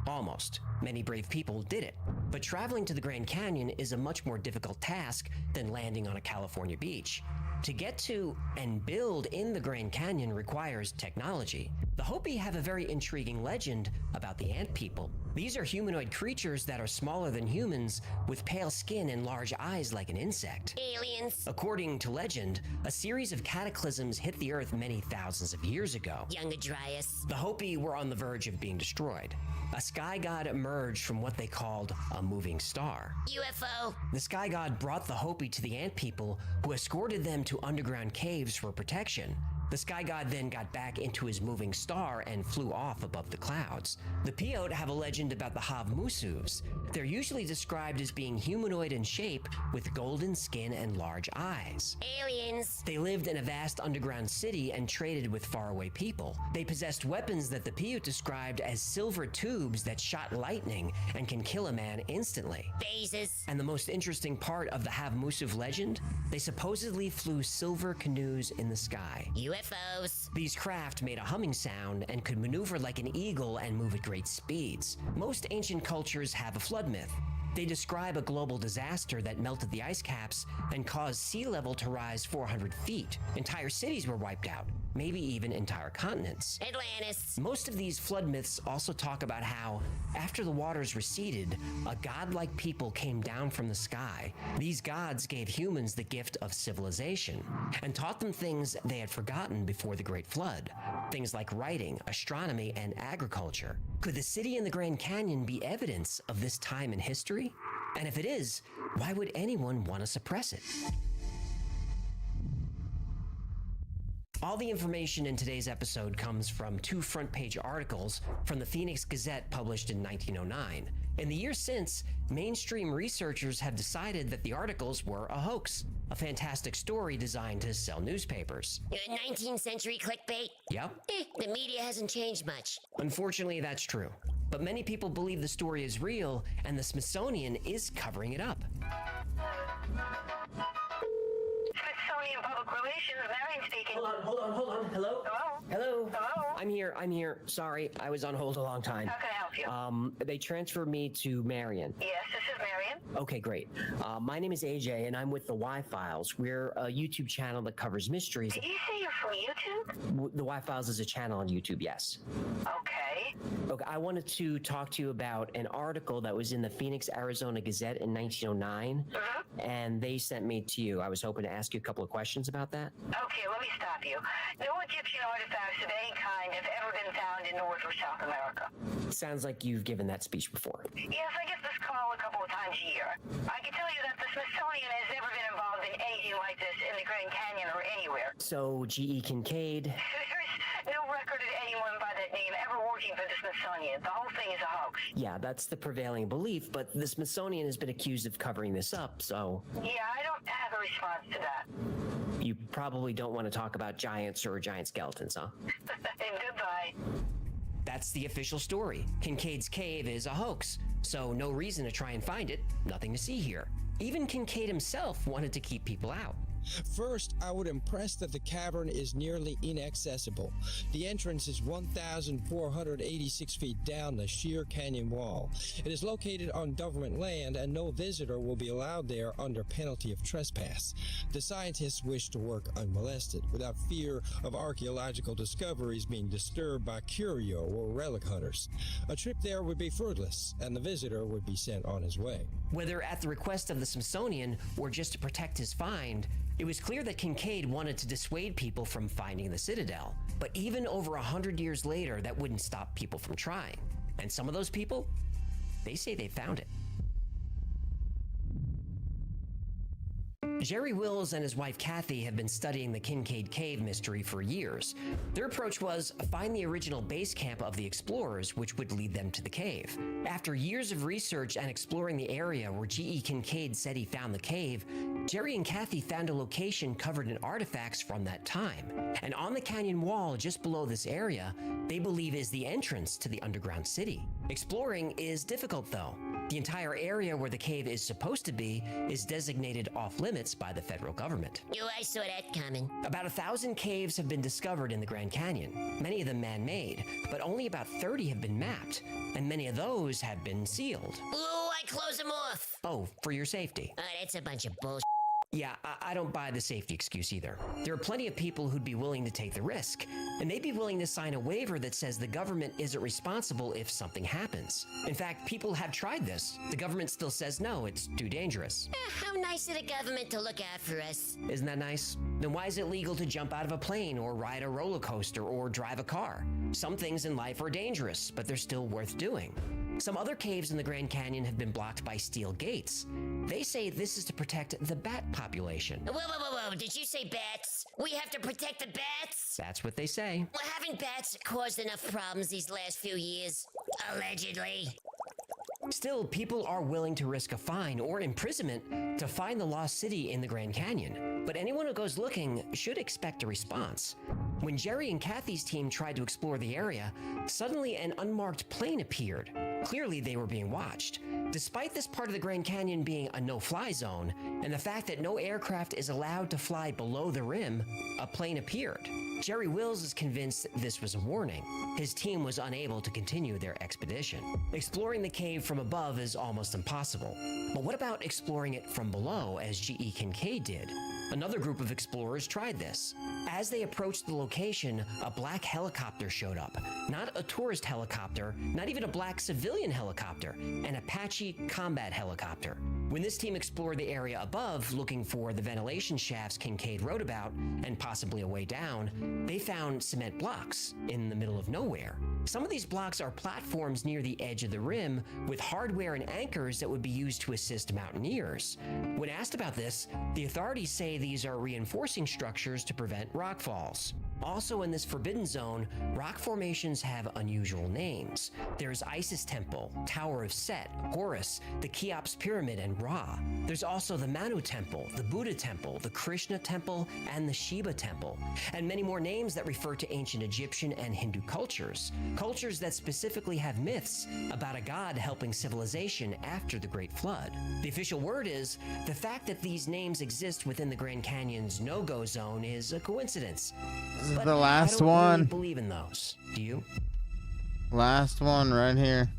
Almost. Many brave people did it. But traveling to the Grand Canyon is a much more difficult task than landing on a California beach. To get to and build in the Grand Canyon requires technology. The Hopi have a very intriguing legend about the ant people. These are humanoid creatures that are smaller than humans with pale skin and large eyes like an insect. Aliens. According to legend, a series of cataclysms hit the earth many thousands of years ago. Younger Dryas. The Hopi were on the verge of being destroyed. A sky god emerged from what they called a moving star. UFO. The sky god brought the Hopi to the ant people, who escorted them to underground caves for protection. The sky god then got back into his moving star and flew off above the clouds. The Paiute have a legend about the Havmusuvs. They're usually described as being humanoid in shape with golden skin and large eyes. Aliens. They lived in a vast underground city and traded with faraway people. They possessed weapons that the Paiute described as silver tubes that shot lightning and can kill a man instantly. Phases. And the most interesting part of the Havmusuv legend, they supposedly flew silver canoes in the sky. UFOs. These craft made a humming sound and could maneuver like an eagle and move at great speeds. Most ancient cultures have a flood myth. They describe a global disaster that melted the ice caps and caused sea level to rise 400 feet. Entire cities were wiped out, maybe even entire continents. Atlantis. Most of these flood myths also talk about how, after the waters receded, a godlike people came down from the sky. These gods gave humans the gift of civilization and taught them things they had forgotten before the Great Flood. Things like writing, astronomy, and agriculture. Could the city in the Grand Canyon be evidence of this time in history? And if it is, why would anyone want to suppress it? All the information in today's episode comes from 2 front-page articles from the Phoenix Gazette published in 1909. In the years since, mainstream researchers have decided that the articles were a hoax, a fantastic story designed to sell newspapers. 19th century clickbait? Yep. The media hasn't changed much. Unfortunately, that's true. But many people believe the story is real, and the Smithsonian is covering it up. Smithsonian Public Relations, Marion speaking. Hold on. Hello? Hello? I'm here. Sorry, I was on hold a long time. How can I help you? They transferred me to Marion. Yes, this is Marion. Okay, great. My name is AJ, and I'm with the Y-Files. We're a YouTube channel that covers mysteries. Did you say you're from YouTube? The Y-Files is a channel on YouTube, yes. Okay. Okay, I wanted to talk to you about an article that was in the Phoenix, Arizona Gazette in 1909, and they sent me to you. I was hoping to ask you a couple of questions about that. Okay, let me stop you. No Egyptian artifacts of any kind have ever been found in North or South America. Sounds like you've given that speech before. Yes, I get this call a couple of times a year. I can tell you that the Smithsonian has never been involved in anything like this in the Grand Canyon or anywhere. So, G.E. Kincaid... There's no record of anyone by that name ever working for the Smithsonian. The whole thing is a hoax. Yeah, that's the prevailing belief, but the Smithsonian has been accused of covering this up, so... Yeah, I don't have a response to that. You probably don't want to talk about giants or giant skeletons, huh? Goodbye. That's the official story. Kincaid's cave is a hoax, so no reason to try and find it, nothing to see here. Even Kincaid himself wanted to keep people out. First, I would impress that the cavern is nearly inaccessible. The entrance is 1,486 feet down the sheer canyon wall. It is located on government land, and no visitor will be allowed there under penalty of trespass. The scientists wish to work unmolested, without fear of archaeological discoveries being disturbed by curio or relic hunters. A trip there would be fruitless, and the visitor would be sent on his way. Whether at the request of the Smithsonian or just to protect his find, it was clear that Kincaid wanted to dissuade people from finding the citadel. But even over 100 years later, that wouldn't stop people from trying. And some of those people, they say they found it. Jerry Wills and his wife Kathy have been studying the Kincaid Cave mystery for years. Their approach was find the original base camp of the explorers, which would lead them to the cave. After years of research and exploring the area where G.E. Kincaid said he found the cave, Jerry and Kathy found a location covered in artifacts from that time. And on the canyon wall just below this area, they believe is the entrance to the underground city. Exploring is difficult though. The entire area where the cave is supposed to be is designated off-limits by the federal government. Yo, I saw that coming. About 1,000 caves have been discovered in the Grand Canyon, many of them man-made, but only about 30 have been mapped, and many of those have been sealed. Ooh, I close them off. Oh, for your safety. That's a bunch of bullshit. Yeah, I don't buy the safety excuse either. There are plenty of people who'd be willing to take the risk, and they'd be willing to sign a waiver that says the government isn't responsible if something happens. In fact, people have tried this. The government still says no, it's too dangerous. How nice of the government to look out for us. Isn't that nice? Then why is it legal to jump out of a plane or ride a roller coaster or drive a car? Some things in life are dangerous, but they're still worth doing. Some other caves in the Grand Canyon have been blocked by steel gates. They say this is to protect the bat population. Whoa, did you say bats? We have to protect the bats? That's what they say. Well, haven't bats caused enough problems these last few years? Allegedly. Still, people are willing to risk a fine or imprisonment to find the lost city in the Grand Canyon. But anyone who goes looking should expect a response. When Jerry and Kathy's team tried to explore the area, suddenly an unmarked plane appeared. Clearly, they were being watched. Despite this part of the Grand Canyon being a no-fly zone, and the fact that no aircraft is allowed to fly below the rim, a plane appeared. Jerry Wills is convinced this was a warning. His team was unable to continue their expedition. Exploring the cave from above is almost impossible. But what about exploring it from below, as G.E. Kincaid did? Another group of explorers tried this. As they approached the location, a black helicopter showed up. Not a tourist helicopter, not even a black civilian helicopter, an Apache combat helicopter. When this team explored the area above, looking for the ventilation shafts Kincaid wrote about, and possibly a way down, they found cement blocks in the middle of nowhere. Some of these blocks are platforms near the edge of the rim with hardware and anchors that would be used to assist mountaineers. When asked about this, the authorities say these are reinforcing structures to prevent rock falls. Also in this forbidden zone, rock formations have unusual names. There's Isis Temple, Tower of Set, Horus, the Cheops Pyramid, and Ra. There's also the Manu Temple, the Buddha Temple, the Krishna Temple, and the Shiva Temple, and many more names that refer to ancient Egyptian and Hindu cultures. Cultures that specifically have myths about a god helping civilization after the Great Flood. The official word is, the fact that these names exist within the Grand Canyon's no-go zone is a coincidence. But the last I don't one. really believe in those. Do you? Last one right here.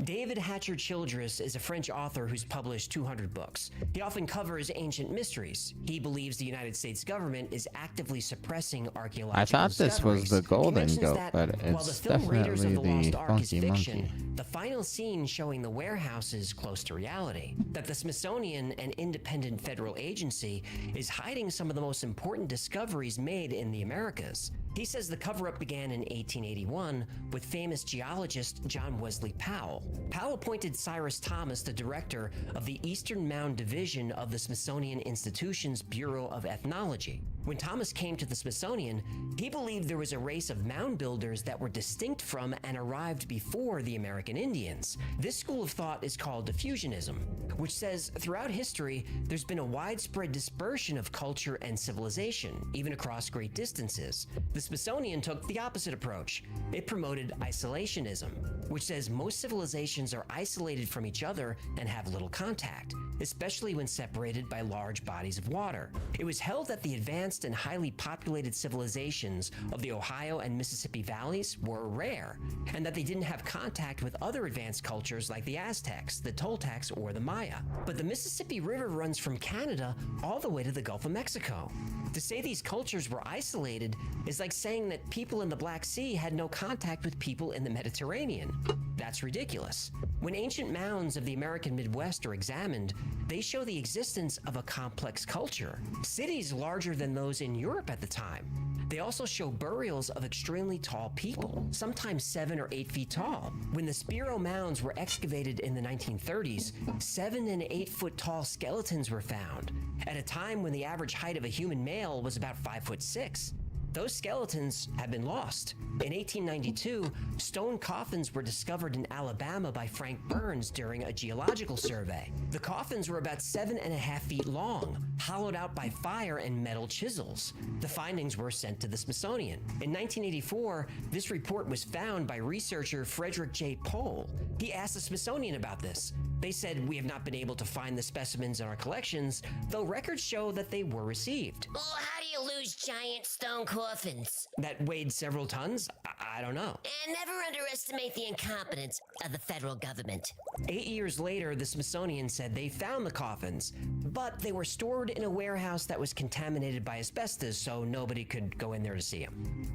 David Hatcher Childress is a French author who's published 200 books. He often covers ancient mysteries. He believes the United States government is actively suppressing archaeological I thought this was the golden He goat, that but while the it's film Raiders of definitely the the Lost Ark is funky fiction, monkey. the final scene showing the warehouse is close to reality. That the Smithsonian, an independent federal agency, is hiding some of the most important discoveries made in the Americas. He says the cover-up began in 1881 with famous geologist John Wesley Powell. Powell appointed Cyrus Thomas the director of the Eastern Mound Division of the Smithsonian Institution's Bureau of Ethnology. When Thomas came to the Smithsonian, he believed there was a race of mound builders that were distinct from and arrived before the American Indians. This school of thought is called diffusionism, which says throughout history, there's been a widespread dispersion of culture and civilization, even across great distances. The Smithsonian took the opposite approach. It promoted isolationism. which says most civilizations are isolated from each other and have little contact, especially when separated by large bodies of water. It was held that the advanced and highly populated civilizations of the Ohio and Mississippi valleys were rare, and that they didn't have contact with other advanced cultures like the Aztecs, the Toltecs, or the Maya. But the Mississippi River runs from Canada all the way to the Gulf of Mexico. To say these cultures were isolated is like saying that people in the Black Sea had no contact with people in the Mediterranean. That's ridiculous. When ancient mounds of the American Midwest are examined, they show the existence of a complex culture, cities larger than those in Europe at the time. They also show burials of extremely tall people, sometimes 7 or 8 feet tall. When the Spiro mounds were excavated in the 1930s, 7 and 8 foot tall skeletons were found, at a time when the average height of a human male was about 5'6". Those skeletons have been lost. In 1892, stone coffins were discovered in Alabama by Frank Burns during a geological survey. The coffins were about 7.5 feet long, hollowed out by fire and metal chisels. The findings were sent to the Smithsonian. In 1984, this report was found by researcher Frederick J. Pohl. He asked the Smithsonian about this. They said, "We have not been able to find the specimens in our collections, though records show that they were received." Well, how do you lose giant stone coffins? That weighed several tons? I don't know. And never underestimate the incompetence of the federal government. 8 years later, the Smithsonian said they found the coffins, but they were stored in a warehouse that was contaminated by asbestos, so nobody could go in there to see them.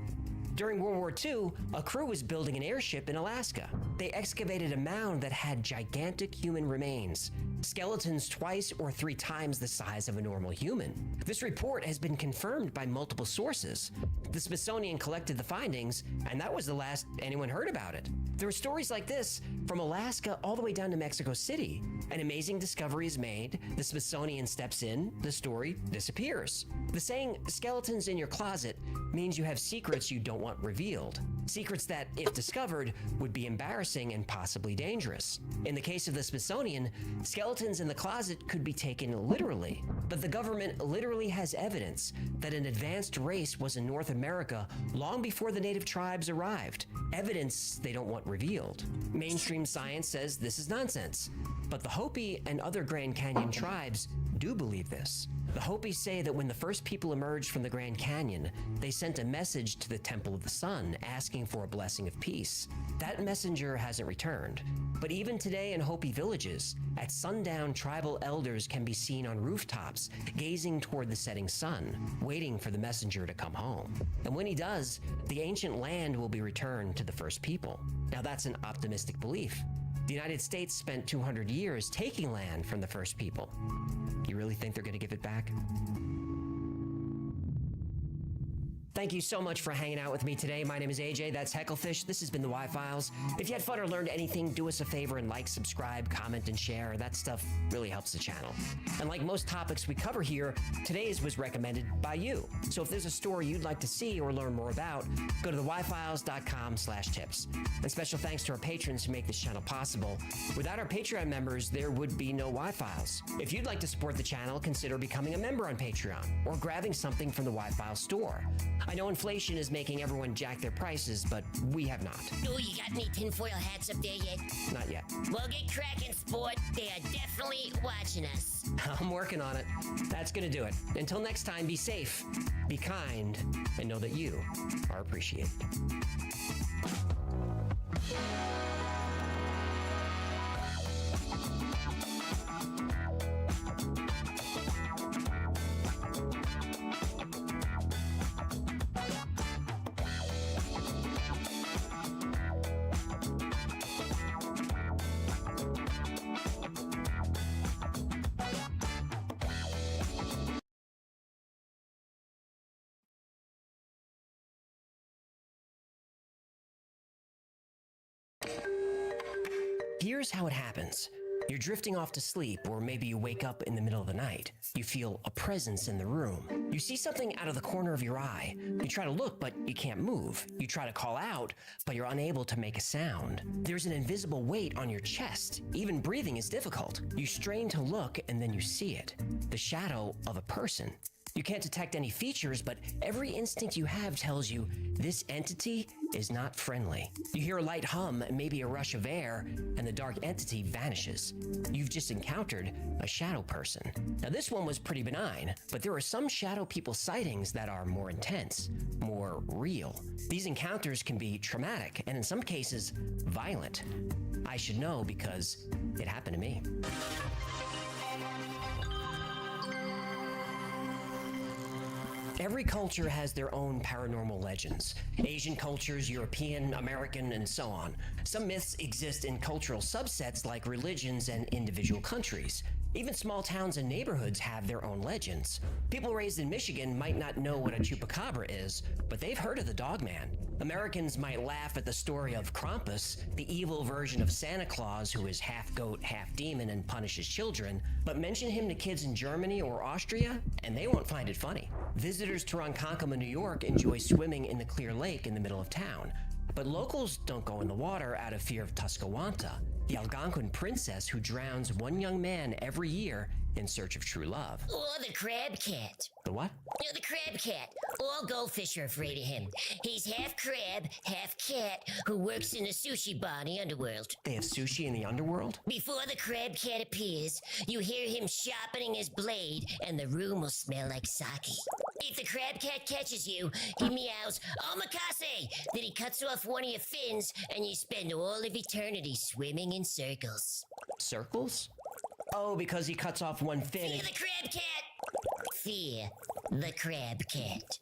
During World War II, a crew was building an airship in Alaska. They excavated a mound that had gigantic human remains, skeletons 2 or 3 times the size of a normal human. This report has been confirmed by multiple sources. The Smithsonian collected the findings, and that was the last anyone heard about it. There are stories like this from Alaska all the way down to Mexico City. An amazing discovery is made, the Smithsonian steps in, the story disappears. The saying, "skeletons in your closet," means you have secrets you don't want revealed. Secrets that, if discovered, would be embarrassing and possibly dangerous. In the case of the Smithsonian, skeletons in the closet could be taken literally. But the government literally has evidence that an advanced race was in North America long before the native tribes arrived. Evidence they don't want revealed. Mainstream science says this is nonsense. But the Hopi and other Grand Canyon tribes do believe this. The Hopi say that when the first people emerged from the Grand Canyon, they sent a message to the Temple of the Sun asking for a blessing of peace. That messenger hasn't returned. But even today in Hopi villages, at sundown, tribal elders can be seen on rooftops, gazing toward the setting sun, waiting for the messenger to come home. And when he does, the ancient land will be returned to the first people. Now that's an optimistic belief. The United States spent 200 years taking land from the first people. You really think they're going to give it back? Thank you so much for hanging out with me today. My name is AJ, that's Hecklefish. This has been the Y-Files. If you had fun or learned anything, do us a favor and like, subscribe, comment, and share. That stuff really helps the channel. And like most topics we cover here, today's was recommended by you. So if there's a story you'd like to see or learn more about, go to theyfiles.com/tips. And special thanks to our patrons who make this channel possible. Without our Patreon members, there would be no Y-Files. If you'd like to support the channel, consider becoming a member on Patreon or grabbing something from the Y-Files store. I know inflation is making everyone jack their prices, but we have not. Oh, you got any tinfoil hats up there yet? Not yet. Well, get cracking, sport. They are definitely watching us. I'm working on it. That's gonna do it. Until next time, be safe, be kind, and know that you are appreciated. Here's how it happens. You're drifting off to sleep, or maybe you wake up in the middle of the night. You feel a presence in the room. You see something out of the corner of your eye. You try to look, but you can't move. You try to call out, but you're unable to make a sound. There's an invisible weight on your chest. Even breathing is difficult. You strain to look, and then you see it. The shadow of a person. You can't detect any features, but every instinct you have tells you this entity is not friendly. You hear a light hum, maybe a rush of air, and the dark entity vanishes. You've just encountered a shadow person. Now this one was pretty benign, but there are some shadow people sightings that are more intense, more real. These encounters can be traumatic and in some cases violent. I should know because it happened to me. Every culture has their own paranormal legends. Asian cultures, European, American, and so on. Some myths exist in cultural subsets like religions and individual countries. Even small towns and neighborhoods have their own legends. People raised in Michigan might not know what a chupacabra is, but they've heard of the Dogman. Americans might laugh at the story of Krampus, the evil version of Santa Claus who is half goat, half demon and punishes children, but mention him to kids in Germany or Austria, and they won't find it funny. Visitors to Ronkonkoma, New York enjoy swimming in the clear lake in the middle of town, but locals don't go in the water out of fear of Tuscawanta, the Algonquin princess who drowns one young man every year in search of true love. Or the crab cat. The what? No, the crab cat. All goldfish are afraid of him. He's half crab, half cat, who works in a sushi bar in the underworld. They have sushi in the underworld? Before the crab cat appears, you hear him sharpening his blade, and the room will smell like sake. If the crab cat catches you, he meows, "Omakase!" Then he cuts off one of your fins, and you spend all of eternity swimming in circles. Circles? Oh, because he cuts off one fin. Fear the crab cat! Fear the crab cat.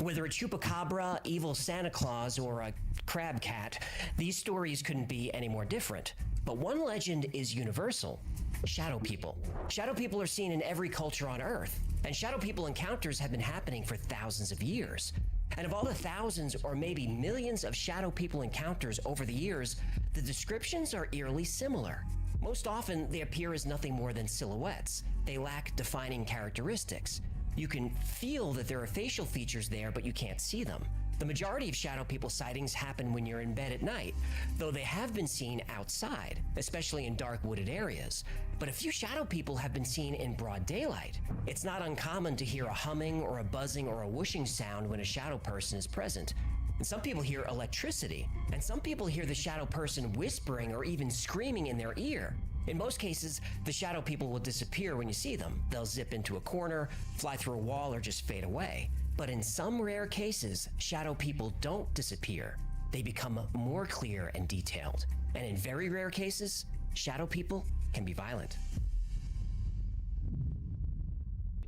Whether a chupacabra, evil Santa Claus, or a crab cat, these stories couldn't be any more different. But one legend is universal. Shadow people. Shadow people are seen in every culture on Earth, and shadow people encounters have been happening for thousands of years. And of all the thousands or maybe millions of shadow people encounters over the years, the descriptions are eerily similar. Most often, they appear as nothing more than silhouettes. They lack defining characteristics. You can feel that there are facial features there, but you can't see them. The majority of shadow people sightings happen when you're in bed at night, though they have been seen outside, especially in dark wooded areas. But a few shadow people have been seen in broad daylight. It's not uncommon to hear a humming or a buzzing or a whooshing sound when a shadow person is present. And some people hear electricity, and some people hear the shadow person whispering or even screaming in their ear. In most cases, the shadow people will disappear when you see them. They'll zip into a corner, fly through a wall, or just fade away. But in some rare cases, shadow people don't disappear. They become more clear and detailed. And in very rare cases, shadow people can be violent.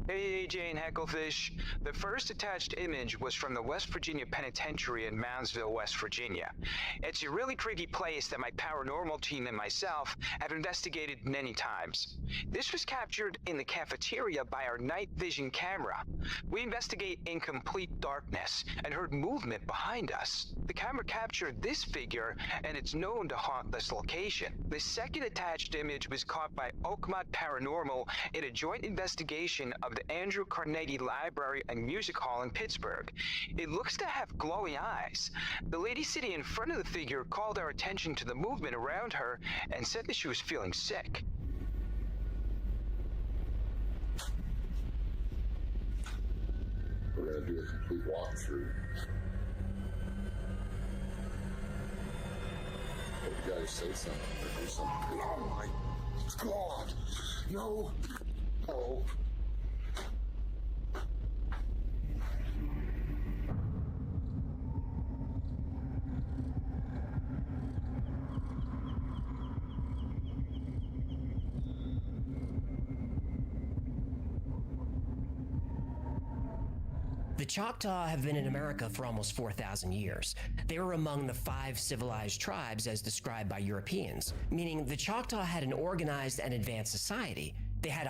Hey, AJ and Hecklefish. The first attached image was from the West Virginia Penitentiary in Moundsville, West Virginia. It's a really tricky place that my paranormal team and myself have investigated many times. This was captured in the cafeteria by our night vision camera. We investigate in complete darkness and heard movement behind us. The camera captured this figure, and it's known to haunt this location. The second attached image was caught by Oakmont Paranormal in a joint investigation of the Andrew Carnegie Library and Music Hall in Pittsburgh. It looks to have glowing eyes. The lady sitting in front of the figure called our attention to the movement around her and said that she was feeling sick. We're gonna do a complete walkthrough. You gotta say something or do something. Oh my God! No! Oh. The Choctaw have been in America for almost 4,000 years. They were among the 5 civilized tribes as described by Europeans, meaning the Choctaw had an organized and advanced society. They had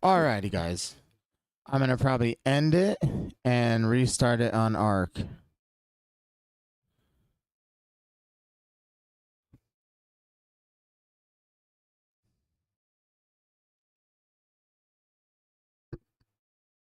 Alrighty, guys. I'm going to probably end it and restart it on ARC.